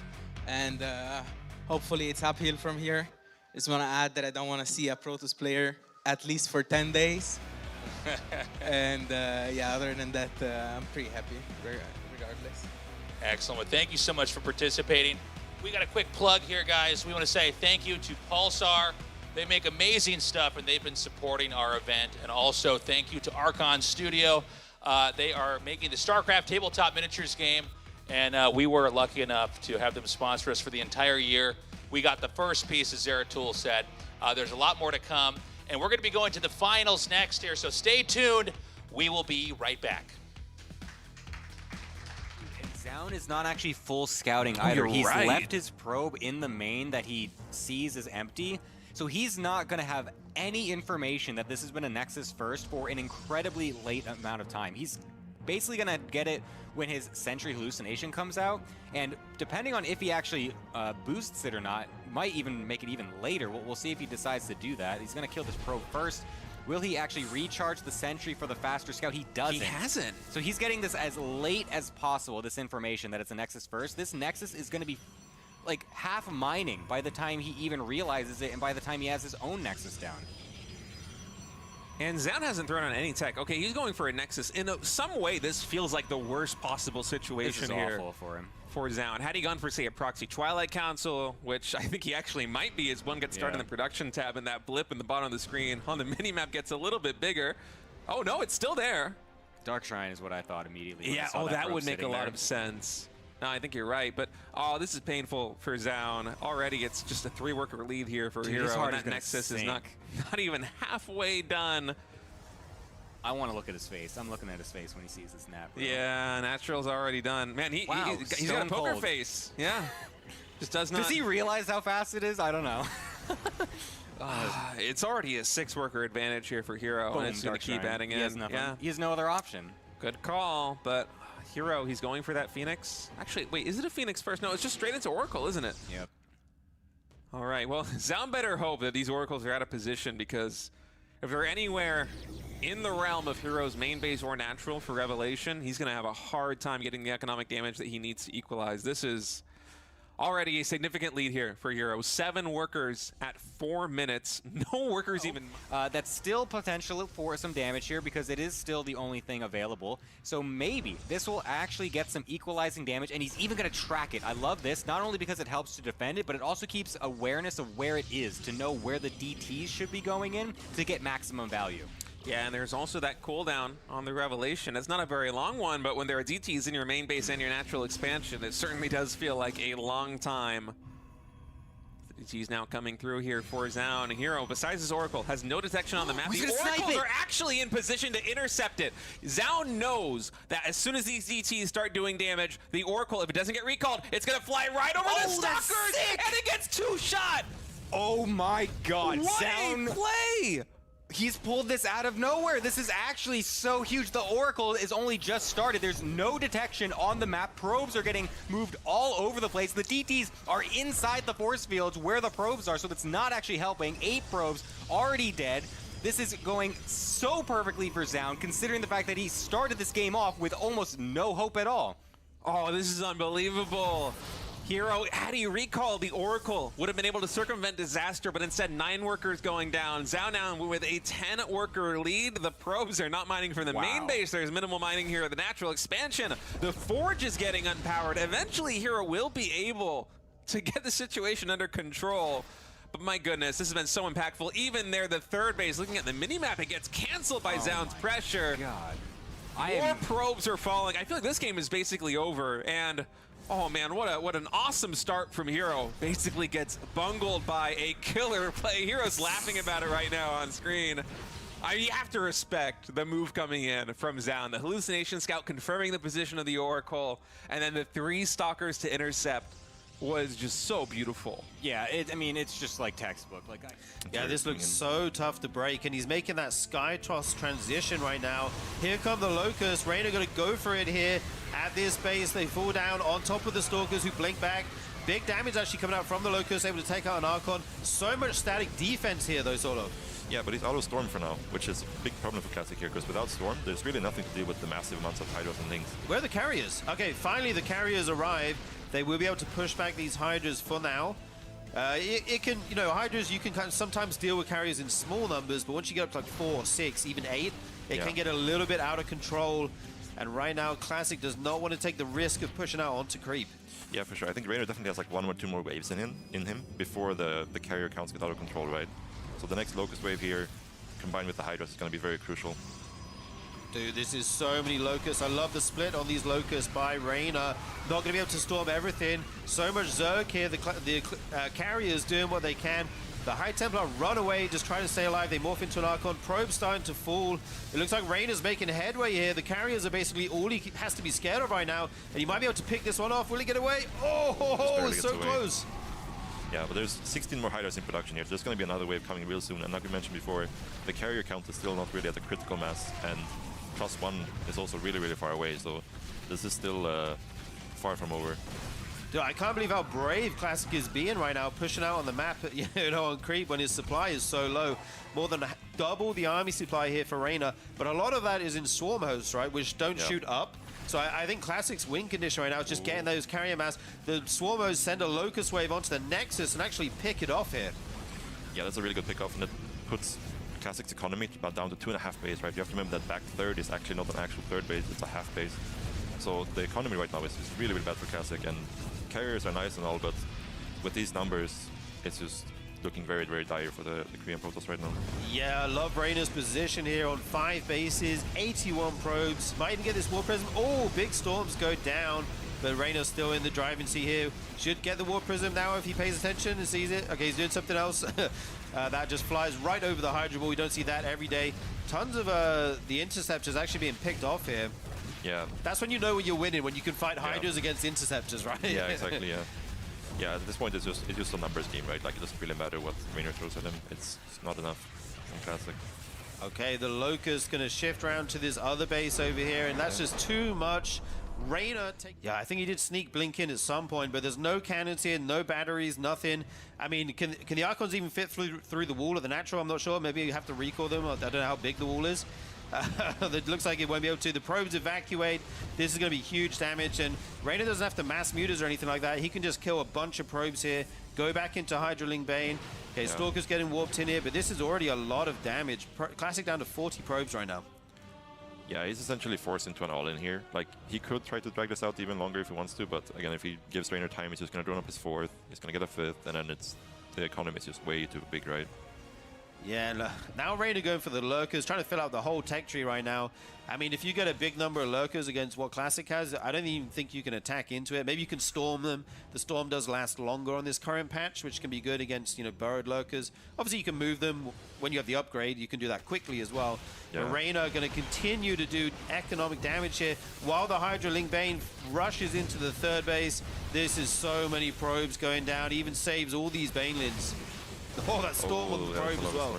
And hopefully it's uphill from here. Just want to add that I don't want to see a Protoss player at least for 10 days. And yeah, other than that, I'm pretty happy regardless. Excellent. Well, thank you so much for participating. We got a quick plug here, guys. We want to say thank you to Pulsar. They make amazing stuff, and they've been supporting our event. And also thank you to Archon Studio. They are making the StarCraft tabletop miniatures game, and we were lucky enough to have them sponsor us for the entire year. We got the first piece of Zeratul set. There's a lot more to come, and we're going to be going to the finals next here, so stay tuned. We will be right back. Zoun is not actually full scouting either. You're He's right. left his probe in the main that he sees as empty. So he's not going to have any information that this has been a Nexus first for an incredibly late amount of time. He's basically going to get it when his Sentry hallucination comes out. And depending on if he actually boosts it or not, might even make it even later. We'll see if he decides to do that. He's going to kill this probe first. Will he actually recharge the Sentry for the faster scout? He doesn't. He hasn't. So he's getting this as late as possible, this information that it's a Nexus first. This Nexus is going to be like half mining by the time he even realizes it and by the time he has his own Nexus down. And Zoun hasn't thrown on any tech. Okay, he's going for a Nexus. In some way, this feels like the worst possible situation This is here. awful for him. For Zoun. Had he gone for, say, a Proxy Twilight Council, which I think he actually might be as one gets started in the production tab and that blip in the bottom of the screen on the minimap gets a little bit bigger. Oh, no, it's still there. Dark Shrine is what I thought immediately. Yeah, that would make a lot of sense. No, I think you're right, but this is painful for Zoun. Already, it's just a 3-worker lead here for Hero, and that Nexus is not even halfway done. I want to look at his face. I'm looking at his face when he sees this nap. Bro. Yeah, Natural's already done. Man, he's got a poker face. Yeah, just does not. Does he realize how fast it is? I don't know. It's already a 6-worker advantage here for Hero, Boom, and it's going to keep adding in. He has nothing. Yeah. He has no other option. Good call, but Hero, he's going for that Phoenix. Actually, wait, is it a Phoenix first? No, it's just straight into Oracle, isn't it? Yep. All right, well, Zoun better hope that these Oracles are out of position, because if they're anywhere in the realm of Hero's main base or natural for Revelation, he's going to have a hard time getting the economic damage that he needs to equalize. This is already a significant lead here for Hero. 7 workers at 4 minutes. No workers even. That's still potential for some damage here because it is still the only thing available. So maybe this will actually get some equalizing damage, and he's even going to track it. I love this, not only because it helps to defend it, but it also keeps awareness of where it is to know where the DTs should be going in to get maximum value. Yeah, and there's also that cooldown on the Revelation. It's not a very long one, but when there are DTs in your main base and your natural expansion, it certainly does feel like a long time. DTs now coming through here for Zoun. Hero, besides his Oracle, has no detection on the map. The Oracles are actually in position to intercept it. Zoun knows that as soon as these DTs start doing damage, the Oracle, if it doesn't get recalled, it's going to fly right over the Stalkers, and it gets 2-shot. Oh my god, What Zoun a play! He's pulled this out of nowhere. This is actually so huge. The Oracle is only just started. There's no detection on the map. Probes are getting moved all over the place. The DTs are inside the force fields where the probes are, so that's not actually helping. 8 probes already dead. This is going so perfectly for Zoun, considering the fact that he started this game off with almost no hope at all. Oh, this is unbelievable. Hero, had he recalled, the Oracle would have been able to circumvent disaster, but instead 9 workers going down. Zoun now with a 10-worker lead. The probes are not mining from the main base. There's minimal mining here at the natural expansion. The Forge is getting unpowered. Eventually, Hero will be able to get the situation under control. But my goodness, this has been so impactful. Even there, the third base, looking at the minimap, it gets canceled by Zoun's pressure. God. More probes are falling. I feel like this game is basically over, and oh man, what an awesome start from Hero. Basically gets bungled by a killer play. Hero's laughing about it right now on screen. You have to respect the move coming in from Zoun. The Hallucination Scout confirming the position of the Oracle, and then the 3 Stalkers to intercept was just so beautiful. Yeah, I mean, it's just like textbook. Yeah, this looks so tough to break, and he's making that Sky Toss transition right now. Here come the Locusts. Raynor going to go for it here at this base. They fall down on top of the Stalkers who blink back. Big damage actually coming out from the Locusts, able to take out an Archon. So much static defense here, though, sort of. Yeah, but he's out of Storm for now, which is a big problem for Classic here, because without Storm, there's really nothing to do with the massive amounts of Hydras and Lings. Where are the carriers? Okay, finally the carriers arrive. They will be able to push back these Hydras for now. It can, you know, Hydras, you can kind of sometimes deal with carriers in small numbers, but once you get up to like 4, 6, even 8, it can get a little bit out of control. And right now, Classic does not want to take the risk of pushing out onto creep. Yeah, for sure. I think Rainer definitely has like 1 or 2 more waves in him before the carrier counts get out of control, right? So the next Locust wave here, combined with the Hydras, is going to be very crucial. Dude, this is so many Locusts. I love the split on these Locusts by Rainer. Not going to be able to storm everything. So much Zerg here. The carriers doing what they can. The High Templar run away, just trying to stay alive. They morph into an Archon. Probe's starting to fall. It looks like Rainer's making headway here. The carriers are basically all he has to be scared of right now. And he might be able to pick this one off. Will he get away? Oh, it's so close. Yeah, but there's 16 more Hydras in production here. There's going to be another wave coming real soon. And like we mentioned before, the carrier count is still not really at a critical mass. And +1 is also really, really far away. So this is still far from over. Dude, I can't believe how brave Classic is being right now, pushing out on the map, on creep when his supply is so low. More than double the army supply here for Rainer, but a lot of that is in swarm hosts, right, which don't shoot up. So I think Classic's win condition right now is just getting those carrier mass. The swarm hosts send a Locust wave onto the Nexus and actually pick it off here. Yeah, that's a really good pickoff, and it puts Classic's economy about down to 2.5 base, right? You have to remember that back third is actually not an actual third base, it's a half base. So the economy right now is really, really bad for Classic, and carriers are nice and all, but with these numbers, it's just looking very, very dire for the Korean Protoss right now. Yeah, I love Rainer's position here on 5 bases, 81 probes. Might even get this War Prism. Oh, big storms go down, but Rainer's still in the driving seat here. Should get the War Prism now if he pays attention and sees it. Okay, he's doing something else. That just flies right over the Hydra Ball. We don't see that every day. Tons of the Interceptors actually being picked off here. Yeah. That's when you know when you're winning, when you can fight Hydras against Interceptors, right? Yeah, exactly, yeah. Yeah, at this point it's just a numbers game, right? Like, it doesn't really matter what Rainer throws at him. It's not enough in Classic. Okay, the Locust going to shift around to this other base over here, and that's just too much. Rainer yeah, I think he did sneak Blink in at some point, but there's no cannons here, no batteries, nothing. I mean, can the Archons even fit through the wall of the Natural? I'm not sure. Maybe you have to recall them. I don't know how big the wall is. It looks like it won't be able to. The probes evacuate. This is going to be huge damage, and Rainer doesn't have to mass mutas or anything like that. He can just kill a bunch of probes here, go back into Hydraling Bane. Okay, yeah. Stalker's getting warped in here, but this is already a lot of damage. Classic down to 40 probes right now. Yeah, he's essentially forced into an all-in here. Like, he could try to drag this out even longer if he wants to, but again, if he gives Rainer time, he's just going to drone up his 4th, he's going to get a 5th, and then the economy is just way too big, right? Yeah, now Rainer going for the Lurkers, trying to fill out the whole tech tree right now. I mean, if you get a big number of Lurkers against what Classic has, I don't even think you can attack into it. Maybe you can storm them. The storm does last longer on this current patch, which can be good against, burrowed Lurkers. Obviously, you can move them when you have the upgrade. You can do that quickly as well. Yeah. But Rainer going to continue to do economic damage here while the Hydraling Bane rushes into the 3rd base. This is so many probes going down. He even saves all these Banelins. Oh, that storm on the probe as well.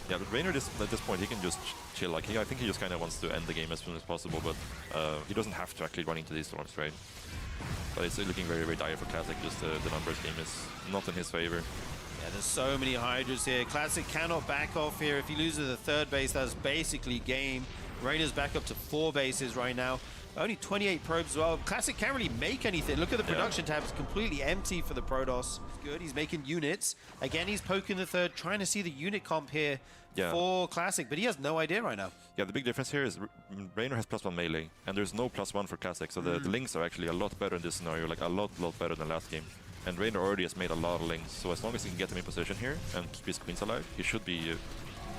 Yeah, but Rainer at this point, he can just chill. Like, I think he just kind of wants to end the game as soon as possible, but he doesn't have to actually run into these storms, right? But it's looking very, very dire for Classic. Just the numbers game is not in his favor. Yeah, there's so many Hydras here. Classic cannot back off here. If he loses the 3rd base, that's basically game. Rainer's back up to 4 bases right now. Only 28 probes as well. Classic can't really make anything. Look at the production tab. It's completely empty for the Protoss. Good. He's making units. Again, he's poking the 3rd, trying to see the unit comp here for Classic, but he has no idea right now. Yeah, the big difference here is Rainer has +1 melee, and there's no +1 for Classic, so the links are actually a lot better in this scenario, like a lot better than last game. And Rainer already has made a lot of links, so as long as he can get them in position here and keep his queens alive, he should be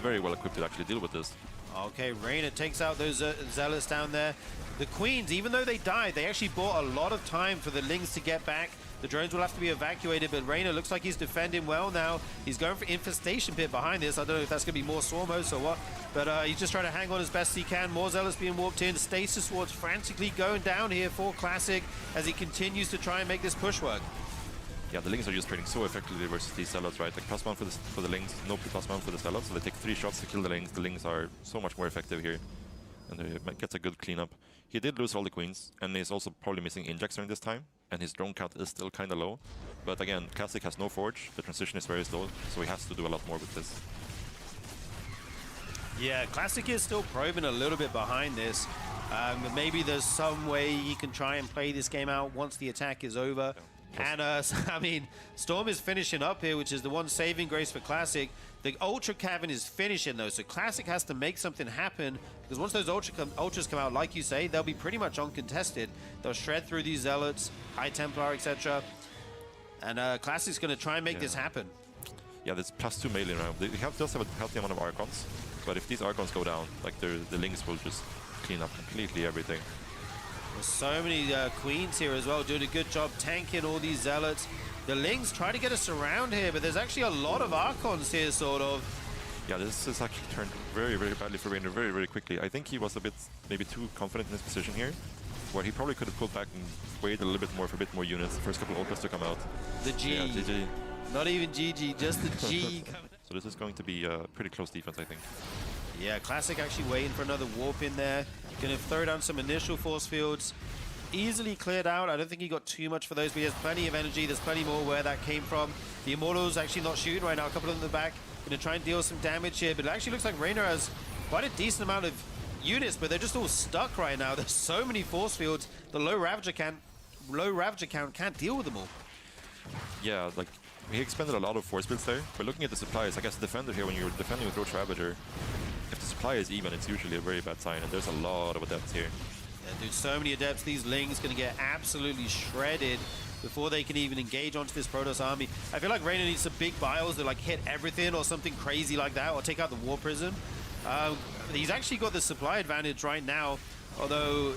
very well equipped to actually deal with this. Okay, Rainer takes out those zealots down there. The queens, even though they died, they actually bought a lot of time for the lings to get back. The drones will have to be evacuated, but Rainer looks like he's defending well now. He's going for Infestation Pit behind this. I don't know if that's going to be more swarm hosts or what, but he's just trying to hang on as best he can. More zealots being warped in. Stasis Wards frantically going down here for Classic as he continues to try and make this push work. Yeah, the lings are just trading so effectively versus these zealots, right? Like +1 for the lings, no +1 for the zealots, so they take 3 shots to kill the lings. The lings are so much more effective here, and he gets a good cleanup. He did lose all the queens, and he's also probably missing injects during this time, and his drone count is still kind of low. But again, Classic has no forge, the transition is very slow, so he has to do a lot more with this. Yeah, Classic is still probing a little bit behind this. Maybe there's some way he can try and play this game out once the attack is over. And, I mean, Storm is finishing up here, which is the one saving grace for Classic. The Ultra Cavern is finishing, though, so Classic has to make something happen, because once those Ultras come out, like you say, they'll be pretty much uncontested. They'll shred through these Zealots, High Templar, etc. And Classic's going to try and make this happen. Yeah, there's +2 melee now. They just have a healthy amount of Archons, but if these Archons go down, like the Lings will just clean up completely everything. There's so many Queens here as well, doing a good job tanking all these Zealots. The Lings try to get us around here, but there's actually a lot of Archons here, sort of. Yeah, this has actually turned very, very badly for Rainer very, very quickly. I think he was a bit, maybe too confident in his position here, where he probably could have pulled back and waited a little bit more for a bit more units, the first couple of Ultras to come out. The G. Yeah, GG. Not even GG, just the G. So this is going to be a pretty close defense, I think. Yeah, Classic actually waiting for another warp in there. Gonna throw down some initial force fields. Easily cleared out. I don't think he got too much for those, but he has plenty of energy. There's plenty more where that came from. The Immortals actually not shooting right now. A couple of them in the back. Gonna try and deal some damage here, but it actually looks like Rainer has quite a decent amount of units, but they're just all stuck right now. There's so many force fields. The low Ravager count can't deal with them all. Yeah, like he expended a lot of force builds there, but looking at the supplies, I guess the defender here, when you're defending with Roach Ravager, if the supply is even, it's usually a very bad sign, and there's a lot of adepts here. Yeah, dude, so many adepts. These Lings gonna get absolutely shredded before they can even engage onto this Protoss army. I feel like Rainer needs some big bios that like hit everything or something crazy like that, or take out the War Prism. He's actually got the supply advantage right now, although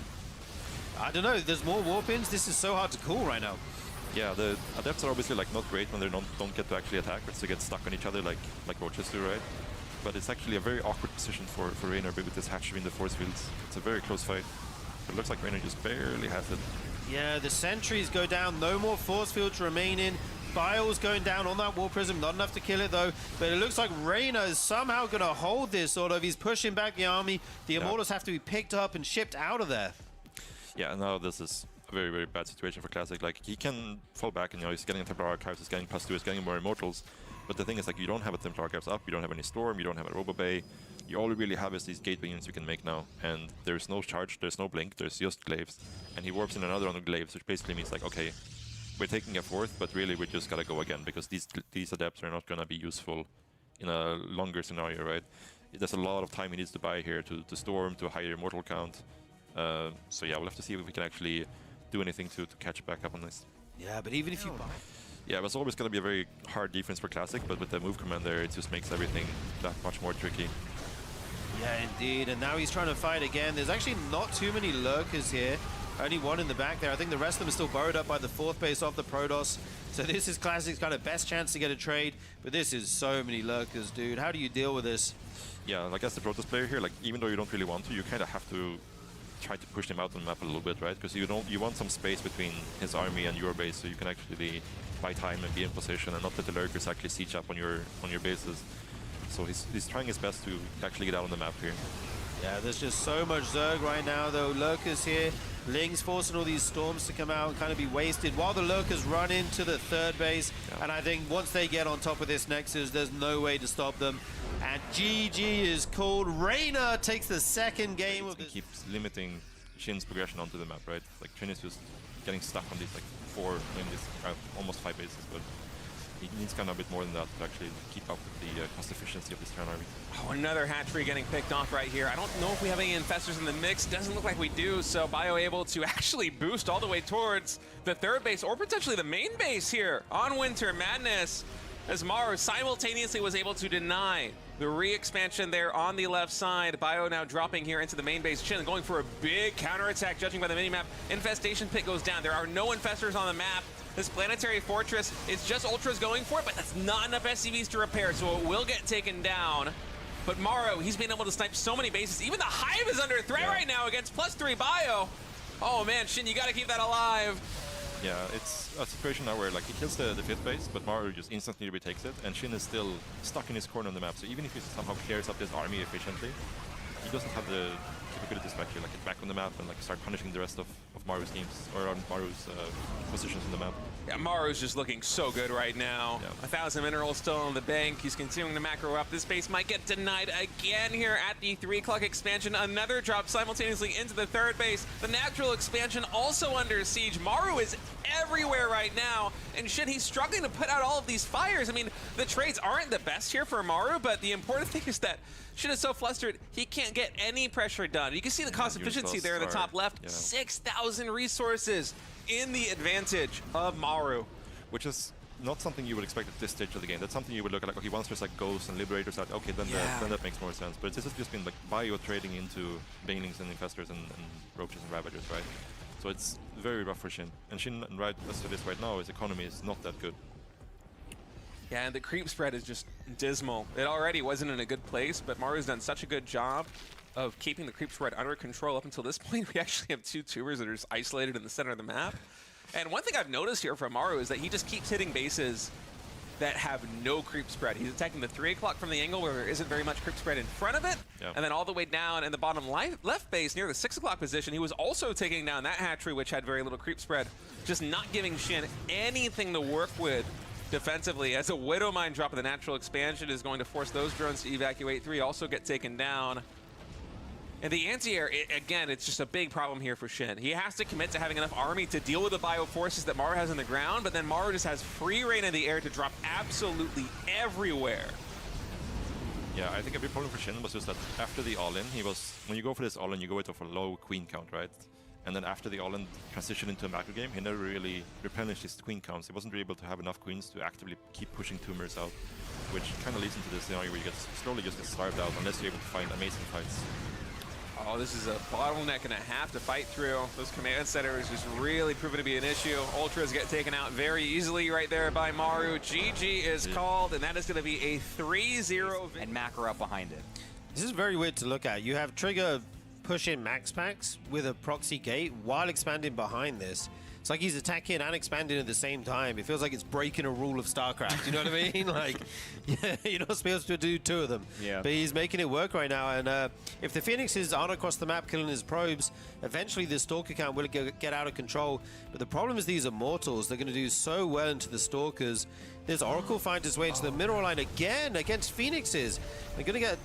I don't know, there's more warp-ins. This is so hard to call right now. Yeah, the adepts are obviously like not great when they don't get to actually attack, but they get stuck on each other like roaches do, right? But it's actually a very awkward position for Rainer with this hatchery in the force fields. It's a very close fight. It looks like Rainer just barely has it. Yeah, the sentries go down. No more force fields remaining. Bile's going down on that War Prism. Not enough to kill it, though. But it looks like Rainer is somehow going to hold this, sort of. He's pushing back the army. The Immortals have to be picked up and shipped out of there. Yeah, now this is a very, very bad situation for Classic. Like, he can fall back and, you know, he's getting Templar Archives, he's getting +2, he's getting more Immortals. But the thing is, like, you don't have a Templar Archives up, you don't have any Storm, you don't have a Robo Bay. You all you really have is these gateway units you can make now. And there's no charge, there's no blink, there's just glaives. And he warps in another on the glaives, which basically means, like, okay, we're taking a fourth, but really we just gotta go again, because these adepts are not gonna be useful in a longer scenario, right? There's a lot of time he needs to buy here to Storm, to a higher Immortal count. So yeah, we'll have to see if we can actually do anything to catch back up on this. Yeah, but even if you buy... Yeah, it was always going to be a very hard defense for Classic, but with the move command there, it just makes everything that much more tricky. Yeah, indeed. And now he's trying to fight again. There's actually not too many lurkers here. Only one in the back there. I think the rest of them are still burrowed up by the fourth base of the Protoss. So this is Classic's kind of best chance to get a trade. But this is so many lurkers, dude. How do you deal with this? Yeah, like as the Protoss player here, like even though you don't really want to, you kind of have to try to push him out on the map a little bit, right? Because you want some space between his army and your base, so you can actually buy time and be in position, and not let the lurkers actually siege up on your bases. So he's trying his best to actually get out on the map here. Yeah, there's just so much Zerg right now, though. Lurkers here, Lings forcing all these storms to come out and kind of be wasted while the lurkers run into the third base. Yeah. And I think once they get on top of this Nexus, there's no way to stop them. And GG is called. Rainer takes the second game of this. He keeps limiting Shin's progression onto the map, right? Like Shin is just getting stuck on these like almost 5 bases, but he needs kind of a bit more than that to actually keep up with the cost efficiency of this Terran army. Oh, another hatchery getting picked off right here. I don't know if we have any infestors in the mix. Doesn't look like we do, so Bio able to actually boost all the way towards the third base, or potentially the main base here on Winter Madness, as Maru simultaneously was able to deny the re-expansion there on the left side. Bio now dropping here into the main base. Shin going for a big counterattack, judging by the minimap. Infestation pit goes down. There are no infestors on the map. This planetary fortress is just Ultras going for it, but that's not enough SCVs to repair, so it will get taken down. But Maru, he's been able to snipe so many bases. Even the Hive is under threat right now against +3 Bio. Oh man, Shin, you gotta keep that alive. Yeah, it's a situation now where like he kills the fifth base, but Maru just instantly retakes it, and Shin is still stuck in his corner on the map. So even if he somehow clears up this army efficiently, he doesn't have the quickly distract you, like get back on the map and like start punishing the rest of Maru's teams, or on Maru's positions on the map. Yeah, Maru's just looking so good right now. 1,000 minerals still on the bank. He's continuing to macro up. This base might get denied again here at the 3 o'clock expansion. Another drop simultaneously into the third base. The natural expansion also under siege. Maru is everywhere right now. And shit, he's struggling to put out all of these fires. I mean, the trades aren't the best here for Maru, but the important thing is that Shin is so flustered, he can't get any pressure done. You can see the cost efficiency there in the top left. 6,000 resources in the advantage of Maru. Which is not something you would expect at this stage of the game. That's something you would look at, like, okay, once there's like ghosts and liberators out, okay, then that makes more sense. But this has just been like bio trading into banelings and infestors and roaches and ravagers, right? So it's very rough for Shin. And Shin, right as it is right now, his economy is not that good. Yeah, and the creep spread is just dismal. It already wasn't in a good place, but Maru's done such a good job of keeping the creep spread under control up until this point. We actually have 2 tubers that are just isolated in the center of the map. And one thing I've noticed here from Maru is that he just keeps hitting bases that have no creep spread. He's attacking the 3 o'clock from the angle where there isn't very much creep spread in front of it. And then all the way down in the bottom left base near the 6 o'clock position, he was also taking down that hatchery, which had very little creep spread, just not giving Shin anything to work with defensively, as a Widow Mine drop of the natural expansion is going to force those drones to evacuate 3, also get taken down. And the anti-air, again, it's just a big problem here for Shin. He has to commit to having enough army to deal with the bio forces that Maru has on the ground, but then Maru just has free reign in the air to drop absolutely everywhere. Yeah, I think a big problem for Shin was just that after the all-in, when you go for this all-in, you go for low queen count, right? And then after the all-in transition into a macro game, he never really replenished his queen counts. He wasn't really able to have enough queens to actively keep pushing tumors out, which kind of leads into this scenario where you slowly just get starved out unless you're able to find amazing fights. Oh, this is a bottleneck and a half to fight through. Those command centers just really proven to be an issue. Ultras get taken out very easily right there by Maru. GG is called, and that is going to be a 3-0. And Macro up behind it. This is very weird to look at. You have Trigger push in max packs with a proxy gate while expanding behind this. It's like he's attacking and expanding at the same time. It feels like it's breaking a rule of StarCraft. You know what I mean? Like, yeah, you're not supposed to do 2 of them. Yeah. But he's making it work right now. And if the Phoenixes aren't across the map killing his probes, eventually the Stalker count will get out of control. But the problem is these Immortals. They're going to do so well into the Stalkers. This Oracle finds its way into the mineral line again against Phoenixes. They're going to get...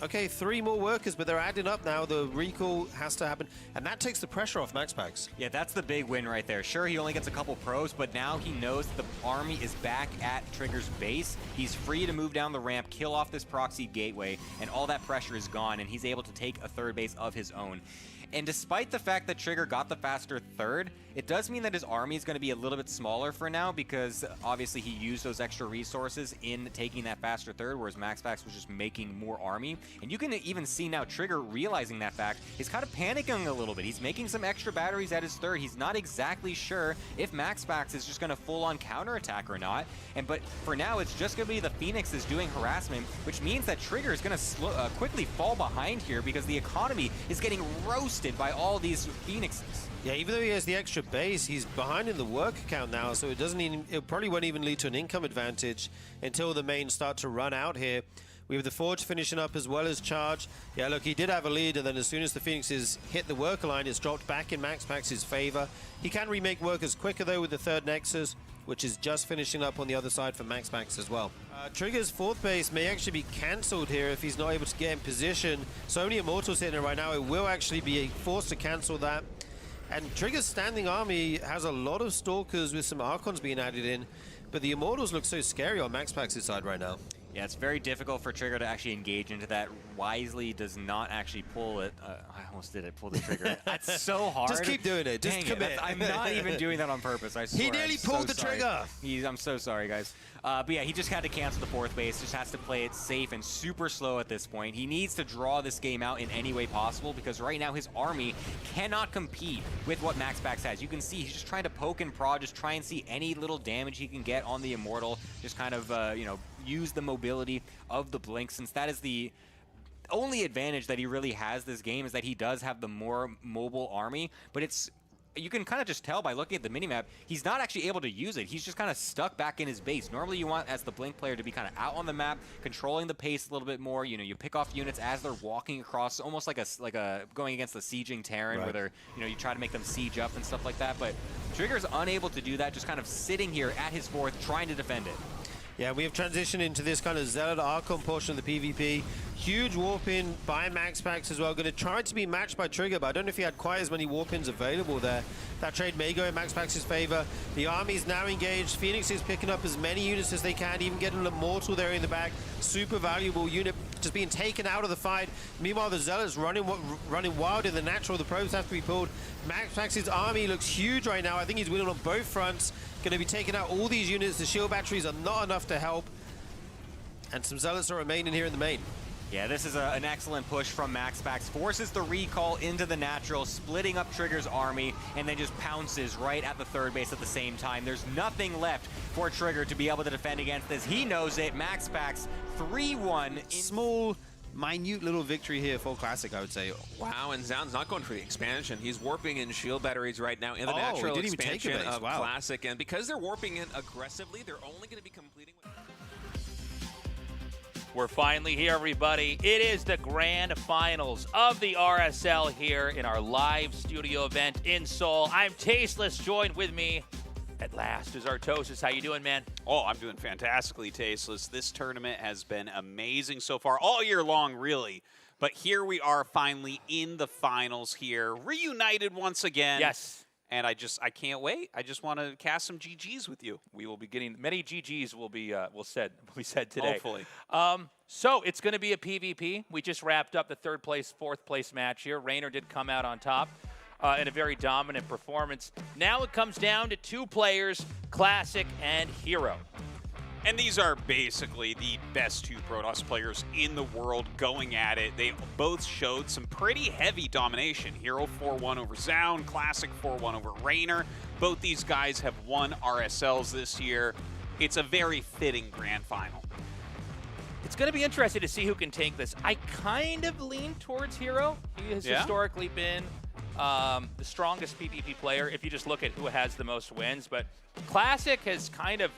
Okay, 3 more workers, but they're adding up now. The recall has to happen, and that takes the pressure off Max Packs. Yeah, that's the big win right there. Sure, he only gets a couple probes, but now he knows the army is back at Trigger's base. He's free to move down the ramp, kill off this proxy gateway, and all that pressure is gone, and he's able to take a third base of his own. And despite the fact that Trigger got the faster third, it does mean that his army is going to be a little bit smaller for now, because obviously he used those extra resources in taking that faster third, whereas MaxPax was just making more army. And you can even see now Trigger realizing that fact. He's kind of panicking a little bit. He's making some extra batteries at his third. He's not exactly sure if MaxPax is just going to full-on counterattack or not. But for now, it's just going to be the Phoenixes doing harassment, which means that Trigger is going to quickly fall behind here because the economy is getting roasted by all these Phoenixes. Yeah, even though he has the extra base, he's behind in the work count now, so it probably won't even lead to an income advantage until the mains start to run out here. We have the Forge finishing up as well as Charge. Yeah, look, he did have a lead, and then as soon as the Phoenixes hit the worker line, it's dropped back in MaxPax's favor. He can remake workers quicker, though, with the third Nexus, which is just finishing up on the other side for MaxPax as well. Trigger's 4th base may actually be cancelled here if he's not able to get in position. So many Immortals hitting it right now, it will actually be forced to cancel that. And Trigger's standing army has a lot of Stalkers with some Archons being added in, but the Immortals look so scary on MaxPax's side right now. Yeah, it's very difficult for Trigger to actually engage into that. Wisely does not actually pull it. I almost did it, pull the trigger. That's so hard. Just keep doing it. Just commit. I'm not even doing that on purpose, I swear. He nearly pulled the trigger. I'm so sorry, guys. But yeah, he just had to cancel the 4th base. Just has to play it safe and super slow at this point. He needs to draw this game out in any way possible because right now his army cannot compete with what MaxPax has. You can see he's just trying to poke and prod, just try and see any little damage he can get on the Immortal. Just kind of, use the mobility of the Blink, since that is the only advantage that he really has this game, is that he does have the more mobile army, but it's you can kind of just tell by looking at the minimap, he's not actually able to use it. He's just kind of stuck back in his base. Normally you want, as the Blink player, to be kind of out on the map, controlling the pace a little bit more. You know, you pick off units as they're walking across, almost like a going against the sieging Terran, where they're, you know, you try to make them siege up and stuff like that. But Trigger's unable to do that, just kind of sitting here at his fourth, trying to defend it. Yeah, we have transitioned into this kind of Zealot Archon portion of the PvP. Huge warp in by MaxPax as well. Going to try to be matched by Trigger, but I don't know if he had quite as many warp ins available there. That trade may go in MaxPax's favor. The army is now engaged. Phoenix is picking up as many units as they can, even getting an Immortal there in the back. Super valuable unit just being taken out of the fight. Meanwhile, the Zealots running wild in the natural. The probes have to be pulled. MaxPax's army looks huge right now. I think he's winning on both fronts. Going to be taking out all these units. The shield batteries are not enough to help. And some Zealots are remaining here in the main. Yeah, this is an excellent push from MaxPax. Forces the recall into the natural, splitting up Trigger's army, and then just pounces right at the third base at the same time. There's nothing left for Trigger to be able to defend against this. He knows it. MaxPax 3-1. Small, minute little victory here for Classic, I would say. Wow, and Zound's not going for the expansion. He's warping in shield batteries right now in the natural expansion of Classic. And because they're warping in aggressively, they're only going to be completing with... We're finally here, everybody. It is the grand finals of the RSL here in our live studio event in Seoul. I'm Tasteless. Joined with me at last is Artosis. How you doing, man? Oh, I'm doing fantastically, Tasteless. This tournament has been amazing so far, all year long, really. But here we are finally in the finals here, reunited once again. Yes. And I can't wait. I just want to cast some GGs with you. We will be getting many GGs will be said today. Hopefully. So it's going to be a PvP. We just wrapped up the fourth place match here. Raynor did come out on top in a very dominant performance. Now it comes down to two players, Classic and Hero. And these are basically the best two Protoss players in the world going at it. They both showed some pretty heavy domination. Hero 4-1 over Zound, Classic 4-1 over Raynor. Both these guys have won RSLs this year. It's a very fitting grand final. It's going to be interesting to see who can take this. I kind of lean towards Hero. He has historically been the strongest PvP player if you just look at who has the most wins. But Classic has kind of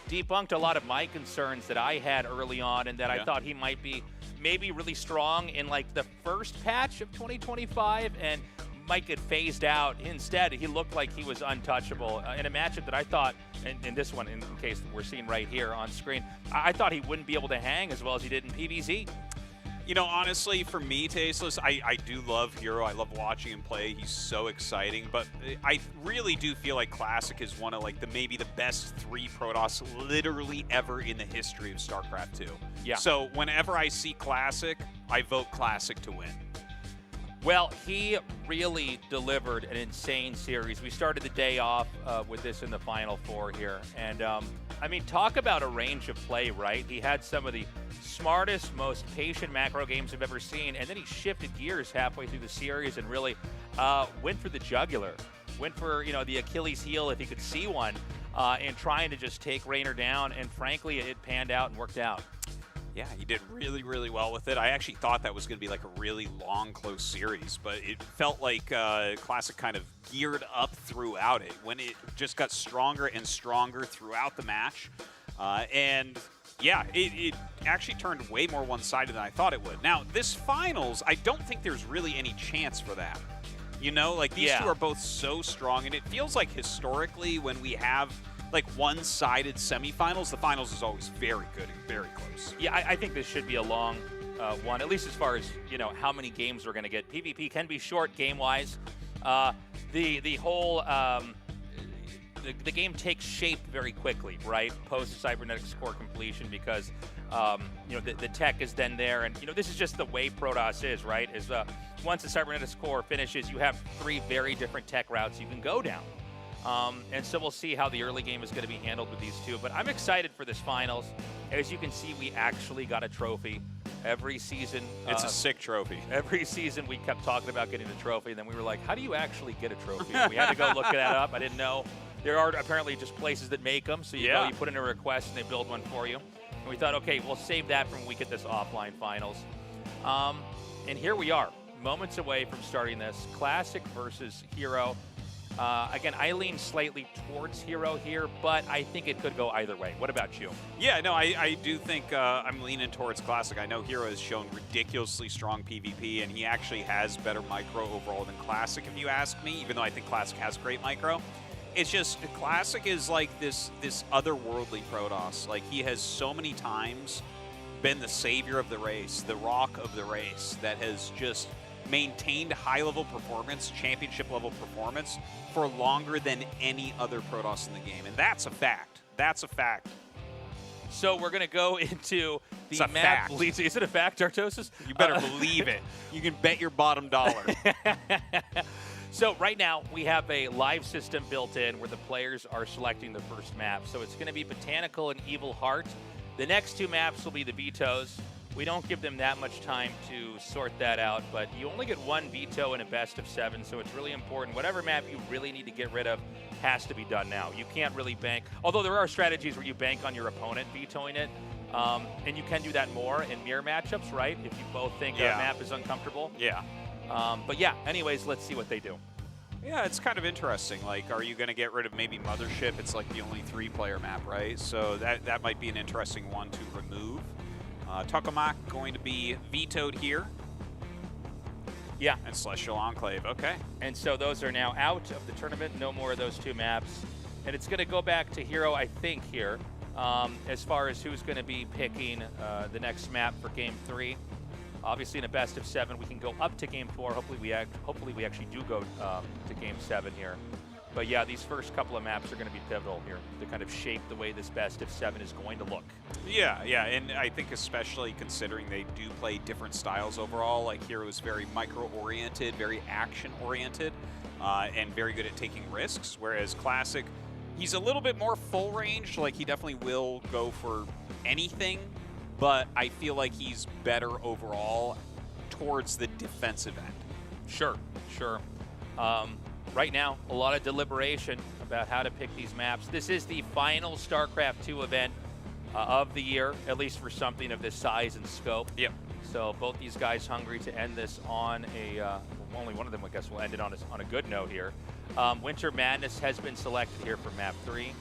debunked a lot of my concerns that I had early on, and that I thought he might be maybe really strong in like the first patch of 2025 and might get phased out. Instead, he looked like he was untouchable in a matchup that I thought, in this one, in case we're seeing right here on screen, I thought he wouldn't be able to hang as well as he did in PvZ. You know, honestly, for me, Tasteless, I do love Hero. I love watching him play. He's so exciting. But I really do feel like Classic is one of like maybe the best three Protoss literally ever in the history of StarCraft 2. Yeah. So whenever I see Classic, I vote Classic to win. Well, he really delivered an insane series. We started the day off with this in the Final Four here. And, I mean, talk about a range of play, right? He had some of the smartest, most patient macro games I've ever seen, and then he shifted gears halfway through the series and really went for the jugular. Went for, you know, the Achilles heel, if he could see one, and trying to just take Raynor down, and frankly, it panned out and worked out. Yeah, he did really, really well with it. I actually thought that was going to be like a really long, close series, but it felt like Classic kind of geared up throughout it when it just got stronger and stronger throughout the match. And yeah, it actually turned way more one-sided than I thought it would. Now, this finals, I don't think there's really any chance for that. You know, like these two are both so strong, and it feels like historically when we have like one-sided semifinals, the finals is always very good and very close. Yeah, I think this should be a long one, at least as far as, you know, how many games we're going to get. PvP can be short game-wise. The whole the game takes shape very quickly, right? Post cybernetics core completion, because you know, the tech is then there, and you know, this is just the way Protoss is, right? Is once the cybernetics core finishes, you have three very different tech routes you can go down. And so we'll see how the early game is going to be handled with these two. But I'm excited for this finals. As you can see, we actually got a trophy every season. It's a sick trophy. Every season we kept talking about getting a trophy, and then we were like, how do you actually get a trophy? We had to go look that up. I didn't know. There are apparently just places that make them. So you go, you put in a request, and they build one for you. And we thought, okay, we'll save that for when we get this offline finals. And here we are, moments away from starting this. Classic versus Hero. Again, I lean slightly towards Hero here, but I think it could go either way. What about you? Yeah, no, I do think I'm leaning towards Classic. I know Hero has shown ridiculously strong PvP, and he actually has better micro overall than Classic, if you ask me, even though I think Classic has great micro. It's just, Classic is like this otherworldly Protoss. Like, he has so many times been the savior of the race, the rock of the race, that has just maintained high-level performance, championship-level performance, for longer than any other Protoss in the game. And that's a fact. That's a fact. So we're going to go into the It's a map. fact. Is it a fact, Artosis? You better believe it. You can bet your bottom dollar. So right now, we have a live system built in where the players are selecting the first map. So it's going to be Botanical and Evil Heart. The next two maps will be the vetoes. We don't give them that much time to sort that out, but you only get one veto in a best of 7, so it's really important. Whatever map you really need to get rid of has to be done now. You can't really bank, although there are strategies where you bank on your opponent vetoing it, and you can do that more in mirror matchups, right? If you both think a map is uncomfortable. Yeah. But yeah, anyways, let's see what they do. Yeah, it's kind of interesting. Like, are you going to get rid of maybe Mothership? It's like the only 3-player map, right? So that might be an interesting one to remove. Tokamak going to be vetoed here. Yeah. And Celestial Enclave, okay. And so those are now out of the tournament. No more of those two maps. And it's going to go back to Hero, I think, here, as far as who's going to be picking the next map for Game 3. Obviously, in a best of 7, we can go up to Game 4. Hopefully, we actually do go to Game 7 here. But yeah, these first couple of maps are going to be pivotal here to kind of shape the way this best of 7 is going to look. Yeah, and I think especially considering they do play different styles overall, like Hero is very micro-oriented, very action-oriented, and very good at taking risks, whereas Classic, he's a little bit more full-range, like he definitely will go for anything, but I feel like he's better overall towards the defensive end. Sure. Right now, a lot of deliberation about how to pick these maps. This is the final StarCraft 2 event of the year, at least for something of this size and scope. Yep. So both these guys hungry to end this on a, only one of them, I guess, will end it on a good note here. Winter Madness has been selected here for map 3.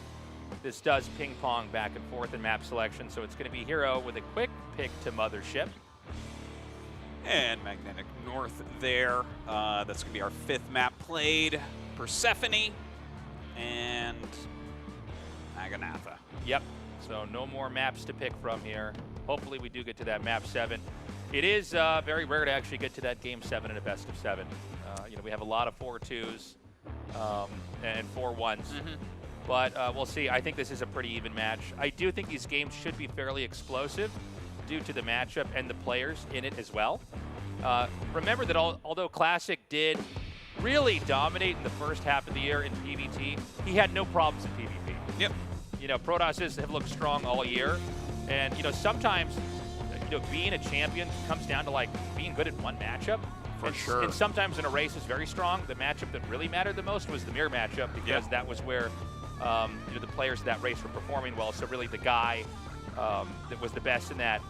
This does ping pong back and forth in map selection, so it's going to be Hero with a quick pick to Mothership. And Magnetic North there. That's going to be our 5th map played. Persephone and Maganatha. Yep. So no more maps to pick from here. Hopefully we do get to that map 7. It is very rare to actually get to that Game 7 in a best of 7. We have a lot of 4-2s and 4-1s. But we'll see. I think this is a pretty even match. I do think these games should be fairly explosive due to the matchup and the players in it as well. Remember that although Classic did really dominate in the first half of the year in PvT, he had no problems in PvP. Yep. Protosses have looked strong all year, and sometimes being a champion comes down to like being good at one matchup. For sure. And sometimes in a race is very strong. The matchup that really mattered the most was the mirror matchup, because that was where the players of that race were performing well. So really the guy that was the best in that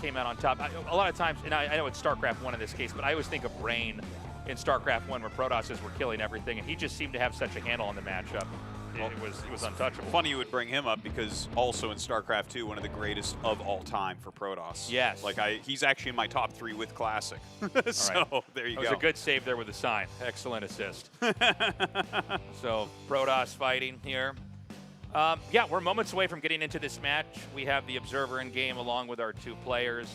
came out on top. A lot of times, and I know it's StarCraft 1 in this case, but I always think of Rain in StarCraft 1 where Protosses were killing everything, and he just seemed to have such a handle on the matchup. Well, it was untouchable. Funny you would bring him up, because also in StarCraft 2, one of the greatest of all time for Protoss. Yes. Like he's actually in my top 3 with Classic. So there you go. It was a good save there with a sign. Excellent assist. So Protoss fighting here. Yeah, we're moments away from getting into this match. We have the Observer in game along with our 2 players.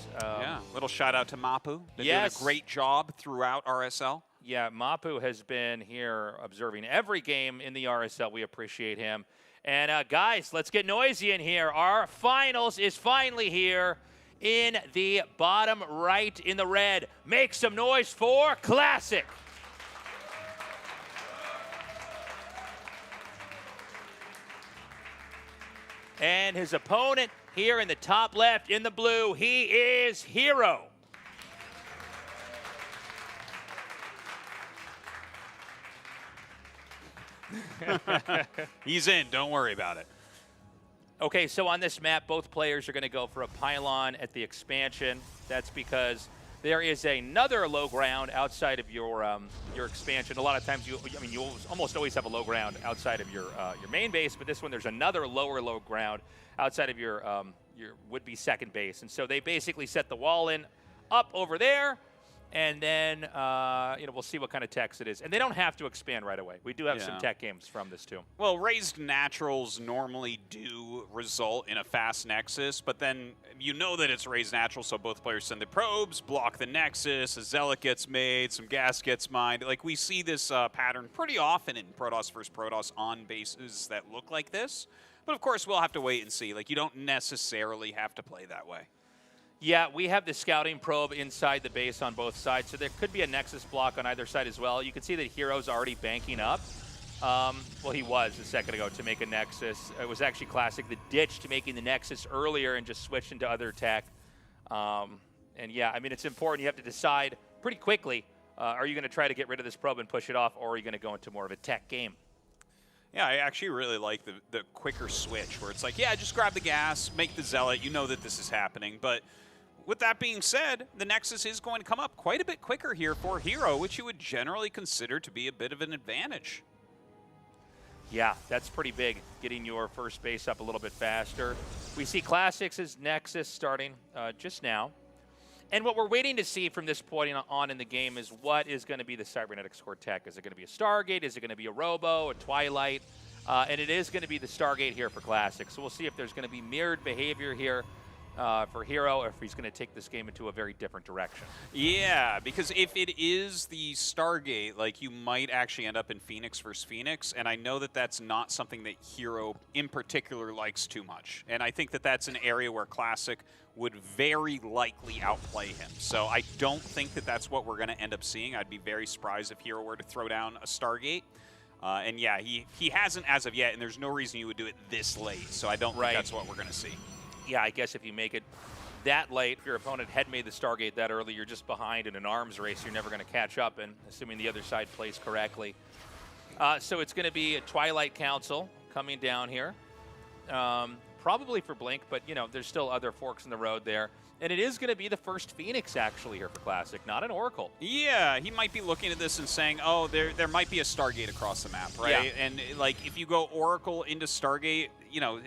Little shout out to Mapu. They're doing a great job throughout RSL. Yeah, Mapu has been here observing every game in the RSL. We appreciate him. And guys, let's get noisy in here. Our finals is finally here in the bottom right in the red. Make some noise for Classic. And his opponent here in the top left in the blue, he is Hero. He's in, don't worry about it. Okay, so on this map, both players are going to go for a pylon at the expansion. That's because there is another low ground outside of your expansion. A lot of times, you almost always have a low ground outside of your main base, but this one there's another low ground outside of your would-be second base. And so they basically set the wall in up over there, and then we'll see what kind of techs it is. And they don't have to expand right away. We do have some tech games from this too. Well, raised naturals normally do result in a fast nexus, but then you know that it's raised natural, so both players send the probes, block the nexus, a zealot gets made, some gas gets mined. Like, we see this pattern pretty often in Protoss versus Protoss on bases that look like this. But of course, we'll have to wait and see. Like, you don't necessarily have to play that way. Yeah, we have the scouting probe inside the base on both sides, so there could be a nexus block on either side as well. You can see that Hero's already banking up. Well, he was a second ago to make a nexus. It was actually Classic that ditched making the nexus earlier and just switched into other tech. And yeah, I mean, it's important. You have to decide pretty quickly, are you going to try to get rid of this probe and push it off, or are you going to go into more of a tech game? Yeah, I actually really like the quicker switch where it's like, yeah, just grab the gas, make the zealot. You know that this is happening, but with that being said, the Nexus is going to come up quite a bit quicker here for Hero, which you would generally consider to be a bit of an advantage. Yeah, that's pretty big, getting your first base up a little bit faster. We see Classics' Nexus starting just now. And what we're waiting to see from this point on in the game is what is going to be the Cybernetics core tech. Is it going to be a Stargate? Is it going to be a Robo, a Twilight? And it is going to be the Stargate here for Classic. So we'll see if there's going to be mirrored behavior here for Hero, or if he's going to take this game into a very different direction. Yeah, because if it is the Stargate, like, you might actually end up in Phoenix versus Phoenix, and I know that that's not something that Hero in particular likes too much. And I think that that's an area where Classic would very likely outplay him. So I don't think that that's what we're going to end up seeing. I'd be very surprised if Hero were to throw down a Stargate. And yeah, he hasn't as of yet, and there's no reason you would do it this late. So I don't think that's what we're going to see. Yeah, I guess if you make it that late, if your opponent had made the Stargate that early, you're just behind in an arms race. You're never going to catch up, and assuming the other side plays correctly. So it's going to be a Twilight Council coming down here. Probably for Blink, but, you know, there's still other forks in the road there. And it is going to be the first Phoenix, actually, here for Classic, not an Oracle. Yeah, he might be looking at this and saying, oh, there might be a Stargate across the map, right? Yeah. And, like, if you go Oracle into Stargate, you know,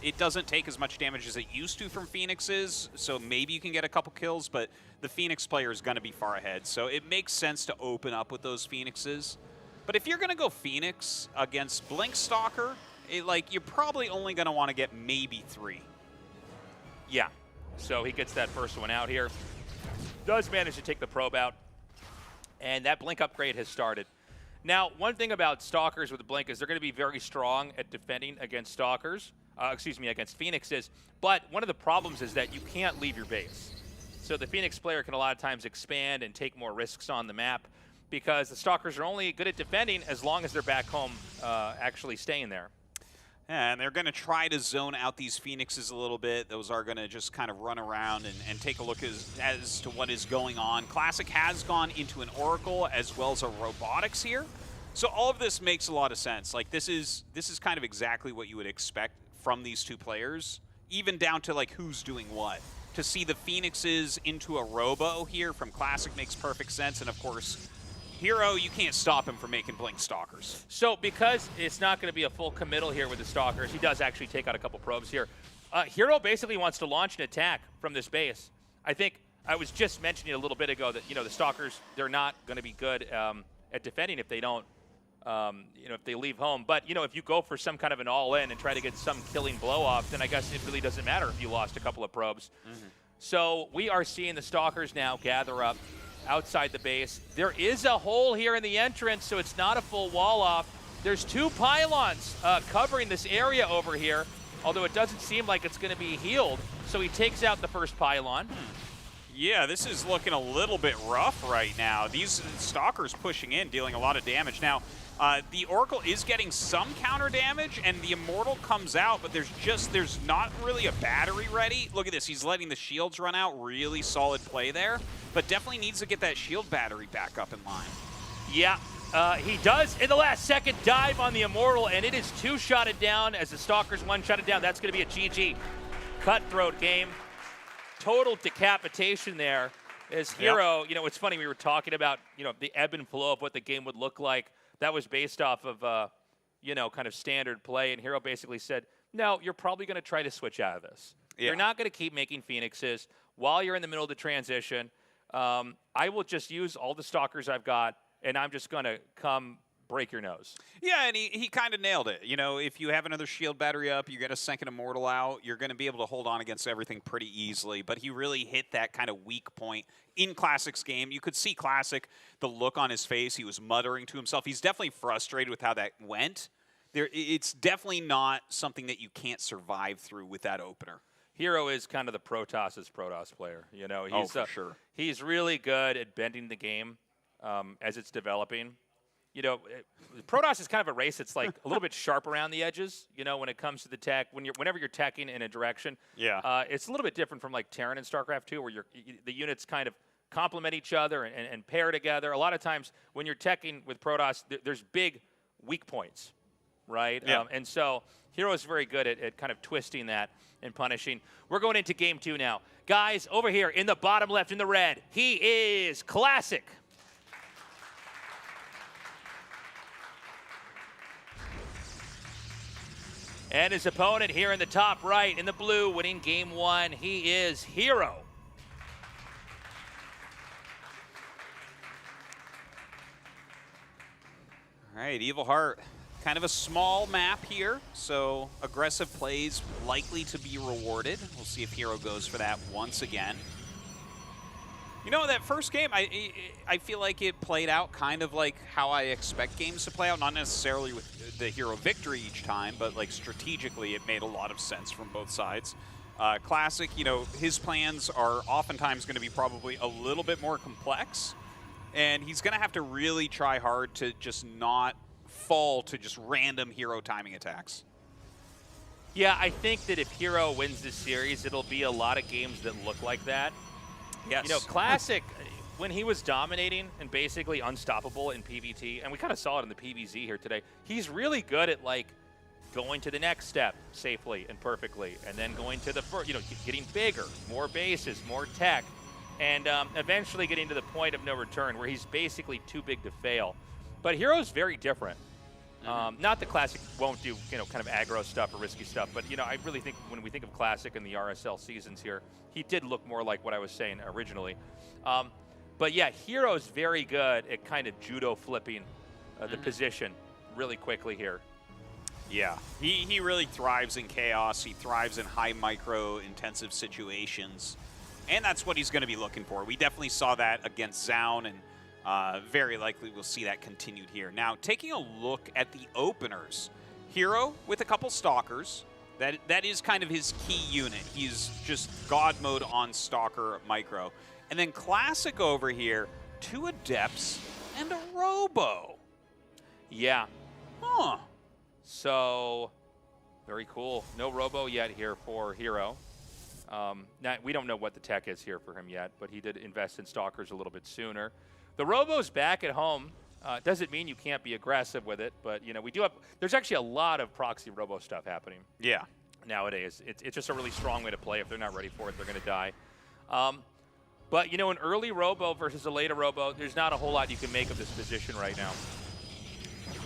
it doesn't take as much damage as it used to from Phoenixes, so maybe you can get a couple kills, but the Phoenix player is going to be far ahead. So it makes sense to open up with those Phoenixes. But if you're going to go Phoenix against Blink Stalker, you're probably only going to want to get maybe 3. Yeah. So he gets that first one out here. Does manage to take the probe out. And that Blink upgrade has started. Now, one thing about Stalkers with the Blink is they're going to be very strong at defending against Stalkers. Against Phoenixes. But one of the problems is that you can't leave your base. So the Phoenix player can a lot of times expand and take more risks on the map because the Stalkers are only good at defending as long as they're back home actually staying there. And they're going to try to zone out these Phoenixes a little bit. Those are going to just kind of run around and take a look as to what is going on. Classic has gone into an Oracle as well as a Robotics here. So all of this makes a lot of sense. Like, this is kind of exactly what you would expect from these two players, even down to, like, who's doing what. To see the Phoenixes into a Robo here from Classic makes perfect sense. And, of course, Hero, you can't stop him from making Blink Stalkers. So because it's not going to be a full committal here with the Stalkers, he does actually take out a couple probes here. Hero basically wants to launch an attack from this base. I think I was just mentioning a little bit ago that, you know, the Stalkers, they're not going to be good at defending if they don't, if they leave home. But, you know, if you go for some kind of an all-in and try to get some killing blow-off, then I guess it really doesn't matter if you lost a couple of probes. Mm-hmm. So we are seeing the Stalkers now gather up outside the base. There is a hole here in the entrance, so it's not a full wall off. There's 2 pylons covering this area over here, although it doesn't seem like it's going to be healed. So he takes out the first pylon. Yeah, this is looking a little bit rough right now. These Stalkers pushing in, dealing a lot of damage. Now, the Oracle is getting some counter damage, and the Immortal comes out, but there's not really a battery ready. Look at this. He's letting the shields run out. Really solid play there, but definitely needs to get that shield battery back up in line. Yeah, he does in the last second dive on the Immortal, and it is 2-shotted down as the Stalkers 1-shotted down. That's going to be a GG. Cutthroat game. Total decapitation there Is Hero, you know, it's funny, we were talking about, you know, the ebb and flow of what the game would look like. That was based off of, you know, kind of standard play, and Hero basically said, no, you're probably going to try to switch out of this. Yeah. You're not going to keep making Phoenixes while you're in the middle of the transition. I will just use all the Stalkers I've got, and I'm just going to come break your nose. Yeah, and he kind of nailed it. You know, if you have another shield battery up, you get a second Immortal out, you're going to be able to hold on against everything pretty easily. But he really hit that kind of weak point in Classic's game. You could see Classic, the look on his face. He was muttering to himself. He's definitely frustrated with how that went. It's definitely not something that you can't survive through with that opener. Hero is kind of the Protoss's Protoss player. You know, he's for sure. He's really good at bending the game as it's developing. You know, Protoss is kind of a race that's like a little bit sharp around the edges. You know, when it comes to the tech, whenever you're teching in a direction, it's a little bit different from like Terran in StarCraft 2, where the units kind of complement each other and pair together. A lot of times when you're teching with Protoss, there's big weak points, right? Yeah. And so Hero is very good at kind of twisting that and punishing. We're going into game 2 now. Guys, over here in the bottom left in the red, he is Classic. And his opponent here in the top right in the blue, winning game 1, he is Hero. All right, Evil Heart, kind of a small map here, so aggressive plays likely to be rewarded. We'll see if Hero goes for that once again. You know, that first game, I feel like it played out kind of like how I expect games to play out, not necessarily with the Hero victory each time, but like strategically it made a lot of sense from both sides. Classic, you know, his plans are oftentimes going to be probably a little bit more complex, and he's going to have to really try hard to just not fall to just random Hero timing attacks. Yeah, I think that if Hero wins this series, it'll be a lot of games that look like that. Yes. You know, Classic, when he was dominating and basically unstoppable in PvT, and we kind of saw it in the PvZ here today, he's really good at, like, going to the next step safely and perfectly, and then going to the first, you know, getting bigger, more bases, more tech, and eventually getting to the point of no return where he's basically too big to fail. But Hero's very different. Not that Classic won't do, you know, kind of aggro stuff or risky stuff, but, you know, I really think when we think of Classic in the RSL seasons here, he did look more like what I was saying originally. But yeah, Hero's very good at kind of judo flipping the position really quickly here. Yeah, he really thrives in chaos. He thrives in high micro intensive situations, and that's what he's going to be looking for. We definitely saw that against Zaun, and very likely we'll see that continued here. Now, taking a look at the openers, Hero with a couple Stalkers. That is kind of his key unit. He's just God mode on Stalker micro. And then Classic over here, 2 Adepts and a Robo. Yeah. Huh. So, very cool. No Robo yet here for Hero. Now, we don't know what the tech is here for him yet, but he did invest in Stalkers a little bit sooner. The Robo's back at home. Doesn't mean you can't be aggressive with it, but, you know, we do have, there's actually a lot of proxy Robo stuff happening. Yeah. Nowadays. It's just a really strong way to play. If they're not ready for it, they're going to die. But, you know, an early Robo versus a later Robo, there's not a whole lot you can make of this position right now.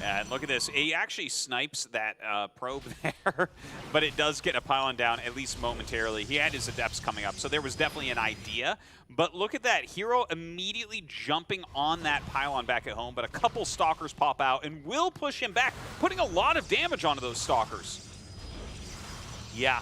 And look at this. He actually snipes that probe there, but it does get a pylon down, at least momentarily. He had his Adepts coming up, so there was definitely an idea. But look at that. Hero immediately jumping on that pylon back at home, but a couple Stalkers pop out and will push him back, putting a lot of damage onto those Stalkers. Yeah.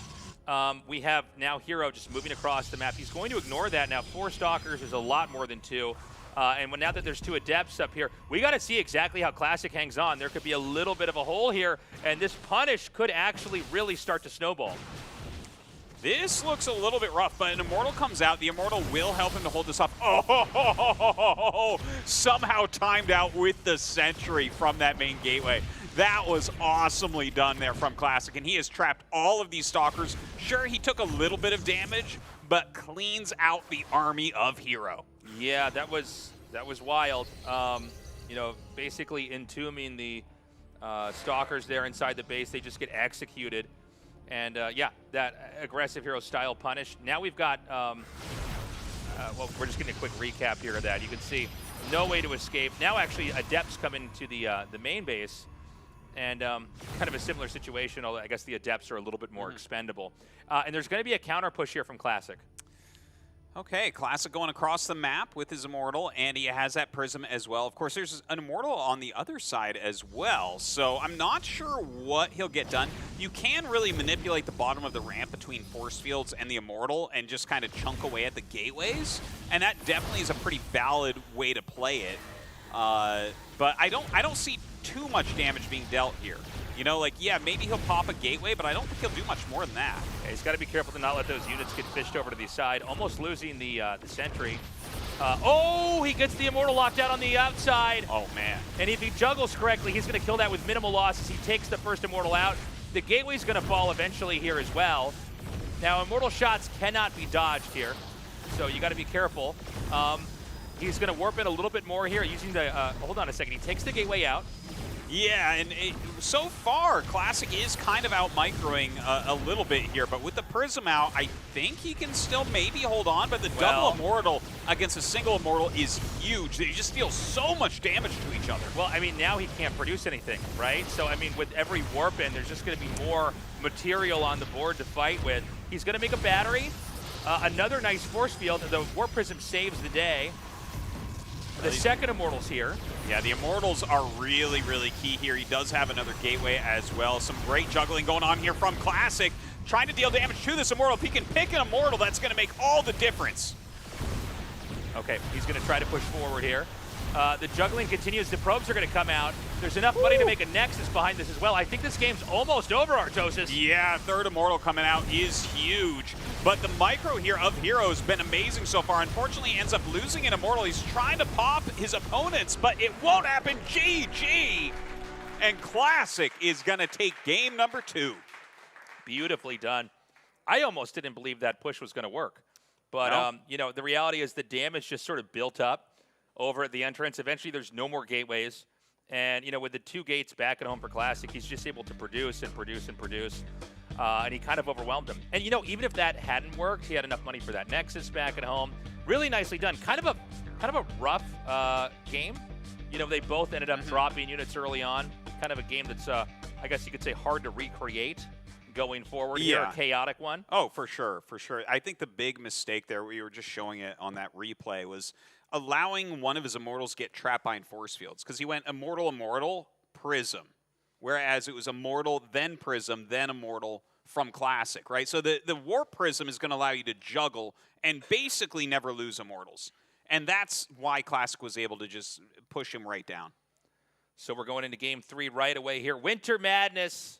We have now Hero just moving across the map. He's going to ignore that now. 4 Stalkers is a lot more than 2. And now that there's 2 Adepts up here, we got to see exactly how Classic hangs on. There could be a little bit of a hole here, and this punish could actually really start to snowball. This looks a little bit rough, but an Immortal comes out. The Immortal will help him to hold this up. Oh, somehow timed out with the Sentry from that main gateway. That was awesomely done there from Classic, and he has trapped all of these Stalkers. Sure, he took a little bit of damage, but cleans out the army of Hero. Yeah, that was wild. You know, basically entombing the Stalkers there inside the base. They just get executed. And yeah, that aggressive Hero style punish. Now we've got well, we're just getting a quick recap here of that. You can see no way to escape. Now actually Adepts come into the main base, and kind of a similar situation, although I guess the Adepts are a little bit more expendable. And there's going to be a counter push here from Classic. Okay, Classic going across the map with his Immortal, and he has that Prism as well. Of course, there's an Immortal on the other side as well, so I'm not sure what he'll get done. You can really manipulate the bottom of the ramp between Force Fields and the Immortal and just kind of chunk away at the gateways, and that definitely is a pretty valid way to play it. But I don't see too much damage being dealt here. You know, like, yeah, maybe he'll pop a gateway, but I don't think he'll do much more than that. Yeah, he's got to be careful to not let those units get fished over to the side, almost losing the sentry. Oh, he gets the Immortal locked out on the outside. Oh, man. And if he juggles correctly, he's going to kill that with minimal losses. He takes the first Immortal out. The gateway's going to fall eventually here as well. Now, Immortal shots cannot be dodged here, so you got to be careful. He's going to warp it a little bit more here using the, hold on a second, he takes the gateway out. Yeah, and so far, Classic is kind of out-microing a little bit here, but with the Prism out, I think he can still maybe hold on, but the double Immortal against a single Immortal is huge. They just deal so much damage to each other. Well, I mean, now he can't produce anything, right? So, I mean, with every warp in, there's just going to be more material on the board to fight with. He's going to make a battery, another nice force field. The Warp Prism saves the day. The second Immortal's here. Yeah, the Immortals are really, really key here. He does have another gateway as well. Some great juggling going on here from Classic. Trying to deal damage to this Immortal. If he can pick an Immortal, that's going to make all the difference. Okay, he's going to try to push forward here. The juggling continues. The probes are going to come out. There's enough money to make a Nexus behind this as well. I think this game's almost over, Artosis. Yeah, third Immortal coming out is huge. But the micro here of Hero has been amazing so far. Unfortunately, he ends up losing an Immortal. He's trying to pop his opponents, but it won't happen. GG! And Classic is going to take game number 2. Beautifully done. I almost didn't believe that push was going to work. But, No. you know, the reality is the damage just sort of built up over at the entrance. Eventually, there's no more gateways. And, you know, with the 2 gates back at home for Classic, he's just able to produce and produce and produce. And he kind of overwhelmed him. And, you know, even if that hadn't worked, he had enough money for that Nexus back at home. Really nicely done. Kind of a rough game. You know, they both ended up dropping units early on. Kind of a game that's, I guess you could say, hard to recreate going forward. Yeah. Here, a chaotic one. Oh, for sure, for sure. I think the big mistake there, we were just showing it on that replay, was allowing one of his Immortals get trapped behind force fields, because he went Immortal, Immortal, Prism, whereas it was Immortal, then Prism, then Immortal from Classic, right? So the Warp Prism is going to allow you to juggle and basically never lose Immortals, and that's why Classic was able to just push him right down. So we're going into game 3 right away here. Winter Madness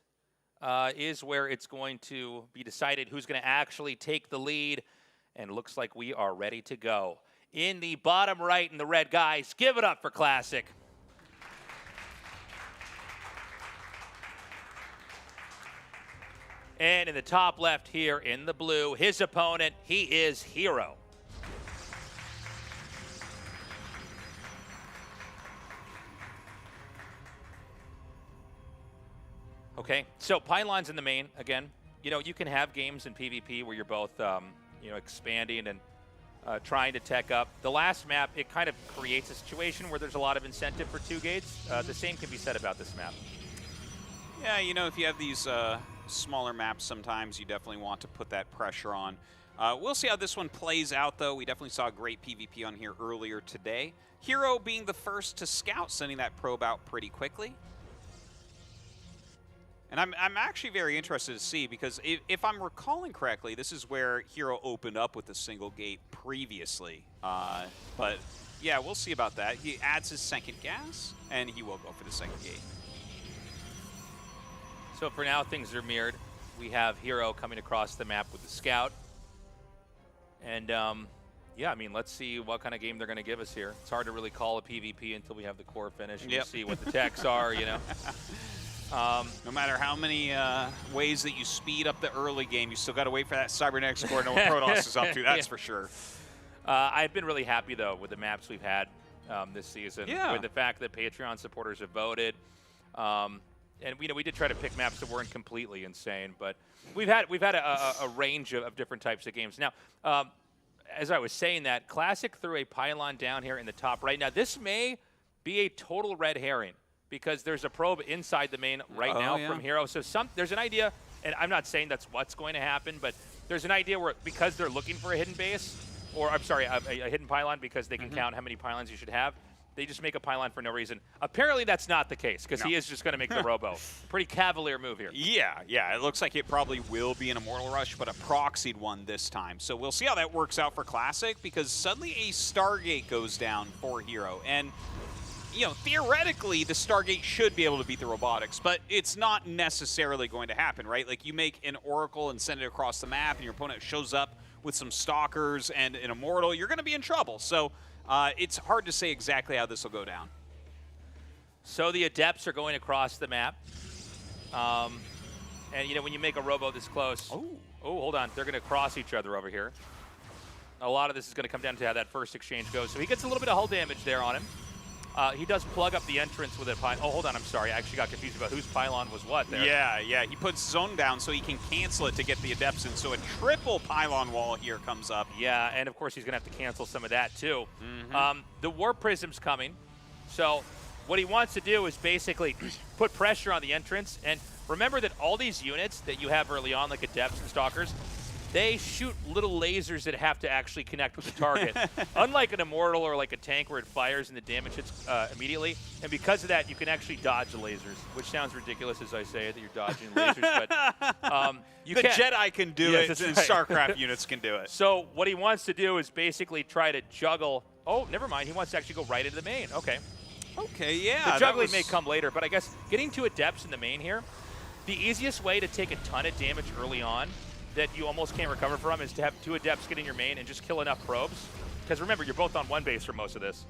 is where it's going to be decided who's going to actually take the lead, and it looks like we are ready to go. In the bottom right in the red, guys, give it up for Classic. And in the top left here in the blue, his opponent, he is Hero. Okay, so pylons in the main, again. You know, you can have games in PvP where you're both, you know, expanding and trying to tech up. The last map, it kind of creates a situation where there's a lot of incentive for 2 gates. The same can be said about this map. Yeah, you know, if you have these smaller maps, sometimes you definitely want to put that pressure on. We'll see how this one plays out, though. We definitely saw great PvP on here earlier today. Hero being the first to scout, sending that probe out pretty quickly. And I'm actually very interested to see, because if I'm recalling correctly, this is where Hero opened up with a single gate previously. But yeah, we'll see about that. He adds his second gas, and he will go for the second gate. So for now, things are mirrored. We have Hero coming across the map with the Scout. And yeah, I mean, let's see what kind of game they're going to give us here. It's hard to really call a PvP until we have the core finish and we'll see what the techs are, you know. No matter how many ways that you speed up the early game, you still got to wait for that Cybernetics score to know what Protoss is up to. That's for sure. I've been really happy, though, with the maps we've had this season. Yeah. With the fact that Patreon supporters have voted. And you know, we did try to pick maps that weren't completely insane, but we've had a range of different types of games. Now, as I was saying that, Classic threw a pylon down here in the top right. Now, this may be a total red herring because there's a probe inside the main right now from Hero. So there's an idea, and I'm not saying that's what's going to happen, but there's an idea where because they're looking for a hidden base, or I'm sorry, a hidden pylon because they can count how many pylons you should have, they just make a pylon for no reason. Apparently that's not the case because he is just going to make the Robo. Pretty cavalier move here. Yeah, it looks like it probably will be an Immortal Rush, but a proxied one this time. So we'll see how that works out for Classic because suddenly a Stargate goes down for Hero. And, you know, theoretically the Stargate should be able to beat the Robotics, but it's not necessarily going to happen, right? Like you make an Oracle and send it across the map and your opponent shows up with some Stalkers and an Immortal, you're going to be in trouble. So it's hard to say exactly how this will go down. So the Adepts are going across the map. And, you know, when you make a Robo this close. Oh, hold on. They're going to cross each other over here. A lot of this is going to come down to how that first exchange goes. So he gets a little bit of hull damage there on him. He does plug up the entrance with a pylon. Oh, hold on. I'm sorry. I actually got confused about whose pylon was what there. Yeah. He puts zone down so he can cancel it to get the Adepts in. So a triple pylon wall here comes up. Yeah, and of course he's going to have to cancel some of that too. The Warp Prism's coming. So what he wants to do is basically put pressure on the entrance. And remember that all these units that you have early on, like Adepts and Stalkers, they shoot little lasers that have to actually connect with the target. Unlike an Immortal or like a tank where it fires and the damage hits immediately. And because of that, you can actually dodge the lasers, which sounds ridiculous as I say it, that you're dodging lasers. But the Jedi can do it, and right. StarCraft units can do it. So what he wants to do is basically try to juggle. Oh, never mind. He wants to actually go right into the main. Okay. Okay, yeah. The juggling may come later, but I guess getting to Adepts in the main here, the easiest way to take a ton of damage early on that you almost can't recover from is to have 2 Adepts get in your main and just kill enough probes. Because remember, you're both on one base for most of this.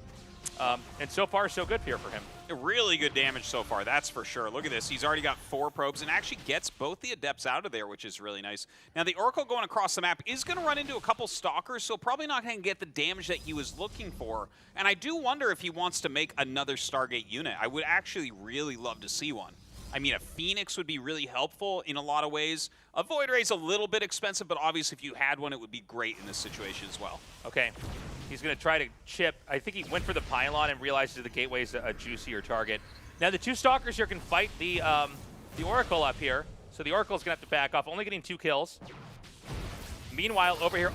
And so far, so good here for him. Really good damage so far, that's for sure. Look at this. He's already got 4 probes and actually gets both the Adepts out of there, which is really nice. Now, the Oracle going across the map is going to run into a couple Stalkers, so probably not going to get the damage that he was looking for. And I do wonder if he wants to make another Stargate unit. I would actually really love to see one. I mean, a Phoenix would be really helpful in a lot of ways. A Void Ray's a little bit expensive, but obviously if you had one, it would be great in this situation as well. Okay. He's going to try to chip. I think he went for the pylon and realizes the gateway's a juicier target. Now, the 2 Stalkers here can fight the Oracle up here. So the Oracle's going to have to back off, only getting 2 kills. Meanwhile, over here,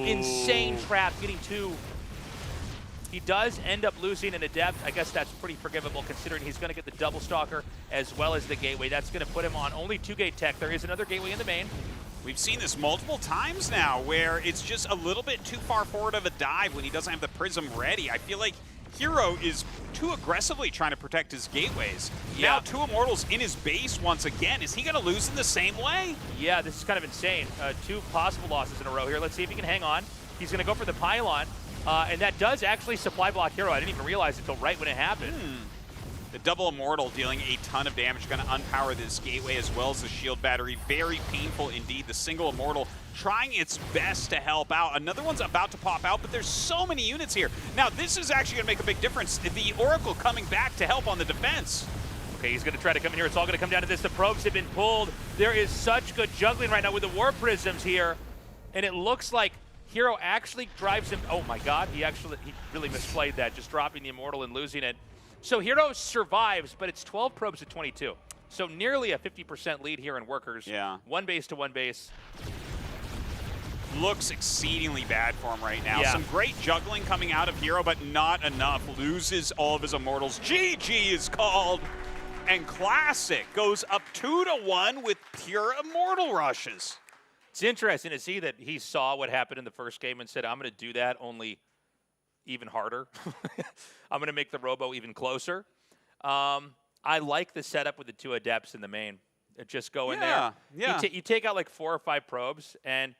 insane trap, getting 2. He does end up losing an Adept. I guess that's pretty forgivable considering he's going to get the double Stalker as well as the Gateway. That's going to put him on only 2 gate tech. There is another Gateway in the main. We've seen this multiple times now where it's just a little bit too far forward of a dive when he doesn't have the Prism ready. I feel like Hero is too aggressively trying to protect his gateways. Yeah. Now 2 Immortals in his base once again. Is he going to lose in the same way? Yeah, this is kind of insane. 2 possible losses in a row here. Let's see if he can hang on. He's going to go for the pylon. And that does actually supply block Hero. I didn't even realize it until right when it happened. The double Immortal dealing a ton of damage, going to unpower this Gateway as well as the shield battery. Very painful indeed. The single Immortal trying its best to help out. Another one's about to pop out, but there's so many units here. Now, this is actually going to make a big difference. The Oracle coming back to help on the defense. Okay, he's going to try to come in here. It's all going to come down to this. The probes have been pulled. There is such good juggling right now with the Warp Prisms here. And it looks like Hero actually drives him. Oh my God, he really misplayed that, just dropping the Immortal and losing it. So Hero survives, but it's 12 probes at 22. So nearly a 50% lead here in workers. Yeah. 1 base to 1 base. Looks exceedingly bad for him right now. Yeah. Some great juggling coming out of Hero, but not enough. Loses all of his Immortals. GG is called. And Classic goes up 2-1 with pure Immortal rushes. It's interesting to see that he saw what happened in the first game and said, I'm going to do that, only even harder. I'm going to make the Robo even closer. I like the setup with the 2 Adepts in the main. Just go in there. Yeah. You take out like 4 or 5 probes, and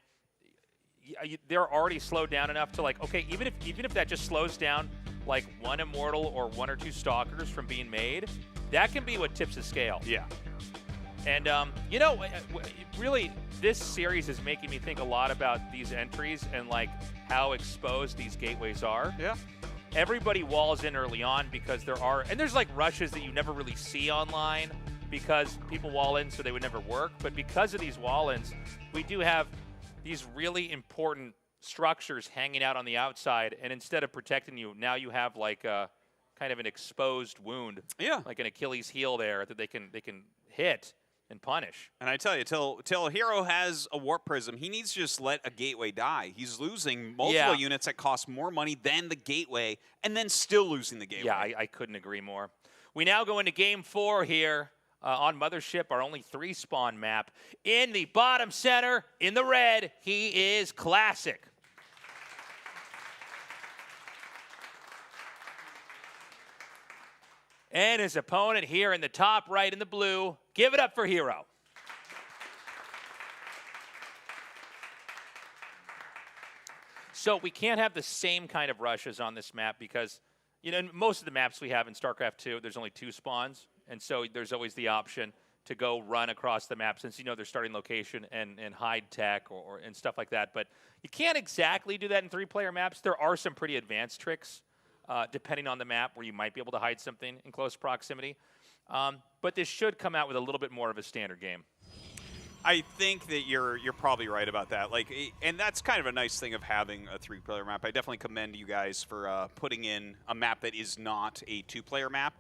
they're already slowed down enough to like, okay, even if that just slows down like 1 Immortal or 1 or 2 Stalkers from being made, that can be what tips the scale. Yeah. And, you know, really, this series is making me think a lot about these entries and, like, how exposed these gateways are. Yeah. Everybody walls in early on because there's, like, rushes that you never really see online because people wall in so they would never work. But because of these wall-ins, we do have these really important structures hanging out on the outside, and instead of protecting you, now you have like a kind of an exposed wound. Yeah. Like an Achilles heel there that they can hit and punish. And I tell you, till Hero has a Warp Prism, he needs to just let a Gateway die. He's losing multiple units that cost more money than the Gateway, and then still losing the Gateway. Yeah, I couldn't agree more. We now go into Game 4 here on Mothership, our only 3-spawn map. In the bottom center, in the red, he is Classic. And his opponent here in the top right in the blue. Give it up for Hero. So we can't have the same kind of rushes on this map because, you know, most of the maps we have in StarCraft 2, there's only 2 spawns. And so there's always the option to go run across the map since you know their starting location and hide tech and stuff like that. But you can't exactly do that in 3-player maps. There are some pretty advanced tricks. Depending on the map, where you might be able to hide something in close proximity. But this should come out with a little bit more of a standard game. I think that you're probably right about that. Like, and that's kind of a nice thing of having a 3-player map. I definitely commend you guys for putting in a map that is not a 2-player map,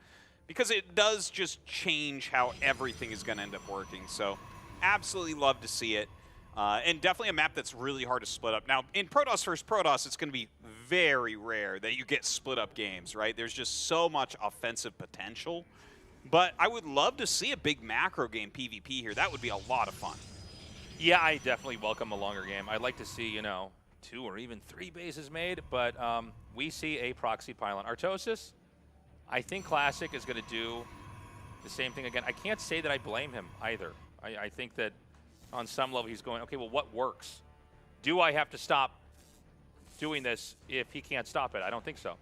because it does just change how everything is going to end up working. So, absolutely love to see it. And definitely a map that's really hard to split up. Now, in Protoss vs. Protoss, it's going to be very rare that you get split up games, right? There's just so much offensive potential. But I would love to see a big macro game PvP here. That would be a lot of fun. Yeah, I definitely welcome a longer game. I'd like to see, you know, 2 or even 3 bases made, but we see a proxy pylon. Artosis, I think Classic is going to do the same thing again. I can't say that I blame him either. I think that on some level he's going, okay, well, what works? Do I have to stop doing this if he can't stop it? I don't think so.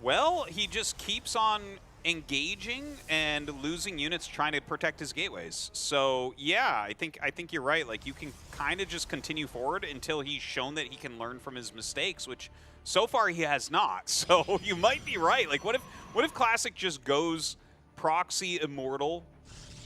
Well, he just keeps on engaging and losing units trying to protect his gateways. So, yeah, I think you're right. Like, you can kind of just continue forward until he's shown that he can learn from his mistakes, which so far he has not. So, you might be right. Like, what if Classic just goes proxy immortal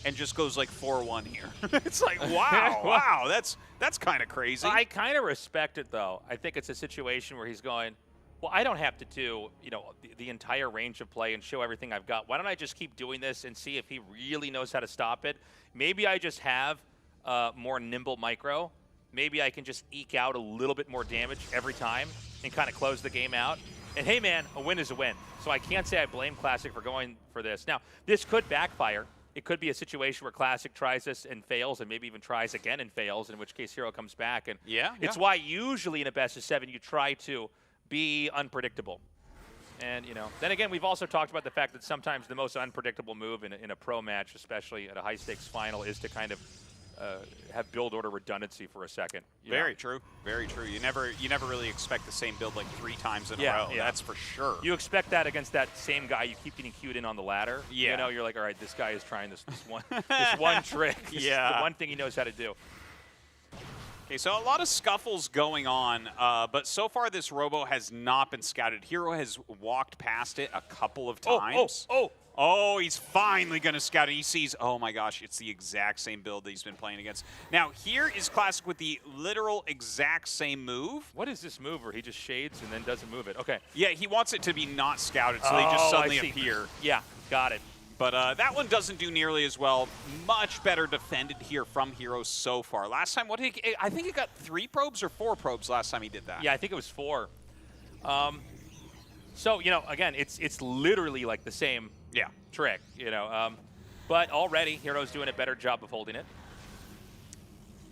and just goes like 4-1 here? It's like, wow, wow, that's kind of crazy. I kind of respect it, though. I think it's a situation where he's going, well, I don't have to do, you know, the entire range of play and show everything I've got. Why don't I just keep doing this and see if he really knows how to stop it? Maybe I just have more nimble micro. Maybe I can just eke out a little bit more damage every time and kind of close the game out. And hey, man, a win is a win. So I can't say I blame Classic for going for this. Now, this could backfire. It could be a situation where Classic tries this and fails, and maybe even tries again and fails, in which case Hero comes back. And it's why usually in a best of 7 you try to be unpredictable. And, you know, then again, we've also talked about the fact that sometimes the most unpredictable move in a pro match, especially at a high-stakes final, is to kind of have build order redundancy for a second. Very true. Very true. You never really expect the same build like 3 times in a row. Yeah. That's for sure. You expect that against that same guy you keep getting queued in on the ladder. Yeah. You know, you're like, all right, this guy is trying this one trick. This is the one thing he knows how to do. Okay, so a lot of scuffles going on, but so far this Robo has not been scouted. Hero has walked past it a couple of times. Oh, he's finally going to scout it. He sees, oh my gosh, it's the exact same build that he's been playing against. Now, here is Classic with the literal exact same move. What is this move where he just shades and then doesn't move it? Okay. Yeah, he wants it to be not scouted, so they just suddenly appear. Yeah, got it. But that one doesn't do nearly as well. Much better defended here from Hero so far. Last time, what did he, I think he got 3 probes or 4 probes last time he did that. Yeah, I think it was 4. So, you know, again, it's literally like the same trick, you know. But already, Hero's doing a better job of holding it.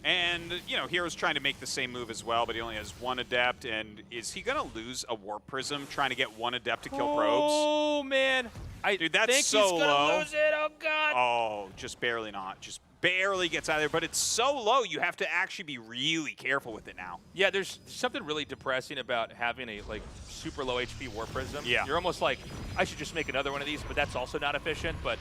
And, you know, Hero's trying to make the same move as well, but he only has 1 Adept. And is he going to lose a Warp Prism trying to get 1 Adept to kill probes? Oh, man. Dude, that's think so he's low. gonna lose it. Oh, God. Oh, just barely not. Just barely gets out of there. But it's so low, you have to actually be really careful with it now. Yeah, there's something really depressing about having a, like, super low HP Warp Prism. Yeah. You're almost like, I should just make another one of these, but that's also not efficient. But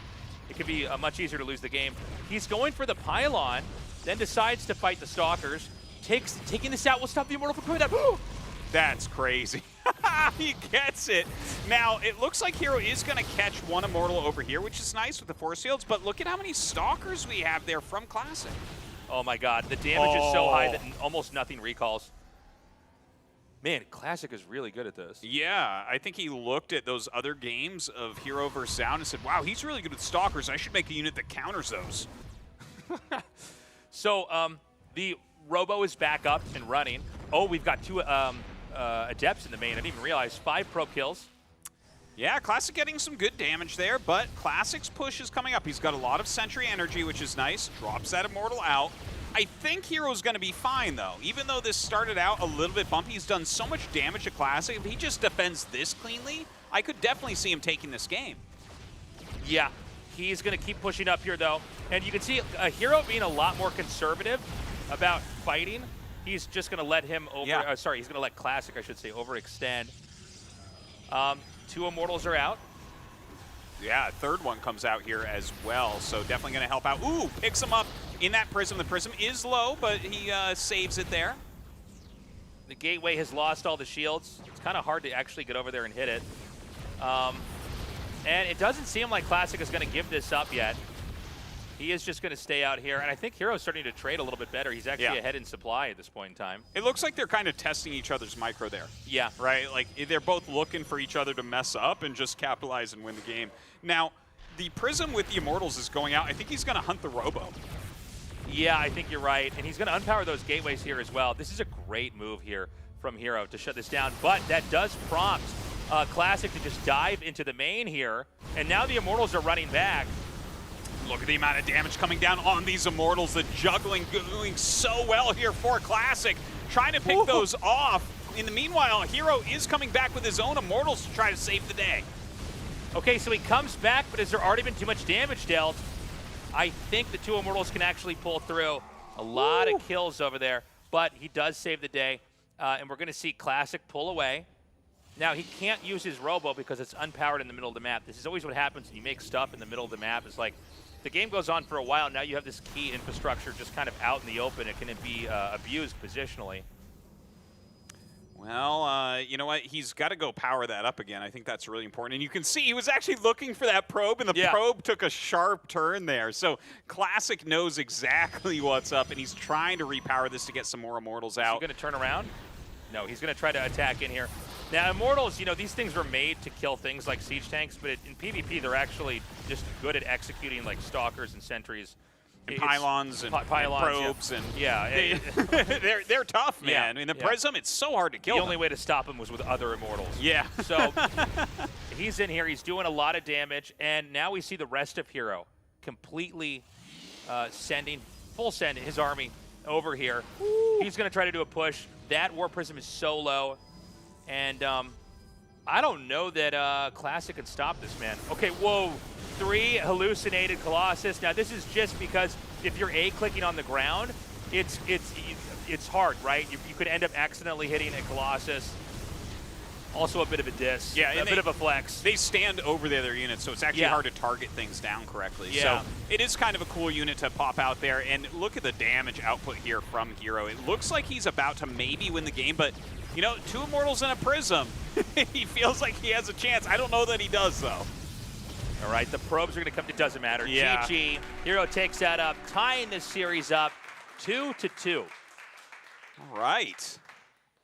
it could be much easier to lose the game. He's going for the pylon, then decides to fight the Stalkers. Taking this out will stop the Immortal from coming down. That's crazy. He gets it. Now, it looks like Hero is going to catch 1 Immortal over here, which is nice with the Force Fields, but look at how many Stalkers we have there from Classic. Oh my God, the damage is so high that almost nothing recalls. Man, Classic is really good at this. Yeah, I think he looked at those other games of Hero versus Sound and said, wow, he's really good with Stalkers. I should make a unit that counters those. So the Robo is back up and running. Oh, we've got 2 Adepts in the main. I didn't even realize 5 probe kills. Yeah, Classic getting some good damage there, but Classic's push is coming up. He's got a lot of Sentry energy, which is nice. Drops that Immortal out. I think Hero's going to be fine, though. Even though this started out a little bit bumpy, he's done so much damage to Classic. If he just defends this cleanly, I could definitely see him taking this game. Yeah, he's going to keep pushing up here, though. And you can see a Hero being a lot more conservative about fighting. He's just going to let him over... sorry, he's going to let Classic, I should say, overextend. 2 Immortals are out. Yeah, a third one comes out here as well, so definitely going to help out. Ooh, picks him up in that Prism. The Prism is low, but he saves it there. The Gateway has lost all the shields. It's kind of hard to actually get over there and hit it. And it doesn't seem like Classic is going to give this up yet. He is just going to stay out here, and I think Hero's starting to trade a little bit better. He's actually ahead in supply at this point in time. It looks like they're kind of testing each other's micro there. Yeah. Right? Like, they're both looking for each other to mess up and just capitalize and win the game. Now, the Prism with the Immortals is going out. I think he's going to hunt the Robo. Yeah, I think you're right, and he's going to unpower those gateways here as well. This is a great move here from Hero to shut this down, but that does prompt Classic to just dive into the main here, and now the Immortals are running back. Look at the amount of damage coming down on these Immortals. The juggling doing so well here for Classic. Trying to pick those off. In the meanwhile, Hero is coming back with his own Immortals to try to save the day. Okay, so he comes back, but has there already been too much damage dealt? I think the 2 Immortals can actually pull through. A lot of kills over there, but he does save the day. And we're going to see Classic pull away. Now, he can't use his Robo because it's unpowered in the middle of the map. This is always what happens when you make stuff in the middle of the map. It's like the game goes on for a while. Now you have this key infrastructure just kind of out in the open. It can be abused positionally. Well, you know what? He's got to go power that up again. I think that's really important. And you can see he was actually looking for that probe, and the probe took a sharp turn there. So Classic knows exactly what's up, and he's trying to repower this to get some more Immortals out. Is he going to turn around? No, he's going to try to attack in here. Now, Immortals, you know, these things were made to kill things like siege tanks, but in PvP, they're actually just good at executing like stalkers and sentries. And pylons and probes they're tough, man. Yeah, I mean, the Prism, it's so hard to kill. The only way to stop him was with other Immortals. Yeah. So he's in here. He's doing a lot of damage, and now we see the rest of Hero completely full send his army over here. Woo. He's going to try to do a push. That War Prism is so low, and I don't know that Classic can stop this, man. Okay, whoa. 3 hallucinated Colossus. Now this is just because if you're A-clicking on the ground, it's hard, right? You could end up accidentally hitting a Colossus. Also a bit of a diss. Yeah, a bit of a flex. They stand over the other units, so it's actually hard to target things down correctly. Yeah. So it is kind of a cool unit to pop out there. And look at the damage output here from Hero. It looks like he's about to maybe win the game, but you know, 2 Immortals and a Prism. He feels like he has a chance. I don't know that he does, though. All right, the probes are going to come to doesn't matter. Yeah. GG. Hero takes that up, tying this series up 2-2. All right.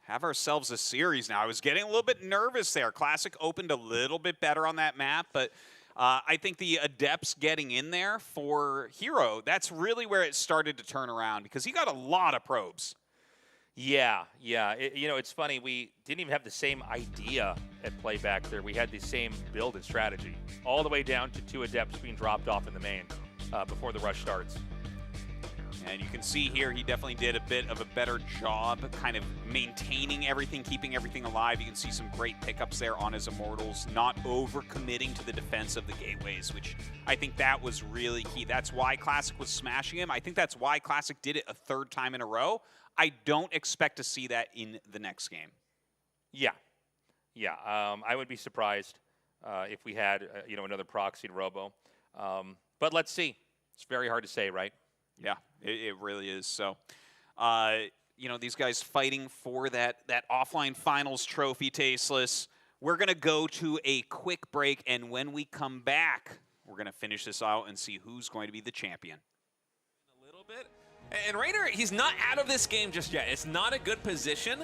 Have ourselves a series now. I was getting a little bit nervous there. Classic opened a little bit better on that map, but I think the Adepts getting in there for Hero, that's really where it started to turn around because he got a lot of probes. Yeah. You know, it's funny. We didn't even have the same idea at play back there. We had the same build and strategy, all the way down to 2 Adepts being dropped off in the main before the rush starts. And you can see here he definitely did a bit of a better job kind of maintaining everything, keeping everything alive. You can see some great pickups there on his Immortals, not over-committing to the defense of the gateways, which I think that was really key. That's why Classic was smashing him. I think that's why Classic did it a 3rd time in a row. I don't expect to see that in the next game. Yeah. I would be surprised if we had you know, another proxied Robo. But let's see. It's very hard to say, right? Yeah, it really is. So, you know, these guys fighting for that offline finals trophy, Tasteless. We're going to go to a quick break, and when we come back, we're going to finish this out and see who's going to be the champion. And Rainer, he's not out of this game just yet. It's not a good position,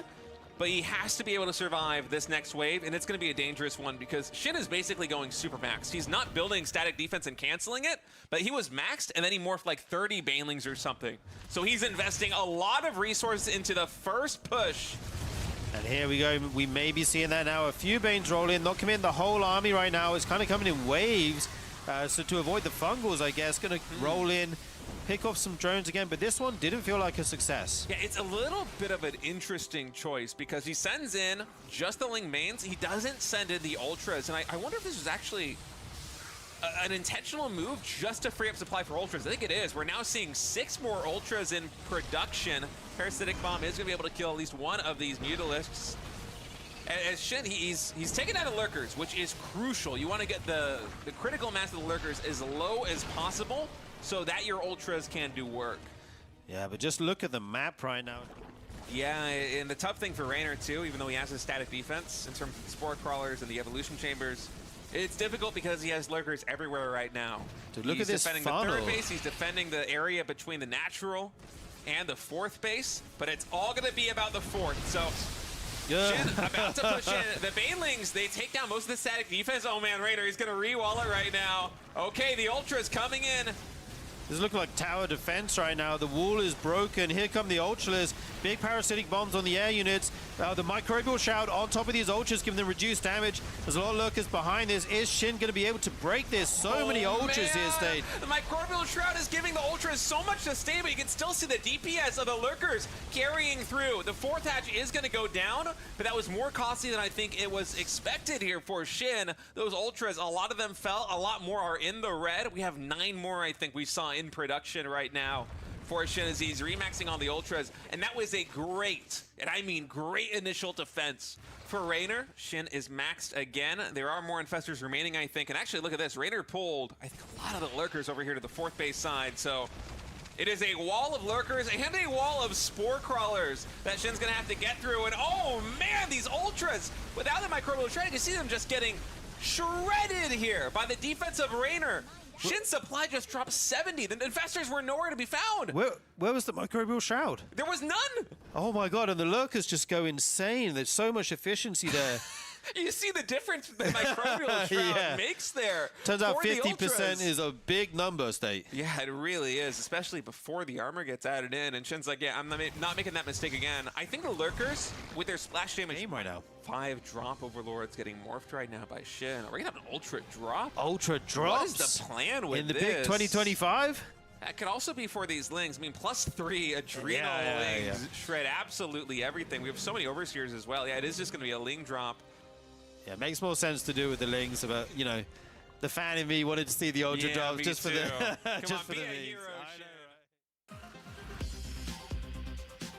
but he has to be able to survive this next wave, and it's going to be a dangerous one because Shin is basically going super maxed. He's not building static defense and canceling it, but he was maxed, and then he morphed like 30 banelings or something. So he's investing a lot of resources into the first push. And here we go. We may be seeing that now. A few Banes roll in, not committing the whole army right now. It's kind of coming in waves. So to avoid the fungals, I guess, going to roll in, pick off some drones again, but this one didn't feel like a success. Yeah, it's a little bit of an interesting choice because he sends in just the Ling mains. He doesn't send in the Ultras, and I wonder if this was actually an intentional move just to free up supply for Ultras. I think it is. We're now seeing 6 more Ultras in production. Parasitic Bomb is going to be able to kill at least one of these Mutalisks. As Shin, he's taken out of Lurkers, which is crucial. You want to get the critical mass of the Lurkers as low as possible so that your Ultras can do work. Yeah, but just look at the map right now. Yeah, and the tough thing for Raynor, too, even though he has a static defense in terms of the Spore Crawlers and the Evolution Chambers, it's difficult because he has Lurkers everywhere right now. Dude, look he's at this defending funnel. the 3rd base, he's defending the area between the natural and the 4th base, but it's all going to be about the 4th. So Shin about to push in. The Banelings, they take down most of the static defense. Oh man, Raynor, he's going to re-wall it right now. Okay, the Ultra's coming in. This looks like tower defense right now. The wall is broken. Here come the Ultras. Big parasitic bombs on the air units. The microbial shout on top of these Ultras, giving them reduced damage. There's a lot of lurkers behind this. Is Shin going to be able to break this? So many Ultras here, State. The microbial shroud is giving the Ultras so much to stay, but you can still see the DPS of the lurkers carrying through. The 4th hatch is going to go down, but that was more costly than I think it was expected here for Shin. Those Ultras, a lot of them fell. A lot more are in the red. We have 9 more, I think, we saw in production right now for Shin as he's remaxing on the Ultras, and that was a great, and I mean great, initial defense for Raynor. Shin is maxed again. There are more Infestors remaining, I think, and actually look at this. Raynor pulled, I think, a lot of the Lurkers over here to the 4th base side, so it is a wall of Lurkers and a wall of Spore Crawlers that Shin's gonna have to get through, and oh man, these Ultras, without the microbial shred, you can see them just getting shredded here by the defense of Raynor. Shin's supply just dropped 70. The Infestors were nowhere to be found. Where was the microbial shroud? There was none. Oh my god, and the lurkers just go insane. There's so much efficiency there. You see the difference the microbial shroud makes there. Turns out for the 50% Ultras. is a big number, State. Yeah, it really is, especially before the armor gets added in. And Shin's like, yeah, I'm not making that mistake again. I think the Lurkers, with their splash damage right now. 5 drop Overlords getting morphed right now by Shin. Are we going to have an Ultra drop? Ultra drops? What is the plan with in the this? big 2025? That could also be for these Lings. I mean, +3 Adrenal Lings shred absolutely everything. We have so many Overseers as well. Yeah, it is just going to be a Ling drop. Yeah, it makes more sense to do with the Lings, but, you know, the fan in me wanted to see the Ultra drops just for the just for the memes.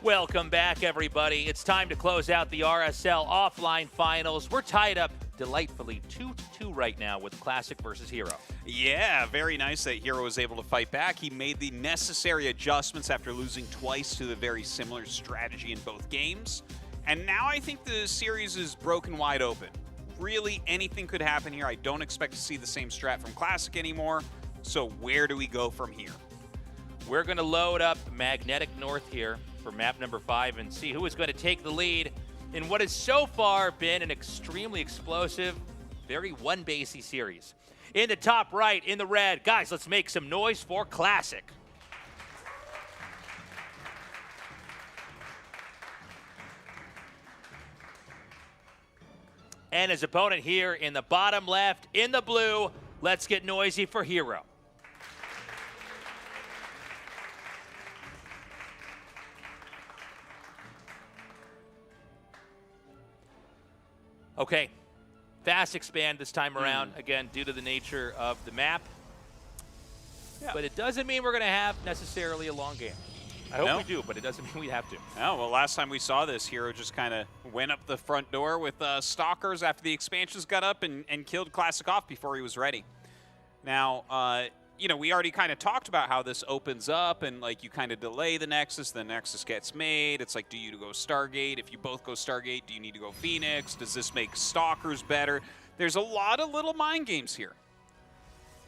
Welcome back, everybody. It's time to close out the RSL offline finals. We're tied up delightfully 2-2 right now with Classic versus Hero. Yeah, very nice that Hero was able to fight back. He made the necessary adjustments after losing twice to the very similar strategy in both games. And now I think the series is broken wide open. Really, anything could happen here. I don't expect to see the same strat from Classic anymore. So where do we go from here? We're going to load up Magnetic North here for map number 5 and see who is going to take the lead in what has so far been an extremely explosive, very one-basey series. In the top right, in the red, guys, let's make some noise for Classic. And his opponent here in the bottom left, in the blue, let's get noisy for Hero. Okay, fast expand this time around, again, due to the nature of the map. Yeah. But it doesn't mean we're going to have necessarily a long game. I hope we do, but it doesn't mean we have to. No, well, last time we saw this, Hero just kind of went up the front door with Stalkers after the expansions got up and killed Classic off before he was ready. Now, you know, we already kind of talked about how this opens up and, like, you kind of delay the Nexus gets made. It's like, do you go Stargate? If you both go Stargate, do you need to go Phoenix? Does this make Stalkers better? There's a lot of little mind games here.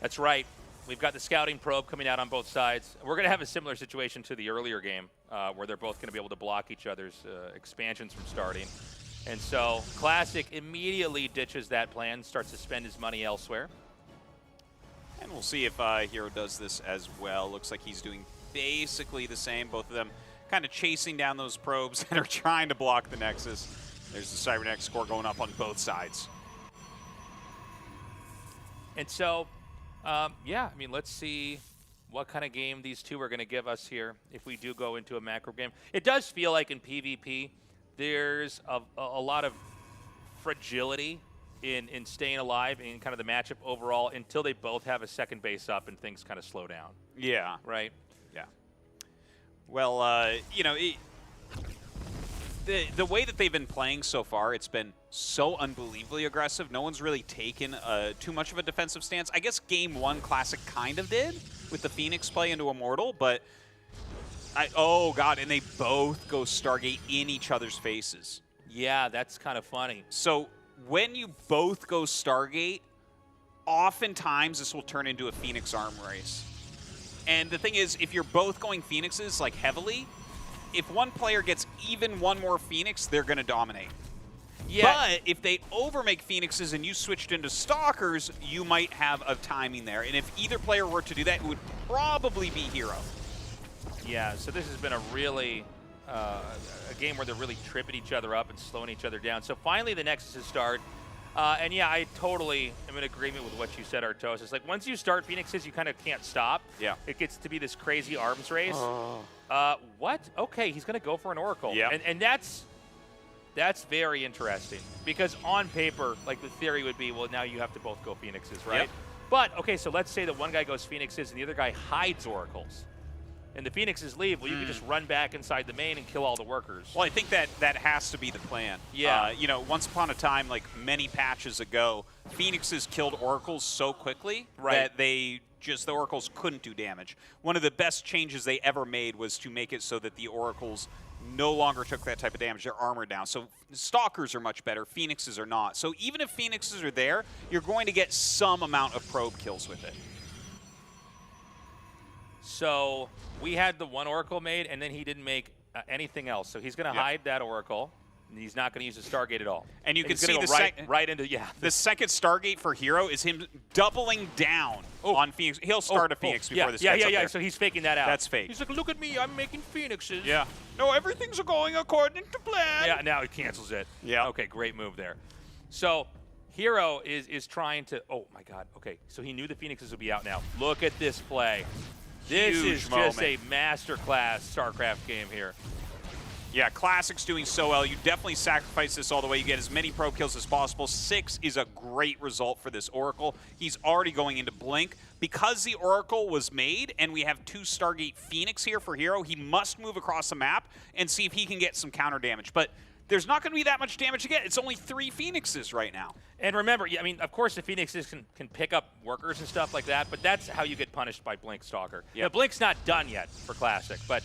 That's right. we've got the scouting probe coming out on both sides. We're going to have a similar situation to the earlier game where they're both going to be able to block each other's expansions from starting. And so Classic immediately ditches that plan, starts to spend his money elsewhere. And we'll see if Hero does this as well. Looks like he's doing basically the same. Both of them kind of chasing down those probes and are trying to block the Nexus. There's the Cybernetic score going up on both sides. And so, yeah, I mean, let's see what kind of game these two are going to give us here if we do go into a macro game. It does feel like in PvP, there's a lot of fragility in staying alive in kind of the matchup overall until they both have a second base up and things kind of slow down. Yeah. Right? Yeah. Well, you know, the way that they've been playing so far, it's been so unbelievably aggressive. No one's really taken too much of a defensive stance. I guess Game 1 Classic kind of did with the Phoenix play into Immortal, but oh, God, and they both go Stargate in each other's faces. Yeah, that's kind of funny. So when you both go Stargate, oftentimes this will turn into a Phoenix arm race. And the thing is, if you're both going Phoenixes, like, heavily, if one player gets even one more Phoenix, they're going to dominate. Yeah. But if they overmake Phoenixes and you switched into Stalkers, you might have a timing there. And if either player were to do that, it would probably be Hero. Yeah, so this has been a really a game where they're really tripping each other up and slowing each other down. So finally the Nexuses start. And yeah, I totally am in agreement with what you said, Artos. It's like once you start Phoenixes, you kind of can't stop. Yeah. It gets to be this crazy arms race. What? Okay, he's going to go for an Oracle. Yeah. And that's very interesting because on paper, like the theory would be, well, now you have to both go Phoenixes, right? Yep. But, okay, so let's say that one guy goes Phoenixes and the other guy hides Oracles. And the Phoenixes leave, well, you can just run back inside the main and kill all the workers. Well, I think that has to be the plan. Yeah. You know, once upon a time, like many patches ago, Phoenixes killed Oracles so quickly that the Oracles couldn't do damage. One of the best changes they ever made was to make it so that the Oracles no longer took that type of damage. They're armored down. So Stalkers are much better. Phoenixes are not. So even if Phoenixes are there, you're going to get some amount of probe kills with it. So we had the one Oracle made, and then he didn't make anything else. So he's going to hide that Oracle, and he's not going to use the Stargate at all. And you can see go right into the second Stargate for Hero is him doubling down on Phoenix. He'll start a Phoenix before this gets up there. So he's faking that out. That's fake. He's like, look at me, I'm making Phoenixes. Yeah. No, everything's going according to plan. Yeah, now he cancels it. Yeah. Okay, great move there. So Hero is trying to, oh my God, okay, so he knew the Phoenixes would be out now. Look at this play. This is just a masterclass StarCraft game here. Yeah, Classic's doing so well. You definitely sacrifice this all the way. You get as many probe kills as possible. 6 is a great result for this Oracle. He's already going into Blink. Because the Oracle was made and we have 2 Stargate Phoenix here for Hero, he must move across the map and see if he can get some counter damage. But there's not going to be that much damage to get. It's only 3 Phoenixes right now. And remember, I mean, of course the Phoenixes can pick up workers and stuff like that, but that's how you get punished by Blink Stalker. Yep. Now, Blink's not done yet for Classic, but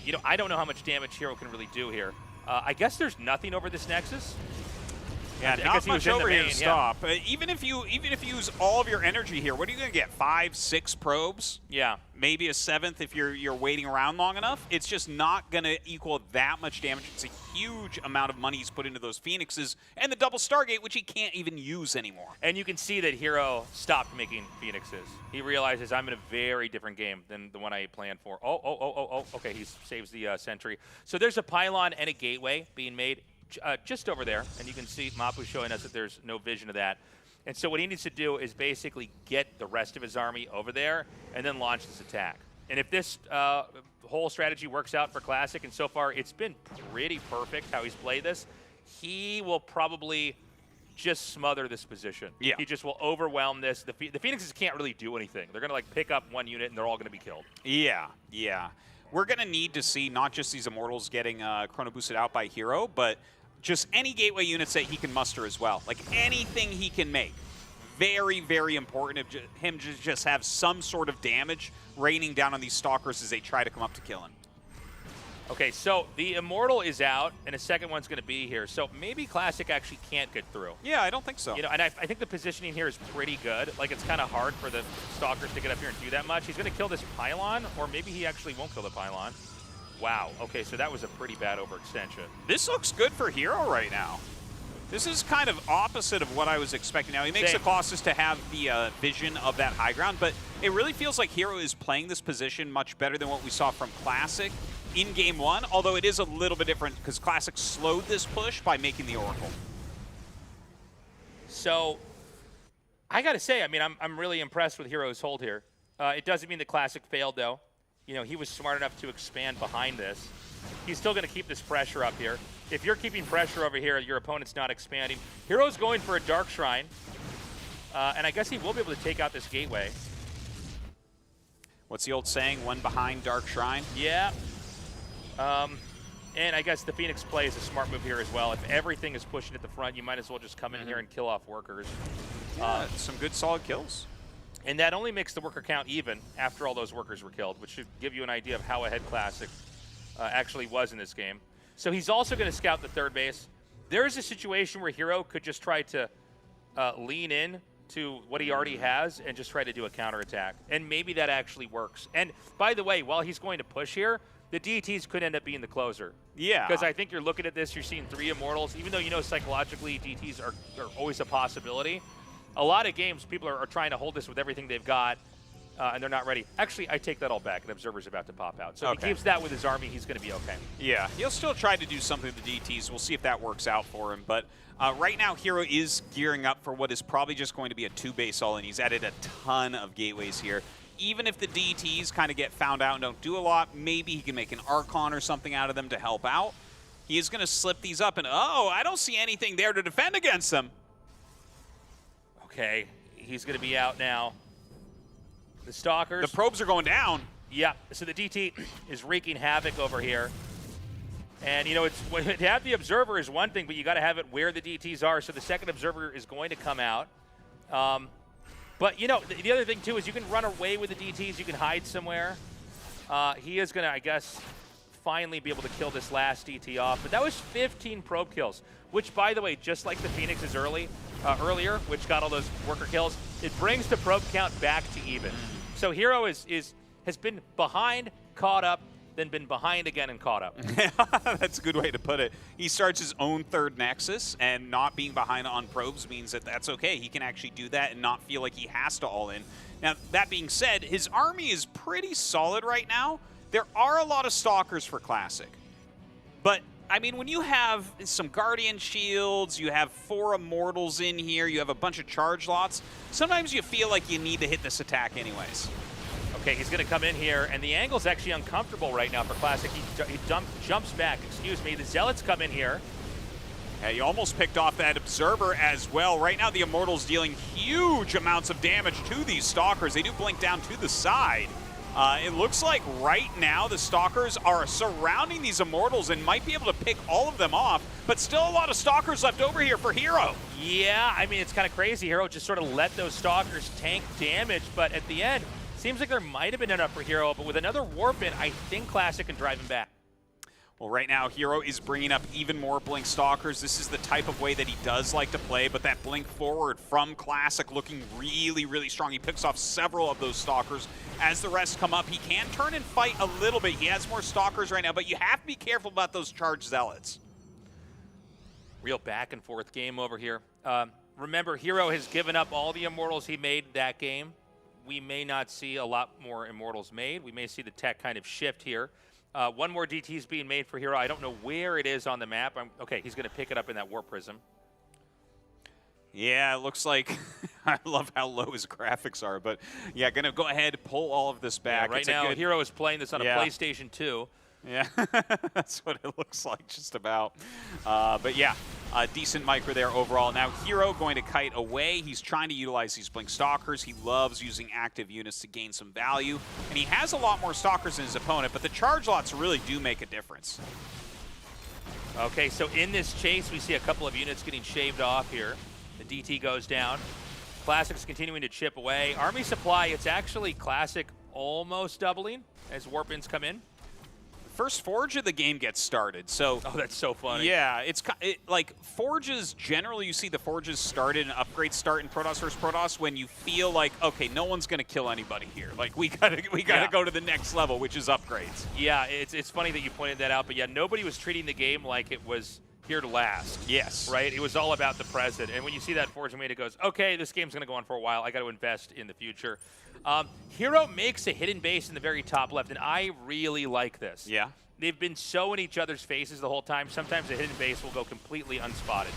you know, I don't know how much damage Hero can really do here. I guess there's nothing over this Nexus. Yeah, not much over here to stop. Even if you use all of your energy here, what are you going to get? 5, 6 probes? Yeah. Maybe a 7th if you're waiting around long enough. It's just not going to equal that much damage. It's a huge amount of money he's put into those Phoenixes and the double Stargate, which he can't even use anymore. And you can see that Hero stopped making Phoenixes. He realizes I'm in a very different game than the one I planned for. Oh, okay, he saves the sentry. So there's a pylon and a gateway being made just over there, and you can see Mapu showing us that there's no vision of that. And so what he needs to do is basically get the rest of his army over there and then launch this attack. And if this whole strategy works out for Classic, and so far it's been pretty perfect how he's played this, he will probably just smother this position. Yeah. He just will overwhelm this. The Phoenixes can't really do anything. They're going to like pick up one unit and they're all going to be killed. Yeah. We're going to need to see not just these Immortals getting chrono boosted out by Hero, but just any gateway units that he can muster as well. Like anything he can make. Very, very important of him to just have some sort of damage raining down on these Stalkers as they try to come up to kill him. Okay, so the Immortal is out, and a second one's going to be here. So maybe Classic actually can't get through. Yeah, I don't think so. You know, and I think the positioning here is pretty good. Like, it's kind of hard for the Stalkers to get up here and do that much. He's going to kill this Pylon, or maybe he actually won't kill the Pylon. Wow. Okay, so that was a pretty bad overextension. This looks good for Hero right now. This is kind of opposite of what I was expecting. Now, he makes the Colossus to have the vision of that high ground, but it really feels like Hero is playing this position much better than what we saw from Classic in Game 1, although it is a little bit different because Classic slowed this push by making the Oracle. So, I got to say, I mean, I'm really impressed with Hero's hold here. It doesn't mean the Classic failed, though. You know, he was smart enough to expand behind this. He's still going to keep this pressure up here. If you're keeping pressure over here, your opponent's not expanding. Hero's going for a Dark Shrine. And I guess he will be able to take out this Gateway. What's the old saying? One behind Dark Shrine? Yeah. And I guess the Phoenix play is a smart move here as well. If everything is pushing at the front, you might as well just come in here and kill off workers. Yeah, some good solid kills. And that only makes the worker count even after all those workers were killed, which should give you an idea of how ahead Classic actually was in this game. So he's also going to scout the third base. There is a situation where Hero could just try to lean in to what he already has and just try to do a counterattack. And maybe that actually works. And by the way, while he's going to push here, the DTs could end up being the closer. Yeah. Because I think you're looking at this, you're seeing 3 Immortals. Even though you know psychologically DTs are always a possibility, a lot of games people are trying to hold this with everything they've got. And they're not ready. Actually, I take that all back. An Observer's about to pop out. So if he keeps that with his army, he's going to be okay. Yeah, he'll still try to do something with the DTs. We'll see if that works out for him. But right now, Hero is gearing up for what is probably just going to be a 2-base all-in. He's added a ton of gateways here. Even if the DTs kind of get found out and don't do a lot, maybe he can make an Archon or something out of them to help out. He is going to slip these up, and oh, I don't see anything there to defend against them. Okay, he's going to be out now. The Stalkers. The probes are going down. Yeah, so the DT is wreaking havoc over here. And, you know, to have the Observer is one thing, but you got to have it where the DTs are. So the second Observer is going to come out. But, you know, the other thing, too, is you can run away with the DTs. You can hide somewhere. He is going to, I guess, finally be able to kill this last DT off. But that was 15 probe kills, which, by the way, just like the Phoenix's earlier, which got all those worker kills, it brings the probe count back to even. So Hero has been behind, caught up, then been behind again and caught up. That's a good way to put it. He starts his own third Nexus, and not being behind on probes means that that's okay. He can actually do that and not feel like he has to all in. Now, that being said, his army is pretty solid right now. There are a lot of Stalkers for Classic. But, I mean, when you have some Guardian Shields, you have 4 Immortals in here, you have a bunch of charge lots, sometimes you feel like you need to hit this attack anyways. Okay, he's going to come in here, and the angle's actually uncomfortable right now for Classic. He jumps back, excuse me. The Zealots come in here. Yeah, you almost picked off that Observer as well. Right now, the Immortals dealing huge amounts of damage to these Stalkers. They do blink down to the side. It looks like right now the Stalkers are surrounding these Immortals and might be able to pick all of them off, but still a lot of Stalkers left over here for Hero. Yeah, I mean, it's kind of crazy. Hero just sort of let those Stalkers tank damage, but at the end, seems like there might have been enough for Hero, but with another Warp in, I think Classic can drive him back. Well, right now, Hero is bringing up even more Blink Stalkers. This is the type of way that he does like to play, but that Blink forward from Classic looking really, really strong. He picks off several of those Stalkers. As the rest come up, he can turn and fight a little bit. He has more Stalkers right now, but you have to be careful about those charged Zealots. Real back and forth game over here. Remember, Hero has given up all the Immortals he made that game. We may not see a lot more Immortals made. We may see the tech kind of shift here. One more DT is being made for Hero. I don't know where it is on the map. Okay, he's going to pick it up in that Warp Prism. Yeah, it looks like I love how low his graphics are, but yeah, going to go ahead and pull all of this back. Yeah, right now, Hero is playing this on a PlayStation 2. Yeah, that's what it looks like just about. But yeah, a decent micro there overall. Now Hero going to kite away. He's trying to utilize these Blink Stalkers. He loves using active units to gain some value. And he has a lot more Stalkers than his opponent, but the charge lots really do make a difference. Okay, so in this chase, we see a couple of units getting shaved off here. The DT goes down. Classic's continuing to chip away. Army supply, it's actually Classic almost doubling as Warp-ins come in. first Forge of the game gets started. So oh, that's so funny. Yeah, it's like Forges. Generally, you see the Forges started and upgrades start in Protoss versus Protoss when you feel like, okay, no one's gonna kill anybody here. Like we gotta go to the next level, which is upgrades. Yeah, it's funny that you pointed that out, but yeah, nobody was treating the game like it was here to last. Yes. Right? It was all about the present. And when you see that Forge made, it goes, okay, this game's going to go on for a while. I got to invest in the future. Hero makes a hidden base in the very top left, and I really like this. Yeah. They've been so in each other's faces the whole time. Sometimes a hidden base will go completely unspotted.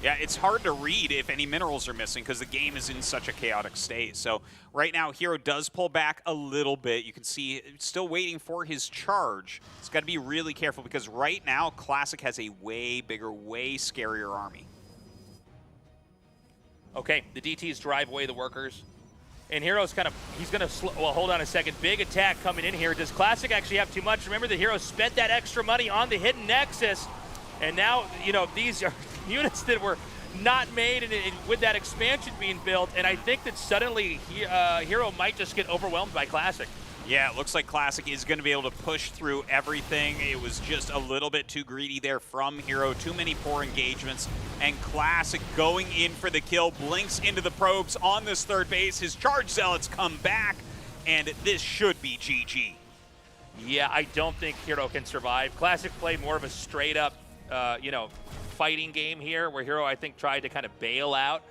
Yeah, it's hard to read if any minerals are missing because the game is in such a chaotic state. So right now, Hero does pull back a little bit. You can see still waiting for his charge. He's got to be really careful because right now, Classic has a way bigger, way scarier army. Okay, the DTs drive away the workers. And Hero's kind of, he's going to, well, hold on a second. Big attack coming in here. Does Classic actually have too much? Remember, the Hero spent that extra money on the hidden Nexus. And now, you know, these are units that were not made with that expansion being built. And I think that suddenly Hero might just get overwhelmed by Classic. Yeah, it looks like Classic is going to be able to push through everything. It was just a little bit too greedy there from Hero. Too many poor engagements. And Classic going in for the kill. Blinks into the probes on this third base. His charge zealots come back. And this should be GG. Yeah, I don't think Hero can survive. Classic played more of a straight-up, you know, fighting game here, where Hero, I think, tried to kind of bail out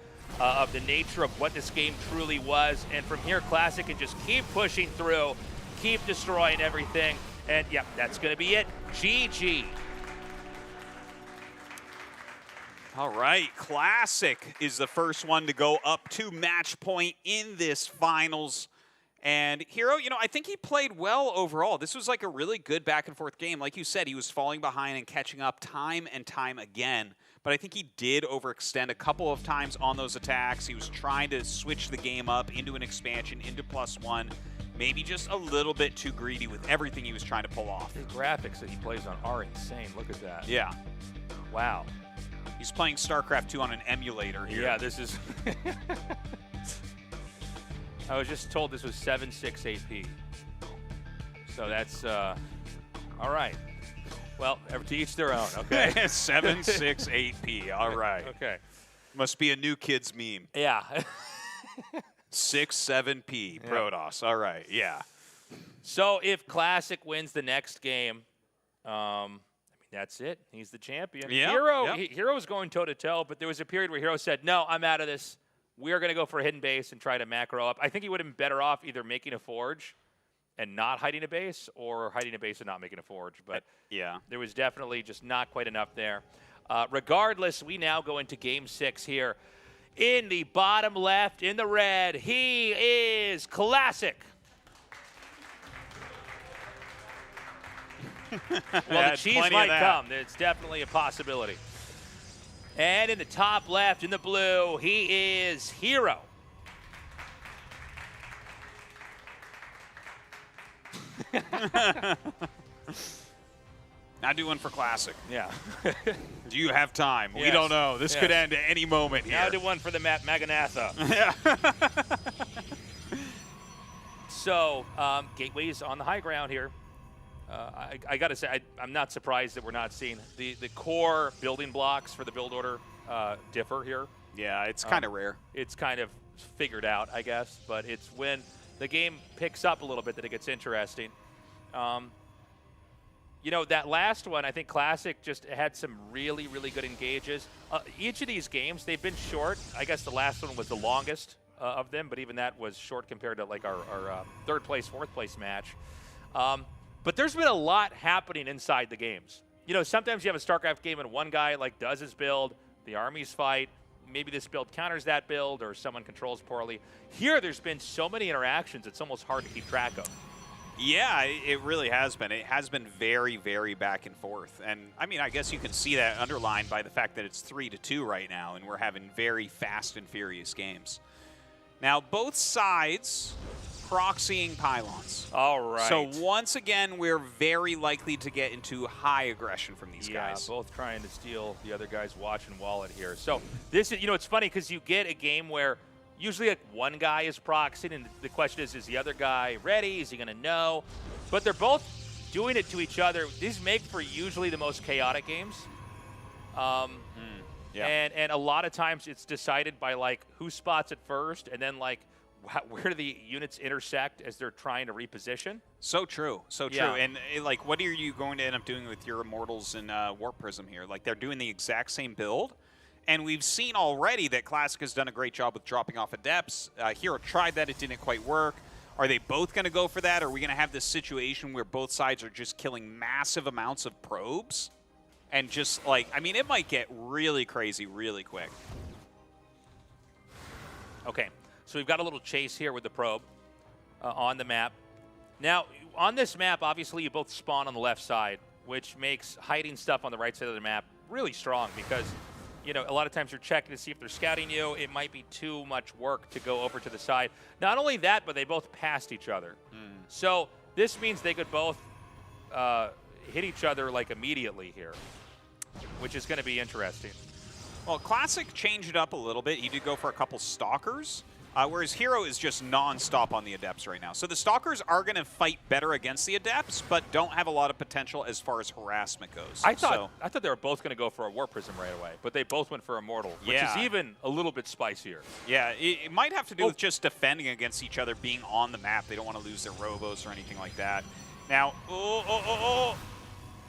of the nature of what this game truly was. And from here, Classic can just keep pushing through, keep destroying everything. And, yeah, that's going to be it. GG. All right, Classic is the first one to go up to match point in this finals. And Hero, you know, I think he played well overall. This was like a really good back and forth game. Like you said, he was falling behind and catching up time and time again. But I think he did overextend a couple of times on those attacks. He was trying to switch the game up into an expansion, into +1. Maybe just a little bit too greedy with everything he was trying to pull off. The graphics that he plays on are insane. Look at that. Yeah. Wow. He's playing StarCraft 2 on an emulator here. Yeah, this is... I was just told this was 7.6 AP. So that's, all right. Well, to each their own, okay? 7.68p, all right. Okay. Must be a new kid's meme. Yeah. 6.7p, Protoss, all right, yeah. So if Classic wins the next game, I mean, that's it. He's the champion. Yeah, Hero's going toe-to-toe, but there was a period where Hero said, no, I'm out of this. We're going to go for a hidden base and try to macro up. I think he would have been better off either making a Forge and not hiding a base, or hiding a base and not making a Forge. But yeah, there was definitely just not quite enough there. Regardless, we now go into Game 6 here. In the bottom left, in the red, he is Classic. Well, the cheese might come. It's definitely a possibility. And in the top left, in the blue, he is Hero. Now do one for Classic. Yeah. Do you have time? Yes. We don't know. This could Yes. end at any moment here. Now do one for the Maganatha. Yeah. So, Gateway's on the high ground here. I got to say, I'm not surprised that we're not seeing the core building blocks for the build order differ here. Yeah, it's kind of rare. It's kind of figured out, I guess, but it's when the game picks up a little bit that it gets interesting. You know, that last one, I think Classic just had some really, really good engages. Each of these games, they've been short. I guess the last one was the longest of them, but even that was short compared to like our third place, fourth place match. But there's been a lot happening inside the games. You know, sometimes you have a StarCraft game and one guy like does his build, the armies fight, maybe this build counters that build, or someone controls poorly. Here, there's been so many interactions, it's almost hard to keep track of. Yeah, it really has been. It has been very, very back and forth. And, I mean, I guess you can see that underlined by the fact that it's 3-2 right now, and we're having very fast and furious games. Now, both sides proxying pylons. All right. So, once again, we're very likely to get into high aggression from these guys. Yeah, both trying to steal the other guy's watch and wallet here. So, this is, you know, it's funny because you get a game where usually like one guy is proxying, and the question is the other guy ready? Is he going to know? But they're both doing it to each other, these make for usually the most chaotic games. And a lot of times it's decided by like who spots it first, and then like where do the units intersect as they're trying to reposition. So true, so true. Yeah. And like, what are you going to end up doing with your Immortals and Warp Prism here? Like, they're doing the exact same build, and we've seen already that Classic has done a great job with dropping off Adepts. Hero tried that, it didn't quite work. Are they both going to go for that? Or are we going to have this situation where both sides are just killing massive amounts of probes? And just like, I mean, it might get really crazy really quick. Okay, so we've got a little chase here with the probe on the map. Now, on this map, obviously you both spawn on the left side, which makes hiding stuff on the right side of the map really strong because, you know, a lot of times you're checking to see if they're scouting you. It might be too much work to go over to the side. Not only that, but they both passed each other. So this means they could both hit each other like immediately here, which is going to be interesting. Well, Classic changed it up a little bit. He did go for a couple Stalkers, whereas Hero is just non-stop on the Adepts right now. So the Stalkers are going to fight better against the Adepts, but don't have a lot of potential as far as harassment goes. I thought they were both going to go for a Warp Prism right away, but they both went for Immortal, which is even a little bit spicier. Yeah, it might have to do with just defending against each other, being on the map. They don't want to lose their Robos or anything like that. Now,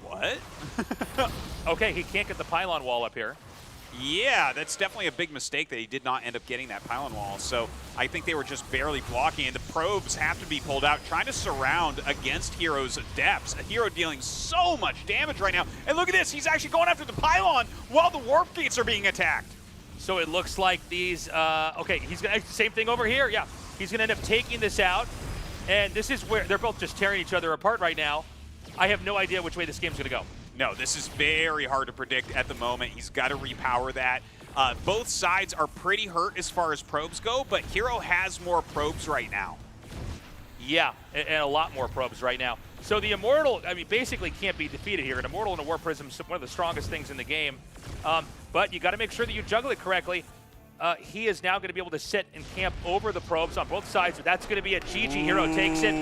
what? Okay, he can't get the pylon wall up here. Yeah, that's definitely a big mistake that he did not end up getting that pylon wall. So I think they were just barely blocking, and the probes have to be pulled out, trying to surround against Hero's Adepts. A Hero dealing so much damage right now. And look at this, he's actually going after the pylon while the warp gates are being attacked. So it looks like these, okay, he's gonna, same thing over here, yeah. He's gonna end up taking this out, and this is where they're both just tearing each other apart right now. I have no idea which way this game's gonna go. No, this is very hard to predict at the moment. He's got to repower that. Both sides are pretty hurt as far as probes go, but Hero has more probes right now. Yeah, and a lot more probes right now. So the Immortal, I mean, basically can't be defeated here. An Immortal and a Warp Prism is one of the strongest things in the game. But you got to make sure that you juggle it correctly. He is now going to be able to sit and camp over the probes on both sides. That's going to be a GG. Hero takes it.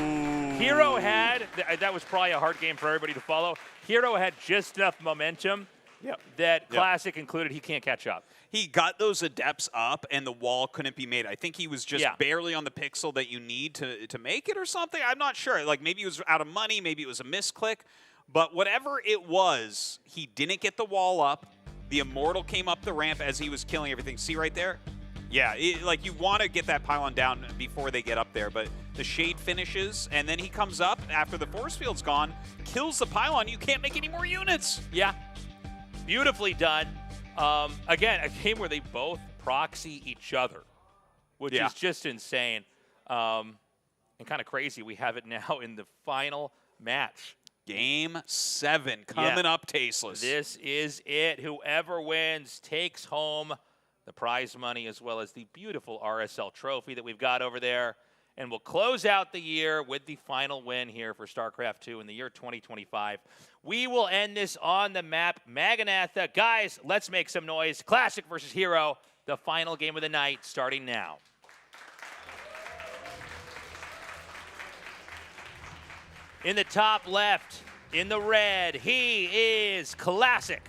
Hero had, that was probably a hard game for everybody to follow. Hero had just enough momentum that Classic included he can't catch up. He got those Adepts up, and the wall couldn't be made. I think he was just barely on the pixel that you need to make it or something. I'm not sure. Like, maybe he was out of money. Maybe it was a misclick. But whatever it was, he didn't get the wall up. The Immortal came up the ramp as he was killing everything. See right there? Yeah, like you want to get that pylon down before they get up there, but the Shade finishes, and then he comes up after the force field's gone, kills the pylon. You can't make any more units. Yeah, beautifully done. Again, a game where they both proxy each other, which is just insane and kind of crazy. We have it now in the final match. Game 7 coming up, Tasteless. This is it. Whoever wins takes home the prize money as well as the beautiful RSL trophy that we've got over there. And we'll close out the year with the final win here for StarCraft 2 in the year 2025. We will end this on the map, Maganatha. Guys, let's make some noise. Classic versus Hero, the final game of the night, starting now. In the top left, in the red, he is Classic.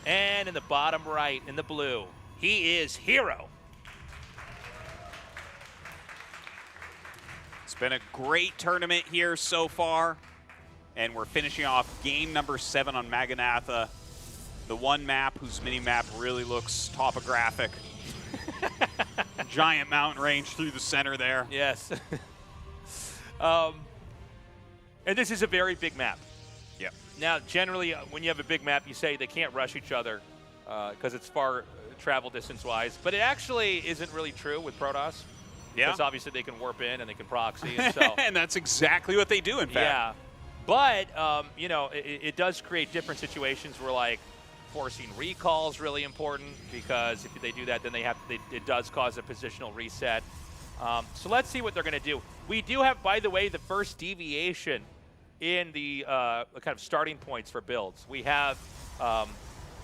And in the bottom right, in the blue, he is Hero. It's been a great tournament here so far, and we're finishing off game number 7 on Maganatha, the one map whose mini-map really looks topographic. Giant mountain range through the center there. Yes. And this is a very big map. Yeah. Now, generally, when you have a big map, you say they can't rush each other because it's far travel distance-wise. But it actually isn't really true with Protoss. Yeah. Because obviously they can warp in and they can proxy. And, so. And that's exactly what they do, in fact. Yeah. But, you know, it does create different situations where, like, forcing recall is really important because if they do that, then it does cause a positional reset. So let's see what they're going to do. We do have, by the way, the first deviation in the kind of starting points for builds. We have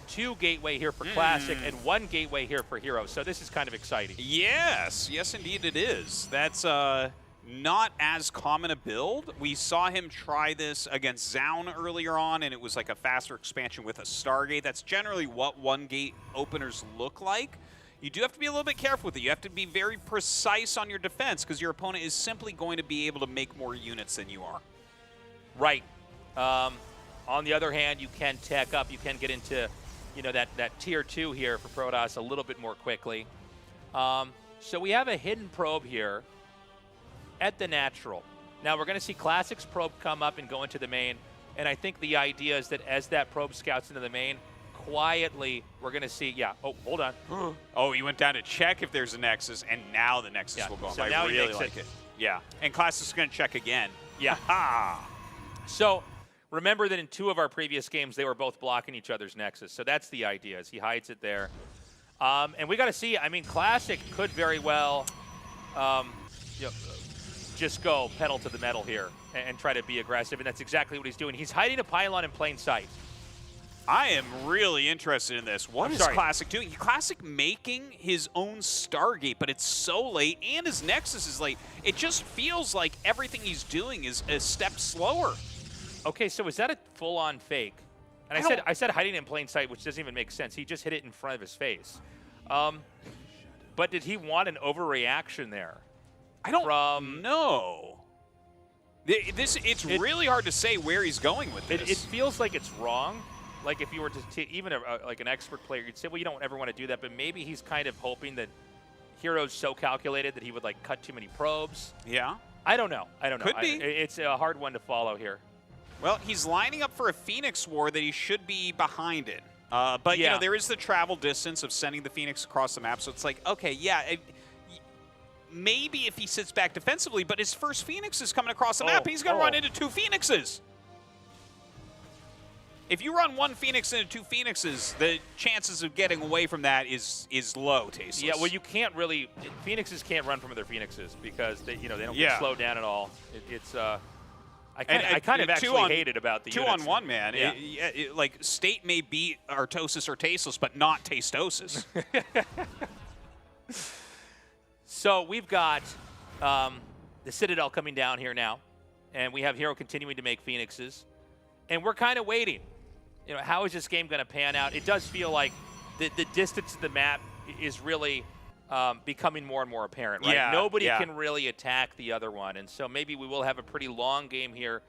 2 gateway here for Classic and 1 gateway here for Hero. So this is kind of exciting. Yes, yes, indeed it is. That's not as common a build. We saw him try this against SEOUL earlier on, and it was like a faster expansion with a Stargate. That's generally what 1-gate openers look like. You do have to be a little bit careful with it. You have to be very precise on your defense because your opponent is simply going to be able to make more units than you are. Right. On the other hand, you can tech up. You can get into, you know, that tier 2 here for Protoss a little bit more quickly. So we have a hidden probe here at the natural. Now we're going to see Classic's probe come up and go into the main. And I think the idea is that as that probe scouts into the main, quietly, we're going to see, oh, hold on. Oh, he went down to check if there's a Nexus, and now the Nexus will go so up. now I really like it. Yeah, and Classic's going to check again. Yeah. So remember that in 2 of our previous games, they were both blocking each other's Nexus. So that's the idea, is he hides it there. And we got to see, I mean, Classic could very well just go pedal to the metal here and try to be aggressive, and that's exactly what he's doing. He's hiding a pylon in plain sight. I am really interested in this. What is Classic doing? Classic making his own Stargate, but it's so late, and his Nexus is late. It just feels like everything he's doing is a step slower. Okay, so is that a full-on fake? And I said hiding in plain sight, which doesn't even make sense. He just hit it in front of his face. But did he want an overreaction there? I don't know. It's really hard to say where he's going with this. It feels like it's wrong. Like if you were to even like an expert player, you'd say, well, you don't ever want to do that. But maybe he's kind of hoping that Hero's so calculated that he would like cut too many probes. Yeah. I don't know. Could be. It's a hard one to follow here. Well, he's lining up for a Phoenix War that he should be behind in. But, you know, there is the travel distance of sending the Phoenix across the map. So it's like, okay, yeah, maybe if he sits back defensively, but his first Phoenix is coming across the map, and he's going to run into 2 Phoenixes. If you run 1 Phoenix into 2 Phoenixes, the chances of getting away from that is low, Tasteless. Yeah, well, you can't really – Phoenixes can't run from other Phoenixes because they don't get slowed down at all. I kind of actually hate it about the 2-on-1, man. Yeah. Like, State may beat Artosis or Tasteless, but not Tastosis. So we've got the Citadel coming down here now, and we have Hero continuing to make Phoenixes. And we're kind of waiting. You know, how is this game going to pan out? It does feel like the distance of the map is really becoming more and more apparent, right? Yeah, Nobody can really attack the other one. And so maybe we will have a pretty long game here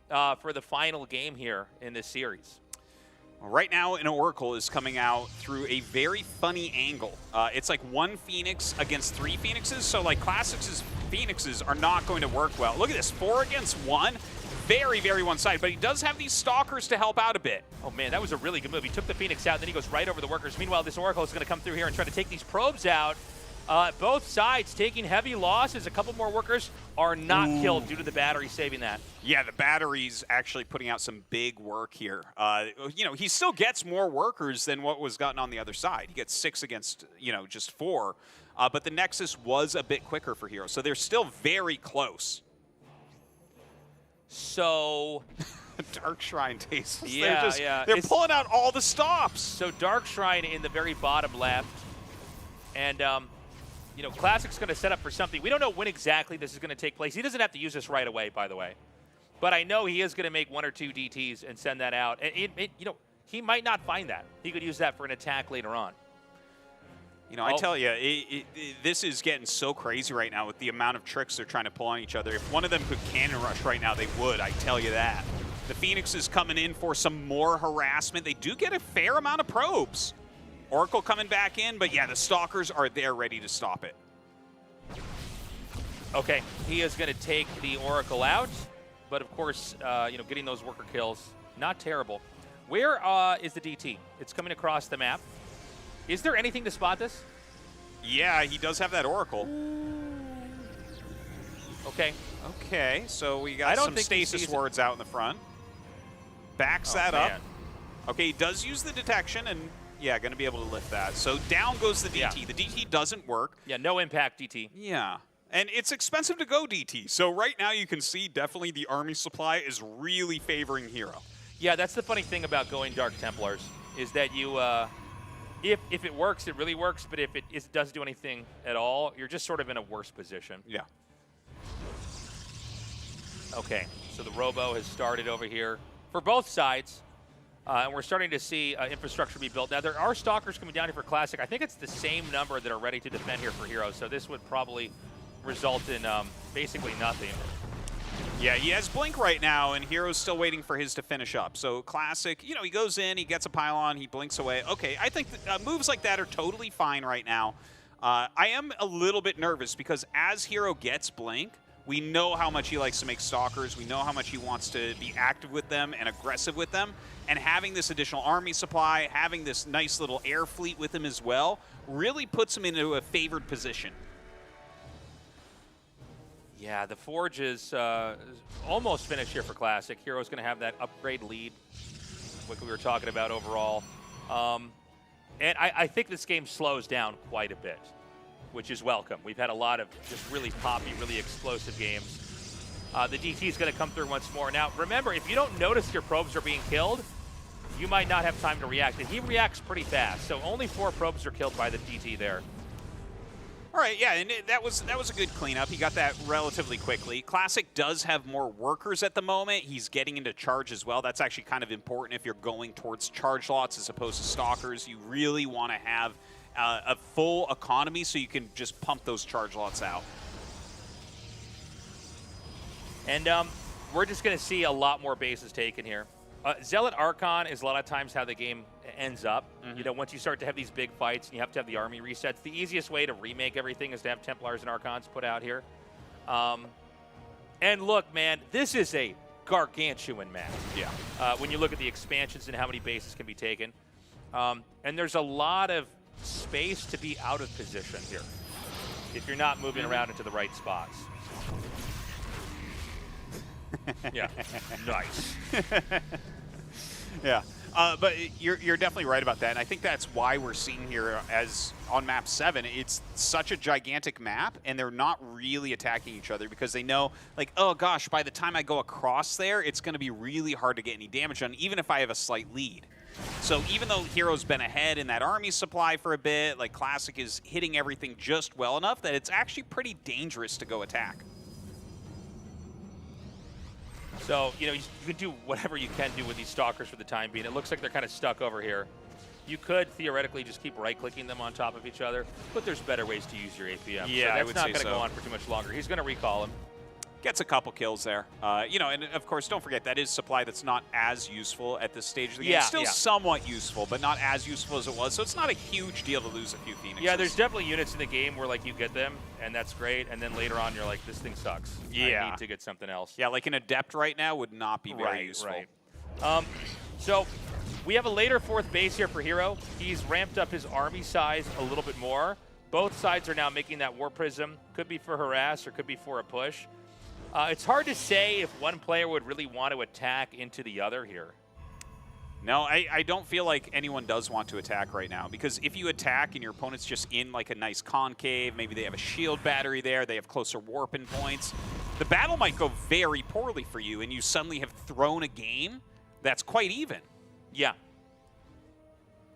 for the final game here in this series. Right now, an Oracle is coming out through a very funny angle. It's like 1 Phoenix against 3 Phoenixes. So, like, Classic's Phoenixes are not going to work well. Look at this, 4 against 1. Very, very one-sided, but he does have these Stalkers to help out a bit. Oh, man, that was a really good move. He took the Phoenix out, then he goes right over the workers. Meanwhile, this Oracle is going to come through here and try to take these probes out. Both sides taking heavy losses. A couple more workers are not killed due to the battery saving that. Yeah, the battery's actually putting out some big work here. You know, he still gets more workers than what was gotten on the other side. He gets 6 against, you know, just 4. But the Nexus was a bit quicker for Hero, so they're still very close. So Dark Shrine tastes. Yeah, They're pulling out all the stops. So Dark Shrine in the very bottom left. And, you know, Classic's going to set up for something. We don't know when exactly this is going to take place. He doesn't have to use this right away, by the way. But I know he is going to make 1 or 2 DTs and send that out. And, you know, he might not find that. He could use that for an attack later on. You know, I tell you, this is getting so crazy right now with the amount of tricks they're trying to pull on each other. If one of them could cannon rush right now, they would, I tell you that. The Phoenix is coming in for some more harassment. They do get a fair amount of probes. Oracle coming back in, but yeah, the Stalkers are there ready to stop it. Okay, he is going to take the Oracle out, but of course, you know, getting those worker kills, not terrible. Where is the DT? It's coming across the map. Is there anything to spot this? Yeah, he does have that Oracle. Okay. Okay, so we got some stasis wards out in the front. Backs that up. Okay, he does use the detection, and yeah, going to be able to lift that. So down goes the DT. Yeah. The DT doesn't work. Yeah, no impact DT. Yeah. And it's expensive to go DT. So right now you can see definitely the army supply is really favoring Hero. Yeah, that's the funny thing about going Dark Templars. is that you, if it works, it really works. But if it doesn't do anything at all, you're just sort of in a worse position. Yeah. Okay, so the Robo has started over here for both sides. And we're starting to see infrastructure be built. Now, there are Stalkers coming down here for Classic. I think it's the same number that are ready to defend here for Heroes, so this would probably result in basically nothing. Yeah, he has Blink right now, and Hero's still waiting for his to finish up. So Classic, you know, he goes in, he gets a pylon, he blinks away. Okay, I think that, moves like that are totally fine right now. I am a little bit nervous because as Hero gets Blink, we know how much he likes to make Stalkers. We know how much he wants to be active with them and aggressive with them. And having this additional army supply, having this nice little air fleet with him as well, really puts him into a favored position. Yeah, the Forge is almost finished here for Classic. Hero's going to have that upgrade lead, like we were talking about overall. And I think this game slows down quite a bit, which is welcome. We've had a lot of just really poppy, really explosive games. The DT is going to come through once more. Now, remember, if you don't notice your probes are being killed, you might not have time to react. And he reacts pretty fast, so only 4 probes are killed by the DT there. All right, yeah, and that was a good cleanup. He got that relatively quickly. Classic does have more workers at the moment. He's getting into charge as well. That's actually kind of important if you're going towards charge lots as opposed to Stalkers. You really want to have a full economy so you can just pump those charge lots out. And we're just going to see a lot more bases taken here. Zealot Archon is a lot of times how the game ends up. You know, once you start to have these big fights and you have to have the army resets, the easiest way to remake everything is to have Templars and Archons put out here. And look, man, this is a gargantuan map. Yeah. When you look at the expansions and how many bases can be taken. And there's a lot of space to be out of position here if you're not moving around into the right spots. Yeah, nice. Yeah, but you're definitely right about that, and I think that's why we're seeing here as on map 7, it's such a gigantic map, and they're not really attacking each other because they know, like, oh gosh, by the time I go across there, it's going to be really hard to get any damage on, even if I have a slight lead. So even though Hero's been ahead in that army supply for a bit, like Classic is hitting everything just well enough that it's actually pretty dangerous to go attack. So, you know, you can do whatever you can do with these Stalkers for the time being. It looks like they're kind of stuck over here. You could theoretically just keep right-clicking them on top of each other, but there's better ways to use your APM. Yeah, so I would say that's not going to so. go on for too much longer. He's going to recall him. Gets a couple kills there. You know, and of course, don't forget, that is supply that's not as useful at this stage of the game. Yeah, Still somewhat useful, but not as useful as it was. So it's not a huge deal to lose a few Phoenixes. Yeah, there's definitely units in the game where, like, you get them, and that's great, and then later on you're like, this thing sucks. Yeah. I need to get something else. Yeah, like an Adept right now would not be very useful. Right. So we have a later 4th base here for Hero. He's ramped up his army size a little bit more. Both sides are now making that War Prism. Could be for harass or could be for a push. It's hard to say if one player would really want to attack into the other here. No, I don't feel like anyone does want to attack right now, because if you attack and your opponent's just in like a nice concave, maybe they have a shield battery there, they have closer warping points, the battle might go very poorly for you, and you suddenly have thrown a game that's quite even. Yeah.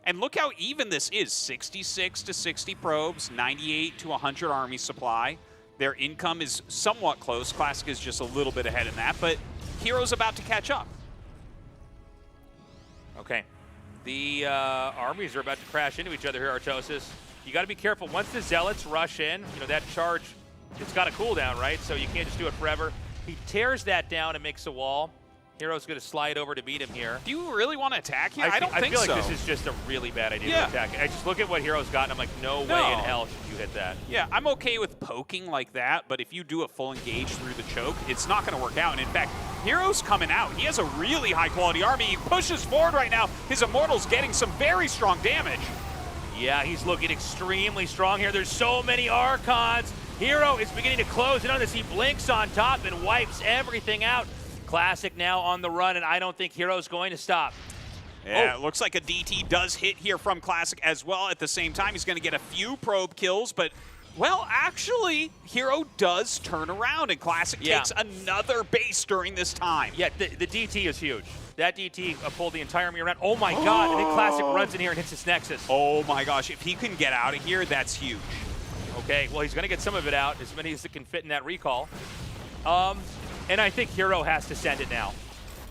And look how even this is. 66 to 60 probes, 98 to 100 army supply. Their income is somewhat close. Classic is just a little bit ahead in that, but Hero's about to catch up. Okay. The armies are about to crash into each other here, Artosis. You got to be careful. Once the Zealots rush in, you know, that charge, it's got a cooldown, right? So you can't just do it forever. He tears that down and makes a wall. Hero's going to slide over to beat him here. Do you really want to attack here? I don't think so. I so. feel like this is just a really bad idea to attack. I just look at what Hero's got, and I'm like, no way in hell should you hit that. Yeah, I'm okay with poking like that, but if you do a full engage through the choke, it's not going to work out. And in fact, Hero's coming out. He has a really high-quality army. He pushes forward right now. His Immortal's getting some very strong damage. Yeah, he's looking extremely strong here. There's so many Archons. Hero is beginning to close in on this. He blinks on top and wipes everything out. Classic now on the run, and I don't think Hero's going to stop. Yeah, it looks like a DT does hit here from Classic as well. At the same time, he's going to get a few probe kills, but Well, actually, Hero does turn around, and Classic takes another base during this time. Yeah, the DT is huge. That DT pulled the entire army around. Oh my God, and then Classic runs in here and hits his Nexus. Oh my gosh, if he can get out of here, that's huge. Okay, well, he's going to get some of it out, as many as it can fit in that recall. And I think Hero has to send it now.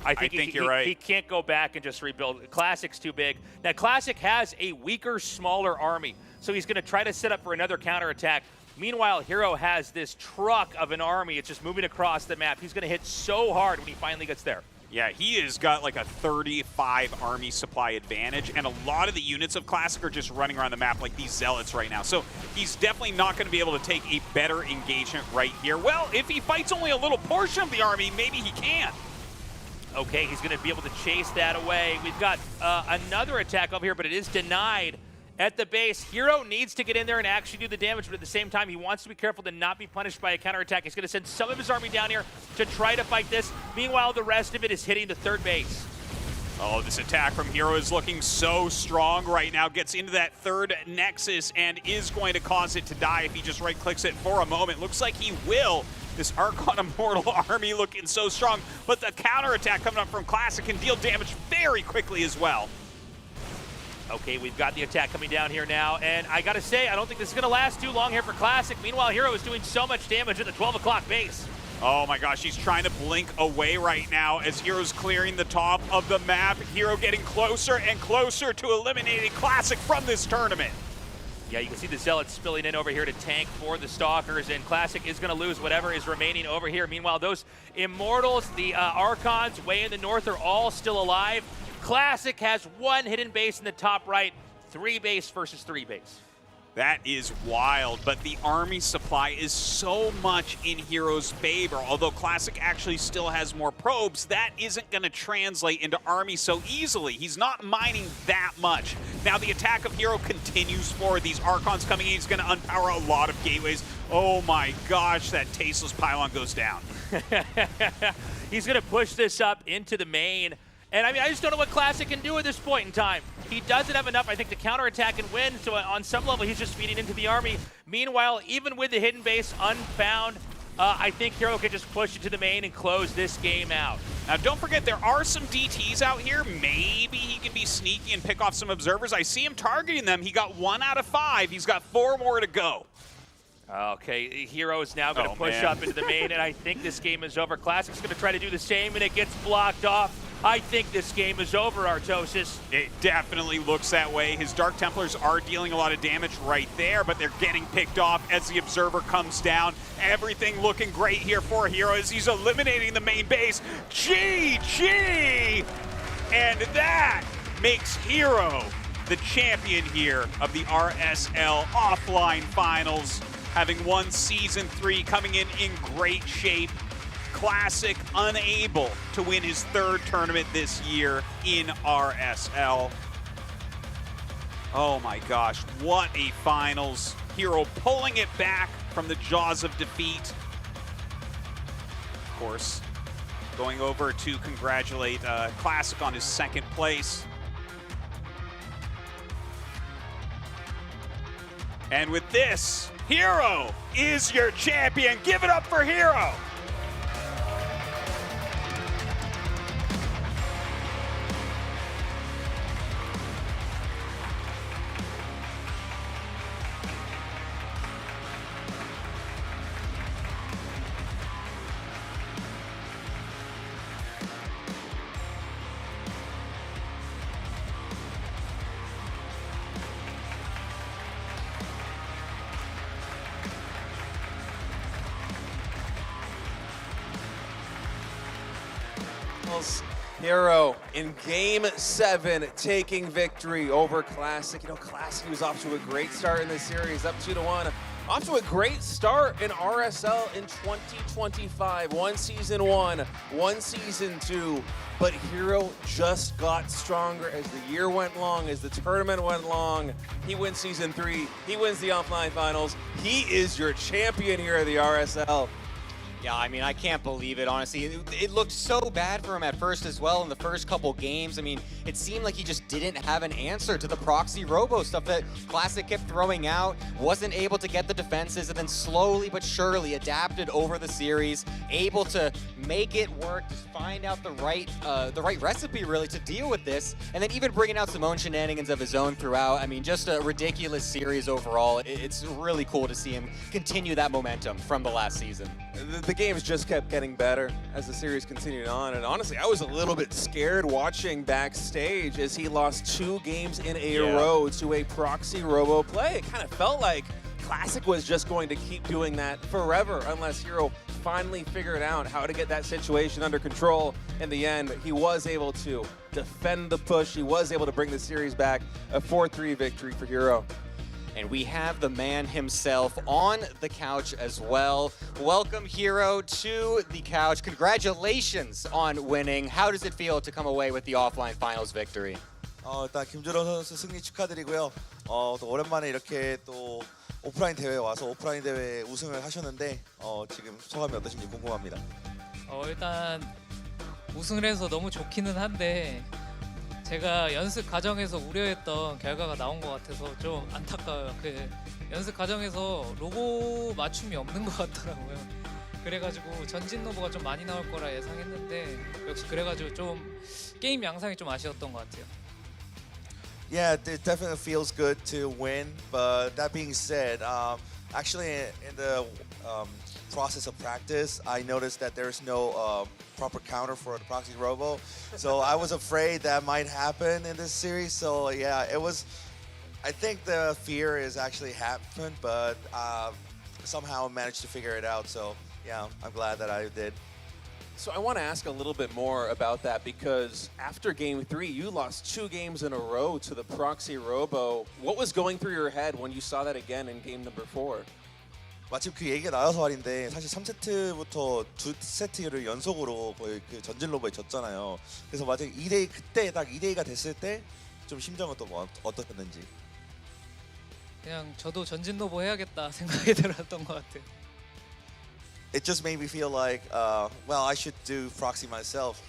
I think you're right. He can't go back and just rebuild. Classic's too big. Now, Classic has a weaker, smaller army, so he's going to try to set up for another counterattack. Meanwhile, Hero has this truck of an army. It's just moving across the map. He's going to hit so hard when he finally gets there. Yeah, he has got like a 35 army supply advantage, and a lot of the units of Classic are just running around the map like these Zealots right now. So he's definitely not going to be able to take a better engagement right here. Well, if he fights only a little portion of the army, maybe he can. Okay, he's going to be able to chase that away. We've got another attack over here, but it is denied at the base. Hero needs to get in there and actually do the damage, but at the same time, he wants to be careful to not be punished by a counterattack. He's going to send some of his army down here to try to fight this. Meanwhile, the rest of it is hitting the third base. Oh, this attack from Hero is looking so strong right now. Gets into that third Nexus and is going to cause it to die if he just right-clicks it for a moment. Looks like he will. This Archon Immortal army looking so strong, but the counterattack coming up from Classic can deal damage very quickly as well. Okay, we've got the attack coming down here now, and I gotta say, I don't think this is gonna last too long here for Classic. Meanwhile, Hero is doing so much damage at the 12 o'clock base. Oh my gosh, he's trying to blink away right now as Hero's clearing the top of the map. Hero getting closer and closer to eliminating Classic from this tournament. Yeah, you can see the Zealots spilling in over here to tank for the Stalkers, and Classic is going to lose whatever is remaining over here. Meanwhile, those Immortals, the Archons way in the north are all still alive. Classic has one hidden base in the top right, 3 base versus 3 base. That is wild, but the army supply is so much in Hero's favor. Although Classic actually still has more probes, that isn't going to translate into army so easily. He's not mining that much. Now the attack of Hero continues forward. These Archons coming in, he's going to unpower a lot of gateways. Oh my gosh, that tasteless pylon goes down. He's going to push this up into the main. And I mean, I just don't know what Classic can do at this point in time. He doesn't have enough, I think, to counterattack and win, so on some level, he's just feeding into the army. Meanwhile, even with the hidden base unfound, I think Hero can just push into the main and close this game out. Now, don't forget, there are some DTs out here. Maybe he can be sneaky and pick off some observers. I see him targeting them. He got 1 out of 5. He's got 4 more to go. Okay, Hero is now going to push up into the main, and I think this game is over. Classic's going to try to do the same, and it gets blocked off. I think this game is over, Artosis. It definitely looks that way. His Dark Templars are dealing a lot of damage right there, but they're getting picked off as the Observer comes down. Everything looking great here for Hero as he's eliminating the main base. GG! And that makes Hero the champion here of the RSL Offline Finals, having won Season 3, coming in great shape. Classic unable to win his 3rd tournament this year in RSL. Oh my gosh, what a finals. Hero pulling it back from the jaws of defeat. Of course, going over to congratulate Classic on his 2nd place. And with this, Hero is your champion. Give it up for Hero. Hero in Game 7 taking victory over Classic. You know, Classic was off to a great start in this series, up 2-1. Off to a great start in RSL in 2025. 1 Season 1, 1 Season 2. But Hero just got stronger as the year went long, as the tournament went long. He wins Season 3. He wins the Offline Finals. He is your champion here at the RSL. Yeah, I mean, I can't believe it, honestly. It looked so bad for him at first as well in the first couple games. I mean, it seemed like he just didn't have an answer to the proxy robo stuff that Classic kept throwing out, wasn't able to get the defenses, and then slowly but surely adapted over the series, able to make it work, just find out the right recipe, really, to deal with this, and then even bringing out some own shenanigans of his own throughout. I mean, just a ridiculous series overall. It's really cool to see him continue that momentum from the last season. The games just kept getting better as the series continued on, and honestly, I was a little bit scared watching backstage as he lost 2 games in a row to a proxy robo play. It kind of felt like Classic was just going to keep doing that forever unless Hero finally figured out how to get that situation under control. In the end, he was able to defend the push. He was able to bring the series back, a 4-3 victory for Hero. And we have the man himself on the couch as well. Welcome, Hero, to the couch. Congratulations on winning. How does it feel to come away with the offline finals victory? 일단 김준호 선수 승리 축하드리고요. 또 오랜만에 이렇게 또 오프라인 대회 와서 오프라인 대회 우승을 하셨는데 지금 소감이 어떠신지 궁금합니다. 일단 우승을 해서 너무 좋기는 한데 제가 연습 과정에서 우려했던 결과가 나온 것 같아서 좀 안타까워요. 그 연습 과정에서 로고 맞춤이 없는 것 같더라고요. 그래가지고 전진 로보가 좀 많이 나올 거라 예상했는데 역시 그래가지고 좀 게임 양상이 좀 아쉬웠던 것 같아요. Yeah, it definitely feels good to win, but that being said, actually in the process of practice, I noticed that there's no proper counter for the proxy robo, so I was afraid that might happen in this series. So yeah, it was. I think the fear is actually happened, but somehow managed to figure it out. So yeah, I'm glad that I did. So I want to ask a little bit more about that because after Game 3, you lost 2 games in a row to the proxy robo. What was going through your head when you saw that again in game number 4? 마침 그 얘기가 나와서 말인데 사실 3세트부터 2세트를 연속으로 거의 그 전진 로버에 졌잖아요. 그래서 마침 2대2 그때 딱 2대2가 됐을 때 좀 심정은 또 어떠셨는지. 그냥 저도 전진 로보 해야겠다 생각이 들었던 것 같아요. It just made me feel like, well, I should do proxy myself.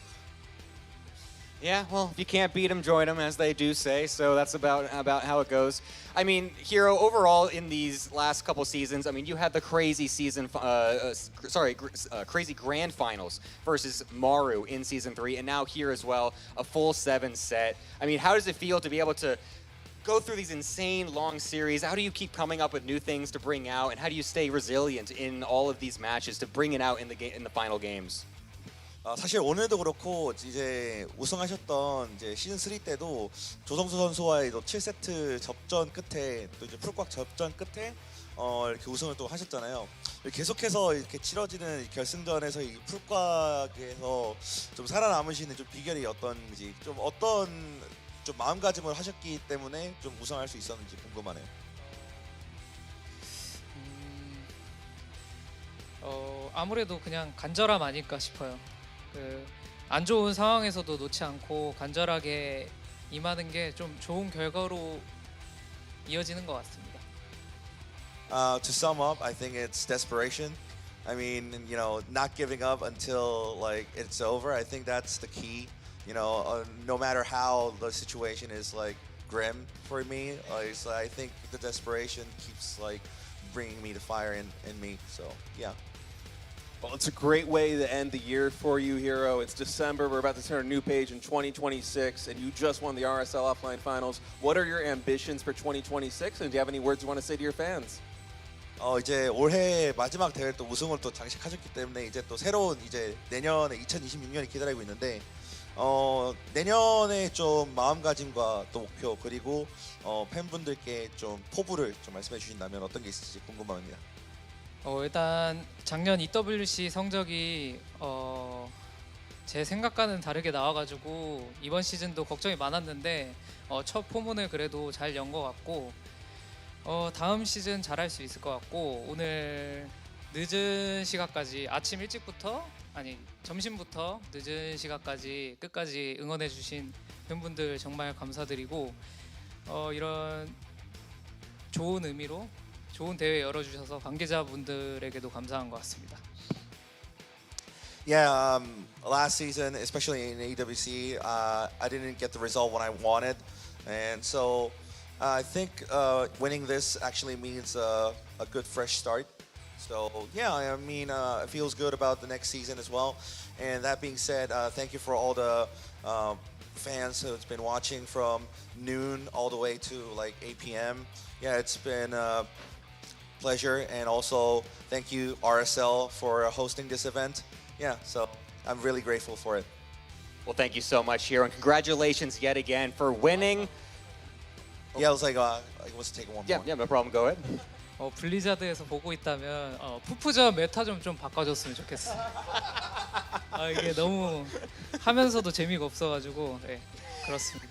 Yeah, well, if you can't beat them, join them, as they do say. So that's about how it goes. I mean, Hero, overall in these last couple seasons, I mean, you had the crazy season, crazy grand finals versus Maru in season 3, and now here as well, a full 7 set. I mean, how does it feel to be able to go through these insane long series? How do you keep coming up with new things to bring out, and how do you stay resilient in all of these matches to bring it out in the final games? 사실 오늘도 그렇고 이제 우승하셨던 이제 시즌 3 때도 조성수 선수와의 또 7세트 접전 끝에 또 이제 풀꽉 접전 끝에 이렇게 우승을 또 하셨잖아요. 계속해서 이렇게 치러지는 결승전에서 이 풀꽉에서 좀 살아남으시는 좀 비결이 어떤지, 좀 어떤 좀 마음가짐을 하셨기 때문에 좀 우승할 수 있었는지 궁금하네요. 아무래도 그냥 간절함 아닐까 싶어요. 안 좋은 상황에서도 놓지 않고 간절하게 임하는 게 좀 좋은 결과로 이어지는 것 같습니다. To sum up, I think it's desperation. I mean, you know, not giving up until like it's over. I think that's the key. You know, no matter how the situation is like grim for me, so I think the desperation keeps like bringing me the fire in me. So yeah. Well, it's a great way to end the year for you, Hero. It's December. We're about to turn a new page in 2026, and you just won the RSL Offline Finals. What are your ambitions for 2026, and do you have any words you want to say to your fans? 이제 올해 마지막 대회 또 우승을 또 장식하셨기 때문에 이제 또 새로운 이제 내년에 2026년이 기다리고 있는데 내년에 좀 마음가짐과 또 목표 그리고 팬분들께 좀 포부를 좀 말씀해 주신다면 어떤 게 있을지 궁금합니다. 일단 작년 EWC 성적이 제 생각과는 다르게 나와가지고 이번 시즌도 걱정이 많았는데 첫 포문을 그래도 잘 연 것 같고 다음 시즌 잘할 수 있을 것 같고 오늘 늦은 시간까지 아침 일찍부터 점심부터 늦은 시간까지 끝까지 응원해주신 팬분들 정말 감사드리고 이런 좋은 의미로 좋은 대회 열어주셔서 관계자분들에게도 감사한 것 같습니다. Yeah, last season, especially in AWC, I didn't get the result when I wanted. And so I think winning this actually means a good fresh start. So yeah, I mean, it feels good about the next season as well. And that being said, thank you for all the fans who's been watching from noon all the way to like 8 p.m. Yeah, it's been a pleasure. And also thank you RSL for hosting this event. Yeah, so I'm really grateful for it. Well, thank you so much, Hero, and congratulations yet again for winning. Yeah, I was like, I was taking one more. Yeah, no problem. Go ahead. 블리자드에서 보고 있다면 푸푸전 메타 좀 바꿔줬으면 좋겠어. 이게 너무 하면서도 재미가 없어가지고 네, 그렇습니다.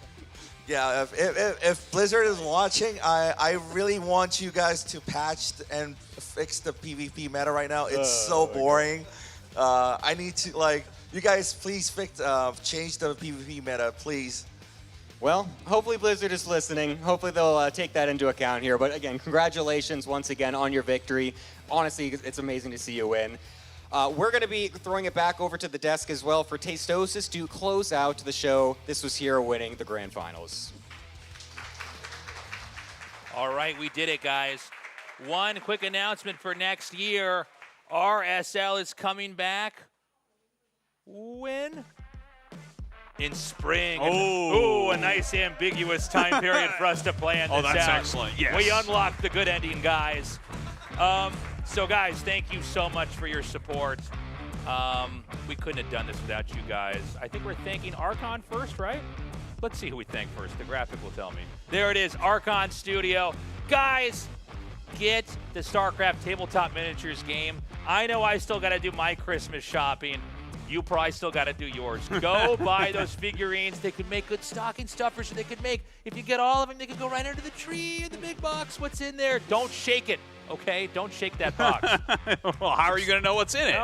Yeah, if Blizzard is watching, I really want you guys to patch and fix the PvP meta right now. It's so boring. I need to, like, you guys please change the PvP meta, please. Well, hopefully Blizzard is listening. Hopefully they'll take that into account here. But again, congratulations once again on your victory. Honestly, it's amazing to see you win. We're going to be throwing it back over to the desk as well for Tastosis to close out the show. This was Hero winning the Grand Finals. All right, we did it, guys. One quick announcement for next year. RSL is coming back. When? In spring. Oh, a nice ambiguous time period for us to plan this Oh, that's out. excellent. Yes. We unlocked the good ending, guys. So, guys, thank you so much for your support. We couldn't have done this without you guys. I think we're thanking Archon first, right? Let's see who we thank first. The graphic will tell me. There it is, Archon Studio. Guys, get the StarCraft Tabletop Miniatures game. I know I still got to do my Christmas shopping. You probably still got to do yours. Go buy those figurines. They could make good stocking stuffers. They could make, if you get all of them, they could go right under the tree in the big box. What's in there? Don't shake it, okay? Don't shake that box. Well, how are you going to know what's in it?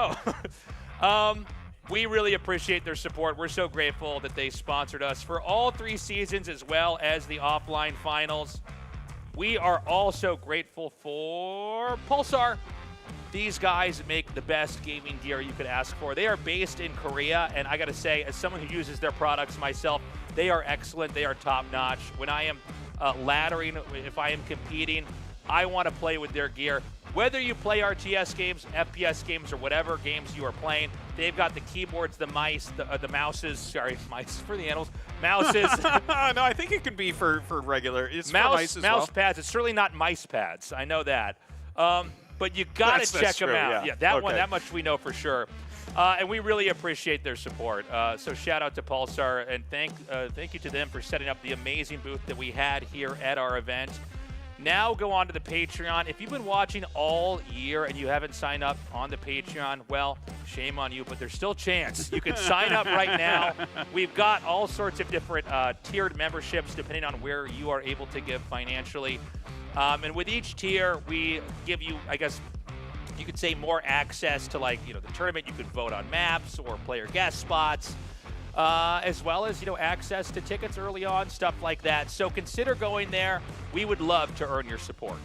No. We really appreciate their support. We're so grateful that they sponsored us for all 3 seasons as well as the offline finals. We are also grateful for Pulsar. These guys make the best gaming gear you could ask for. They are based in Korea, and I gotta say, as someone who uses their products myself, they are excellent, they are top-notch. When I am laddering, if I am competing, I want to play with their gear. Whether you play RTS games, FPS games, or whatever games you are playing, they've got the keyboards, the mice, the mouses, sorry, mice for the animals, mouses. No, I think it could be for regular. It's for mice as mouse well. pads. It's certainly not mice pads. I know that. But you got to check them out. Yeah, that one, that much we know for sure. And we really appreciate their support. So shout out to Pulsar, and thank you to them for setting up the amazing booth that we had here at our event. Now go on to the Patreon. If you've been watching all year and you haven't signed up on the Patreon, well, shame on you, but there's still a chance. You can sign up right now. We've got all sorts of different tiered memberships depending on where you are able to give financially. And with each tier, we give you, I guess, you could say more access to, like, the tournament. You could vote on maps or player guest spots, as well as, access to tickets early on, stuff like that. So consider going there. We would love to earn your support.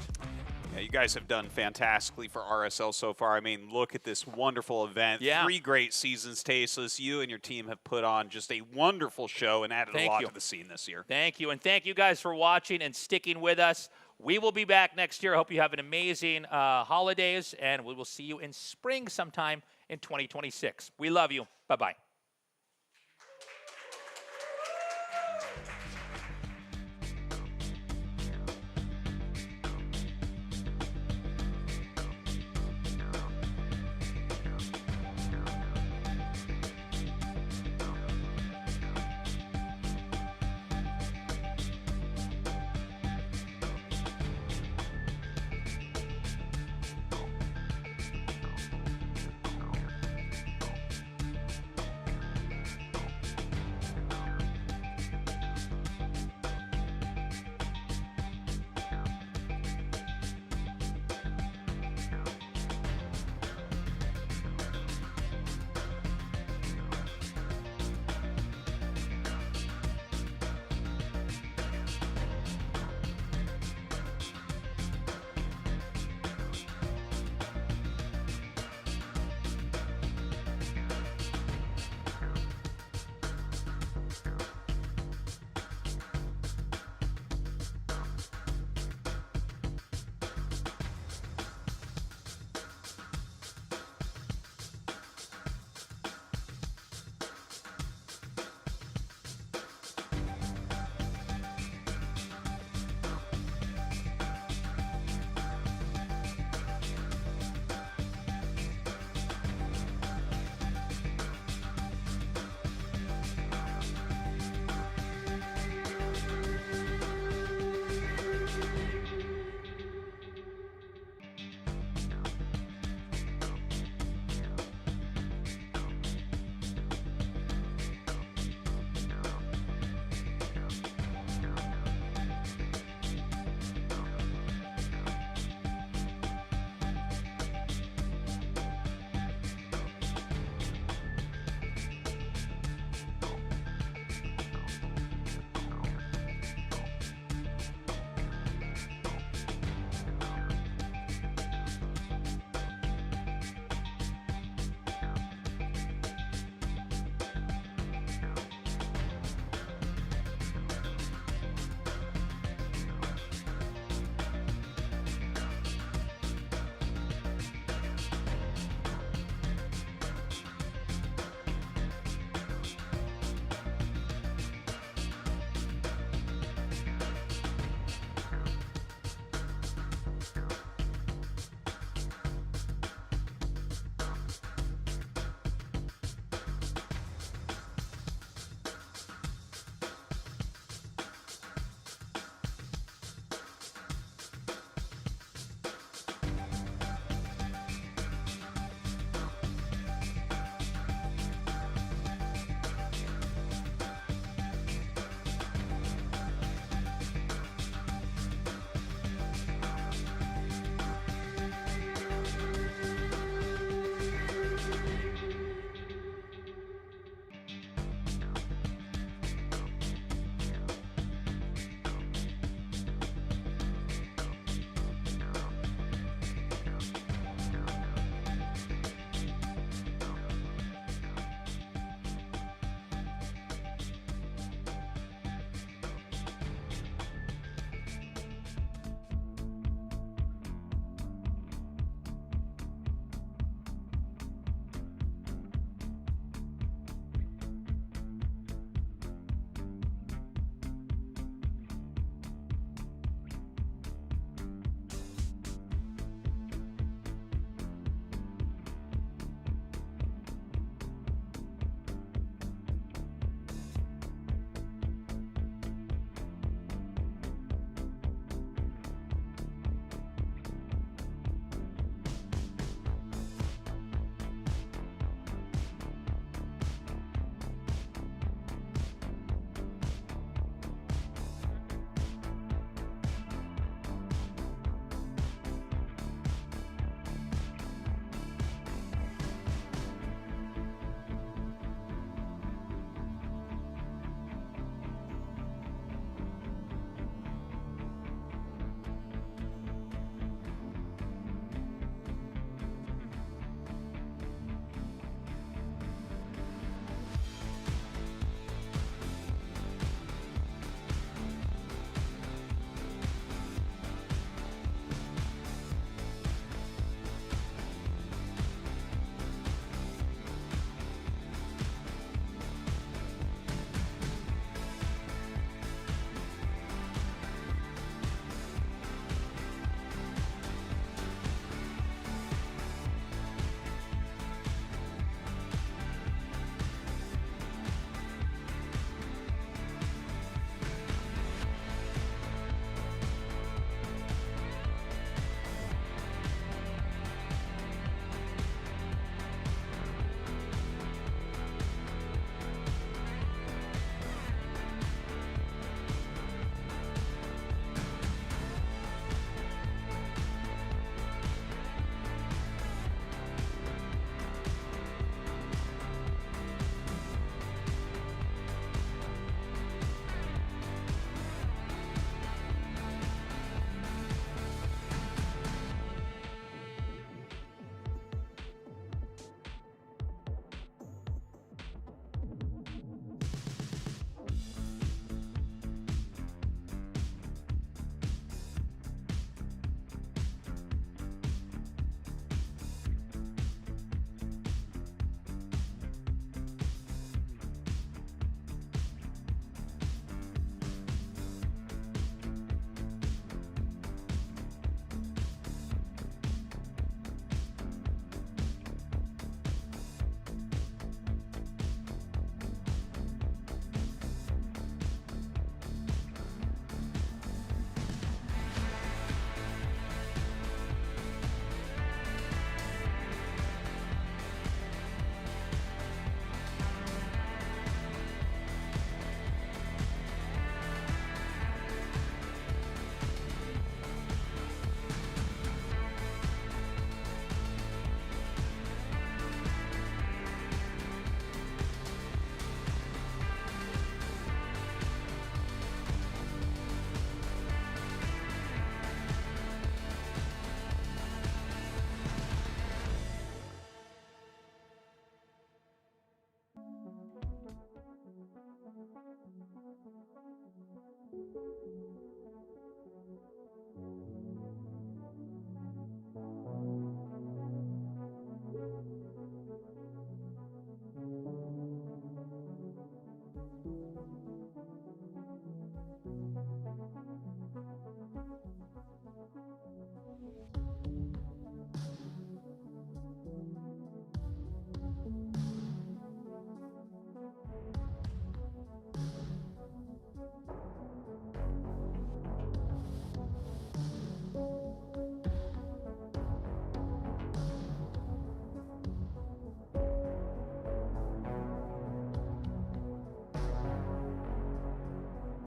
Yeah, you guys have done fantastically for RSL so far. I mean, look at this wonderful event. Yeah. 3 great seasons, Tasteless. You and your team have put on just a wonderful show and added a lot to the scene this year. Thank you. And thank you guys for watching and sticking with us. We will be back next year. I hope you have an amazing holidays, and we will see you in spring sometime in 2026. We love you. Bye-bye.